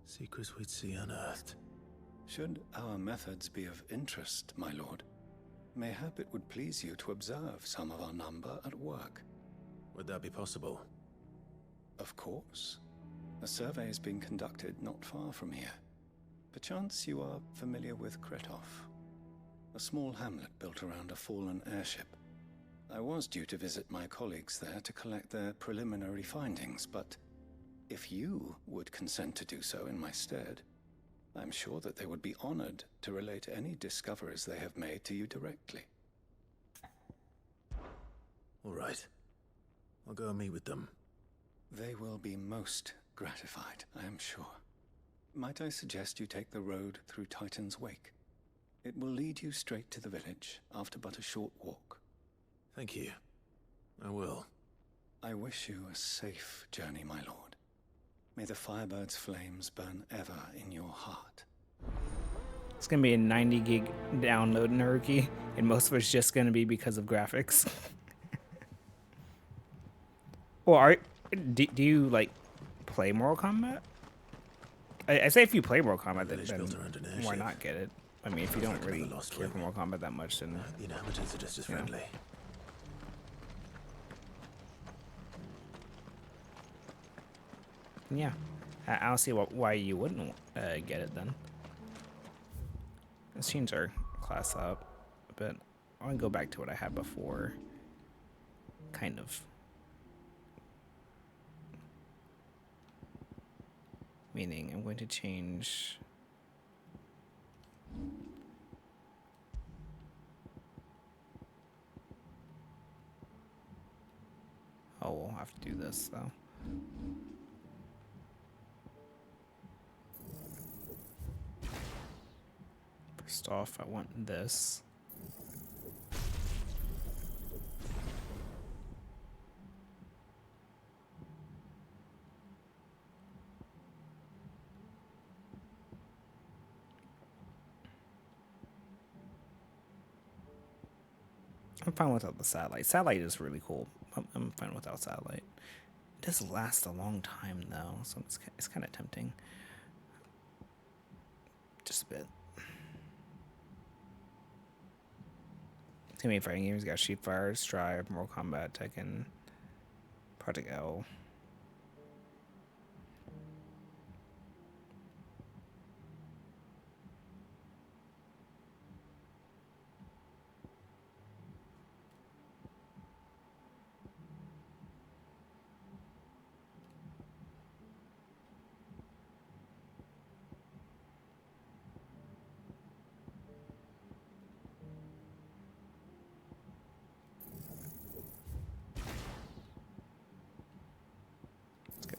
Secrets we'd see unearthed. Should our methods be of interest, my lord, mayhap it would please you to observe some of our number at work. Would that be possible? Of course. A survey is being conducted not far from here. Perchance you are familiar with Kretov, a small hamlet built around a fallen airship. I was due to visit my colleagues there to collect their preliminary findings, but if you would consent to do so in my stead, I'm sure that they would be honored to relate any discoveries they have made to you directly. All right. I'll go and meet with them. They will be most gratified, I am sure. Might I suggest you take the road through Titan's Wake? It will lead you straight to the village after but a short walk. Thank you. I will. I wish you a safe journey, my lord. May the Firebird's flames burn ever in your heart. It's gonna be a 90 gig download, Naruki, and most of it's just gonna be because of graphics. Well, do you like play Mortal Kombat? I say if you play Mortal Kombat, then why not get it? I mean, if you don't really care for Mortal Kombat that much, then the inhabitants are just as friendly. Yeah, I don't see why you wouldn't get it then. Let's change our class up a bit. I want to go back to what I had before. Kind of. Meaning, I'm going to change. Oh, we'll have to do this though. First off, I want this. I'm fine without the satellite. Satellite is really cool. I'm fine without satellite. It does last a long time though, so it's kind of tempting. Just a bit. Too many fighting games. Got Sheepfire, Strive, Mortal Kombat, Tekken, Project L.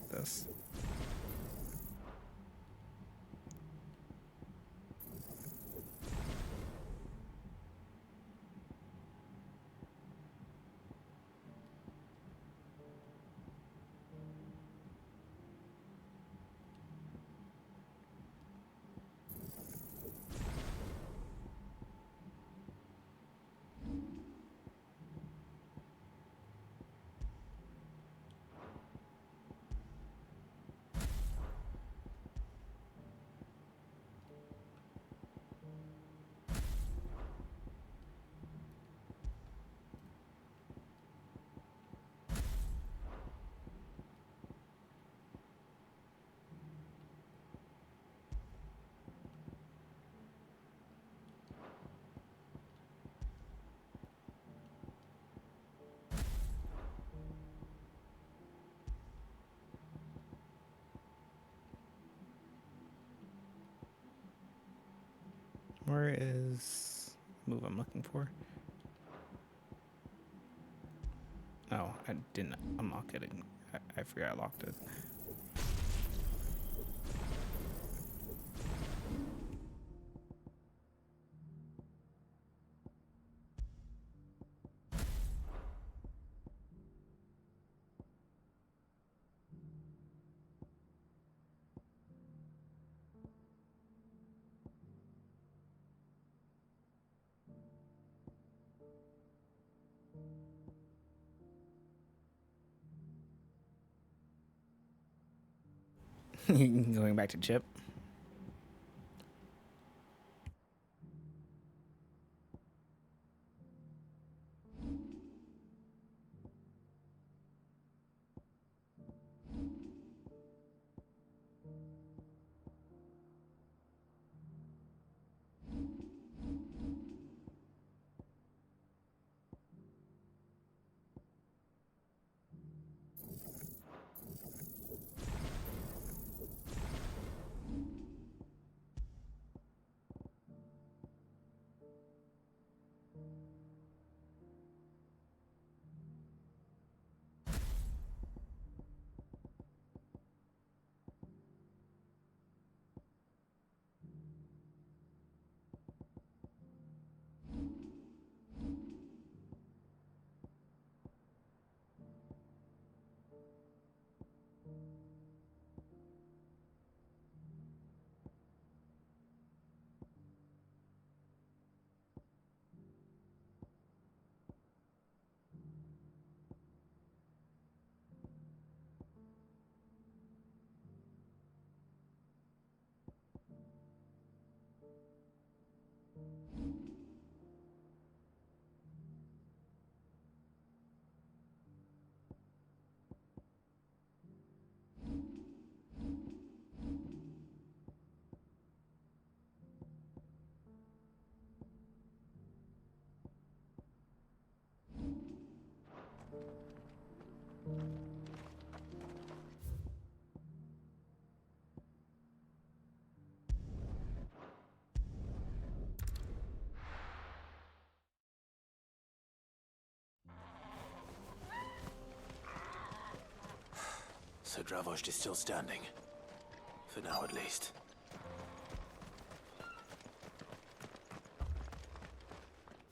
This. Where is the move I'm looking for? Oh, I didn't unlock it. I forgot I locked it. Going back to Chip. Dravost is still standing. For now, at least.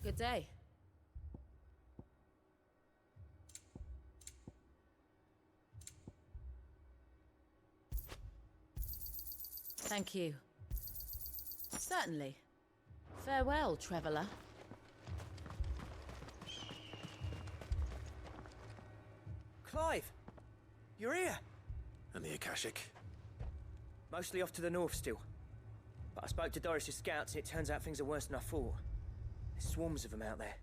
Good day. Thank you. Certainly. Farewell, traveler. Clive! You're here! And the Akashic? Mostly off to the north still. But I spoke to Doris's scouts and it turns out things are worse than I thought. There's swarms of them out there.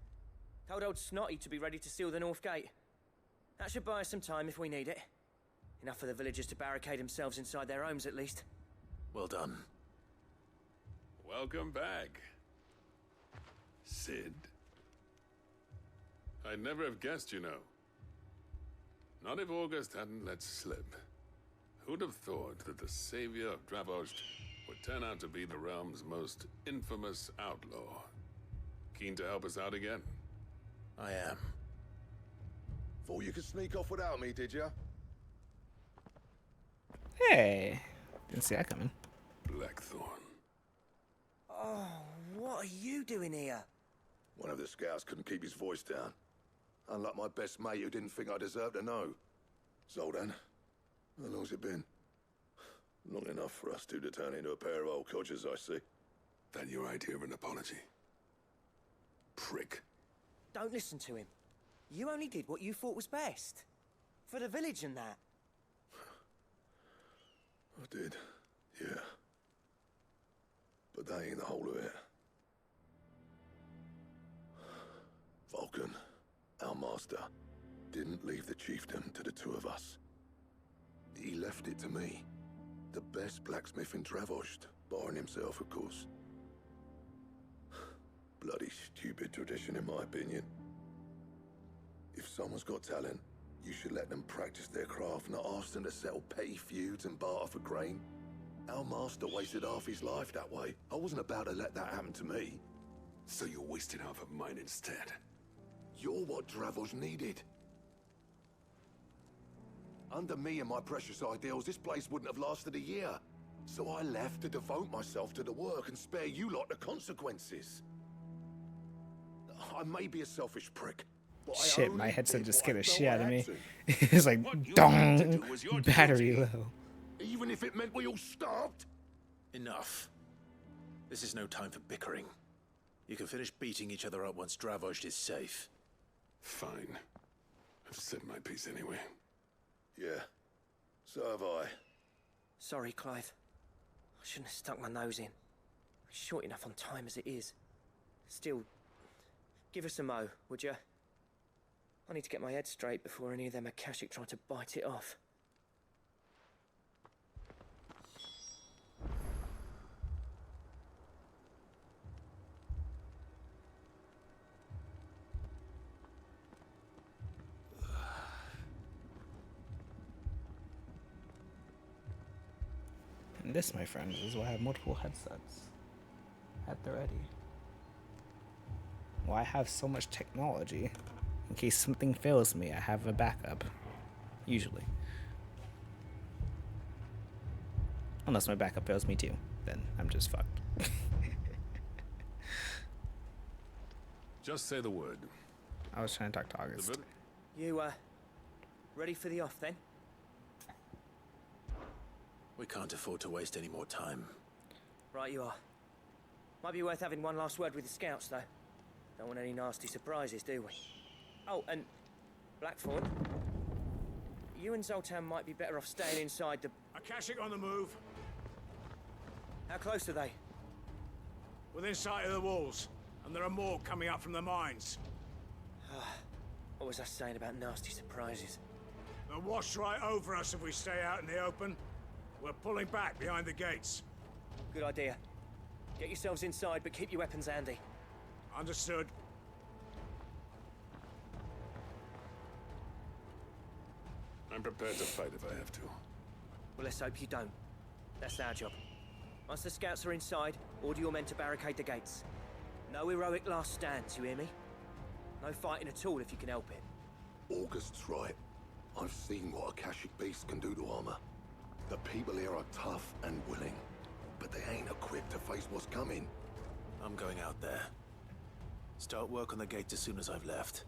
Told old Snotty to be ready to seal the north gate. That should buy us some time if we need it. Enough for the villagers to barricade themselves inside their homes at least. Well done. Welcome back, Sid. I'd never have guessed, you know. Not if August hadn't let slip. Who'd have thought that the savior of Dravost would turn out to be the realm's most infamous outlaw? Keen to help us out again? I am. Thought you could sneak off without me, did ya? Hey, didn't see that coming. Blackthorn. Oh, what are you doing here? One of the scouts couldn't keep his voice down. Unlike my best mate who didn't think I deserved to know. Zoltan, how long's it been? Long enough for us two to turn into a pair of old codgers, I see. That your idea of an apology? Prick. Don't listen to him. You only did what you thought was best. For the village and that. I did, yeah. But that ain't the whole of it. Vulcan, our master, didn't leave the chiefdom to the two of us. He left it to me. The best blacksmith in Dravost, barring himself, of course. Bloody stupid tradition, in my opinion. If someone's got talent, you should let them practice their craft, not ask them to settle petty feuds and barter for grain. Our master wasted half his life that way. I wasn't about to let that happen to me. So you wasted half of mine instead? You're what Dravost needed. Under me and my precious ideals, this place wouldn't have lasted a year. So I left to devote myself to the work and spare you lot the consequences. I may be a selfish prick, but Shit, my headset just scared the shit out of me. It's like, dong, battery low. Even if it meant we all starved? Enough. This is no time for bickering. You can finish beating each other up once Dravost is safe. Fine. I've said my piece anyway. Yeah, so have I. Sorry, Clive. I shouldn't have stuck my nose in. It's short enough on time as it is. Still, give us a mo, would you? I need to get my head straight before any of them Akashic try to bite it off. And this, my friends, is why I have multiple headsets at the ready. Why I have so much technology. In case something fails me, I have a backup. Usually. Unless my backup fails me too. Then I'm just fucked. Just say the word. I was trying to talk to August. You, ready for the off then? We can't afford to waste any more time. Right you are. Might be worth having one last word with the scouts, though. Don't want any nasty surprises, do we? Oh, and Blackthorn, you and Zoltan might be better off staying inside the... Akashic on the move. How close are they? Within sight of the walls, and there are more coming up from the mines. What was I saying about nasty surprises? They'll wash right over us if we stay out in the open. We're pulling back behind the gates. Good idea. Get yourselves inside, but keep your weapons handy. Understood. I'm prepared to fight if I have to. Well, let's hope you don't. That's our job. Once the scouts are inside, order your men to barricade the gates. No heroic last stands, you hear me? No fighting at all if you can help it. August's right. I've seen what Akashic beasts can do to armor. The people here are tough and willing, but they ain't equipped to face what's coming. I'm going out there. Start work on the gate as soon as I've left.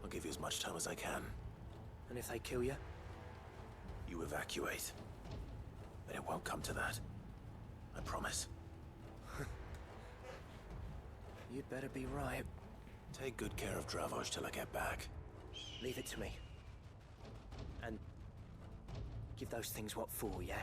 I'll give you as much time as I can. And if they kill you? You evacuate. Then it won't come to that. I promise. You'd better be right. Take good care of Dravoj till I get back. Leave it to me. And give those things what for, yeah?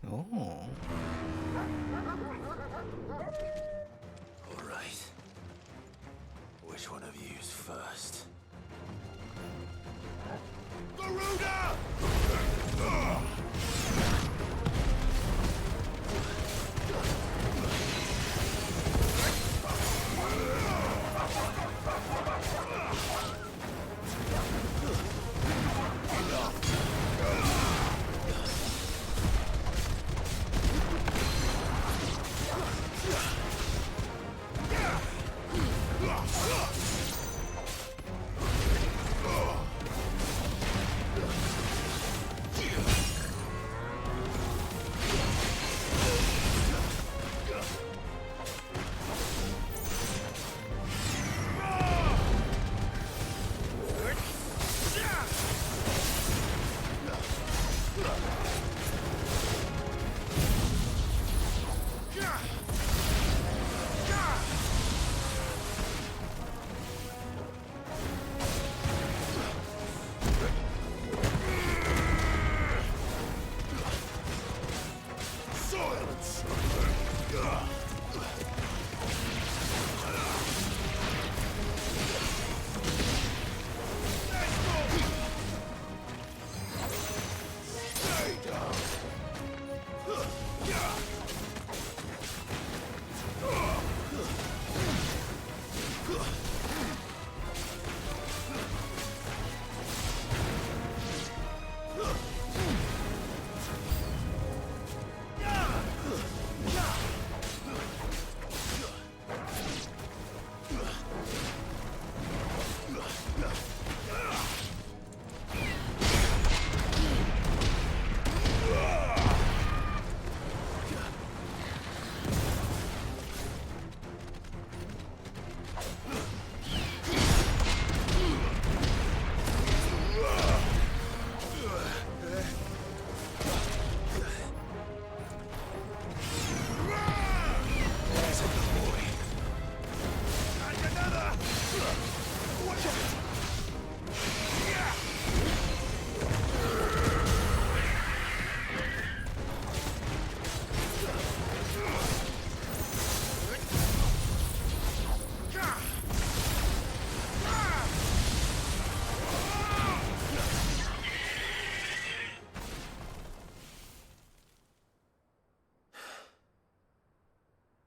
Oh. All right. Which one of you's first? Garuda!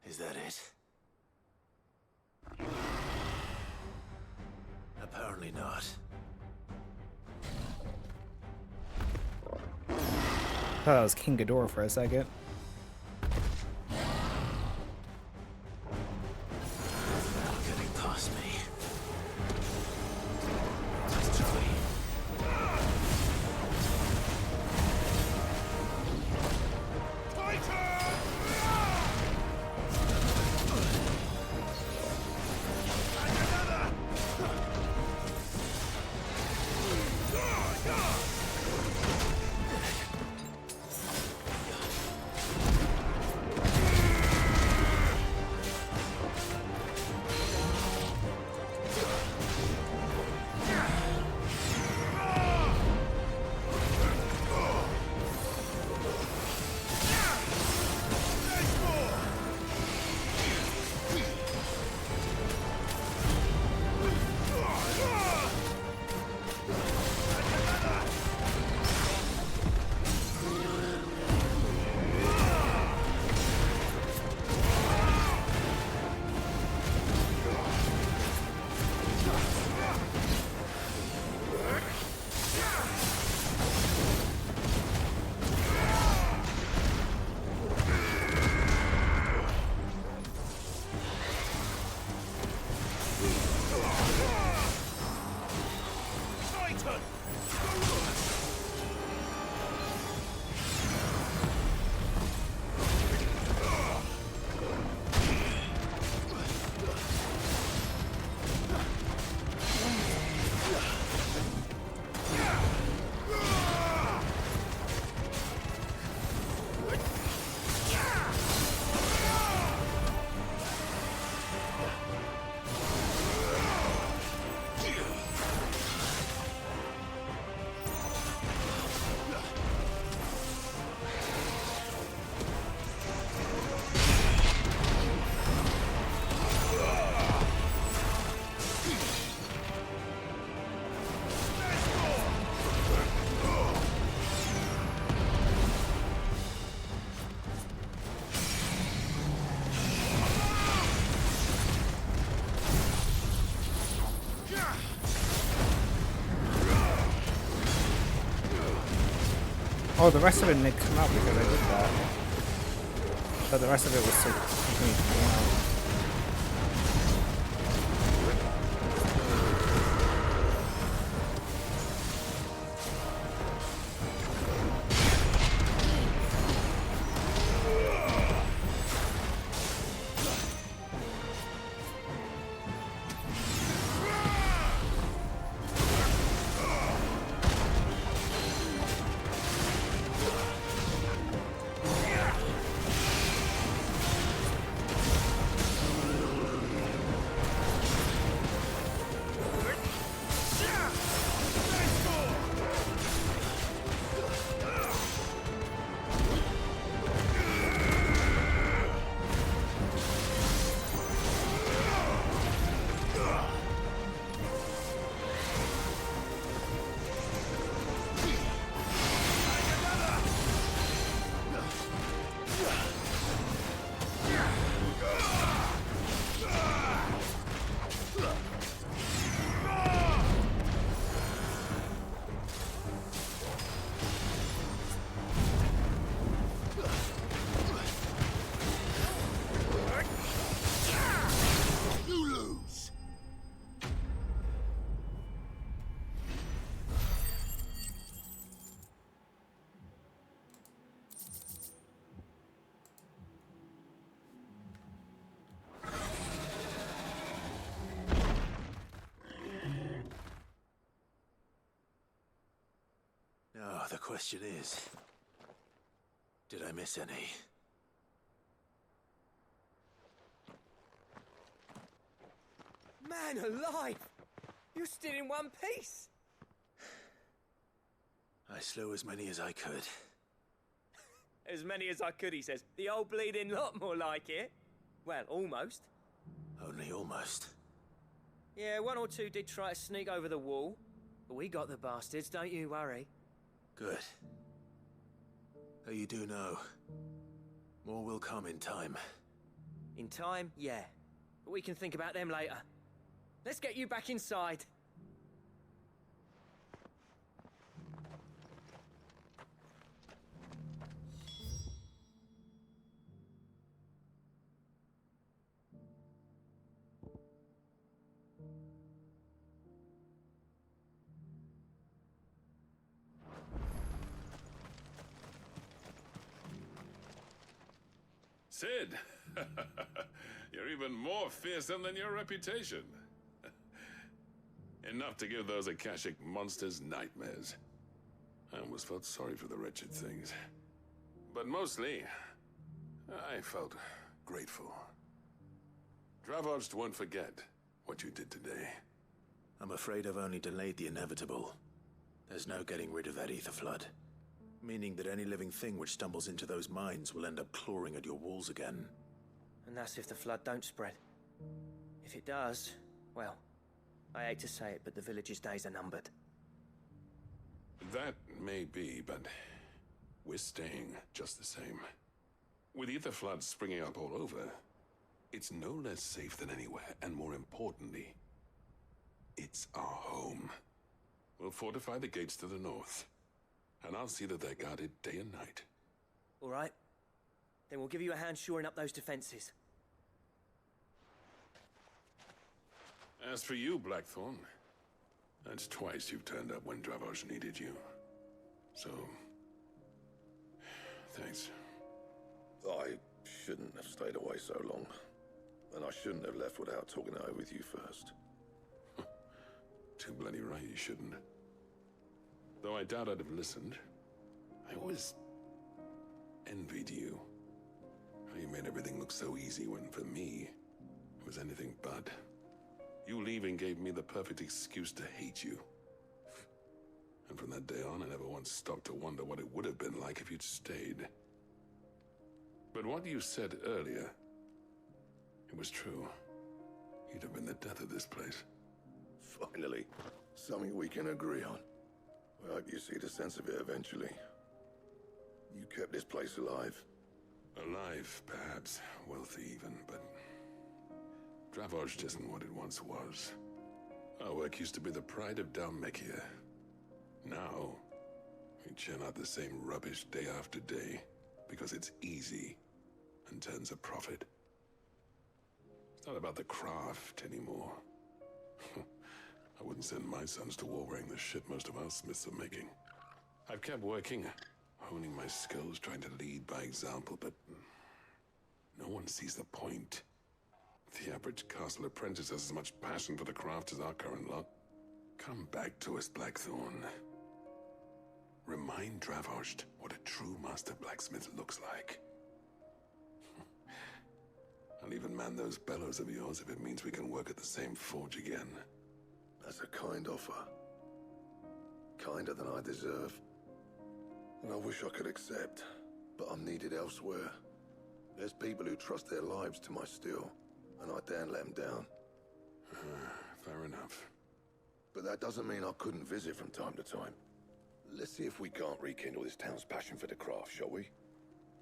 Is that it? Apparently not. Thought that was King Ghidorah for a second. Getting past me. Let's try. Oh, the rest of it didn't come out because I did that. But the rest of it was so out. Now, the question is, did I miss any? Man alive! You're still in one piece! I slew as many as I could. As many as I could, he says. The old bleeding lot, more like it. Well, almost. Only almost. Yeah, one or two did try to sneak over the wall. But we got the bastards, don't you worry. Good. Though you do know, more will come in time. In time, yeah. But we can think about them later. Let's get you back inside. Sid! You're even more fearsome than your reputation. Enough to give those Akashic monsters nightmares. I almost felt sorry for the wretched things. But mostly, I felt grateful. Dravoged won't forget what you did today. I'm afraid I've only delayed the inevitable. There's no getting rid of that ether flood. Meaning that any living thing which stumbles into those mines will end up clawing at your walls again. And that's if the flood don't spread. If it does, well, I hate to say it, but the village's days are numbered. That may be, but we're staying just the same. With ether floods springing up all over, it's no less safe than anywhere, and more importantly, it's our home. We'll fortify the gates to the north, and I'll see that they're guarded day and night. All right. Then we'll give you a hand shoring up those defenses. As for you, Blackthorn, that's twice you've turned up when Dravos needed you. So, thanks. I shouldn't have stayed away so long. And I shouldn't have left without talking it over with you first. Too bloody right you shouldn't. Though I doubt I'd have listened. I always envied you. How you made everything look so easy when, for me, it was anything but. You leaving gave me the perfect excuse to hate you. And from that day on, I never once stopped to wonder what it would have been like if you'd stayed. But what you said earlier, it was true. You'd have been the death of this place. Finally, something we can agree on. I hope you see the sense of it eventually. You kept this place alive. Alive, perhaps. Wealthy even, but Dravos isn't what it once was. Our work used to be the pride of Dalmekia. Now, We churn out the same rubbish day after day because it's easy and turns a profit. It's not about the craft anymore. I wouldn't send my sons to war wearing the shit most of our smiths are making. I've kept working, honing my skills, trying to lead by example, but no one sees the point. The average castle apprentice has as much passion for the craft as our current lot. Come back to us, Blackthorn. Remind Dravost what a true master blacksmith looks like. I'll even man those bellows of yours if it means we can work at the same forge again. That's a kind offer. Kinder than I deserve. And I wish I could accept, but I'm needed elsewhere. There's people who trust their lives to my steel, and I daren't let them down. Fair enough. But that doesn't mean I couldn't visit from time to time. Let's see if we can't rekindle this town's passion for the craft, shall we?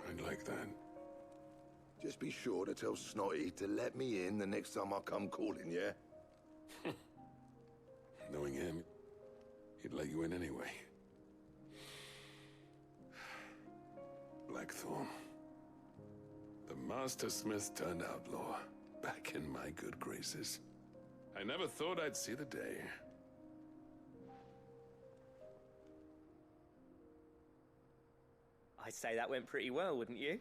I'd like that. Just be sure to tell Snotty to let me in the next time I come calling, yeah? Knowing him, he'd let you in anyway. Blackthorn. The Master Smith turned outlaw, back in my good graces. I never thought I'd see the day. I'd say that went pretty well, wouldn't you?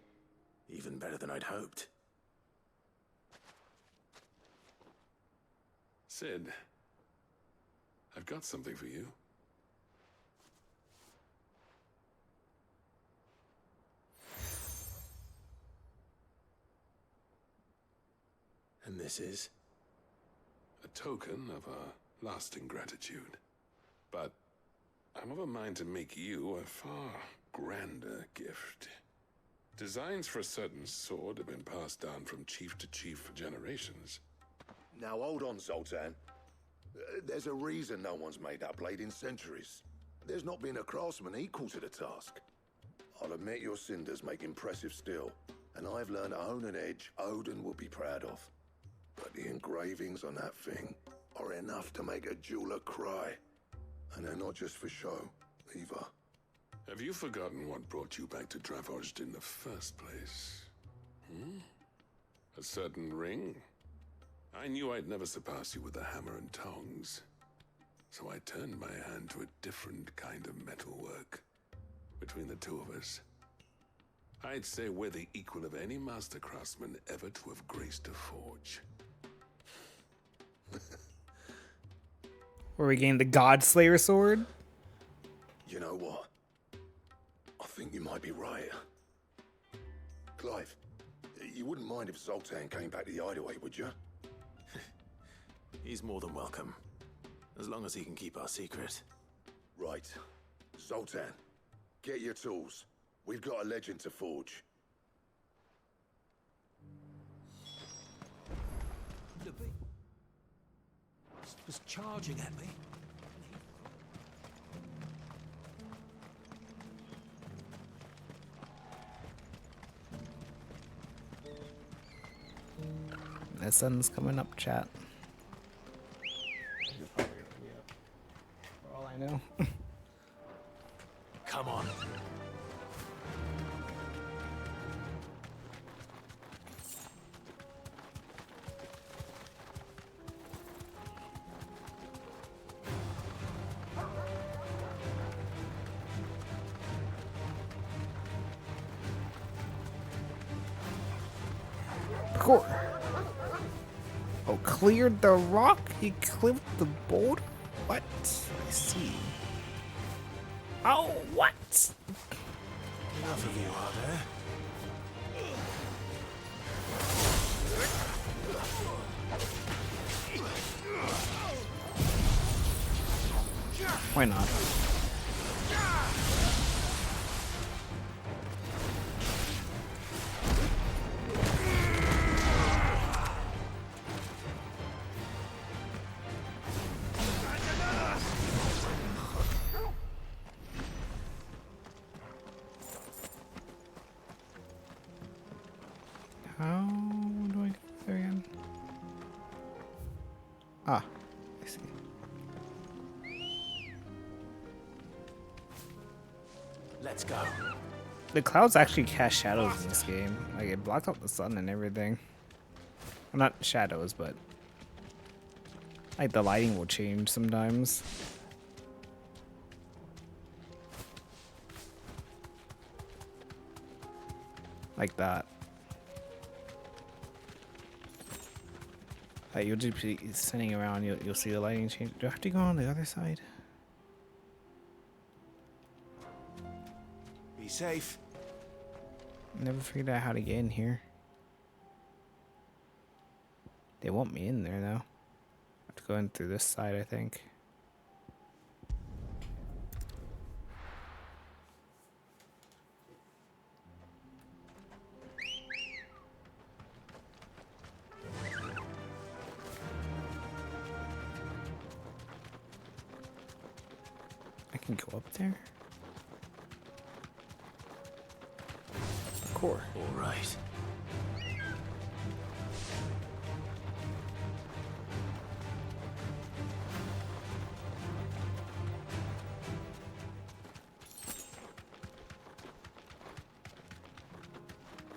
Even better than I'd hoped. Sid, I've got something for you. And this is? A token of our lasting gratitude. But I'm of a mind to make you a far grander gift. Designs for a certain sword have been passed down from chief to chief for generations. Now hold on, Zoltan. There's a reason no one's made that blade in centuries. There's not been a craftsman equal to the task. I'll admit your cinders make impressive steel, and I've learned to hone an edge Odin will be proud of. But the engravings on that thing are enough to make a jeweler cry. And they're not just for show, either. Have you forgotten what brought you back to Dravost in the first place? A certain ring? I knew I'd never surpass you with the hammer and tongs. So I turned my hand to a different kind of metalwork. Between the two of us, I'd say we're the equal of any master craftsman ever to have graced a forge. Where we gained the Godslayer sword? You know what? I think you might be right. Clive, you wouldn't mind if Zoltan came back to the Hideaway, would you? He's more than welcome. As long as he can keep our secret. Right. Zoltan, get your tools. We've got a legend to forge. Was charging at me. The sun's coming up, chat. For all I know. Come on. Oh, cleared the rock? He clipped the boulder? What? I see. Oh, what? Enough of you, are there? Why not? How do I get there again? Ah, I see. Let's go. The clouds actually cast shadows in this game. Like, it blocked out the sun and everything. Well, not shadows, but like the lighting will change sometimes. Like that. Like, you'll just be sitting around, you'll see the lighting change. Do I have to go on the other side? Be safe. Never figured out how to get in here. They want me in there though. I have to go in through this side, I think. I can go up there? Core. All right.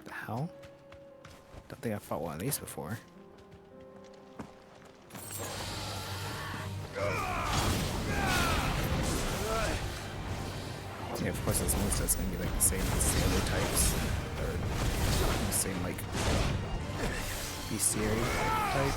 The hell? Don't think I fought one of these before. Yeah, of course, this monster is gonna be like the same as the other types, or the same like bestiary type.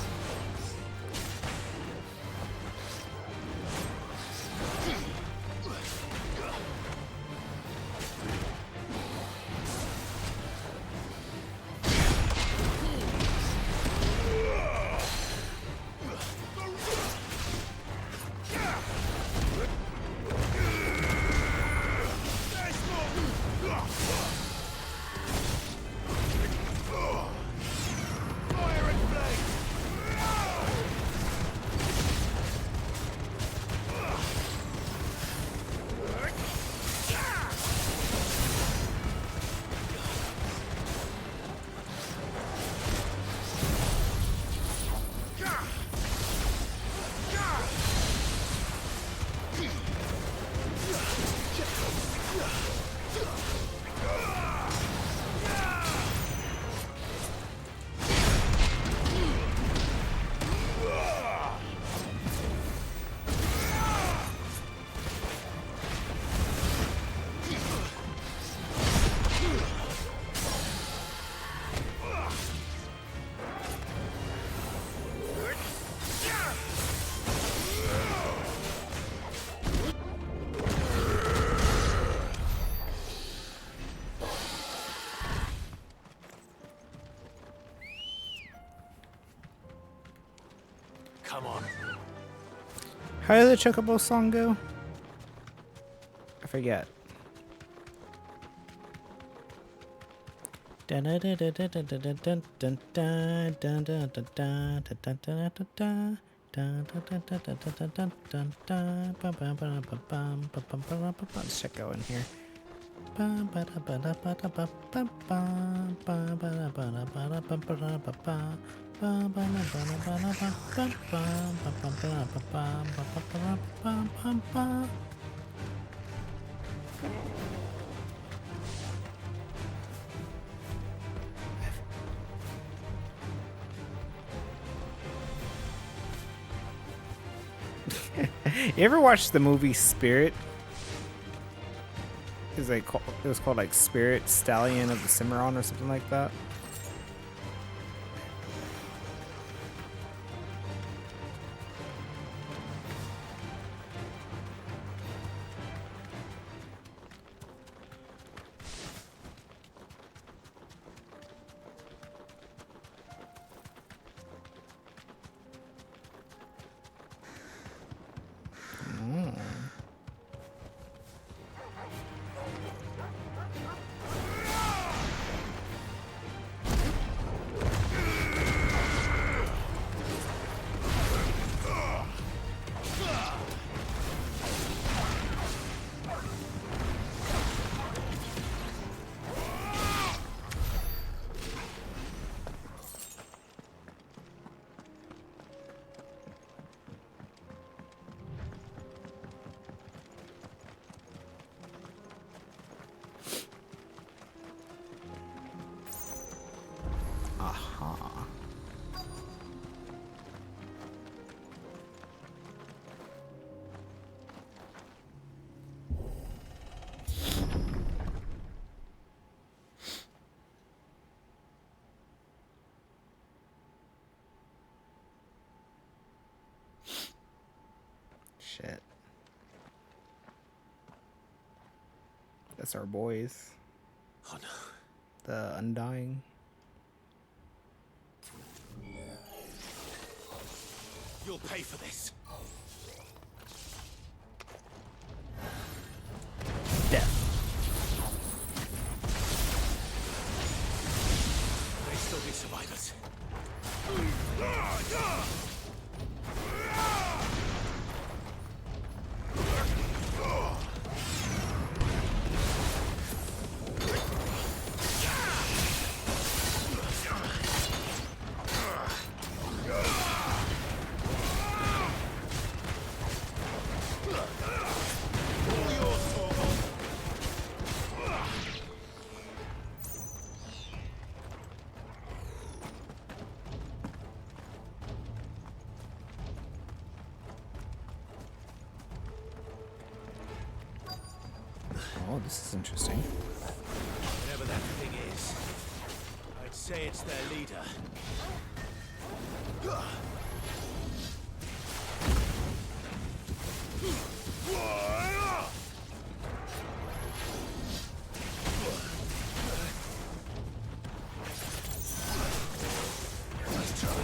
Come on. How did the Chocobo song go? I forget. Let's check out in here. You ever watch the movie Spirit? It was called like Spirit Stallion of the Cimarron or something like that. Aha. Shit. That's our boys. Oh no. The Undying. You'll pay for this. Death. May still be survivors. Oh, this is interesting. Whatever that thing is, I'd say it's their leader. Let's try.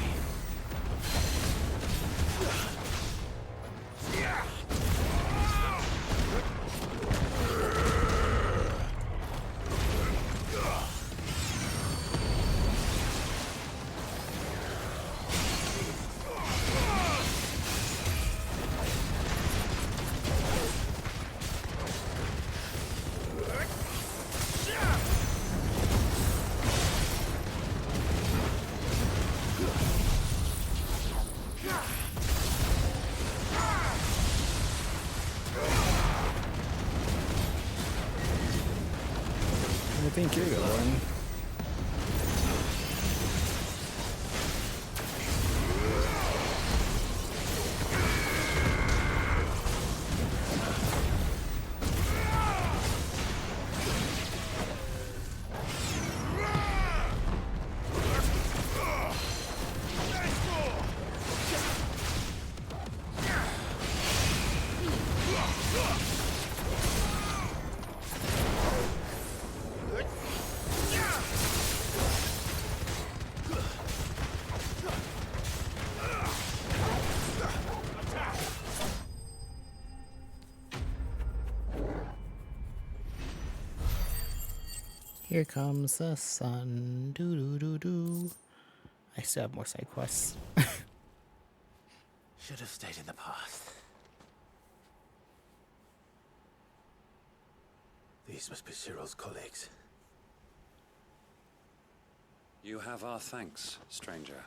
I think you're going. Here comes the sun. Doo doo doo doo. I still have more side quests. Should have stayed in the past. These must be Cyril's colleagues. You have our thanks, stranger.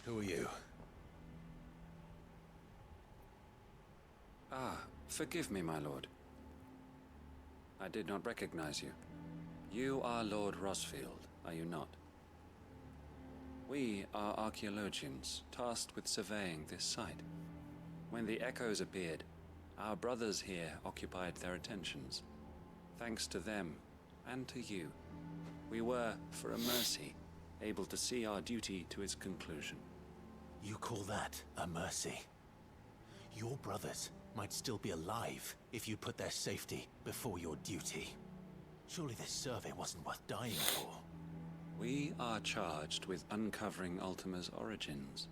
Who are you? Ah, forgive me, my lord. I did not recognize you. You are Lord Rosfield, are you not? We are archaeologians, tasked with surveying this site. When the echoes appeared, our brothers here occupied their attentions. Thanks to them, and to you, we were, for a mercy, able to see our duty to its conclusion. You call that a mercy? Your brothers might still be alive if you put their safety before your duty. Surely this survey wasn't worth dying for. We are charged with uncovering Ultima's origins,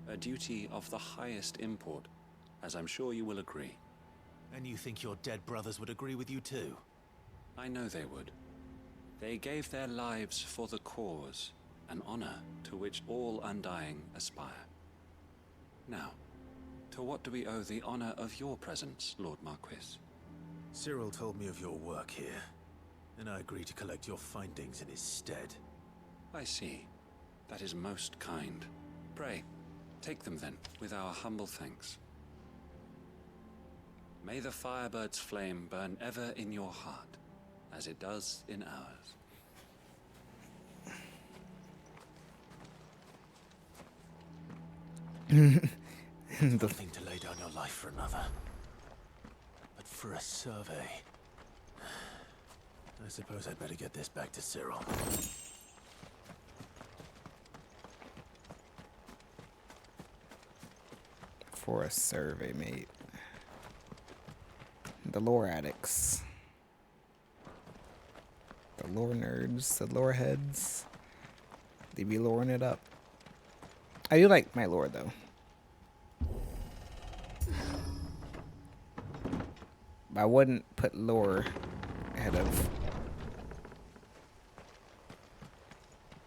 a duty of the highest import, as I'm sure you will agree. And you think your dead brothers would agree with you too? I know they would. They gave their lives for the cause, an honor to which all Undying aspire. Now, to what do we owe the honor of your presence, Lord Marquis? Cyril told me of your work here, and I agreed to collect your findings in his stead. I see. That is most kind. Pray, take them then, with our humble thanks. May the Firebird's flame burn ever in your heart, as it does in ours. It's one thing to lay down your life for another, but for a survey, I suppose I'd better get this back to Cyril. For a survey, mate. The lore addicts. The lore nerds, the lore heads. They be loring it up. I do like my lore, though. I wouldn't put lore ahead of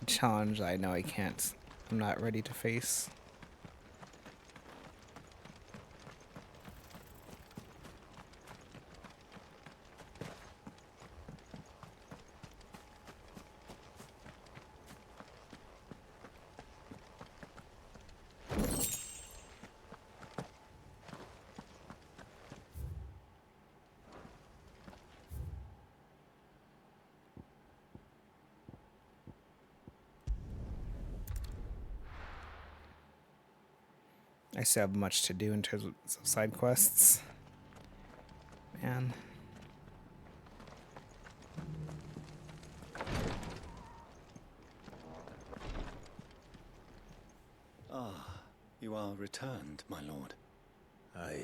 a challenge I know I can't. I'm not ready to face. I still have much to do in terms of side quests. Man. Ah, you are returned, my lord. I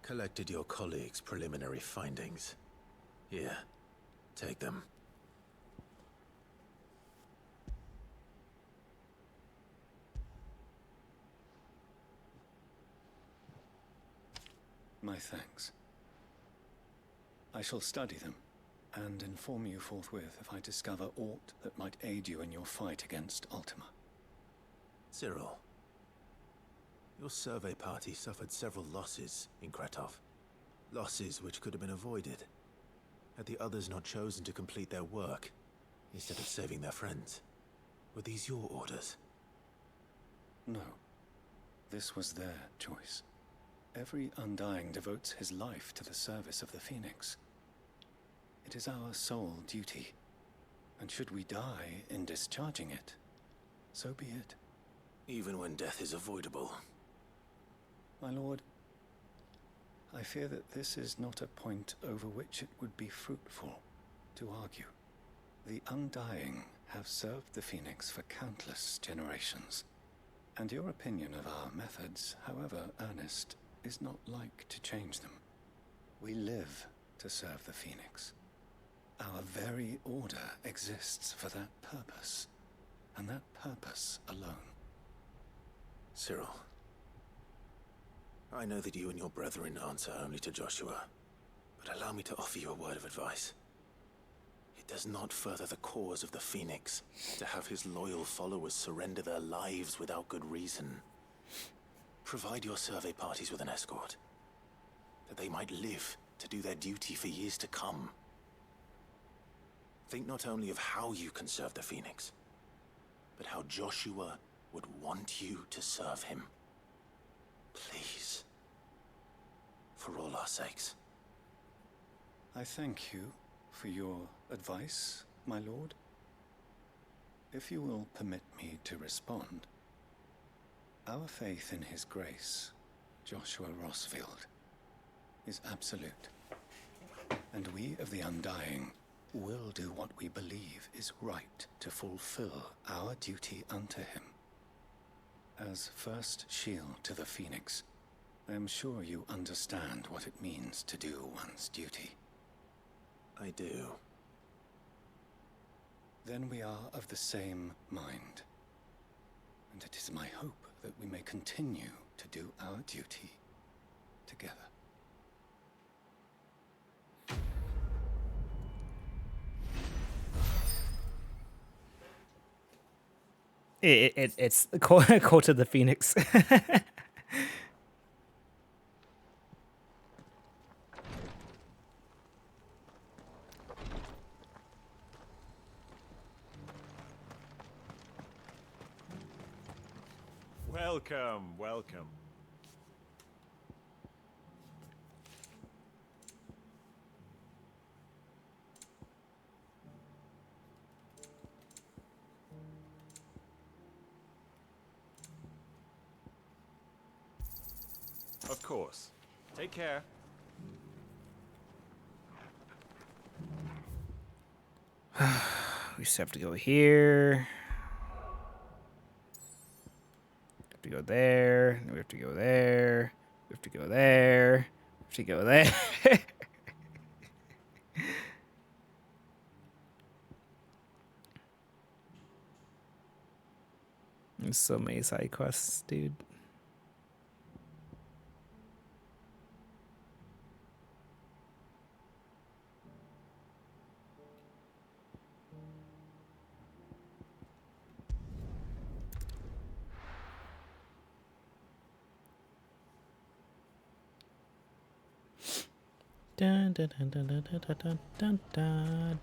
collected your colleagues' preliminary findings. Here, take them. My thanks. I shall study them and inform you forthwith if I discover aught that might aid you in your fight against Ultima. Cyril, your survey party suffered several losses in Kratov. Losses which could have been avoided had the others not chosen to complete their work instead of saving their friends. Were these your orders? No. This was their choice. Every Undying devotes his life to the service of the Phoenix. It is our sole duty, and should we die in discharging it, so be it. Even when death is avoidable. My lord, I fear that this is not a point over which it would be fruitful to argue. The Undying have served the Phoenix for countless generations, and your opinion of our methods, however earnest, is not like to change them. We live to serve the Phoenix. Our very order exists for that purpose, and that purpose alone. Cyril, I know that you and your brethren answer only to Joshua, but allow me to offer you a word of advice. It does not further the cause of the Phoenix to have his loyal followers surrender their lives without good reason. Provide your survey parties with an escort, that they might live to do their duty for years to come. Think not only of how you can serve the Phoenix, but how Joshua would want you to serve him. Please. For all our sakes. I thank you for your advice, my lord. If you will permit me to respond. Our faith in his grace, Joshua Rossfield, is absolute. And we of the Undying will do what we believe is right to fulfill our duty unto him. As first shield to the Phoenix, I am sure you understand what it means to do one's duty. I do. Then we are of the same mind. And it is my hope that we may continue to do our duty together. It's Cult of the Phoenix. Welcome, welcome. Of course. Take care. We just have to go here. We have to go there. We have to go there. We have to go there. We have to go there. There's so many side quests, dude.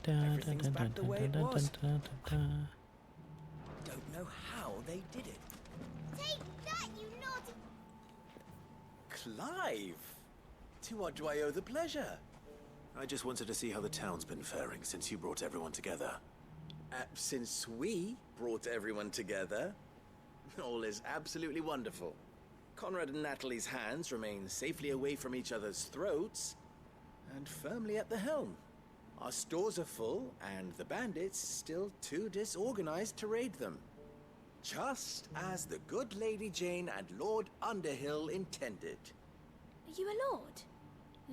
Everything's back the way it was. Don't know how they did it. Take that, you naughty... Clive! To what do I owe the pleasure? I just wanted to see how the town's been faring since you brought everyone together. Since we brought everyone together, all is absolutely wonderful. Conrad and Natalie's hands remain safely away from each other's throats and firmly at the helm. Our stores are full, and the bandits still too disorganized to raid them. Just as the good Lady Jane and Lord Underhill intended. Are you a lord?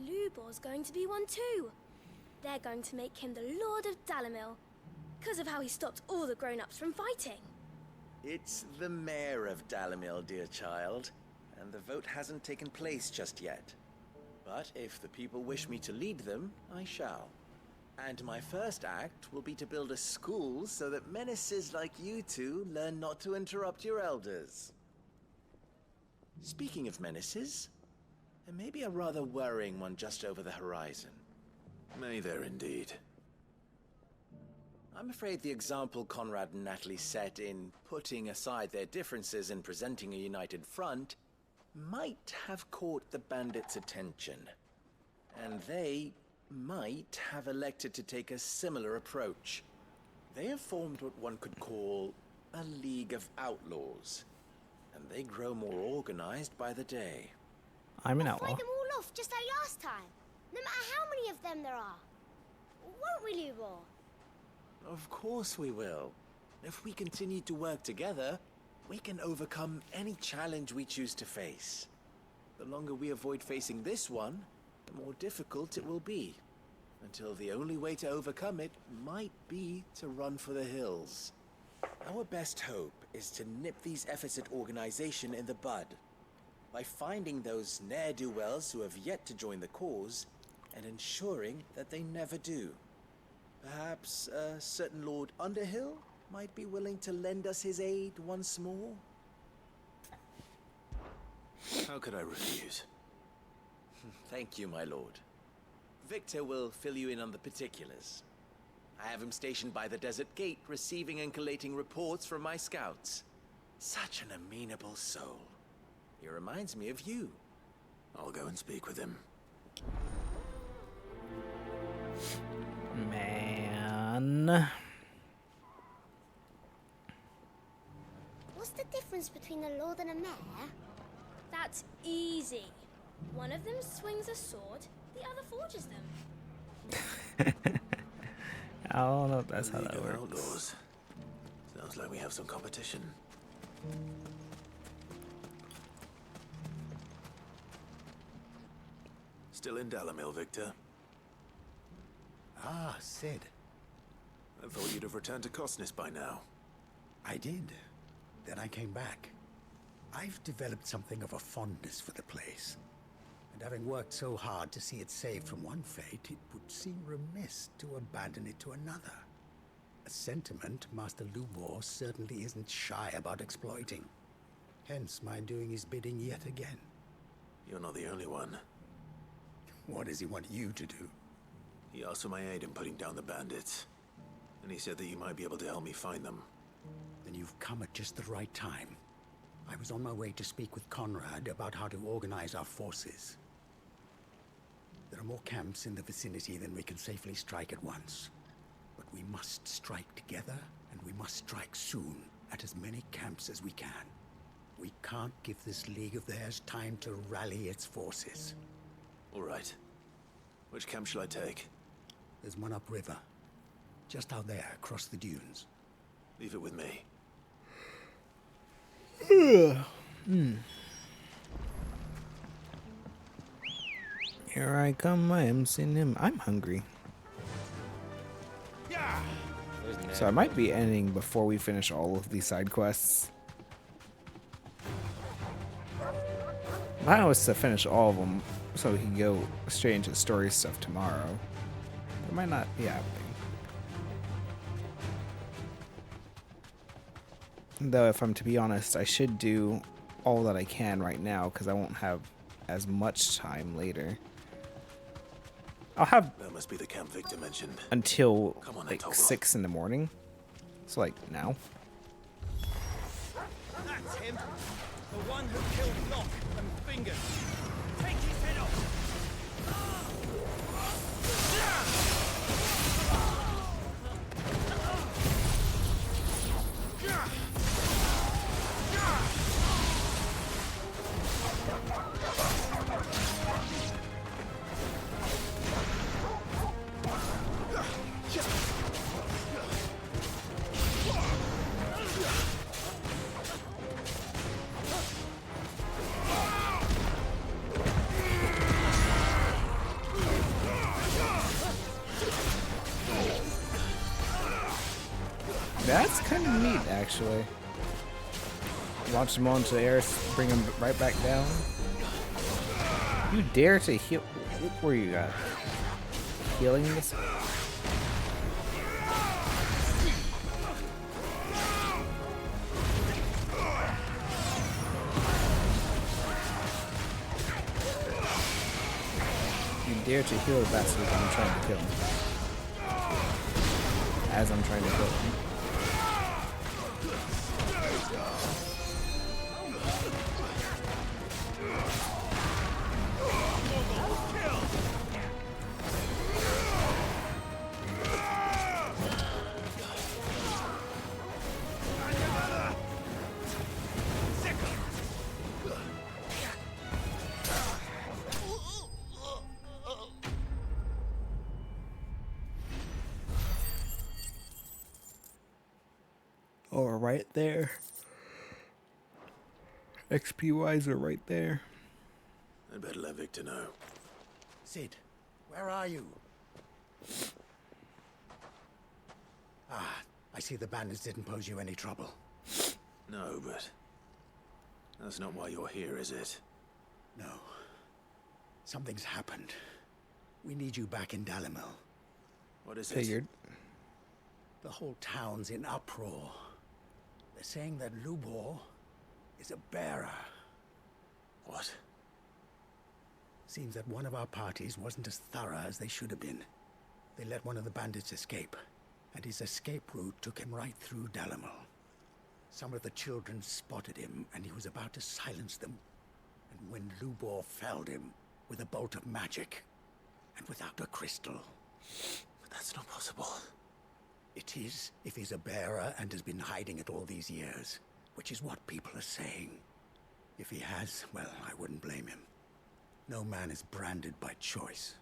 Lubor's going to be one too. They're going to make him the Lord of Dalamil, because of how he stopped all the grown-ups from fighting. It's the mayor of Dalamil, dear child, and the vote hasn't taken place just yet. But if the people wish me to lead them, I shall. And my first act will be to build a school so that menaces like you two learn not to interrupt your elders. Speaking of menaces, there may be a rather worrying one just over the horizon. May there indeed. I'm afraid the example Conrad and Natalie set in putting aside their differences and presenting a united front might have caught the bandits' attention. And they might have elected to take a similar approach. They have formed what one could call a League of Outlaws, and they grow more organized by the day. I'm an We'll outlaw. fight them all off just like last time, no matter how many of them there are. Won't we, Lubor? Of course we will. If we continue to work together, we can overcome any challenge we choose to face. The longer we avoid facing this one, the more difficult it will be. Until the only way to overcome it might be to run for the hills. Our best hope is to nip these efforts at organization in the bud. By finding those ne'er-do-wells who have yet to join the cause, and ensuring that they never do. Perhaps a certain Lord Underhill might be willing to lend us his aid once more? How could I refuse? Thank you, my lord. Victor will fill you in on the particulars. I have him stationed by the desert gate, receiving and collating reports from my scouts. Such an amenable soul. He reminds me of you. I'll go and speak with him. Man. What's the difference between a lord and a mayor? That's easy. One of them swings a sword, the other forges them. I don't know if that's how that League of works. Outlaws. Sounds like we have some competition. Still in Dalamil, Victor? Ah, Sid. I thought you'd have returned to Cosnis by now. I did. Then I came back. I've developed something of a fondness for the place. And having worked so hard to see it saved from one fate, it would seem remiss to abandon it to another. A sentiment Master Lubor certainly isn't shy about exploiting. Hence my doing his bidding yet again. You're not the only one. What does he want you to do? He asked for my aid in putting down the bandits. And he said that you might be able to help me find them. Then you've come at just the right time. I was on my way to speak with Conrad about how to organize our forces. There are more camps in the vicinity than we can safely strike at once. But we must strike together, and we must strike soon at as many camps as we can. We can't give this league of theirs time to rally its forces. All right. Which camp shall I take? There's one upriver. Just out there, across the dunes. Leave it with me. Here I come, I am seeing him. I'm hungry. So I might be ending before we finish all of these side quests. My plan was to finish all of them so we can go straight into story stuff tomorrow. It might not be happening. Though, if I'm to be honest, I should do all that I can right now because I won't have as much time later. I'll have That must be the camp Victor mentioned. until Come on, like Toggle. 6 in the morning. So like now. That's him. The one who killed Locke and Fingers. Take his head off. That's kind of neat, actually. Launch them onto the air, bring them right back down. You dare to heal? Where you got? Healing this? You dare to heal the bastard I'm trying to kill him. As I'm trying to kill him. Or right there. XP wise are right there. I better let Victor know. Sid, where are you? Ah, I see the bandits didn't pose you any trouble. No, but that's not why you're here, is it? No. Something's happened. We need you back in Dalimil. What is Figured. it? The whole town's in uproar. They're saying that Lubor is a bearer. What? Seems that one of our parties wasn't as thorough as they should have been. They let one of the bandits escape, and his escape route took him right through Dalimil. Some of the children spotted him, and he was about to silence them. And when Lubor felled him with a bolt of magic, and without a crystal. But that's not possible. It is, if he's a bearer and has been hiding it all these years, which is what people are saying. If he has, well, I wouldn't blame him. No man is branded by choice.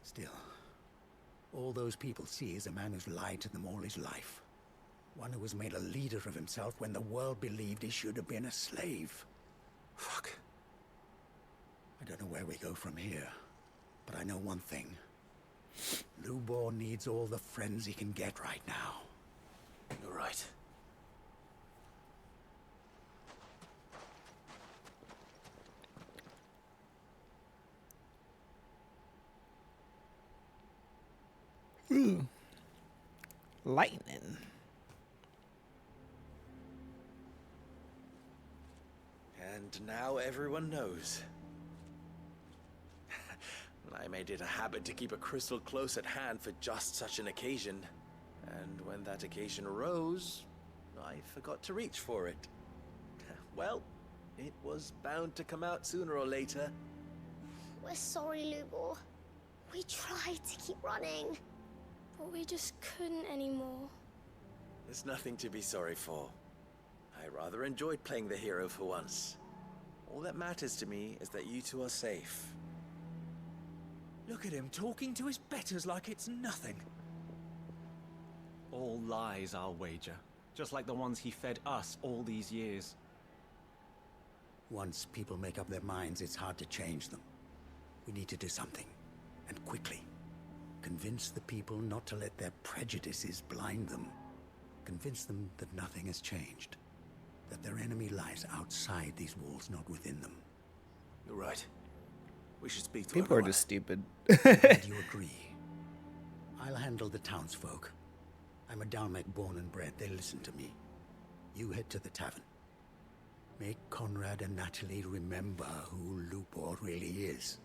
Still, all those people see is a man who's lied to them all his life. One who was made a leader of himself when the world believed he should have been a slave. Fuck. I don't know where we go from here, but I know one thing. Lubor needs all the friends he can get right now. You're right. Ooh. Lightning. And now everyone knows. I made it a habit to keep a crystal close at hand for just such an occasion. And when that occasion arose, I forgot to reach for it. Well, it was bound to come out sooner or later. We're sorry, Lubor. We tried to keep running, but we just couldn't anymore. There's nothing to be sorry for. I rather enjoyed playing the hero for once. All that matters to me is that you two are safe. Look at him talking to his betters like it's nothing. All lies, I'll wager. Just like the ones he fed us all these years. Once people make up their minds, it's hard to change them. We need to do something, and quickly. Convince the people not to let their prejudices blind them. Convince them that nothing has changed. That their enemy lies outside these walls, not within them. You're right. We should speak to People are everyone. just stupid. And you agree. I'll handle the townsfolk. I'm a Dalmec born and bred. They'll listen to me. You head to the tavern. Make Conrad and Natalie remember who Lubor really is.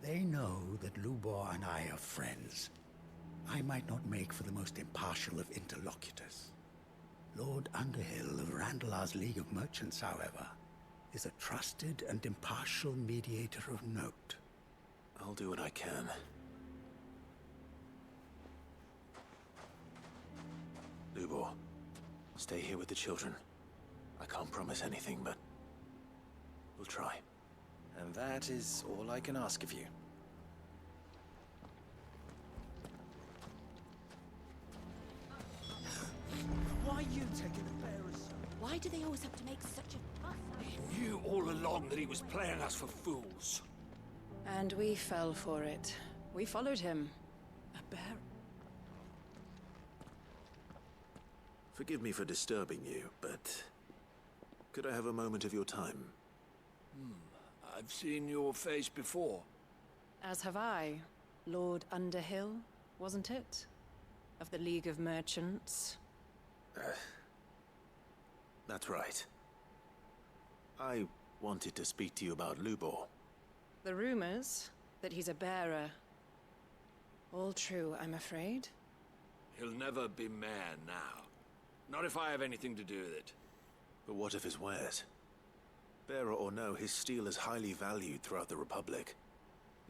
They know that Lubor and I are friends. I might not make for the most impartial of interlocutors. Lord Underhill of Randalar's League of Merchants, however, is a trusted and impartial mediator of note. I'll do what I can. Lubor, stay here with the children. I can't promise anything, but we'll try. And that is all I can ask of you. Why are you taking the bearers? Why do they always have to make such a fuss? He knew all along that he was playing us for fools. And we fell for it. We followed him. A bear. Forgive me for disturbing you, but could I have a moment of your time? I've seen your face before. As have I. Lord Underhill, wasn't it? Of the League of Merchants. That's right. I wanted to speak to you about Lubor. The rumors that he's a bearer. All true, I'm afraid. He'll never be mayor now. Not if I have anything to do with it. But what of his wares? Bearer or no, his steel is highly valued throughout the Republic.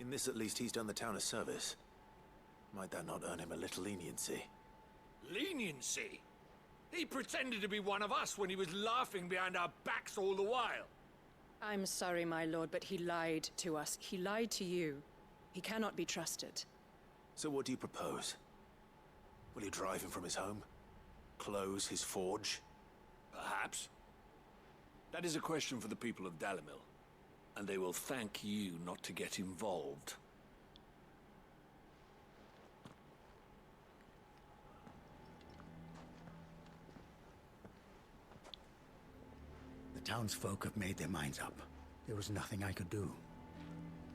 In this at least, he's done the town a service. Might that not earn him a little leniency? Leniency? He pretended to be one of us when he was laughing behind our backs all the while. I'm sorry, my lord, but he lied to us. He lied to you. He cannot be trusted. So what do you propose? Will you drive him from his home? Close his forge? Perhaps. That is a question for the people of Dalimil, and they will thank you not to get involved. The townsfolk have made their minds up. There was nothing I could do.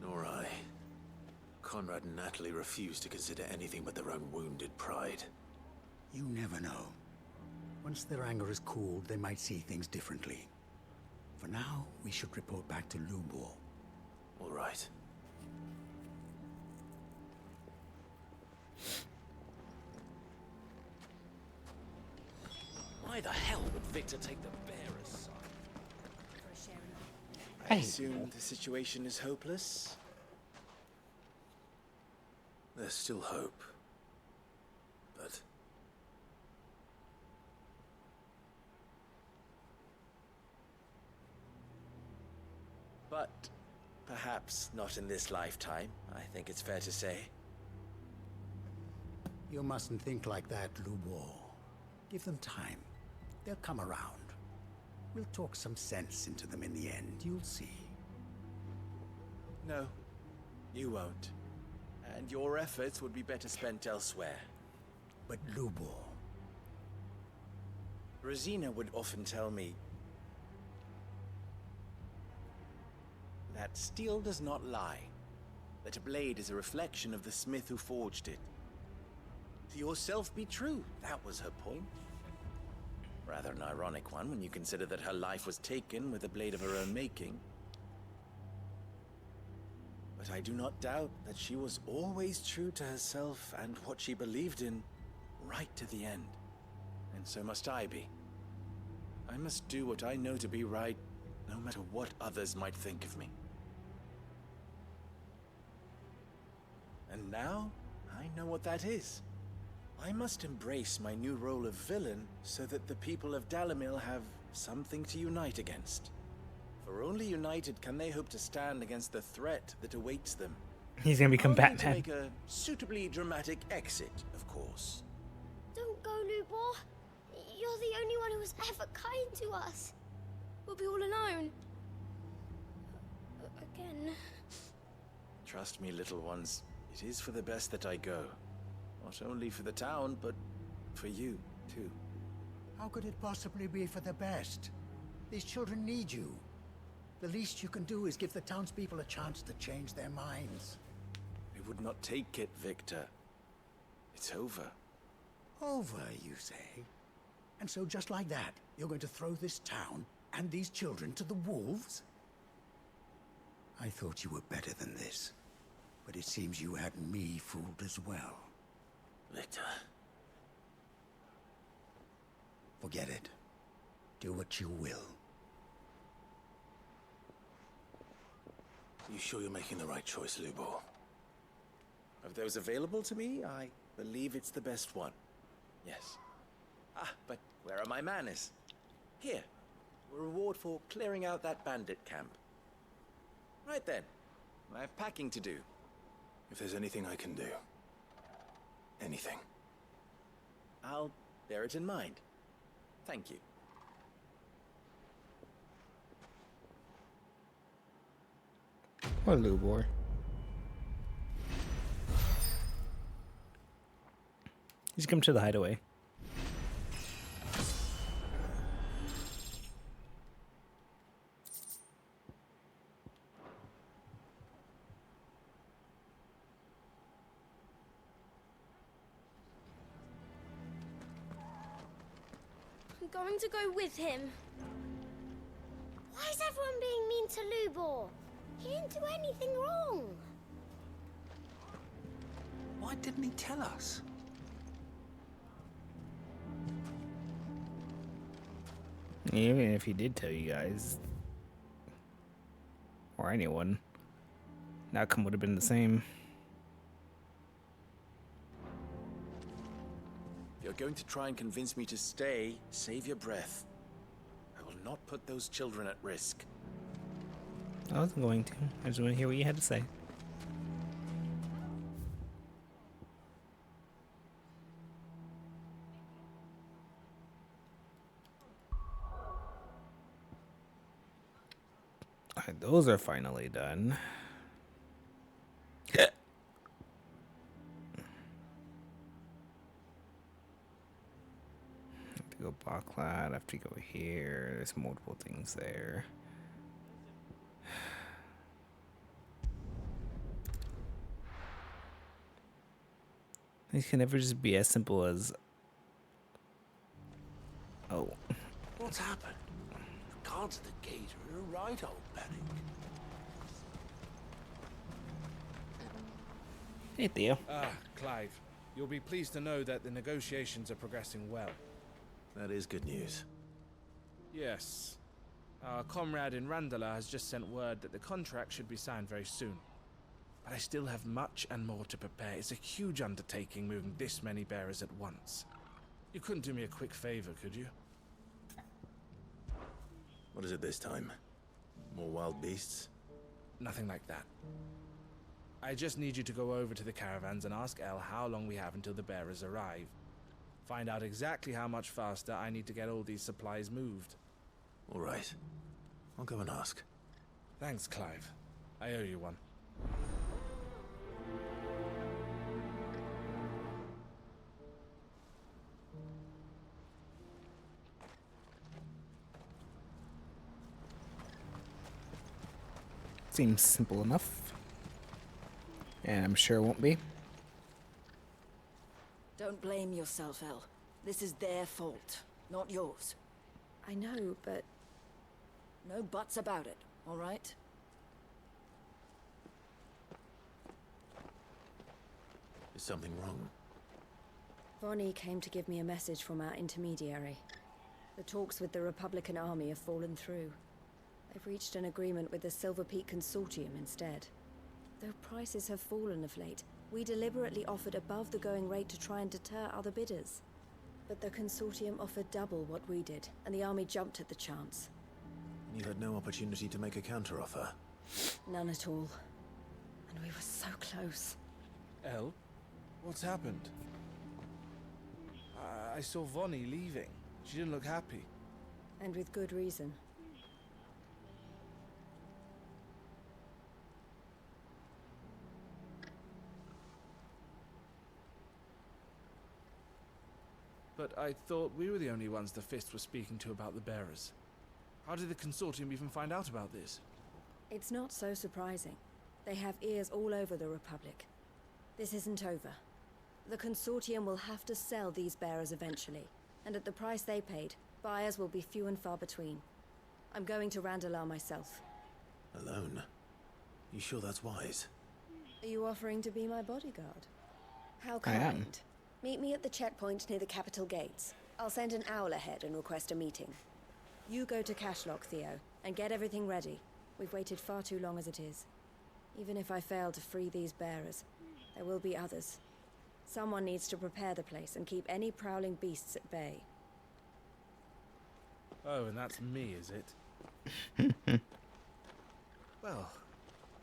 Nor I. Conrad and Natalie refuse to consider anything but their own wounded pride. You never know. Once their anger is cooled, they might see things differently. For now, we should report back to Lubor. All right. Why the hell would Victor take the bearer's side? I assume the situation is hopeless? There's still hope. But perhaps not in this lifetime, I think it's fair to say. You mustn't think like that, Lubor. Give them time. They'll come around. We'll talk some sense into them in the end, you'll see. No, you won't. And your efforts would be better spent elsewhere. But Lubor... Rosina would often tell me that steel does not lie, that a blade is a reflection of the smith who forged it. To yourself be true, that was her point. Rather an ironic one when you consider that her life was taken with a blade of her own making. But I do not doubt that she was always true to herself and what she believed in, right to the end. And so must I be. I must do what I know to be right, no matter what others might think of me. And now, I know what that is. I must embrace my new role of villain so that the people of Dalamil have something to unite against. For only united can they hope to stand against the threat that awaits them. He's gonna become I'll need Batman. to make a suitably dramatic exit, of course. Don't go, Lubor. You're the only one who was ever kind to us. We'll be all alone. Again. Trust me, little ones. It is for the best that I go. Not only for the town, but for you, too. How could it possibly be for the best? These children need you. The least you can do is give the townspeople a chance to change their minds. I would not take it, Victor. It's over. Over, you say? And so just like that, you're going to throw this town and these children to the wolves? I thought you were better than this. But it seems you had me fooled as well. Victor. Forget it. Do what you will. You sure you're making the right choice, Lubor? Of those available to me, I believe it's the best one. Yes. Ah, but where are my manners? Here. A reward for clearing out that bandit camp. Right then. I have packing to do. If there's anything I can do. Anything. I'll bear it in mind. Thank you. Poor Lubor. He's come to the hideaway. I'm going to go with him. Why is everyone being mean to Lubor? He didn't do anything wrong. Why didn't he tell us? Even if he did tell you guys, or anyone, the outcome would have been the same. If you're going to try and convince me to stay, save your breath. I will not put those children at risk. I wasn't going to. I just want to hear what you had to say. Alright, those are finally done. Have to go Backlad, have to go here. There's multiple things there. These can never just be as simple as... Oh. What's happened? The guards at the gate are in a right old panic. Hey, Theo. Ah, Clive. You'll be pleased to know that the negotiations are progressing well. That is good news. Yes. Our comrade in Randala has just sent word that the contract should be signed very soon. But I still have much and more to prepare. It's a huge undertaking moving this many bearers at once. You couldn't do me a quick favor, could you? What is it this time? More wild beasts? Nothing like that. I just need you to go over to the caravans and ask El how long we have until the bearers arrive. Find out exactly how much faster I need to get all these supplies moved. All right. I'll go and ask. Thanks, Clive. I owe you one. Seems simple enough. And I'm sure it won't be. Don't blame yourself, El. This is their fault, not yours. I know, but... No buts about it, all right? Is something wrong? Vonnie came to give me a message from our intermediary. The talks with the Republican army have fallen through. They've reached an agreement with the Silver Peak Consortium instead. Though prices have fallen of late, We deliberately offered above the going rate to try and deter other bidders. But the consortium offered double what we did, and the army jumped at the chance. You had no opportunity to make a counteroffer. None at all. And we were so close. Elle, what's happened? I saw Vonnie leaving. She didn't look happy. And with good reason. But I thought we were the only ones the Fist was speaking to about the bearers. How did the consortium even find out about this? It's not so surprising. They have ears all over the Republic. This isn't over. The consortium will have to sell these bearers eventually, and at the price they paid, buyers will be few and far between. I'm going to Randalar myself. Alone? You sure that's wise? Are you offering to be my bodyguard? How I am. kind. Meet me at the checkpoint near the capital gates. I'll send an owl ahead and request a meeting. You go to Cashlock, Theo, and get everything ready. We've waited far too long as it is. Even if I fail to free these bearers, there will be others. Someone needs to prepare the place and keep any prowling beasts at bay. Oh, and that's me, is it? Well,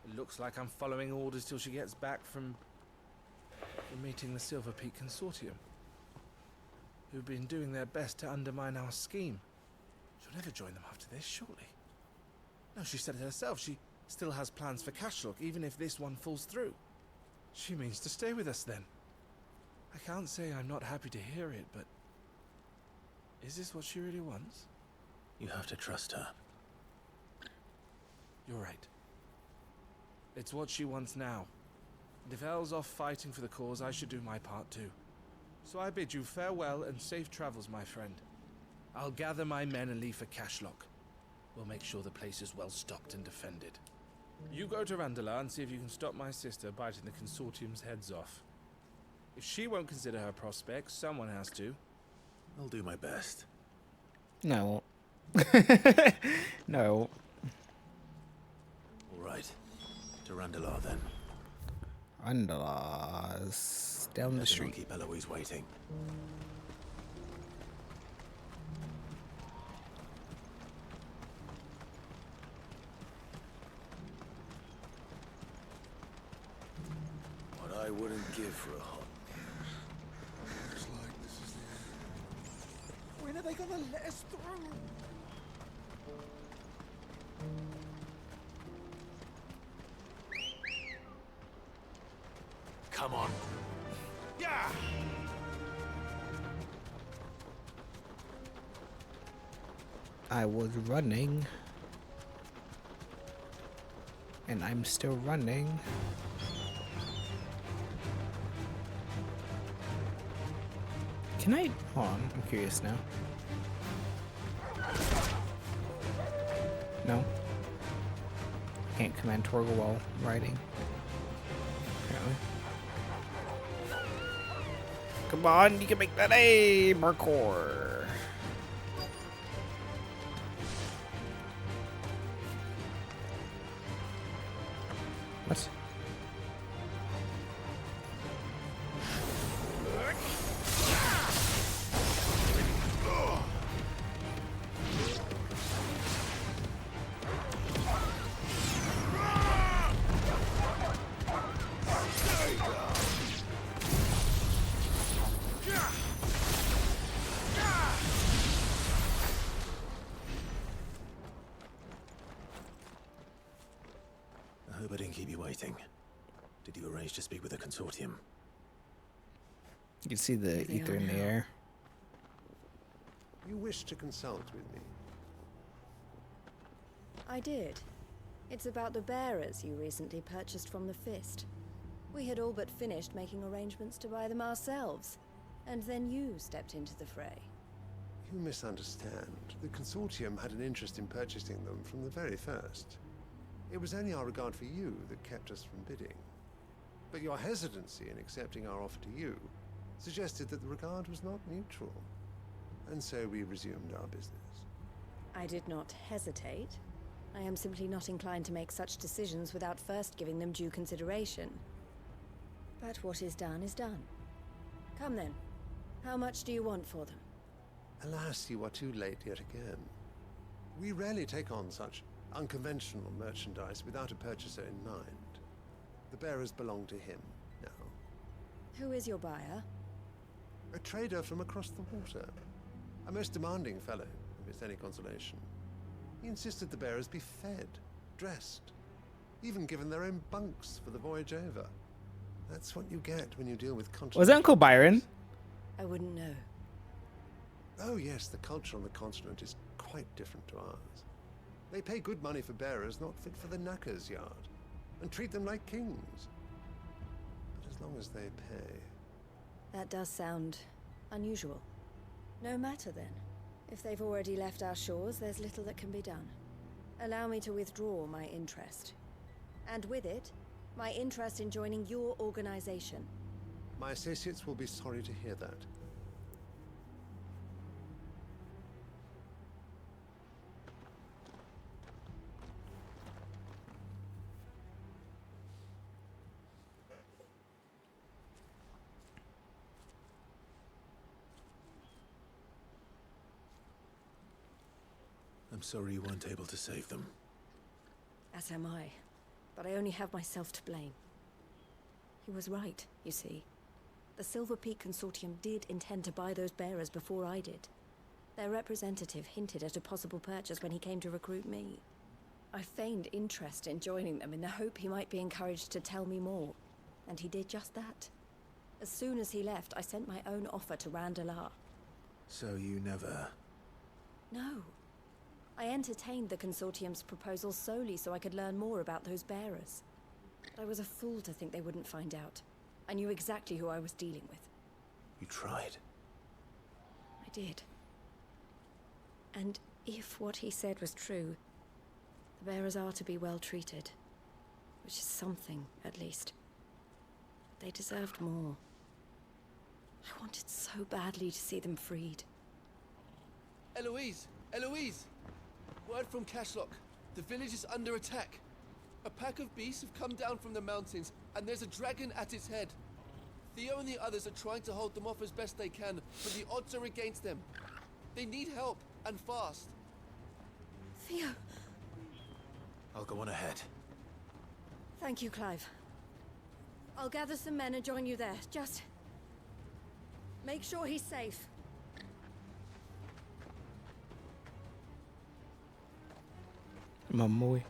it looks like I'm following orders till she gets back from meeting the Silver Peak Consortium, who've been doing their best to undermine our scheme. She'll never join them after this, surely. No, she said it herself. She still has plans for Cashlock, even if this one falls through. She means to stay with us, then. I can't say I'm not happy to hear it, but is this what she really wants? You have to trust her. You're right. It's what she wants now. And if Elle's off fighting for the cause, I should do my part too. So I bid you farewell and safe travels, my friend. I'll gather my men and leave for Cashlock. We'll make sure the place is well stocked and defended. You go to Randalar and see if you can stop my sister biting the consortium's heads off. If she won't consider her prospects, someone has to. I'll do my best. No. No. All right. To Randalar, then. Randalar's down the street. Keep Eloise waiting. What I wouldn't give for a hug. Looks like this is the end. When are they gonna let us through? Come on. Yeah! I was running. And I'm still running. Can I... Hold on, I'm curious now. No? Can't command Torgal while riding. Apparently. Come on, you can make that a parkour. What? I hope I didn't keep you waiting. Did you arrange to speak with the consortium? You can see the ether in the air. You wish to consult with me? I did. It's about the bearers you recently purchased from the Fist. We had all but finished making arrangements to buy them ourselves, and then you stepped into the fray. You misunderstand. The consortium had an interest in purchasing them from the very first. It was only our regard for you that kept us from bidding. But your hesitancy in accepting our offer to you suggested that the regard was not mutual. And so we resumed our business. I did not hesitate. I am simply not inclined to make such decisions without first giving them due consideration. But what is done is done. Come then. How much do you want for them? Alas, you are too late yet again. We rarely take on such unconventional merchandise without a purchaser in mind. The bearers belong to him now. Who is your buyer? A trader from across the water. A most demanding fellow, if it's any consolation. He insisted the bearers be fed, dressed, even given their own bunks for the voyage over. That's what you get when you deal with continental... Was that Uncle Byron? I wouldn't know. Oh yes, the culture on the continent is quite different to ours. They pay good money for bearers not fit for the knacker's yard, and treat them like kings. But as long as they pay... That does sound unusual. No matter then. If they've already left our shores, there's little that can be done. Allow me to withdraw my interest. And with it, my interest in joining your organization. My associates will be sorry to hear that. I'm sorry you weren't able to save them. As am I. But I only have myself to blame. He was right, you see. The Silver Peak Consortium did intend to buy those bearers before I did. Their representative hinted at a possible purchase when he came to recruit me. I feigned interest in joining them in the hope he might be encouraged to tell me more. And he did just that. As soon as he left, I sent my own offer to Randalar. So you never... No. I entertained the Consortium's proposal solely so I could learn more about those bearers. But I was a fool to think they wouldn't find out. I knew exactly who I was dealing with. You tried. I did. And if what he said was true, the bearers are to be well treated. Which is something, at least. They deserved more. I wanted so badly to see them freed. Eloise! Eloise! Word from Cashlock. The village is under attack. A pack of beasts have come down from the mountains, and there's a dragon at its head. Theo and the others are trying to hold them off as best they can, but the odds are against them. They need help, and fast. Theo! I'll go on ahead. Thank you, Clive. I'll gather some men and join you there. Just... make sure he's safe. Mamoy.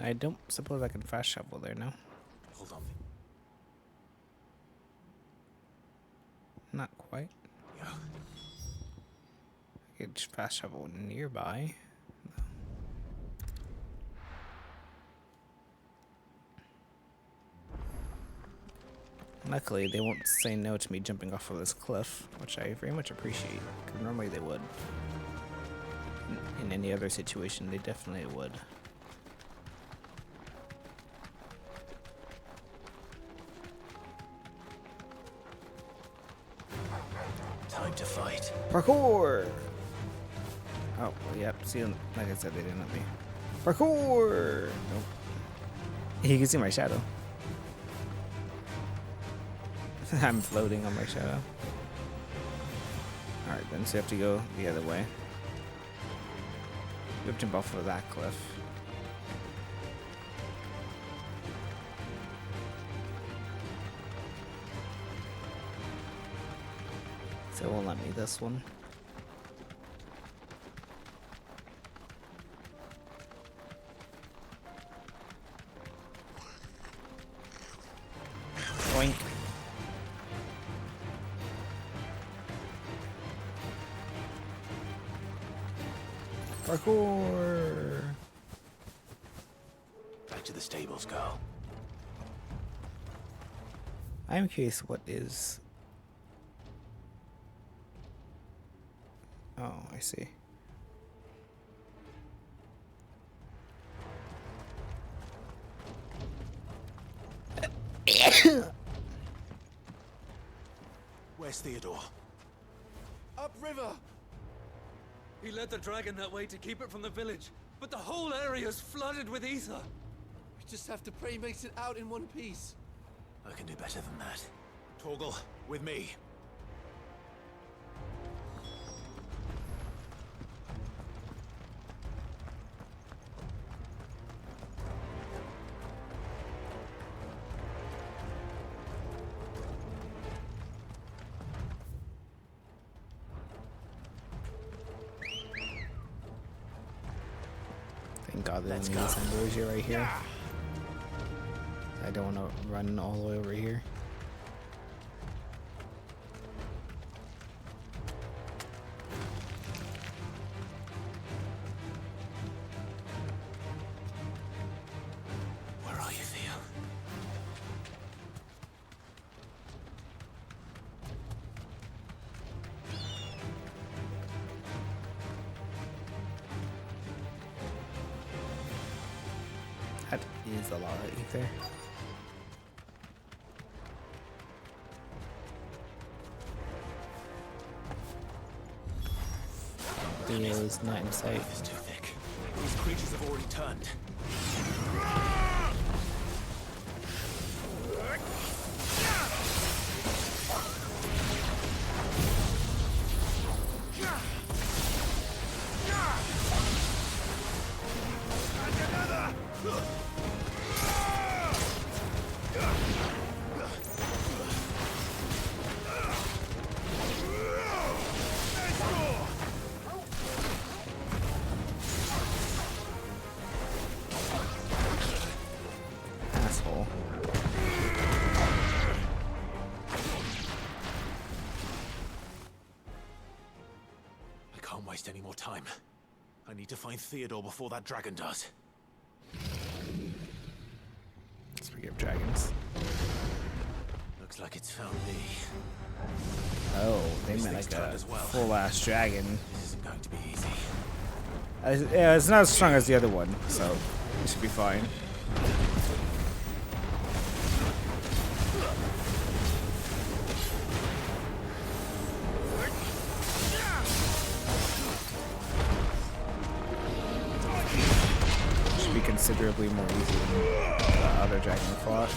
I don't suppose I can fast travel there now. Hold on. Not quite. Yeah. I could just fast travel nearby. Luckily, they won't say no to me jumping off of this cliff, which I very much appreciate, because normally they would. In any other situation, they definitely would. Time to fight. Parkour! Oh, yep. See, like I said, they didn't let me. Parkour! Nope. You can see my shadow. I'm floating on my shadow. Alright, then so you have to go the other way. You have to jump off of that cliff. So it won't let me this one. Boink. Parkour! Back to the stables, girl. I'm curious what is... Oh, I see. Where's Theodore? Upriver! He led the dragon that way to keep it from the village, but the whole area's flooded with ether. We just have to pray he makes it out in one piece. I can do better than that. Torgal, with me. Thank God they don't need this ambrosia right here. I don't want to run all the way over here. Where are you, Theo? That is a lot of ether. Theo's not in sight. It's too thick. These creatures have already turned. Asshole. I can't waste any more time. I need to find Theodore before that dragon does. Speaking of dragons. Looks like it's found me. Oh, they These meant things like a turned as well. full-ass dragon. This isn't going to be easy. Yeah, it's not as strong as the other one, so it should be fine. Should be considerably more easy than the other dragon we fought.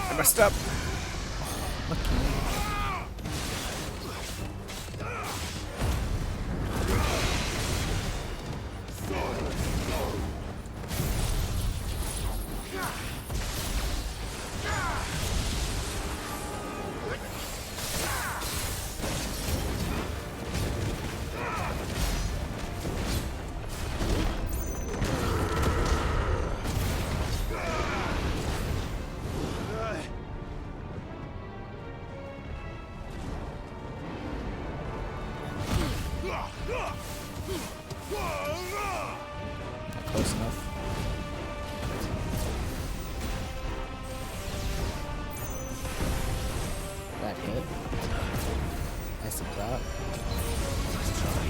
I messed up. Close enough. That hit. Nice and drop. Let's try.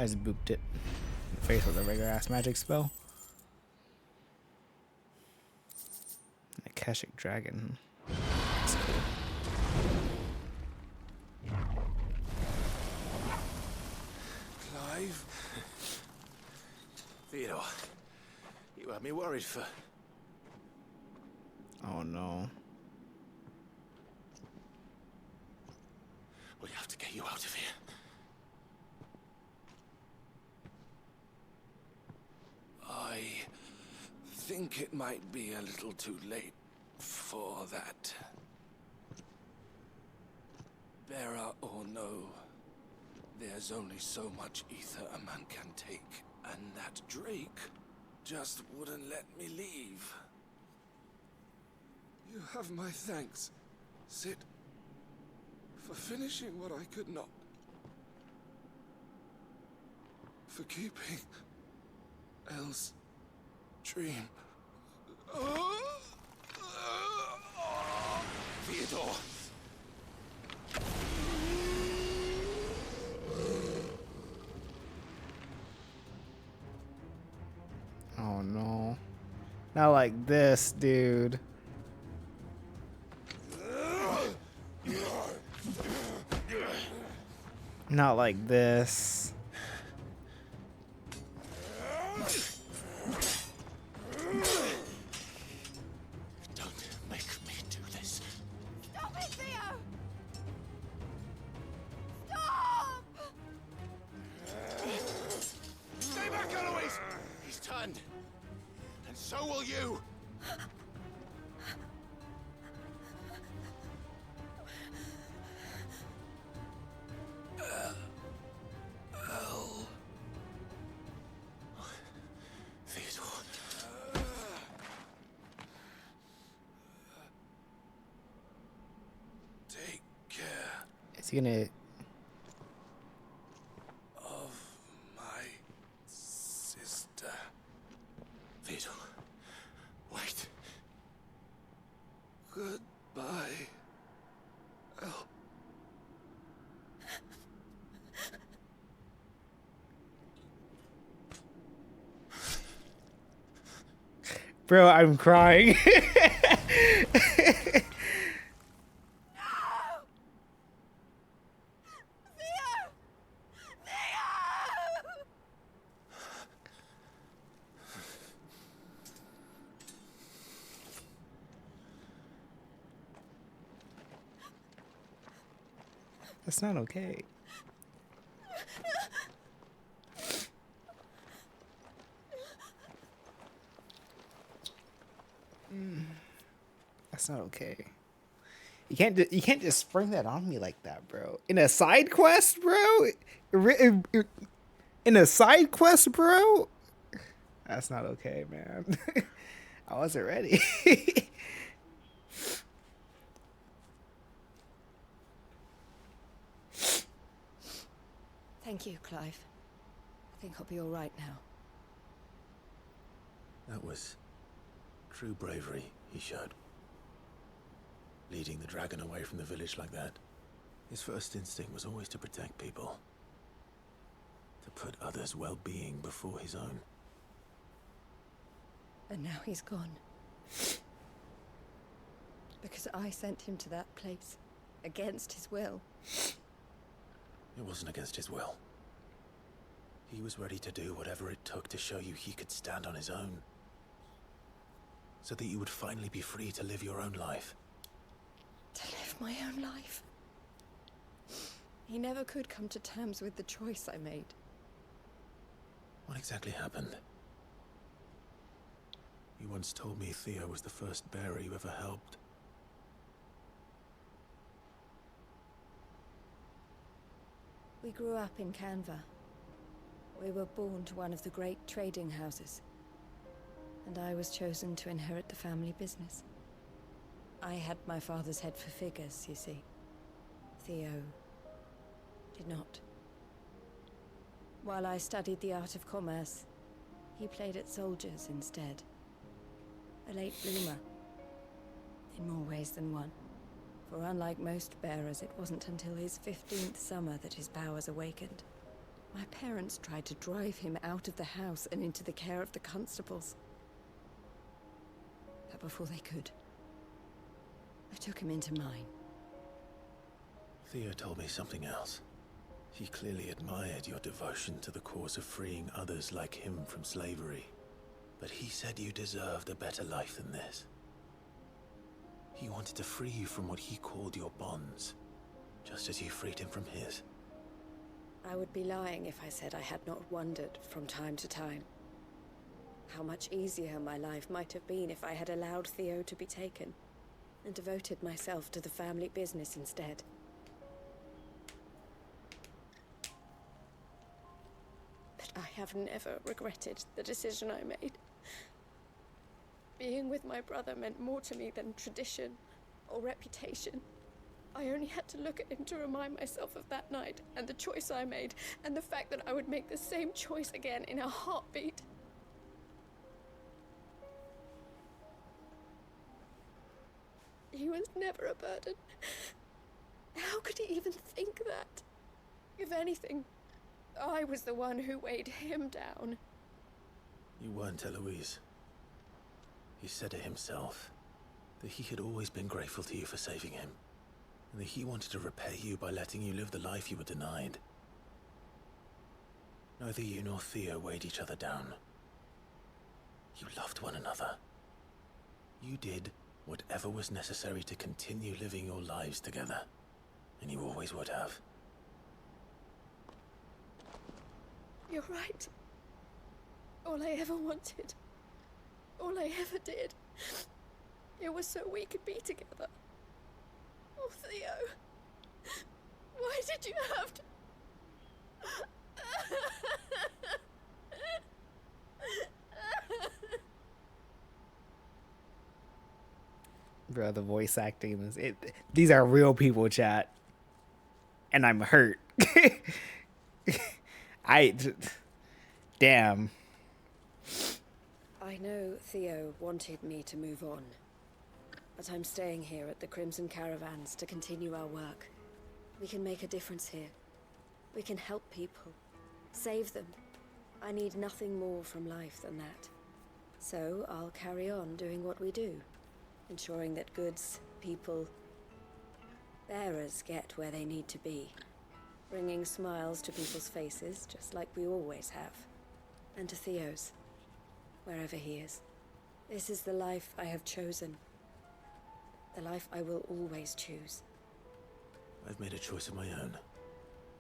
I just booped it in the face with a regular ass magic spell. An Akashic Dragon. That's cool. Clive? Theodore, you had me worried for... Oh no. We have to get you out of here. I think it might be a little too late for that. Bearer or no, there's only so much ether a man can take, and that Drake just wouldn't let me leave. You have my thanks, Sid, for finishing what I could not. For keeping Elle's dream. Theodore! Oh no. Not like this, dude. Not like this. Don't make me do this. Stop it, Theo! Stop! Stay back, Eloise! He's turned. And so will you! Is he gonna... Of my sister. Theodore, wait. Goodbye, Elle. Bro, I'm crying. That's not okay. That's not okay. You can't just spring that on me like that, bro. In a side quest, bro. In a side quest, bro. That's not okay, man. I wasn't ready. Thank you, Clive. I think I'll be all right now. That was true bravery he showed. Leading the dragon away from the village like that. His first instinct was always to protect people. To put others' well-being before his own. And now he's gone. Because I sent him to that place. Against his will. It wasn't against his will. He was ready to do whatever it took to show you he could stand on his own. So that you would finally be free to live your own life. To live my own life. He never could come to terms with the choice I made. What exactly happened? You once told me Theo was the first bearer you ever helped. We grew up in Canva. We were born to one of the great trading houses. And I was chosen to inherit the family business. I had my father's head for figures, you see. Theo did not. While I studied the art of commerce, he played at soldiers instead. A late bloomer. In more ways than one. For unlike most bearers, it wasn't until his 15th summer that his powers awakened. My parents tried to drive him out of the house and into the care of the constables. But before they could, I took him into mine. Theo told me something else. He clearly admired your devotion to the cause of freeing others like him from slavery. But he said you deserved a better life than this. He wanted to free you from what he called your bonds, just as you freed him from his. I would be lying if I said I had not wondered from time to time how much easier my life might have been if I had allowed Theo to be taken and devoted myself to the family business instead. But I have never regretted the decision I made. Being with my brother meant more to me than tradition or reputation. I only had to look at him to remind myself of that night and the choice I made and the fact that I would make the same choice again in a heartbeat. He was never a burden. How could he even think that? If anything, I was the one who weighed him down. You weren't, Eloise. He said it himself, that he had always been grateful to you for saving him, and that he wanted to repay you by letting you live the life you were denied. Neither you nor Theo weighed each other down. You loved one another. You did whatever was necessary to continue living your lives together, and you always would have. You're right. All I ever wanted, all I ever did, it was so we could be together. Oh, Theo, why did you have to... Bro, the voice acting is these are real people, chat, and I'm hurt. Damn. I know Theo wanted me to move on, but I'm staying here at the Crimson Caravans to continue our work. We can make a difference here. We can help people, save them. I need nothing more from life than that. So I'll carry on doing what we do, ensuring that goods, people, bearers get where they need to be, bringing smiles to people's faces, just like we always have, and to Theo's, wherever he is. This is the life I have chosen, the life I will always choose. I've made a choice of my own,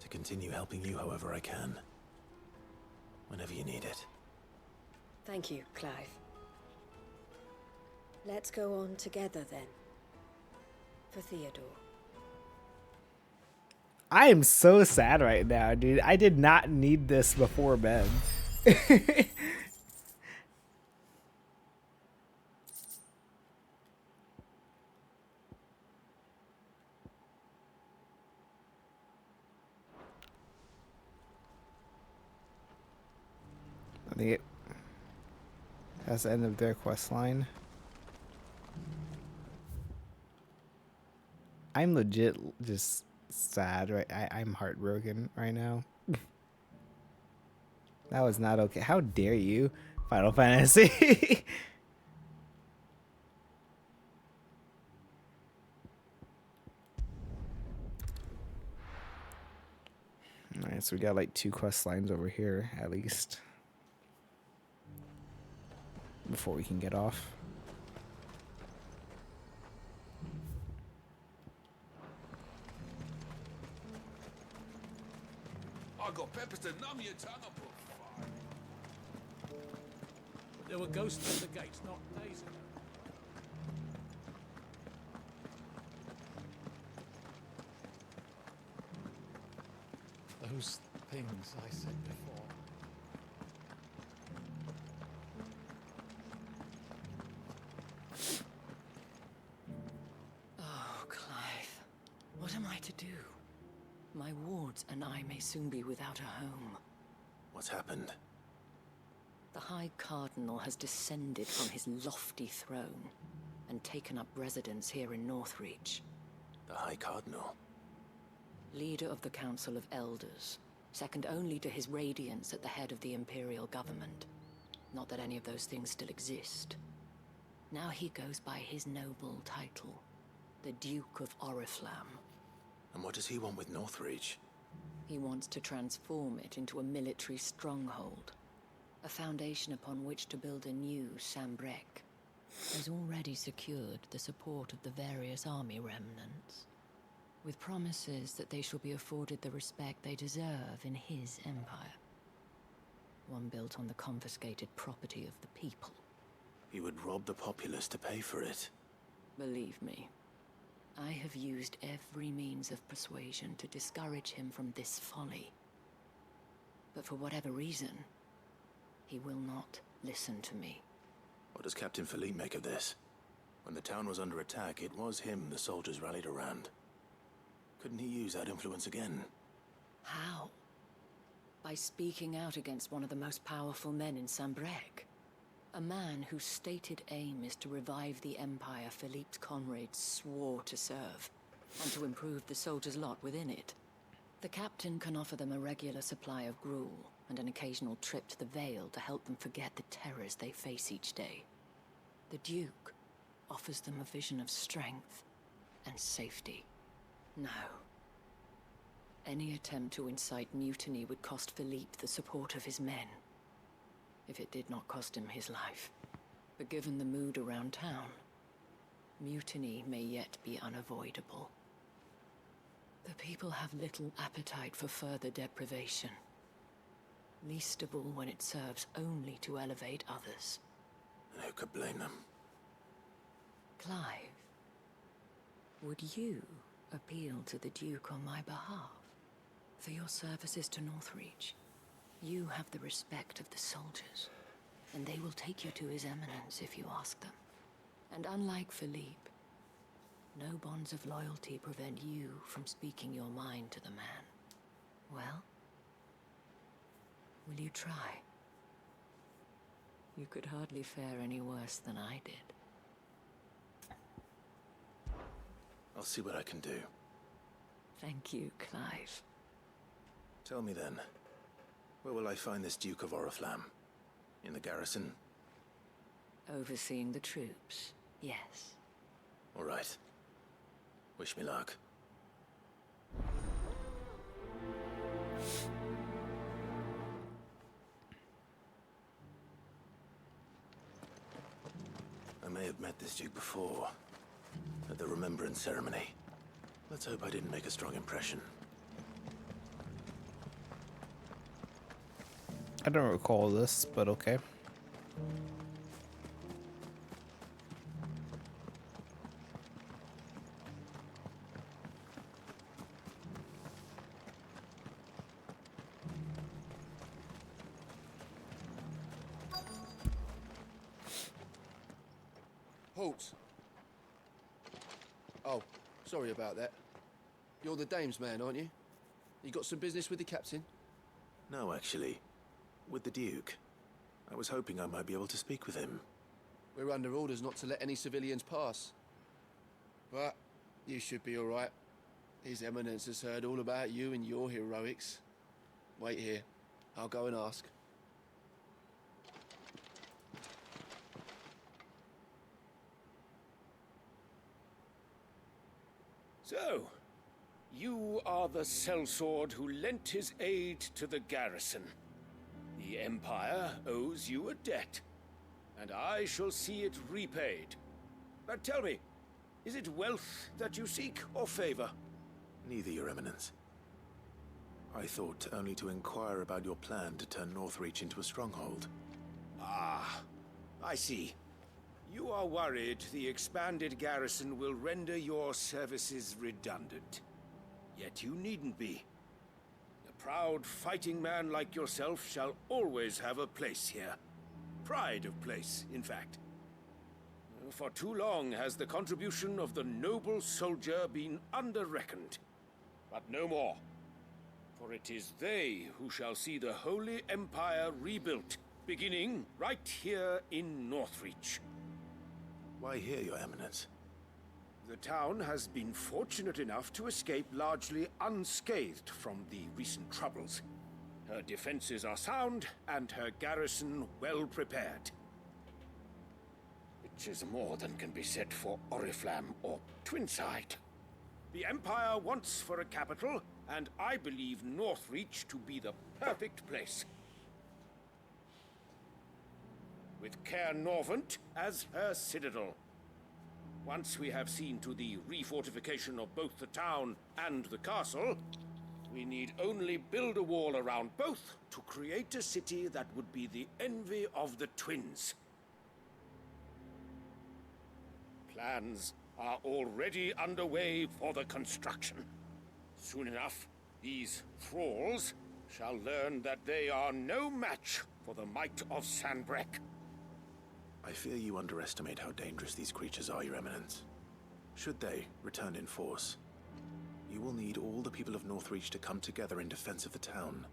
to continue helping you however I can, whenever you need it. Thank you, Clive. Let's go on together then, for Theodore. I am so sad right now, dude. I did not need this before bed. I think that's the end of their quest line. I'm legit just sad, right? I'm heartbroken right now. That was not okay. How dare you, Final Fantasy? Alright, so we got like 2 quest lines over here, at least, before we can get off. I got peppers to numb your tongue up. There were ghosts at the gates not days ago. Those things I said before. Oh, Clive. What am I to do? My wards and I may soon be without a home. What's happened? The High Cardinal has descended from his lofty throne and taken up residence here in Northreach. The High Cardinal? Leader of the Council of Elders. second only to his radiance at the head of the Imperial government. Not that any of those things still exist. Now he goes by his noble title, the Duke of Oriflamme. And what does he want with Northreach? He wants to transform it into a military stronghold, a foundation upon which to build a new Sambrek. He's already secured the support of the various army remnants, with promises that they shall be afforded the respect they deserve in his empire. One built on the confiscated property of the people. He would rob the populace to pay for it. Believe me, I have used every means of persuasion to discourage him from this folly. But for whatever reason, he will not listen to me. What does Captain Philippe make of this? When the town was under attack, it was him the soldiers rallied around. Couldn't he use that influence again? How? By speaking out against one of the most powerful men in Sambrek. A man whose stated aim is to revive the empire Philippe's comrades swore to serve, and to improve the soldiers' lot within it. The captain can offer them a regular supply of gruel, and an occasional trip to the Vale to help them forget the terrors they face each day. The Duke offers them a vision of strength and safety. No. Any attempt to incite mutiny would cost Philippe the support of his men, if it did not cost him his life. But given the mood around town, mutiny may yet be unavoidable. The people have little appetite for further deprivation, least of all when it serves only to elevate others. And who could blame them? Clive, would you appeal to the Duke on my behalf? For your services to Northreach, you have the respect of the soldiers, and they will take you to His Eminence if you ask them. And unlike Philippe, no bonds of loyalty prevent you from speaking your mind to the man. Well, will you try? You could hardly fare any worse than I did. I'll see what I can do. Thank you, Clive. Tell me then, where will I find this Duke of Oriflamme? In the garrison? Overseeing the troops, yes. All right. Wish me luck. I may have met this Duke before, at the Remembrance Ceremony. Let's hope I didn't make a strong impression. I don't recall this, but okay. Halt! Oh, sorry about that. You're the dame's man, aren't you? You got some business with the captain? No, actually. With the Duke. I was hoping I might be able to speak with him. We're under orders not to let any civilians pass. But you should be all right. His Eminence has heard all about you and your heroics. Wait here. I'll go and ask. So, you are the sellsword who lent his aid to the garrison. The Empire owes you a debt, and I shall see it repaid. But tell me, is it wealth that you seek, or favor? Neither, Your Eminence. I thought only to inquire about your plan to turn Northreach into a stronghold. Ah, I see. You are worried the expanded garrison will render your services redundant. Yet you needn't be. A proud fighting man like yourself shall always have a place here. Pride of place, in fact. For too long has the contribution of the noble soldier been under-reckoned. But no more. For it is they who shall see the Holy Empire rebuilt, beginning right here in Northreach. Why here, Your Eminence? The town has been fortunate enough to escape largely unscathed from the recent troubles. Her defenses are sound, and her garrison well prepared. Which is more than can be said for Oriflamme or Twinside. The Empire wants for a capital, and I believe Northreach to be the perfect place. With Caer Norvent as her citadel. Once we have seen to the refortification of both the town and the castle, we need only build a wall around both to create a city that would be the envy of the twins. Plans are already underway for the construction. Soon enough, these thralls shall learn that they are no match for the might of Sanbreque. I fear you underestimate how dangerous these creatures are, Your Eminence. Should they return in force, you will need all the people of Northreach to come together in defense of the town.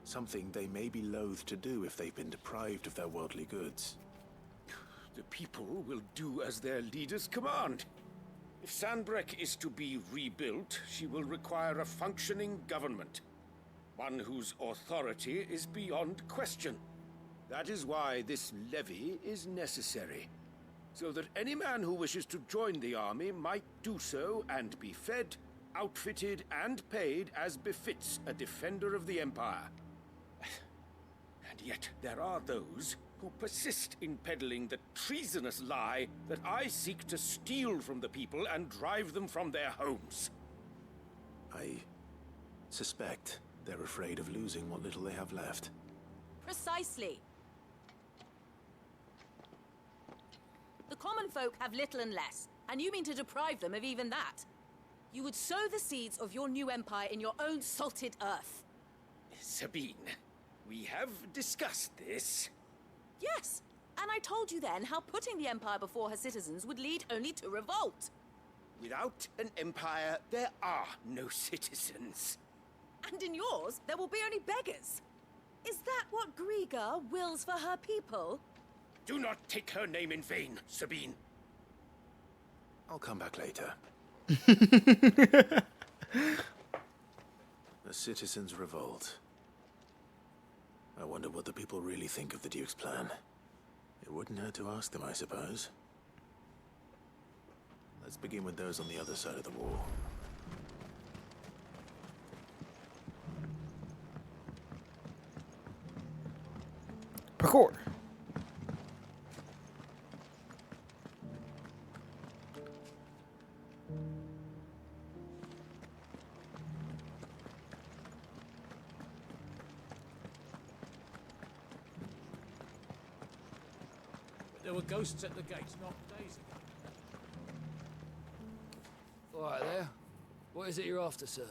Something they may be loath to do if they've been deprived of their worldly goods. The people will do as their leaders command. If Sanbreque is to be rebuilt, she will require a functioning government. One whose authority is beyond question. That is why this levy is necessary. So that any man who wishes to join the army might do so and be fed, outfitted, and paid as befits a defender of the Empire. And yet there are those who persist in peddling the treasonous lie that I seek to steal from the people and drive them from their homes. I suspect they're afraid of losing what little they have left. Precisely. The common folk have little and less, and you mean to deprive them of even that. You would sow the seeds of your new empire in your own salted earth. Sabine, we have discussed this. Yes, and I told you then how putting the empire before her citizens would lead only to revolt. Without an empire, there are no citizens. And in yours, there will be only beggars. Is that what Griga wills for her people? Do not take her name in vain, Sabine. I'll come back later. The citizens revolt. I wonder what the people really think of the Duke's plan. It wouldn't hurt to ask them, I suppose. Let's begin with those on the other side of the wall. Parkour. There were ghosts at the gates not days ago. All right there. What is it you're after, sir?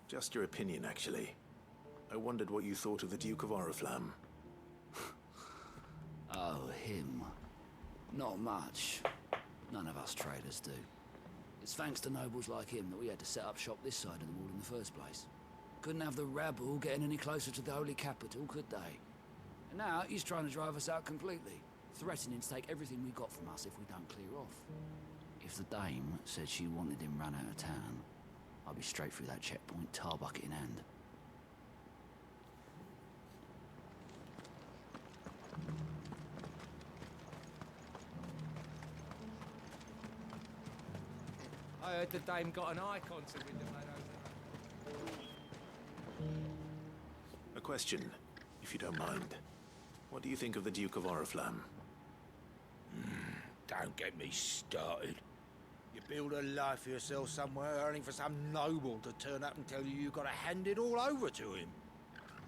Just your opinion, actually. I wondered what you thought of the Duke of Oriflamme. Oh, him. Not much. None of us traders do. It's thanks to nobles like him that we had to set up shop this side of the wall in the first place. Couldn't have the rabble getting any closer to the holy capital, could they? And now he's trying to drive us out completely, threatening to take everything we got from us if we don't clear off. If the dame said she wanted him run out of town, I'd be straight through that checkpoint, tar bucket in hand. I heard the dame got an icon to with the man over. A question, if you don't mind. What do you think of the Duke of Oriflamme? Don't get me started. You build a life for yourself somewhere, earning for some noble to turn up and tell you you've got to hand it all over to him.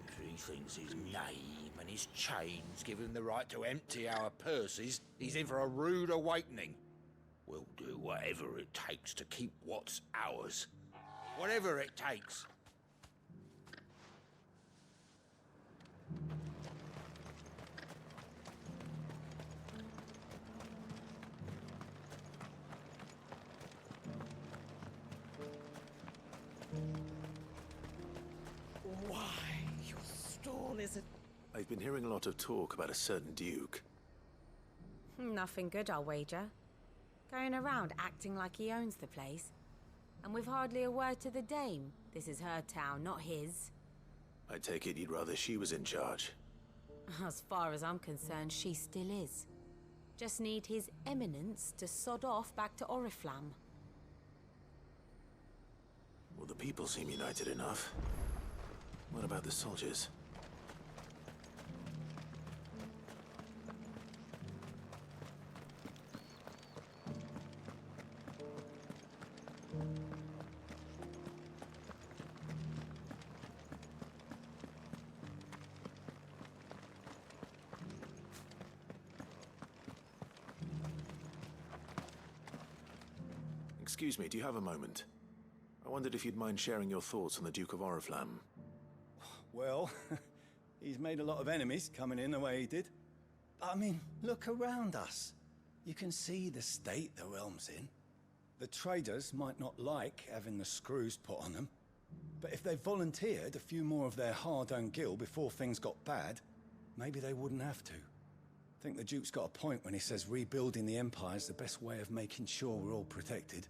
If he thinks his name and his chains give him the right to empty our purses, he's in for a rude awakening. We'll do whatever it takes to keep what's ours. Whatever it takes. Why, your stall is a... I've been hearing a lot of talk about a certain Duke. Nothing good, I'll wager. Going around acting like he owns the place. And with hardly a word to the dame. This is her town, not his. I take it you'd rather she was in charge. As far as I'm concerned, she still is. Just need His Eminence to sod off back to Oriflamme. Well, the people seem united enough. What about the soldiers? Excuse me, do you have a moment? I wondered if you'd mind sharing your thoughts on the Duke of Oriflamme. Well, he's made a lot of enemies coming in the way he did. I mean, look around us. You can see the state the realm's in. The traders might not like having the screws put on them, but if they volunteered a few more of their hard-earned gil before things got bad, maybe they wouldn't have to. I think the Duke's got a point when he says rebuilding the Empire's the best way of making sure we're all protected.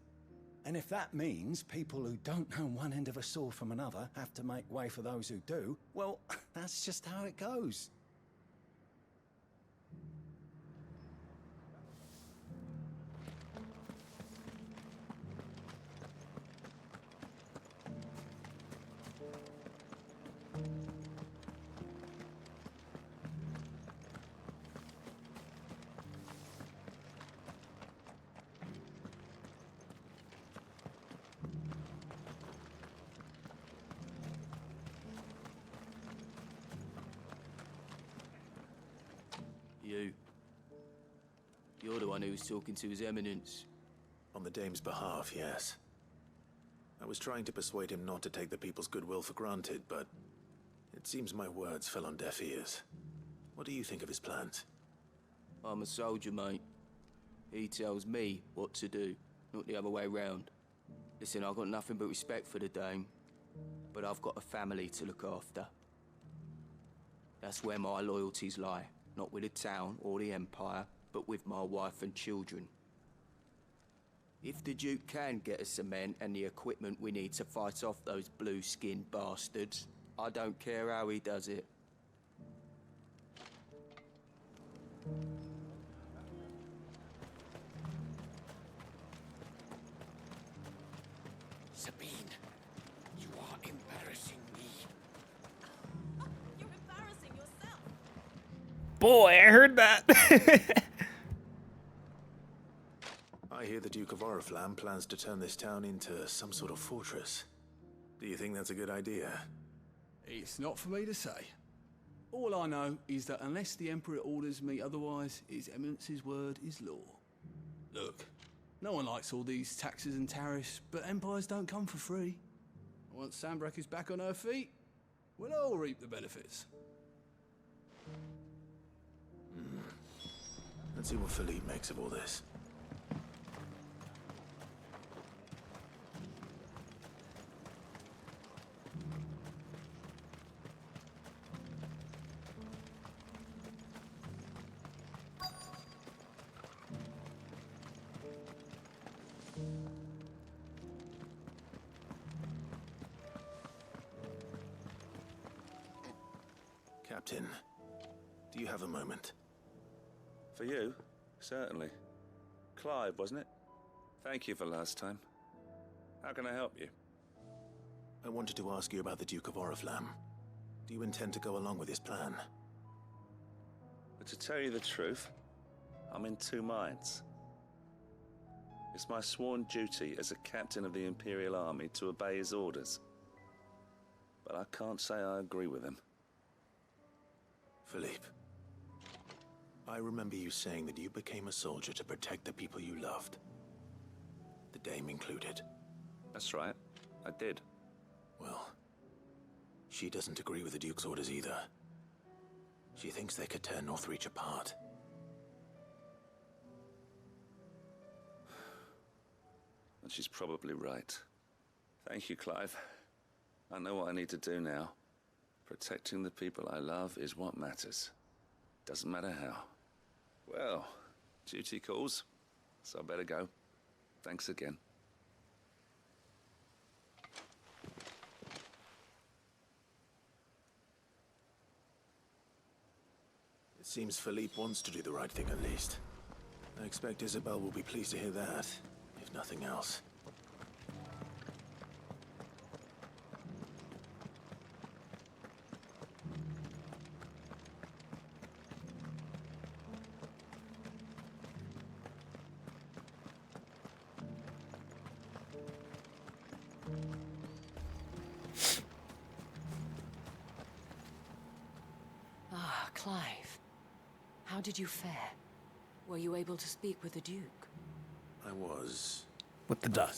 And if that means people who don't know one end of a sword from another have to make way for those who do, well, that's just how it goes. You're the one who was talking to His Eminence. On the Dame's behalf, yes. I was trying to persuade him not to take the people's goodwill for granted, but it seems my words fell on deaf ears. What do you think of his plans? I'm a soldier, mate. He tells me what to do, not the other way round. Listen, I've got nothing but respect for the Dame, but I've got a family to look after. That's where my loyalties lie, not with the town or the Empire, but with my wife and children. If the Duke can get us some men and the equipment we need to fight off those blue-skinned bastards, I don't care how he does it. Sabine, you are embarrassing me. You're embarrassing yourself. Boy, I heard that. I hear the Duke of Oriflamme plans to turn this town into some sort of fortress. Do you think that's a good idea? It's not for me to say. All I know is that unless the Emperor orders me otherwise, His Eminence's word is law. Look, no one likes all these taxes and tariffs, but empires don't come for free. Once Sanbreque is back on her feet, we'll all reap the benefits. Let's see what Philippe makes of all this. Captain, do you have a moment? For you? Certainly. Clive, wasn't it? Thank you for last time. How can I help you? I wanted to ask you about the Duke of Oriflamme. Do you intend to go along with his plan? But to tell you the truth, I'm in two minds. It's my sworn duty as a captain of the Imperial Army to obey his orders. But I can't say I agree with him. Philippe, I remember you saying that you became a soldier to protect the people you loved. The Dame included. That's right, I did. Well, she doesn't agree with the Duke's orders either. She thinks they could tear Northreach apart. And she's probably right. Thank you, Clive. I know what I need to do now. Protecting the people I love is what matters. Doesn't matter how. Well, duty calls, so I better go. Thanks again. Seems Philippe wants to do the right thing at least. I expect Isabel will be pleased to hear that, if nothing else. Ah, Clive. How did you fare? Were you able to speak with the Duke? I was. With the duck.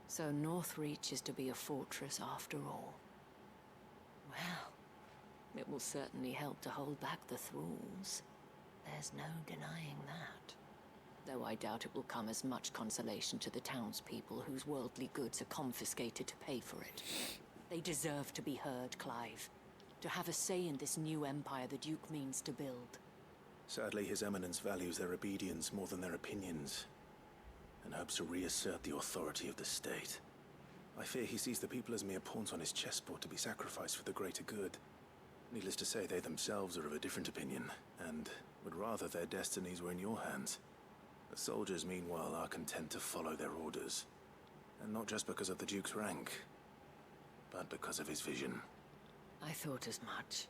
So Northreach is to be a fortress after all. Well, it will certainly help to hold back the thralls. There's no denying that. Though I doubt it will come as much consolation to the townspeople whose worldly goods are confiscated to pay for it. They deserve to be heard, Clive. To have a say in this new empire the Duke means to build. Sadly, His Eminence values their obedience more than their opinions, and hopes to reassert the authority of the state. I fear he sees the people as mere pawns on his chessboard to be sacrificed for the greater good. Needless to say, they themselves are of a different opinion, and would rather their destinies were in your hands. The soldiers, meanwhile, are content to follow their orders. And not just because of the Duke's rank, but because of his vision. I thought as much.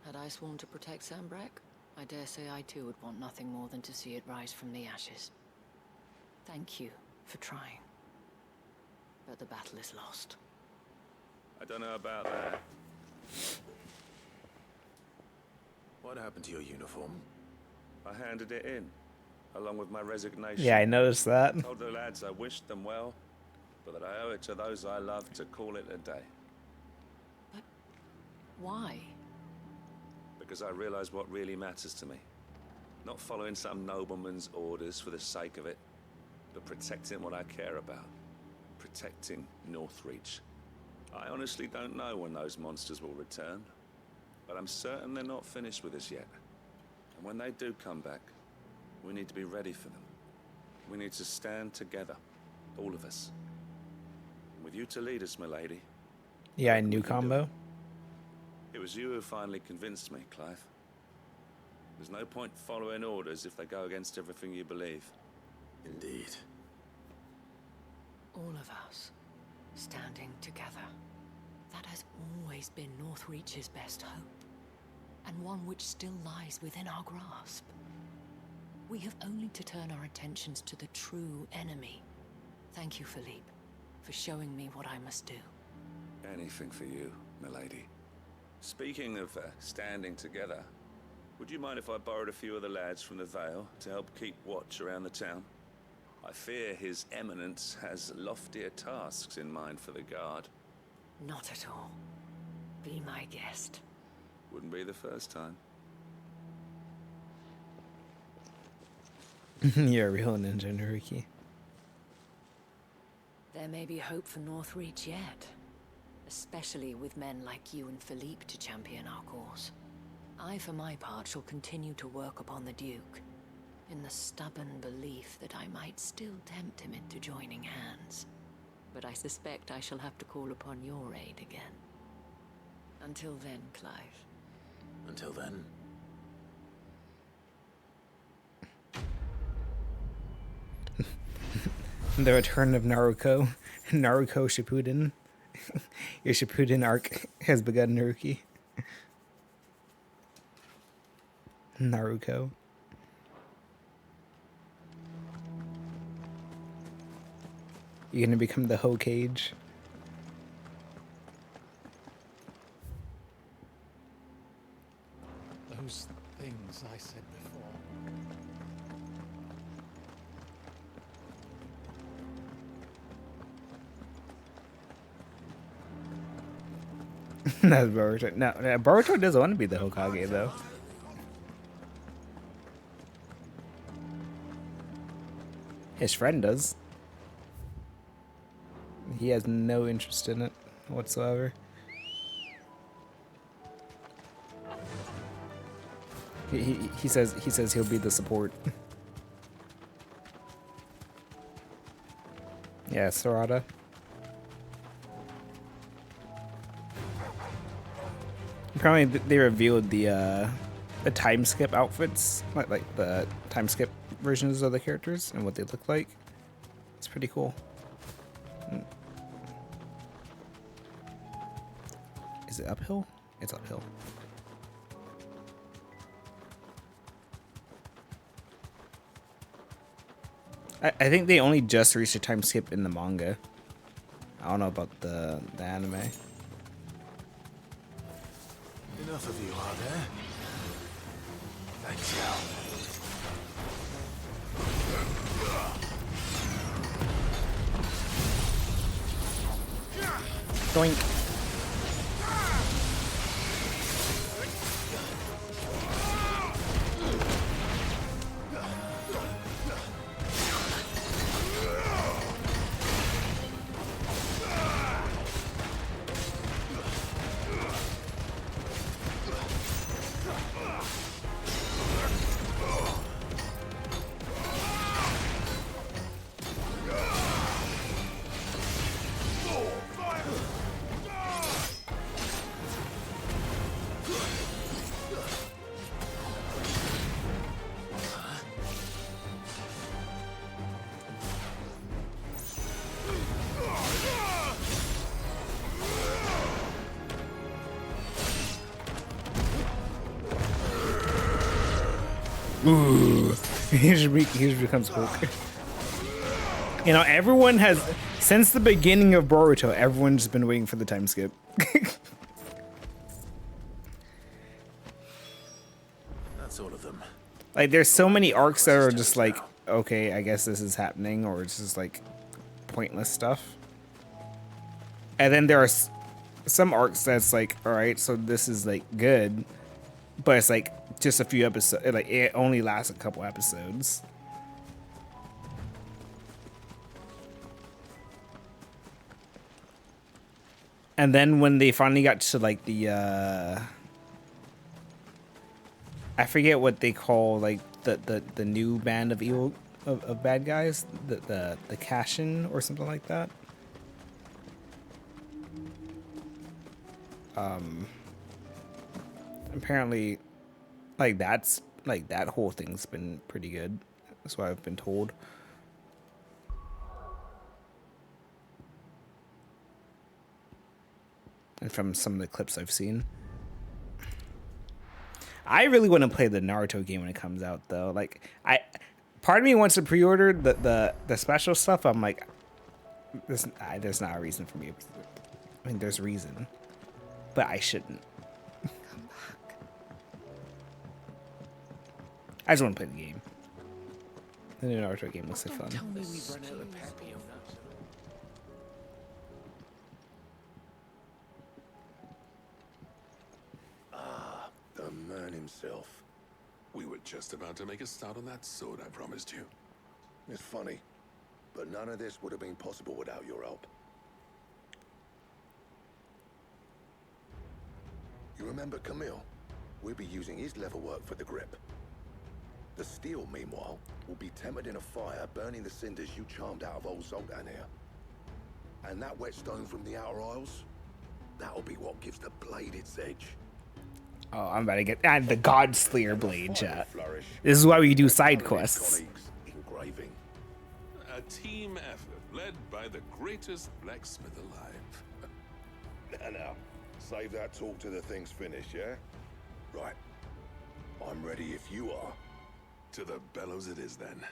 Had I sworn to protect Sanbreque, I dare say I too would want nothing more than to see it rise from the ashes. Thank you for trying. But the battle is lost. I don't know about that. What happened to your uniform? I handed it in, along with my resignation. Yeah, I noticed that. I told the lads I wished them well, but that I owe it to those I love to call it a day. But why? Because I realize what really matters to me. Not following some nobleman's orders for the sake of it, but protecting what I care about. Protecting Northreach. I honestly don't know when those monsters will return, but I'm certain they're not finished with us yet. And when they do come back, we need to be ready for them. We need to stand together, all of us. And with you to lead us, milady. Yeah, new combo. It was you who finally convinced me, Clive. There's no point following orders if they go against everything you believe. Indeed. All of us, standing together. That has always been Northreach's best hope, and one which still lies within our grasp. We have only to turn our attentions to the true enemy. Thank you, Philippe, for showing me what I must do. Anything for you, milady. Speaking of standing together, would you mind if I borrowed a few of the lads from the Vale to help keep watch around the town? I fear His Eminence has loftier tasks in mind for the guard. Not at all. Be my guest. Wouldn't be the first time. You're a real ninja, Naruki. There may be hope for Northreach yet. Especially with men like you and Philippe to champion our cause. I, for my part, shall continue to work upon the Duke, in the stubborn belief that I might still tempt him into joining hands. But I suspect I shall have to call upon your aid again. Until then, Clive. Until then? The return of Naruto. Naruto Shippuden. Your Shippuden arc has begun, Naruki. Naruto. You're gonna become the Hokage. Those things I said before. That's Boruto. No, Boruto doesn't want to be the Hokage, though. His friend does. He has no interest in it whatsoever. He says he'll be the support. Yeah, Sarada. Apparently, they revealed the time skip outfits, like the time skip versions of the characters and what they look like. It's pretty cool. Is it uphill? It's uphill. I think they only just reached a time skip in the manga. I don't know about the anime. Enough of you, are there? Thanks, Al. Doink. Ooh, he just becomes Hulk. You know, everyone has, since the beginning of Boruto, everyone's been waiting for the time skip. That's all of them. Like, there's so many arcs that are just like, okay, I guess this is happening, or it's just like pointless stuff. And then there are some arcs that's like, all right, so this is like good, but it's like just a few episodes, like it only lasts a couple episodes. And then when they finally got to like the I forget what they call like the new band of evil of bad guys, the Cashin or something like that. Apparently, like that whole thing's been pretty good. That's what I've been told. And from some of the clips I've seen. I really want to play the Naruto game when it comes out, though. Like, part of me wants to pre-order the special stuff. I'm like, there's not a reason for me. I mean, there's reason, but I shouldn't. Come back. I just want to play the game. The new Naruto game looks like fun. Tell me we've run out of Pappy on us. The man himself. We were just about to make a start on that sword I promised you. It's funny, but none of this would have been possible without your help. You remember Camille? We'll be using his leather work for the grip. The steel, meanwhile, will be tempered in a fire, burning the cinders you charmed out of old Zoltan here. And that whetstone from the Outer Isles, that'll be what gives the blade its edge. Oh, I'm about to get the God Slayer blade, chat. This is why we do side quests. Engraving. A team effort led by the greatest blacksmith alive. Now, save that talk till the thing's finished, yeah? Right. I'm ready if you are. To the bellows it is, then.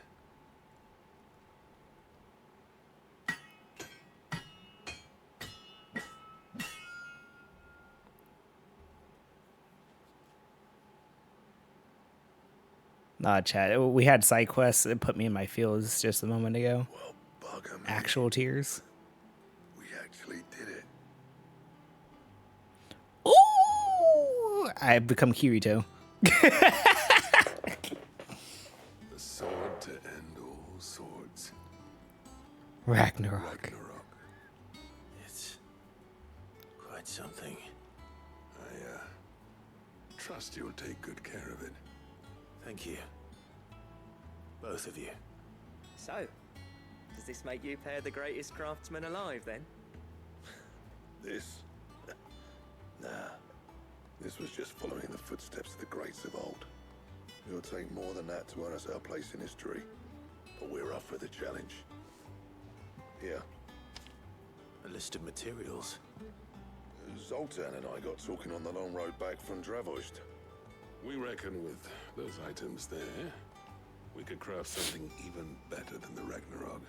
Nah, chat. We had side quests. It put me in my feels just a moment ago. Well, bugger me. Actual tears. We actually did it. Ooh! I've become Kirito. The sword to end all swords. Ragnarok. It's quite something. I trust you'll take good care of it. Thank you. Both of you. So, does Does this make you pair the greatest craftsman alive, then? This? Nah. This was just following the footsteps of the greats of old. It'll take more than that to earn us our place in history. But we're up for the challenge. Here. A list of materials. Zoltan and I got talking on the long road back from Dravozd. We reckon with those items there, we could craft something even better than the Ragnarok.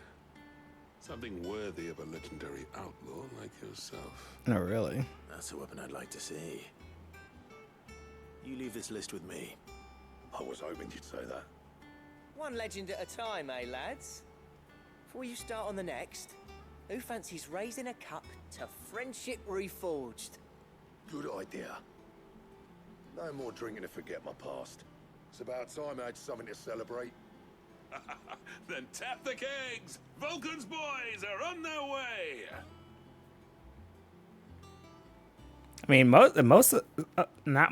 Something worthy of a legendary outlaw like yourself. No, really? That's a weapon I'd like to see. You leave this list with me. I was hoping you'd say that. One legend at a time, eh, lads? Before you start on the next, who fancies raising a cup to friendship reforged? Good idea. No more drinking to forget my past. It's about time I had something to celebrate. Then tap the kegs! Vulcan's boys are on their way! I mean, not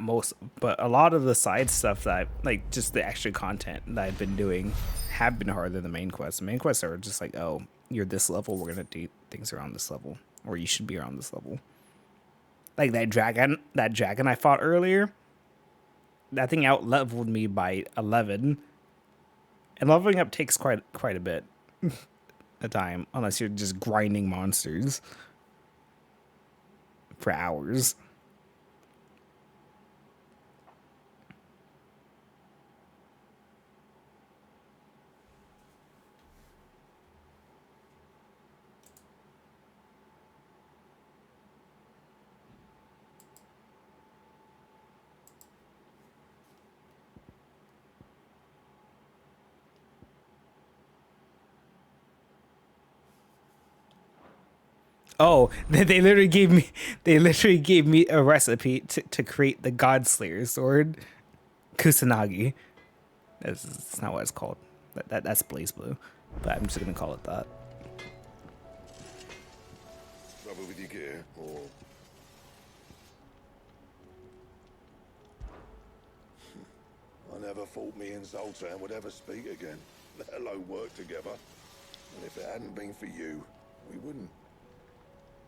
most, but a lot of the side stuff that, like, just the extra content that I've been doing have been harder than the main quests. The main quests are just like, oh, you're this level, we're gonna do things around this level, or you should be around this level. Like that dragon I fought earlier, that thing out-leveled me by 11. And leveling up takes quite a bit of time, unless you're just grinding monsters for hours. Oh, they literally gave me a recipe to create the Godslayer sword, Kusanagi. That's not what it's called. That's Blaze Blue, but I'm just gonna call it that. Trouble with your gear, or... I never thought me and Zoltan would ever speak again, let alone work together. And if it hadn't been for you, we wouldn't.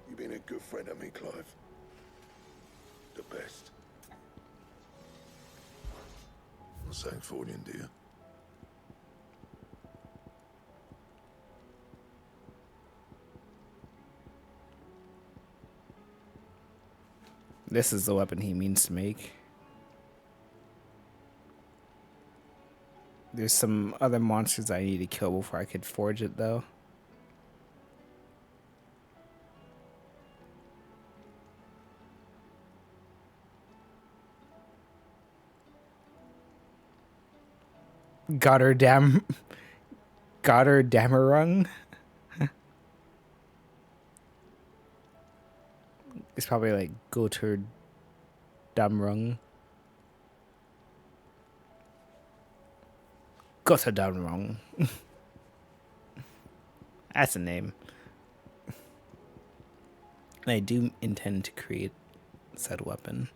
You've been a good friend of me, Clive. The best. I'm Sancfordian, dear. This is the weapon he means to make. There's some other monsters I need to kill before I could forge it, though. Gotterdamerung. It's probably like Gotterdamrung. Gotterdamrung. That's a name. And I do intend to create said weapon,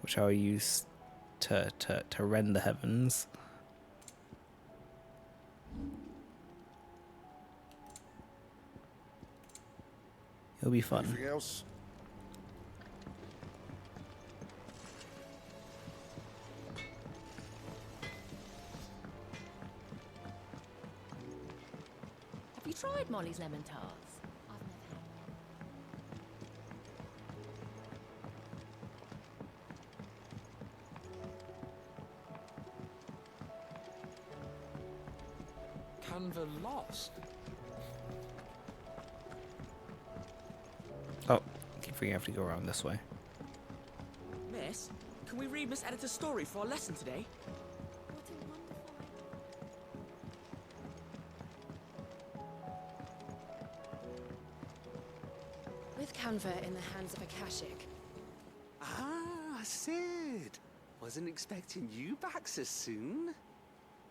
which I'll use to rend the heavens. It'll be fun. Anything else? Have you tried Molly's lemon tarts? Canva lost. Oh, keep forgetting I have to go around this way. Miss, can we read Miss Editor's story for our lesson today? With Canva in the hands of Akashic. Ah, Sid. Wasn't expecting you back so soon.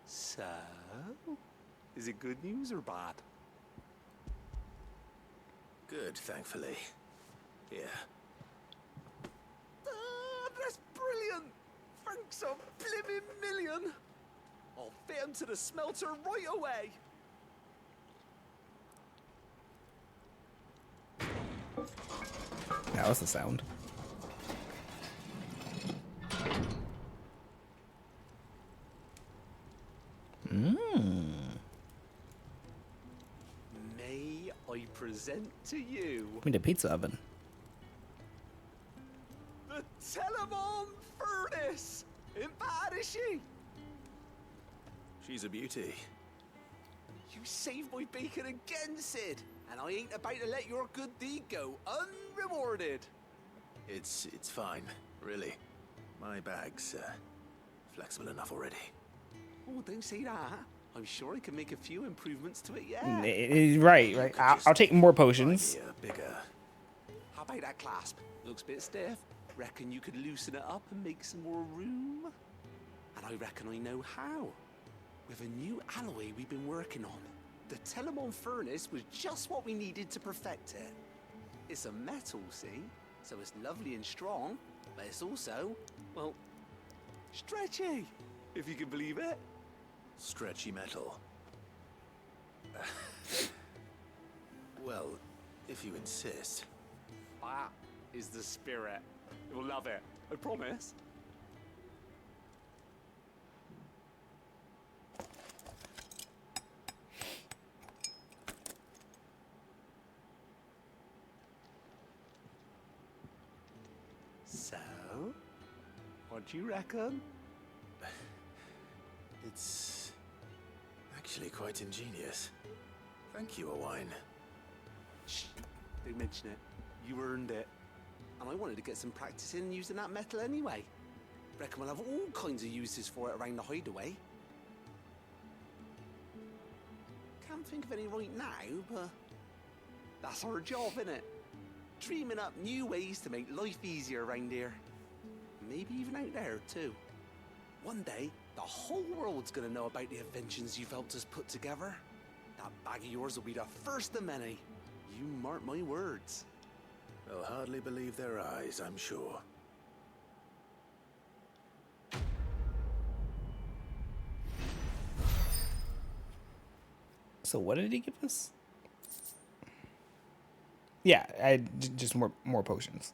So, is it good news or bad? Good, thankfully. Yeah. Ah, that's brilliant! Thanks a blimmin' million! I'll fit him to the smelter right away. That was the sound. May I present to you We need a pizza oven. the Telemon Furnace? Ain't bad, is she? She's a beauty. You saved my bacon again, Sid, and I ain't about to let your good deed go unrewarded. It's fine, really. My bag's flexible enough already. Oh, don't say that. I'm sure I can make a few improvements to it, yeah. Right. I'll take more potions. Bigger. How about that clasp? Looks a bit stiff. Reckon you could loosen it up and make some more room? And I reckon I know how. With a new alloy we've been working on. The Telemon Furnace was just what we needed to perfect it. It's a metal, see? So it's lovely and strong, but it's also, well, stretchy, if you can believe it. Stretchy metal. Well, if you insist. That is the spirit. You'll love it, I promise. So, what do you reckon? It's actually quite ingenious. Thank you, Owain. Shh, don't mention it. You earned it. And I wanted to get some practice in using that metal anyway. Reckon we'll have all kinds of uses for it around the hideaway. Can't think of any right now, but that's our job, innit? Dreaming up new ways to make life easier around here. Maybe even out there, too. One day, the whole world's gonna know about the inventions you've helped us put together. That bag of yours will be the first of many. You mark my words. They'll hardly believe their eyes, I'm sure. So what did he give us? Yeah, just more potions.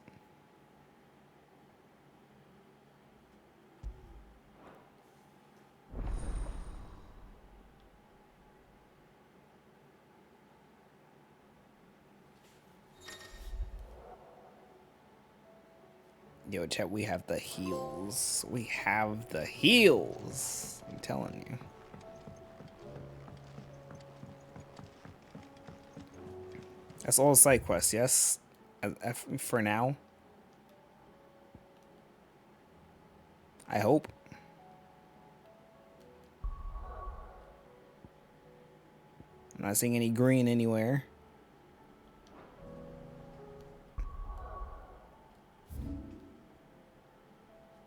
Yo, chat, we have the heals. We have the heals. I'm telling you. That's all side quests, yes? For now. I hope. I'm not seeing any green anywhere.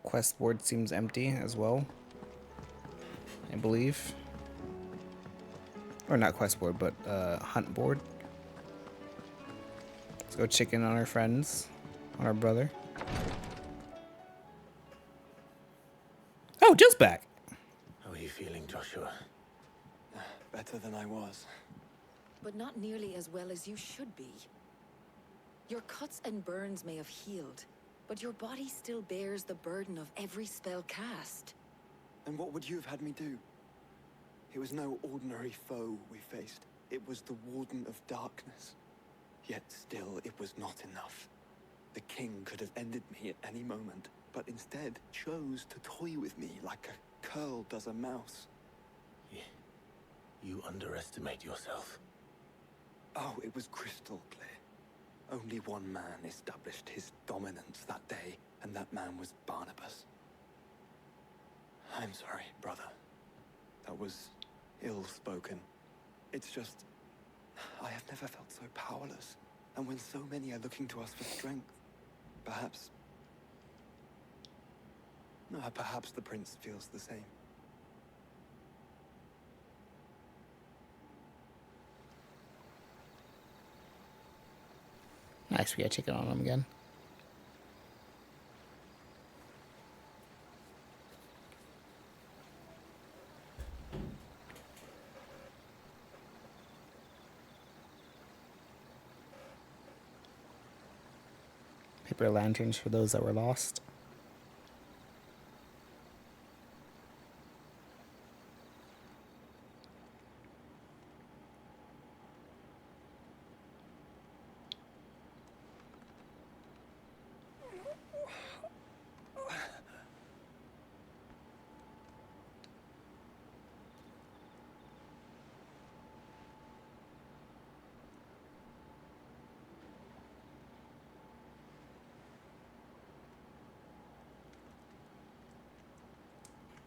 Quest board seems empty as well, I believe. Or not quest board, but hunt board. Let's go check in on our friends, on our brother. Oh, Jill's back. How are you feeling, Joshua? Better than I was. But not nearly as well as you should be. Your cuts and burns may have healed, but your body still bears the burden of every spell cast. And what would you have had me do? It was no ordinary foe we faced. It was the Warden of Darkness. Yet still, it was not enough. The king could have ended me at any moment, but instead chose to toy with me like a curl does a mouse. You underestimate yourself. Oh, it was crystal clear. Only one man established his dominance that day, and that man was Barnabas. I'm sorry, brother. That was ill-spoken. It's just, I have never felt so powerless. And when so many are looking to us for strength, perhaps the prince feels the same. Nice, we gotta check in on him again. paper lanterns for those that were lost.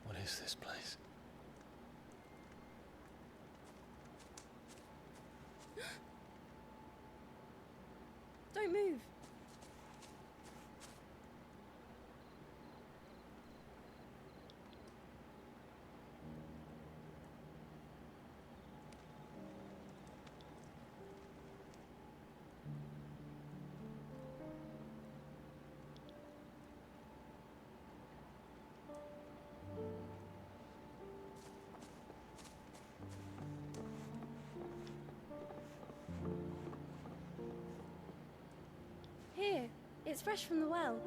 What is this place? Don't move. Here, it's fresh from the well.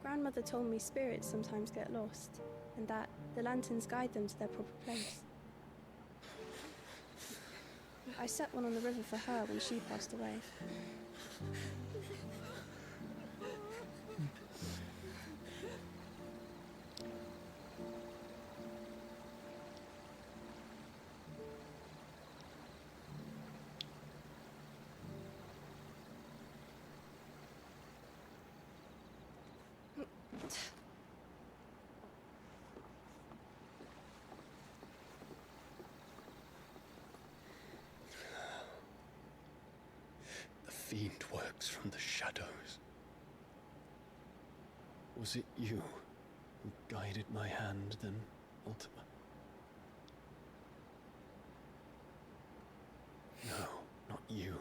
Grandmother told me spirits sometimes get lost, and that the lanterns guide them to their proper place. I set one on the river for her when she passed away. The fiend works from the shadows. Was it you who guided my hand then, Ultima? No, not you.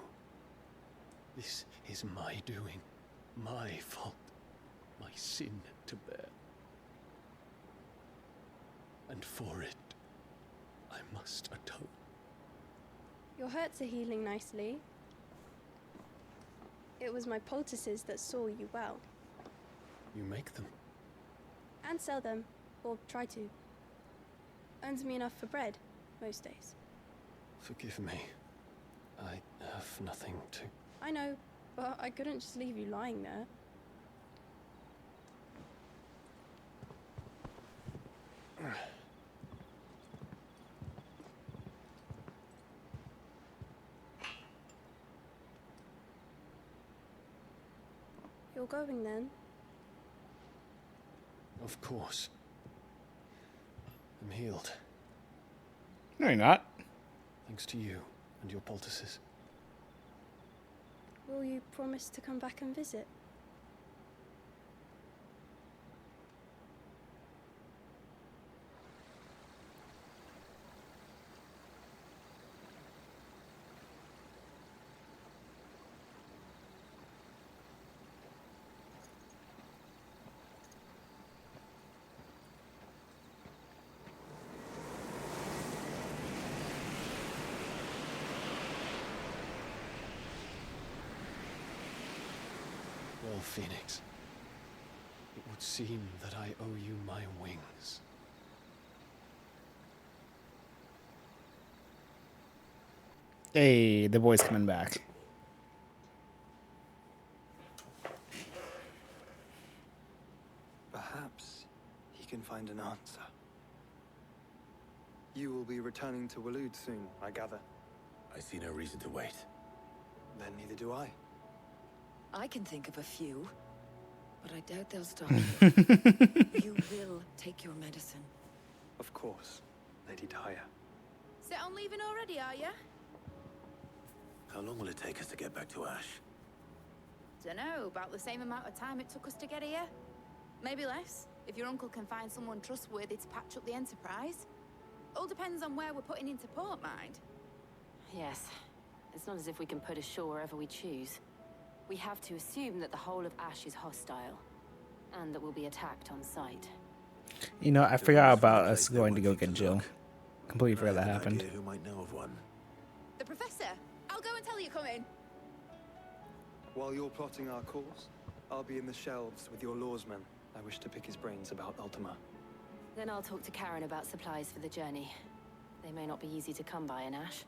This is my doing, my fault, my sin to bear. And for it, I must atone. Your hurts are healing nicely. It was my poultices that saw you well. You make them. And sell them, or try to. Earns me enough for bread, most days. Forgive me. I have nothing to... I know, but I couldn't just leave you lying there. You're going then? Of course. I'm healed. No, you're not. Thanks to you and your poultices. Will you promise to come back and visit? Well, Phoenix, it would seem that I owe you my wings. Hey, the boy's coming back. Perhaps he can find an answer. You will be returning to Waloed soon, I gather. I see no reason to wait. Then neither do I. I can think of a few, but I doubt they'll stop you. You will take your medicine. Of course, Lady Daya. Set on leaving already, are ya? How long will it take us to get back to Ash? Dunno, about the same amount of time it took us to get here. Maybe less, if your uncle can find someone trustworthy to patch up the Enterprise. All depends on where we're putting into port, mind. Yes. It's not as if we can put ashore wherever we choose. We have to assume that the whole of Ash is hostile, and that we'll be attacked on sight. You know, I forgot about us going to go get Jill. Completely forgot that happened. Who might know of one? The Professor! I'll go and tell you come in. While you're plotting our course, I'll be in the shelves with your lawsman. I wish to pick his brains about Ultima. Then I'll talk to Karen about supplies for the journey. They may not be easy to come by in Ash.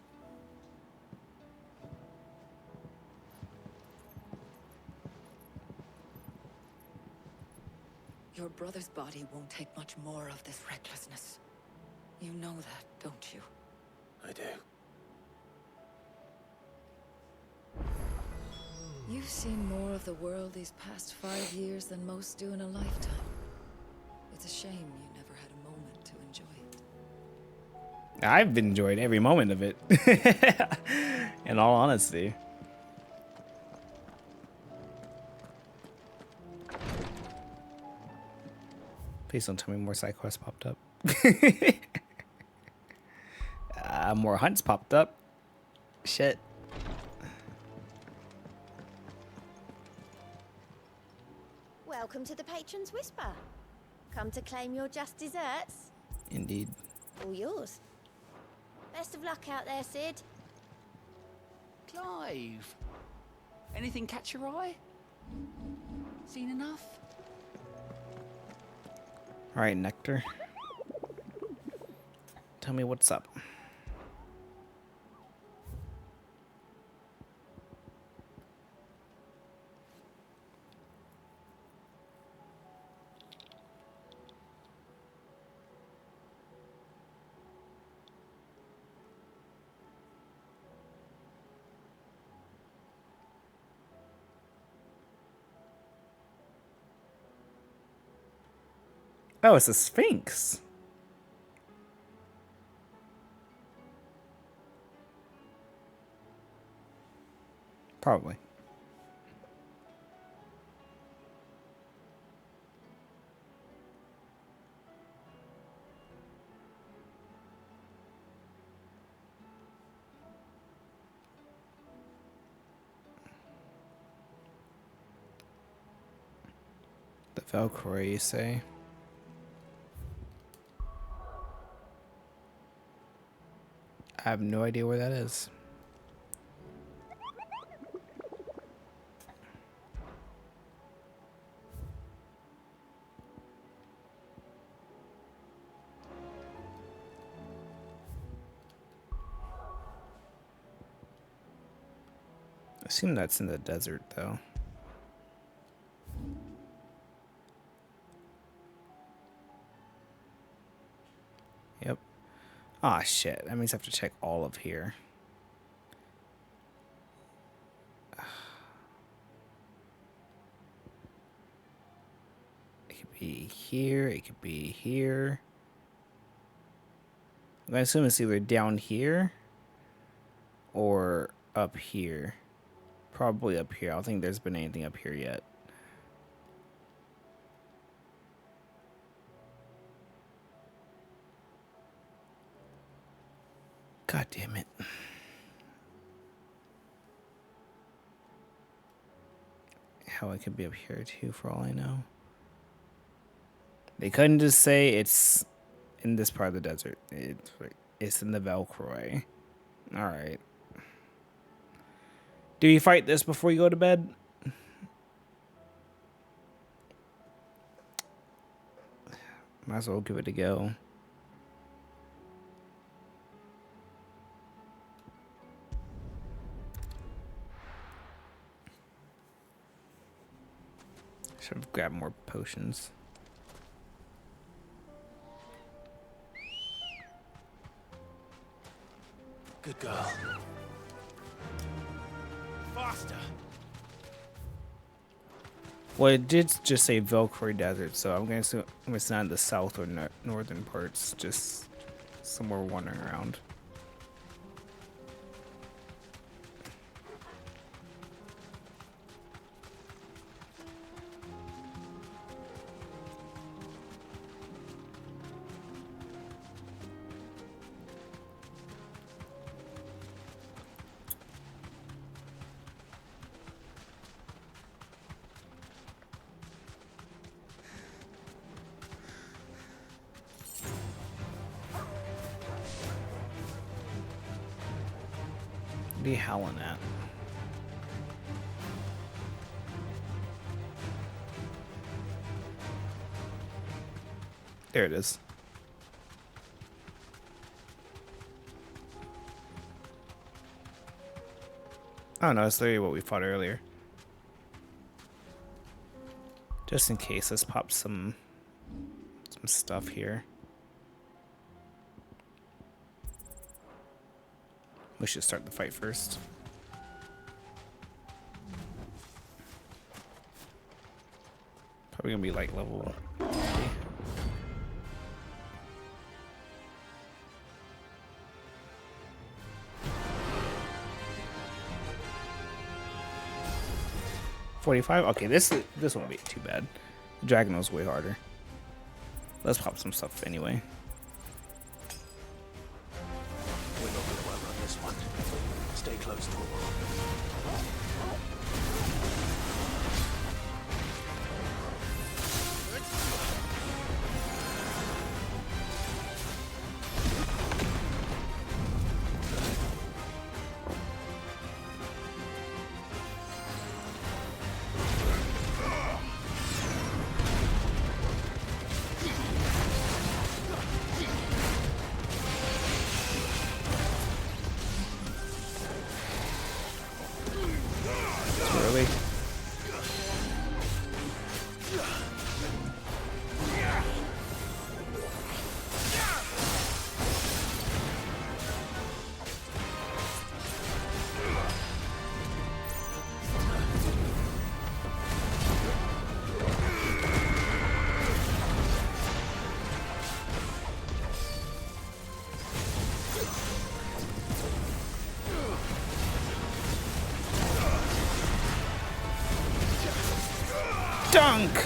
Your brother's body won't take much more of this recklessness. You know that, don't you? I do. You've seen more of the world these past 5 years than most do in a lifetime. It's a shame you never had a moment to enjoy it. I've enjoyed every moment of it. In all honesty. Please don't tell me more side quests popped up. More hunts popped up. Shit. Welcome to the Patron's Whisper. Come to claim your just desserts? Indeed. All yours. Best of luck out there, Sid. Clive, anything catch your eye? Seen enough? All right, Nectar. Tell me what's up. Oh, it's a Sphinx. Probably. The Valkyrie, you say? I have no idea where that is. I assume that's in the desert, though. Yep. Ah, shit. That means I have to check all of here. It could be here. It could be here. I'm going to assume it's either down here or up here. Probably up here. I don't think there's been anything up here yet. God damn it. Hell, it could be up here too, for all I know. They couldn't just say it's in this part of the desert. It's in the Valkyrie. Alright. Do you fight this before you go to bed? Might as well give it a go. Should have grabbed more potions. Good girl. Faster. Well, it did just say Valkyrie Desert, so I'm gonna it's not in the south or northern parts, just somewhere wandering around. What are you howling at? There it is. Oh no, it's literally what we fought earlier. Just in case, let's pop some stuff here. We should start the fight first. Probably gonna be like level 3. $45? Okay, this won't be too bad. The dragon was way harder. Let's pop some stuff anyway. We're not going to outrun this one. Stay close to him. Really? Dunk!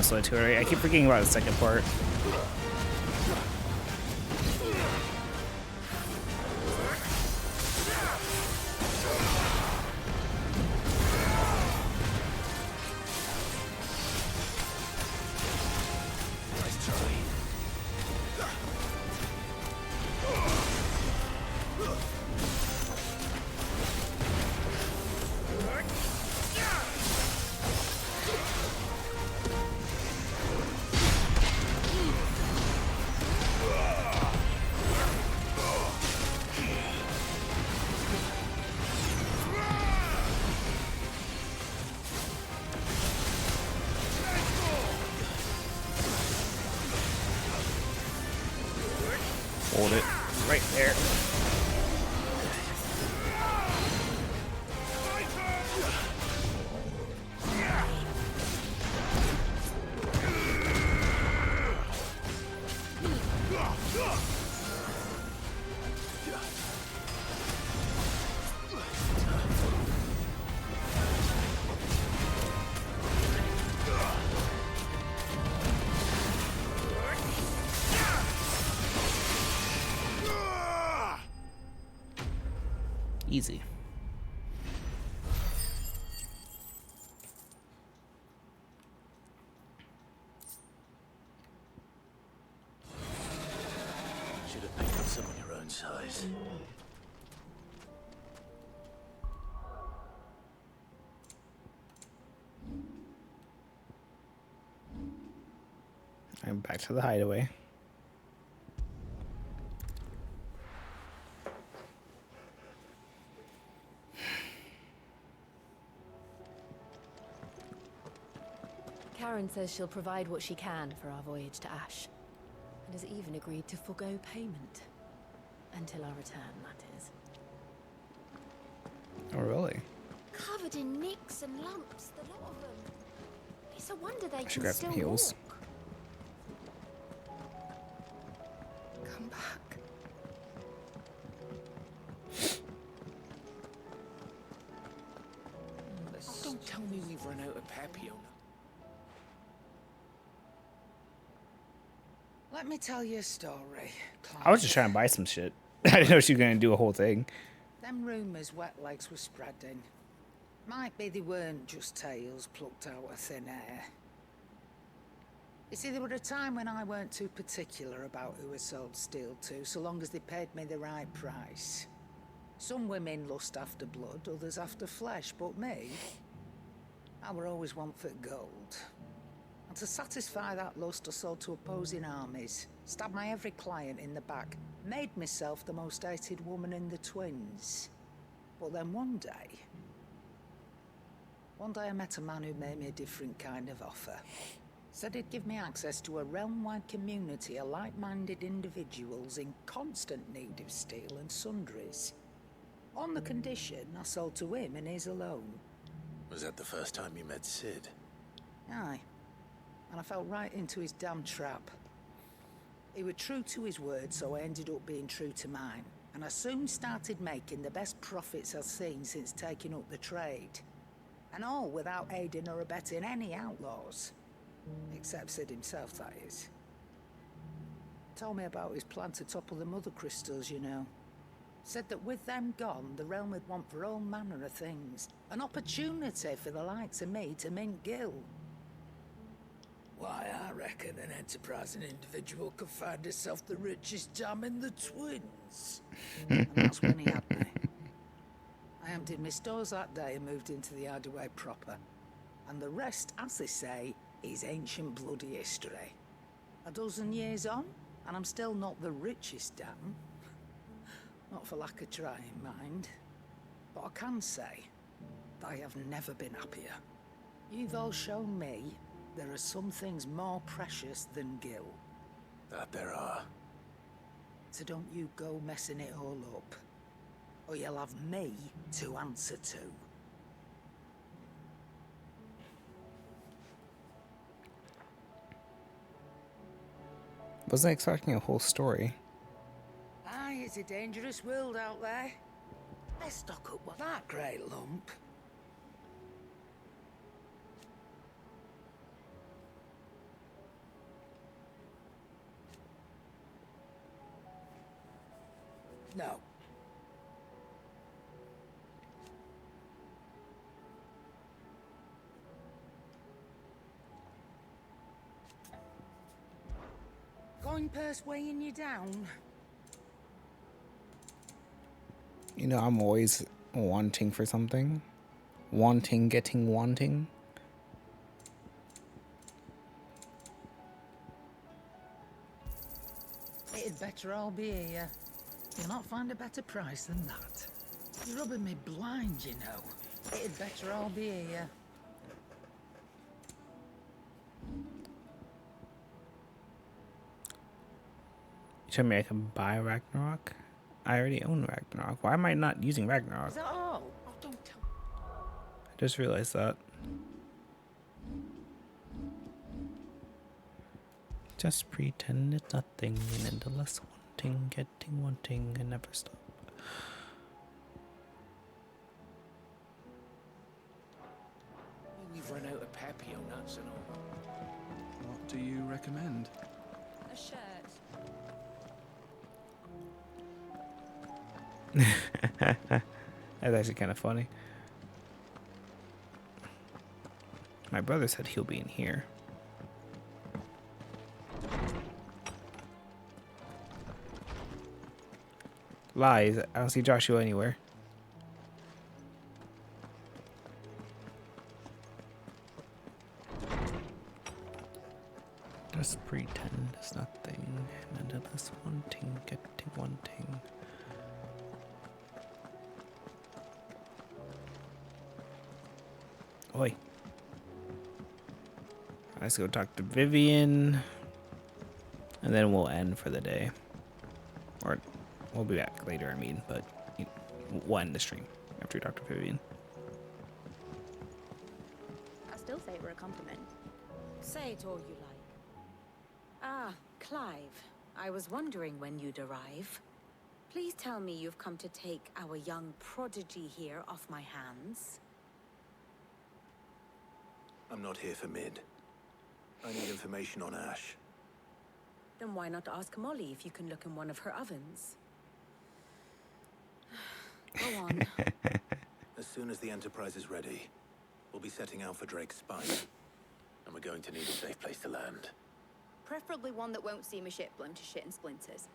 cancel it too, right? I keep forgetting about the second part. Hold it right there. Easy. Should have picked on someone your own size. I'm back to the hideaway. Karen says she'll provide what she can for our voyage to Ash, and has even agreed to forgo payment. Until our return, that is. Oh, really? Covered in nicks and lumps, the lot of them. It's a wonder they I should can grab some still heals. walk. Come back. Don't tell me we've run out of Papillon. Let me tell you a story, Clive. I was just trying to buy some shit. I didn't know she was gonna do a whole thing. Them rumours wet legs were spreading. Might be they weren't just tales plucked out of thin air. You see, there were a time when I weren't too particular about who I sold steel to, so long as they paid me the right price. Some women lust after blood, others after flesh, but me, I were always one for gold. And to satisfy that lust, I sold to opposing armies, stabbed my every client in the back, made myself the most hated woman in the twins. But then one day I met a man who made me a different kind of offer. Said he'd give me access to a realm-wide community of like-minded individuals in constant need of steel and sundries. On the condition I sold to him and his alone. Was that the first time you met Sid? Aye. And I fell right into his damn trap. He was true to his word, so I ended up being true to mine. And I soon started making the best profits I've seen since taking up the trade. And all without aiding or abetting any outlaws. Except Sid himself, that is. Told me about his plan to topple the mother crystals, you know. Said that with them gone, the realm would want for all manner of things. An opportunity for the likes of me to mint gil. Why, I reckon an enterprising individual could find himself the richest dam in the twins. And that's when he had me. I emptied my stores that day and moved into the hideaway proper. And the rest, as they say, is ancient bloody history. A dozen years on, and I'm still not the richest dam. Not for lack of trying, mind. But I can say, I have never been happier. You've all shown me there are some things more precious than gil. That there are. So don't you go messing it all up, or you'll have me to answer to. Wasn't expecting a whole story. Aye, it's a dangerous world out there. Let's stock up with that great lump. No. Coin purse weighing you down? You know, I'm always wanting for something. Wanting, getting, wanting. It'd better all be here. You'll not find a better price than that. You're rubbing me blind, you know. It'd better all be here. You tell me I can buy Ragnarok? I already own Ragnarok. Why am I not using Ragnarok? Is that all? Oh, don't tell. I just realized that. Just pretend it's nothing, and endless wanting, getting, wanting, and never stop. We've run out of papio nuts and all. What do you recommend? A shirt. That's actually kind of funny. My brother said he'll be in here. Lies. I don't see Joshua anywhere. Just pretend it's nothing, and endless wanting, getting, wanting. Oi. Let's go talk to Vivian. And then we'll end for the day. Or we'll be back later, I mean, but we'll end the stream after we talk to Vivian. I still say it were a compliment. Say it all you like. Ah, Clive. I was wondering when you'd arrive. Please tell me you've come to take our young prodigy here off my hands. I'm not here for Mid. I need information on Ash. Then why not ask Molly if you can look in one of her ovens? Go on. As soon as the Enterprise is ready, we'll be setting out for Drake's Spine. And we're going to need a safe place to land. Preferably one that won't see my ship blown to shit and splinters.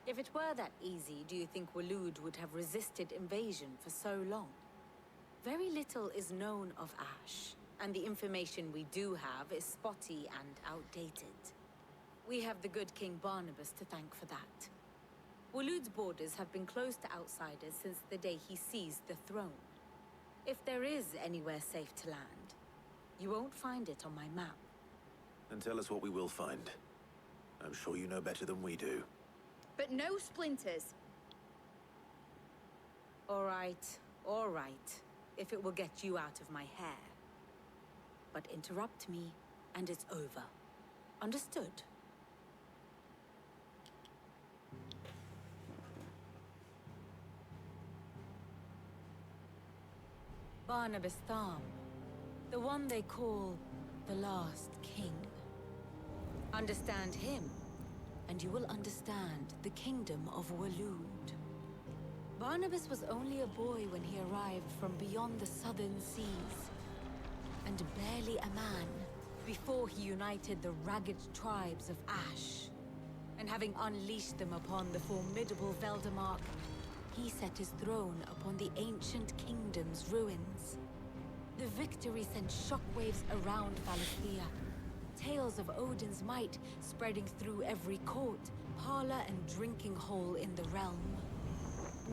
If it were that easy, do you think Waloed would have resisted invasion for so long? Very little is known of Ash, and the information we do have is spotty and outdated. We have the good King Barnabas to thank for that. Waloed's borders have been closed to outsiders since the day he seized the throne. If there is anywhere safe to land, you won't find it on my map. And tell us what we will find. I'm sure you know better than we do. But no splinters. All right, if it will get you out of my hair. But interrupt me, and it's over. Understood? Barnabas Tham, the one they call the last king. Understand him, and you will understand the kingdom of Waloed. Barnabas was only a boy when he arrived from beyond the southern seas, and barely a man before he united the ragged tribes of Ash. And having unleashed them upon the formidable Veldamark, he set his throne upon the ancient kingdom's ruins. The victory sent shockwaves around Valisthea, tales of Odin's might spreading through every court, parlor, and drinking hole in the realm.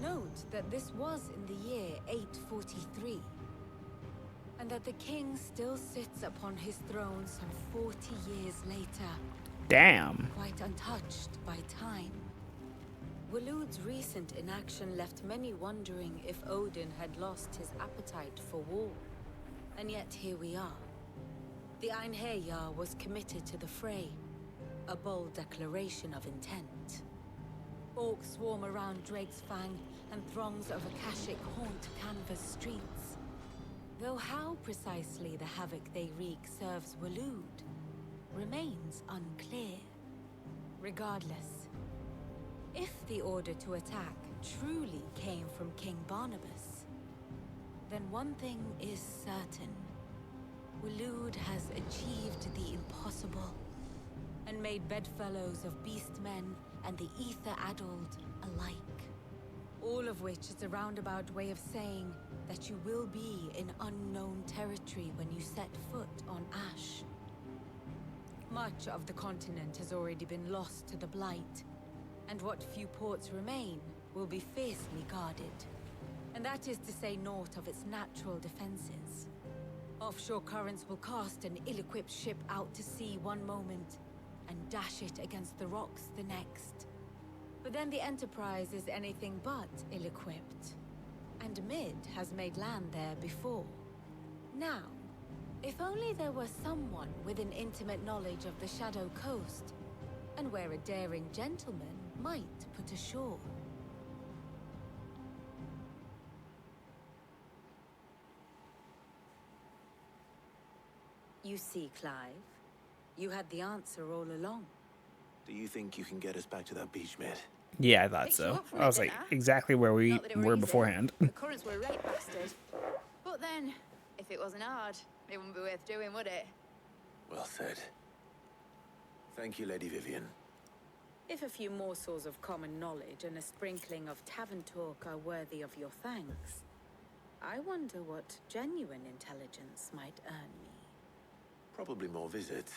Note that this was in the year 843, and that the king still sits upon his throne some 40 years later. Damn. Quite untouched by time. Waloed's recent inaction left many wondering if Odin had lost his appetite for war. And yet here we are. The Einherjar was committed to the fray, a bold declaration of intent. Orcs swarm around Drake's Fang, and throngs of Akashic haunt Canvas streets. Though how precisely the havoc they wreak serves Waloed remains unclear. Regardless, if the order to attack truly came from King Barnabas, then one thing is certain. Waloed has achieved the impossible, and made bedfellows of beastmen and the ether-addled alike. All of which is a roundabout way of saying that you will be in unknown territory when you set foot on Ash. Much of the continent has already been lost to the Blight, and what few ports remain will be fiercely guarded. And that is to say naught of its natural defenses. Offshore currents will cast an ill-equipped ship out to sea one moment, and dash it against the rocks the next. But then the Enterprise is anything but ill-equipped. And Mid has made land there before. Now, if only there were someone with an intimate knowledge of the Shadow Coast, and where a daring gentleman might put ashore. You see, Clive, you had the answer all along. Do you think you can get us back to that beach, Mid? Yeah, I thought so. I was like, exactly where we were beforehand. The currents were right bastard. But then, if it wasn't hard, it wouldn't be worth doing, would it? Well said. Thank you, Lady Vivian. If a few morsels of common knowledge and a sprinkling of tavern talk are worthy of your thanks, I wonder what genuine intelligence might earn me. Probably more visits.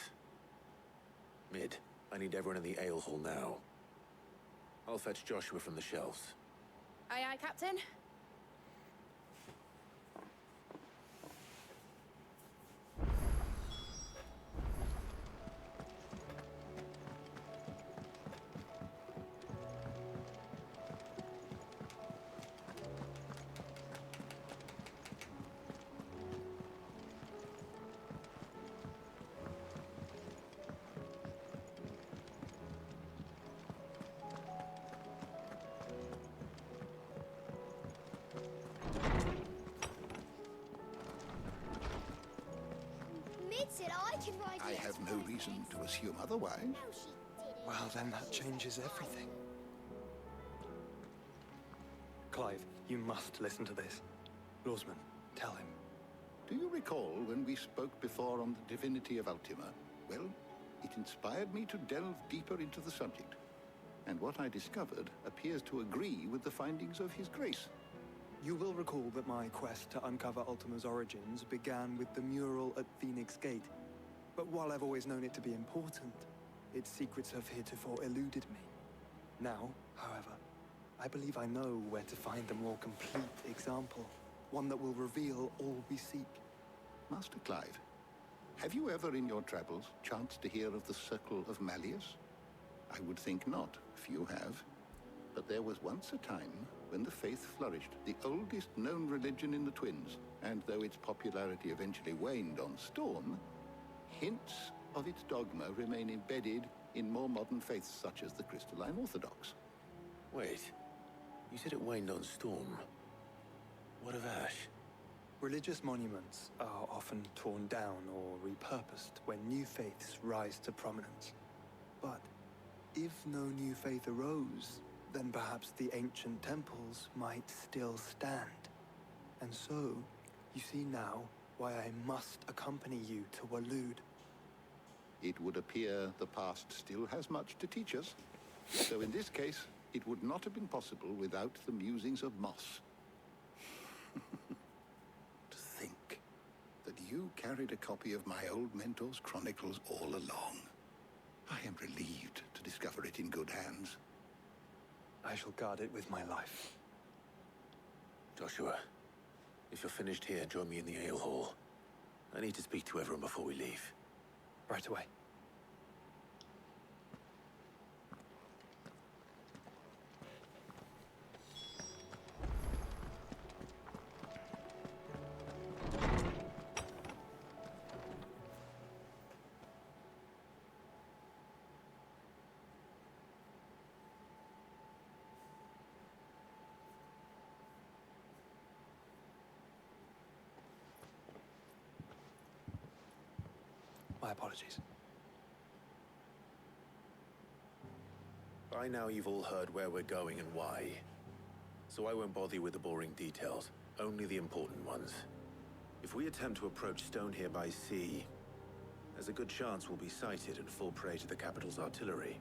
Mid, I need everyone in the ale hall now. I'll fetch Joshua from the shelves. Aye, aye, Captain. I have no reason to assume otherwise. Well, then that changes everything. Clive, you must listen to this. Lawsman, tell him. Do you recall when we spoke before on the divinity of Ultima? Well, it inspired me to delve deeper into the subject. And what I discovered appears to agree with the findings of His Grace. You will recall that my quest to uncover Ultima's origins began with the mural at Phoenix Gate. But while I've always known it to be important, its secrets have heretofore eluded me. Now, however, I believe I know where to find a more complete example. One that will reveal all we seek. Master Clive, have you ever in your travels chanced to hear of the Circle of Malleus? I would think not, few have. But there was once a time when the faith flourished, the oldest known religion in the Twins, and though its popularity eventually waned on storm, hints of its dogma remain embedded in more modern faiths such as the Crystalline Orthodox. Wait, you said it waned on storm. What of Ash? Religious monuments are often torn down or repurposed when new faiths rise to prominence. But if no new faith arose, then perhaps the ancient temples might still stand. And so, you see now why I must accompany you to Waloed. It would appear the past still has much to teach us. So in this case, it would not have been possible without the musings of Moss. To think that you carried a copy of my old mentor's chronicles all along. I am relieved to discover it in good hands. I shall guard it with my life. Joshua, if you're finished here, join me in the ale hall. I need to speak to everyone before we leave. Right away. My apologies. By now you've all heard where we're going and why. so I won't bother you with the boring details, only the important ones. If we attempt to approach Stone here by sea, there's a good chance we'll be sighted and fall prey to the capital's artillery.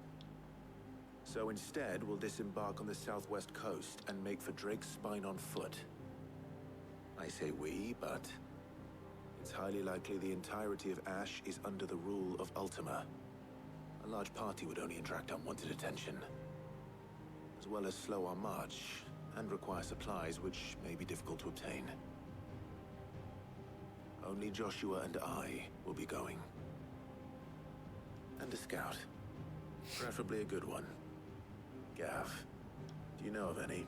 So instead, we'll disembark on the southwest coast and make for Drake's Spine on foot. I say we, but it's highly likely the entirety of Ash is under the rule of Ultima. A large party would only attract unwanted attention, as well as slow our march and require supplies which may be difficult to obtain. Only Joshua and I will be going. And a scout. Preferably a good one. Gav, do you know of any?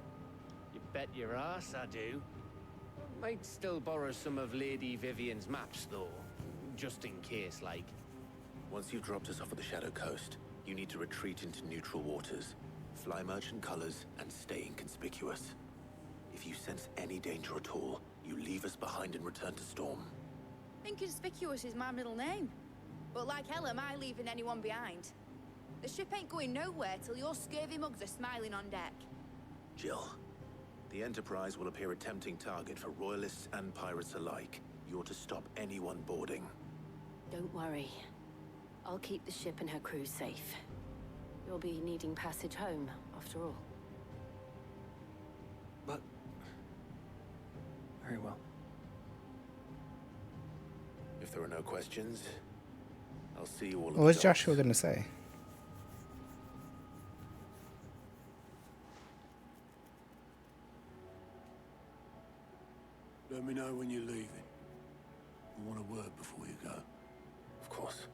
You bet your ass I do. Might still borrow some of Lady Vivian's maps, though. Just in case, like. Once you've dropped us off at the Shadow Coast, you need to retreat into neutral waters, fly merchant colors, and stay inconspicuous. If you sense any danger at all, you leave us behind and return to Storm. Inconspicuous is my middle name. But like hell am I leaving anyone behind. The ship ain't going nowhere till your scurvy mugs are smiling on deck. Jill, the Enterprise will appear a tempting target for royalists and pirates alike. You're to stop anyone boarding. Don't worry. I'll keep the ship and her crew safe. You'll be needing passage home, after all. But... very well. If there are no questions, I'll see you all at What was the docks. Joshua gonna say? Let me know when you're leaving. I want a word before you go. Of course.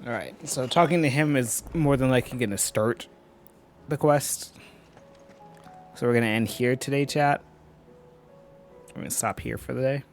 Alright, so talking to him is more than likely gonna start the quest. So we're gonna end here today, chat. I'm gonna stop here for the day.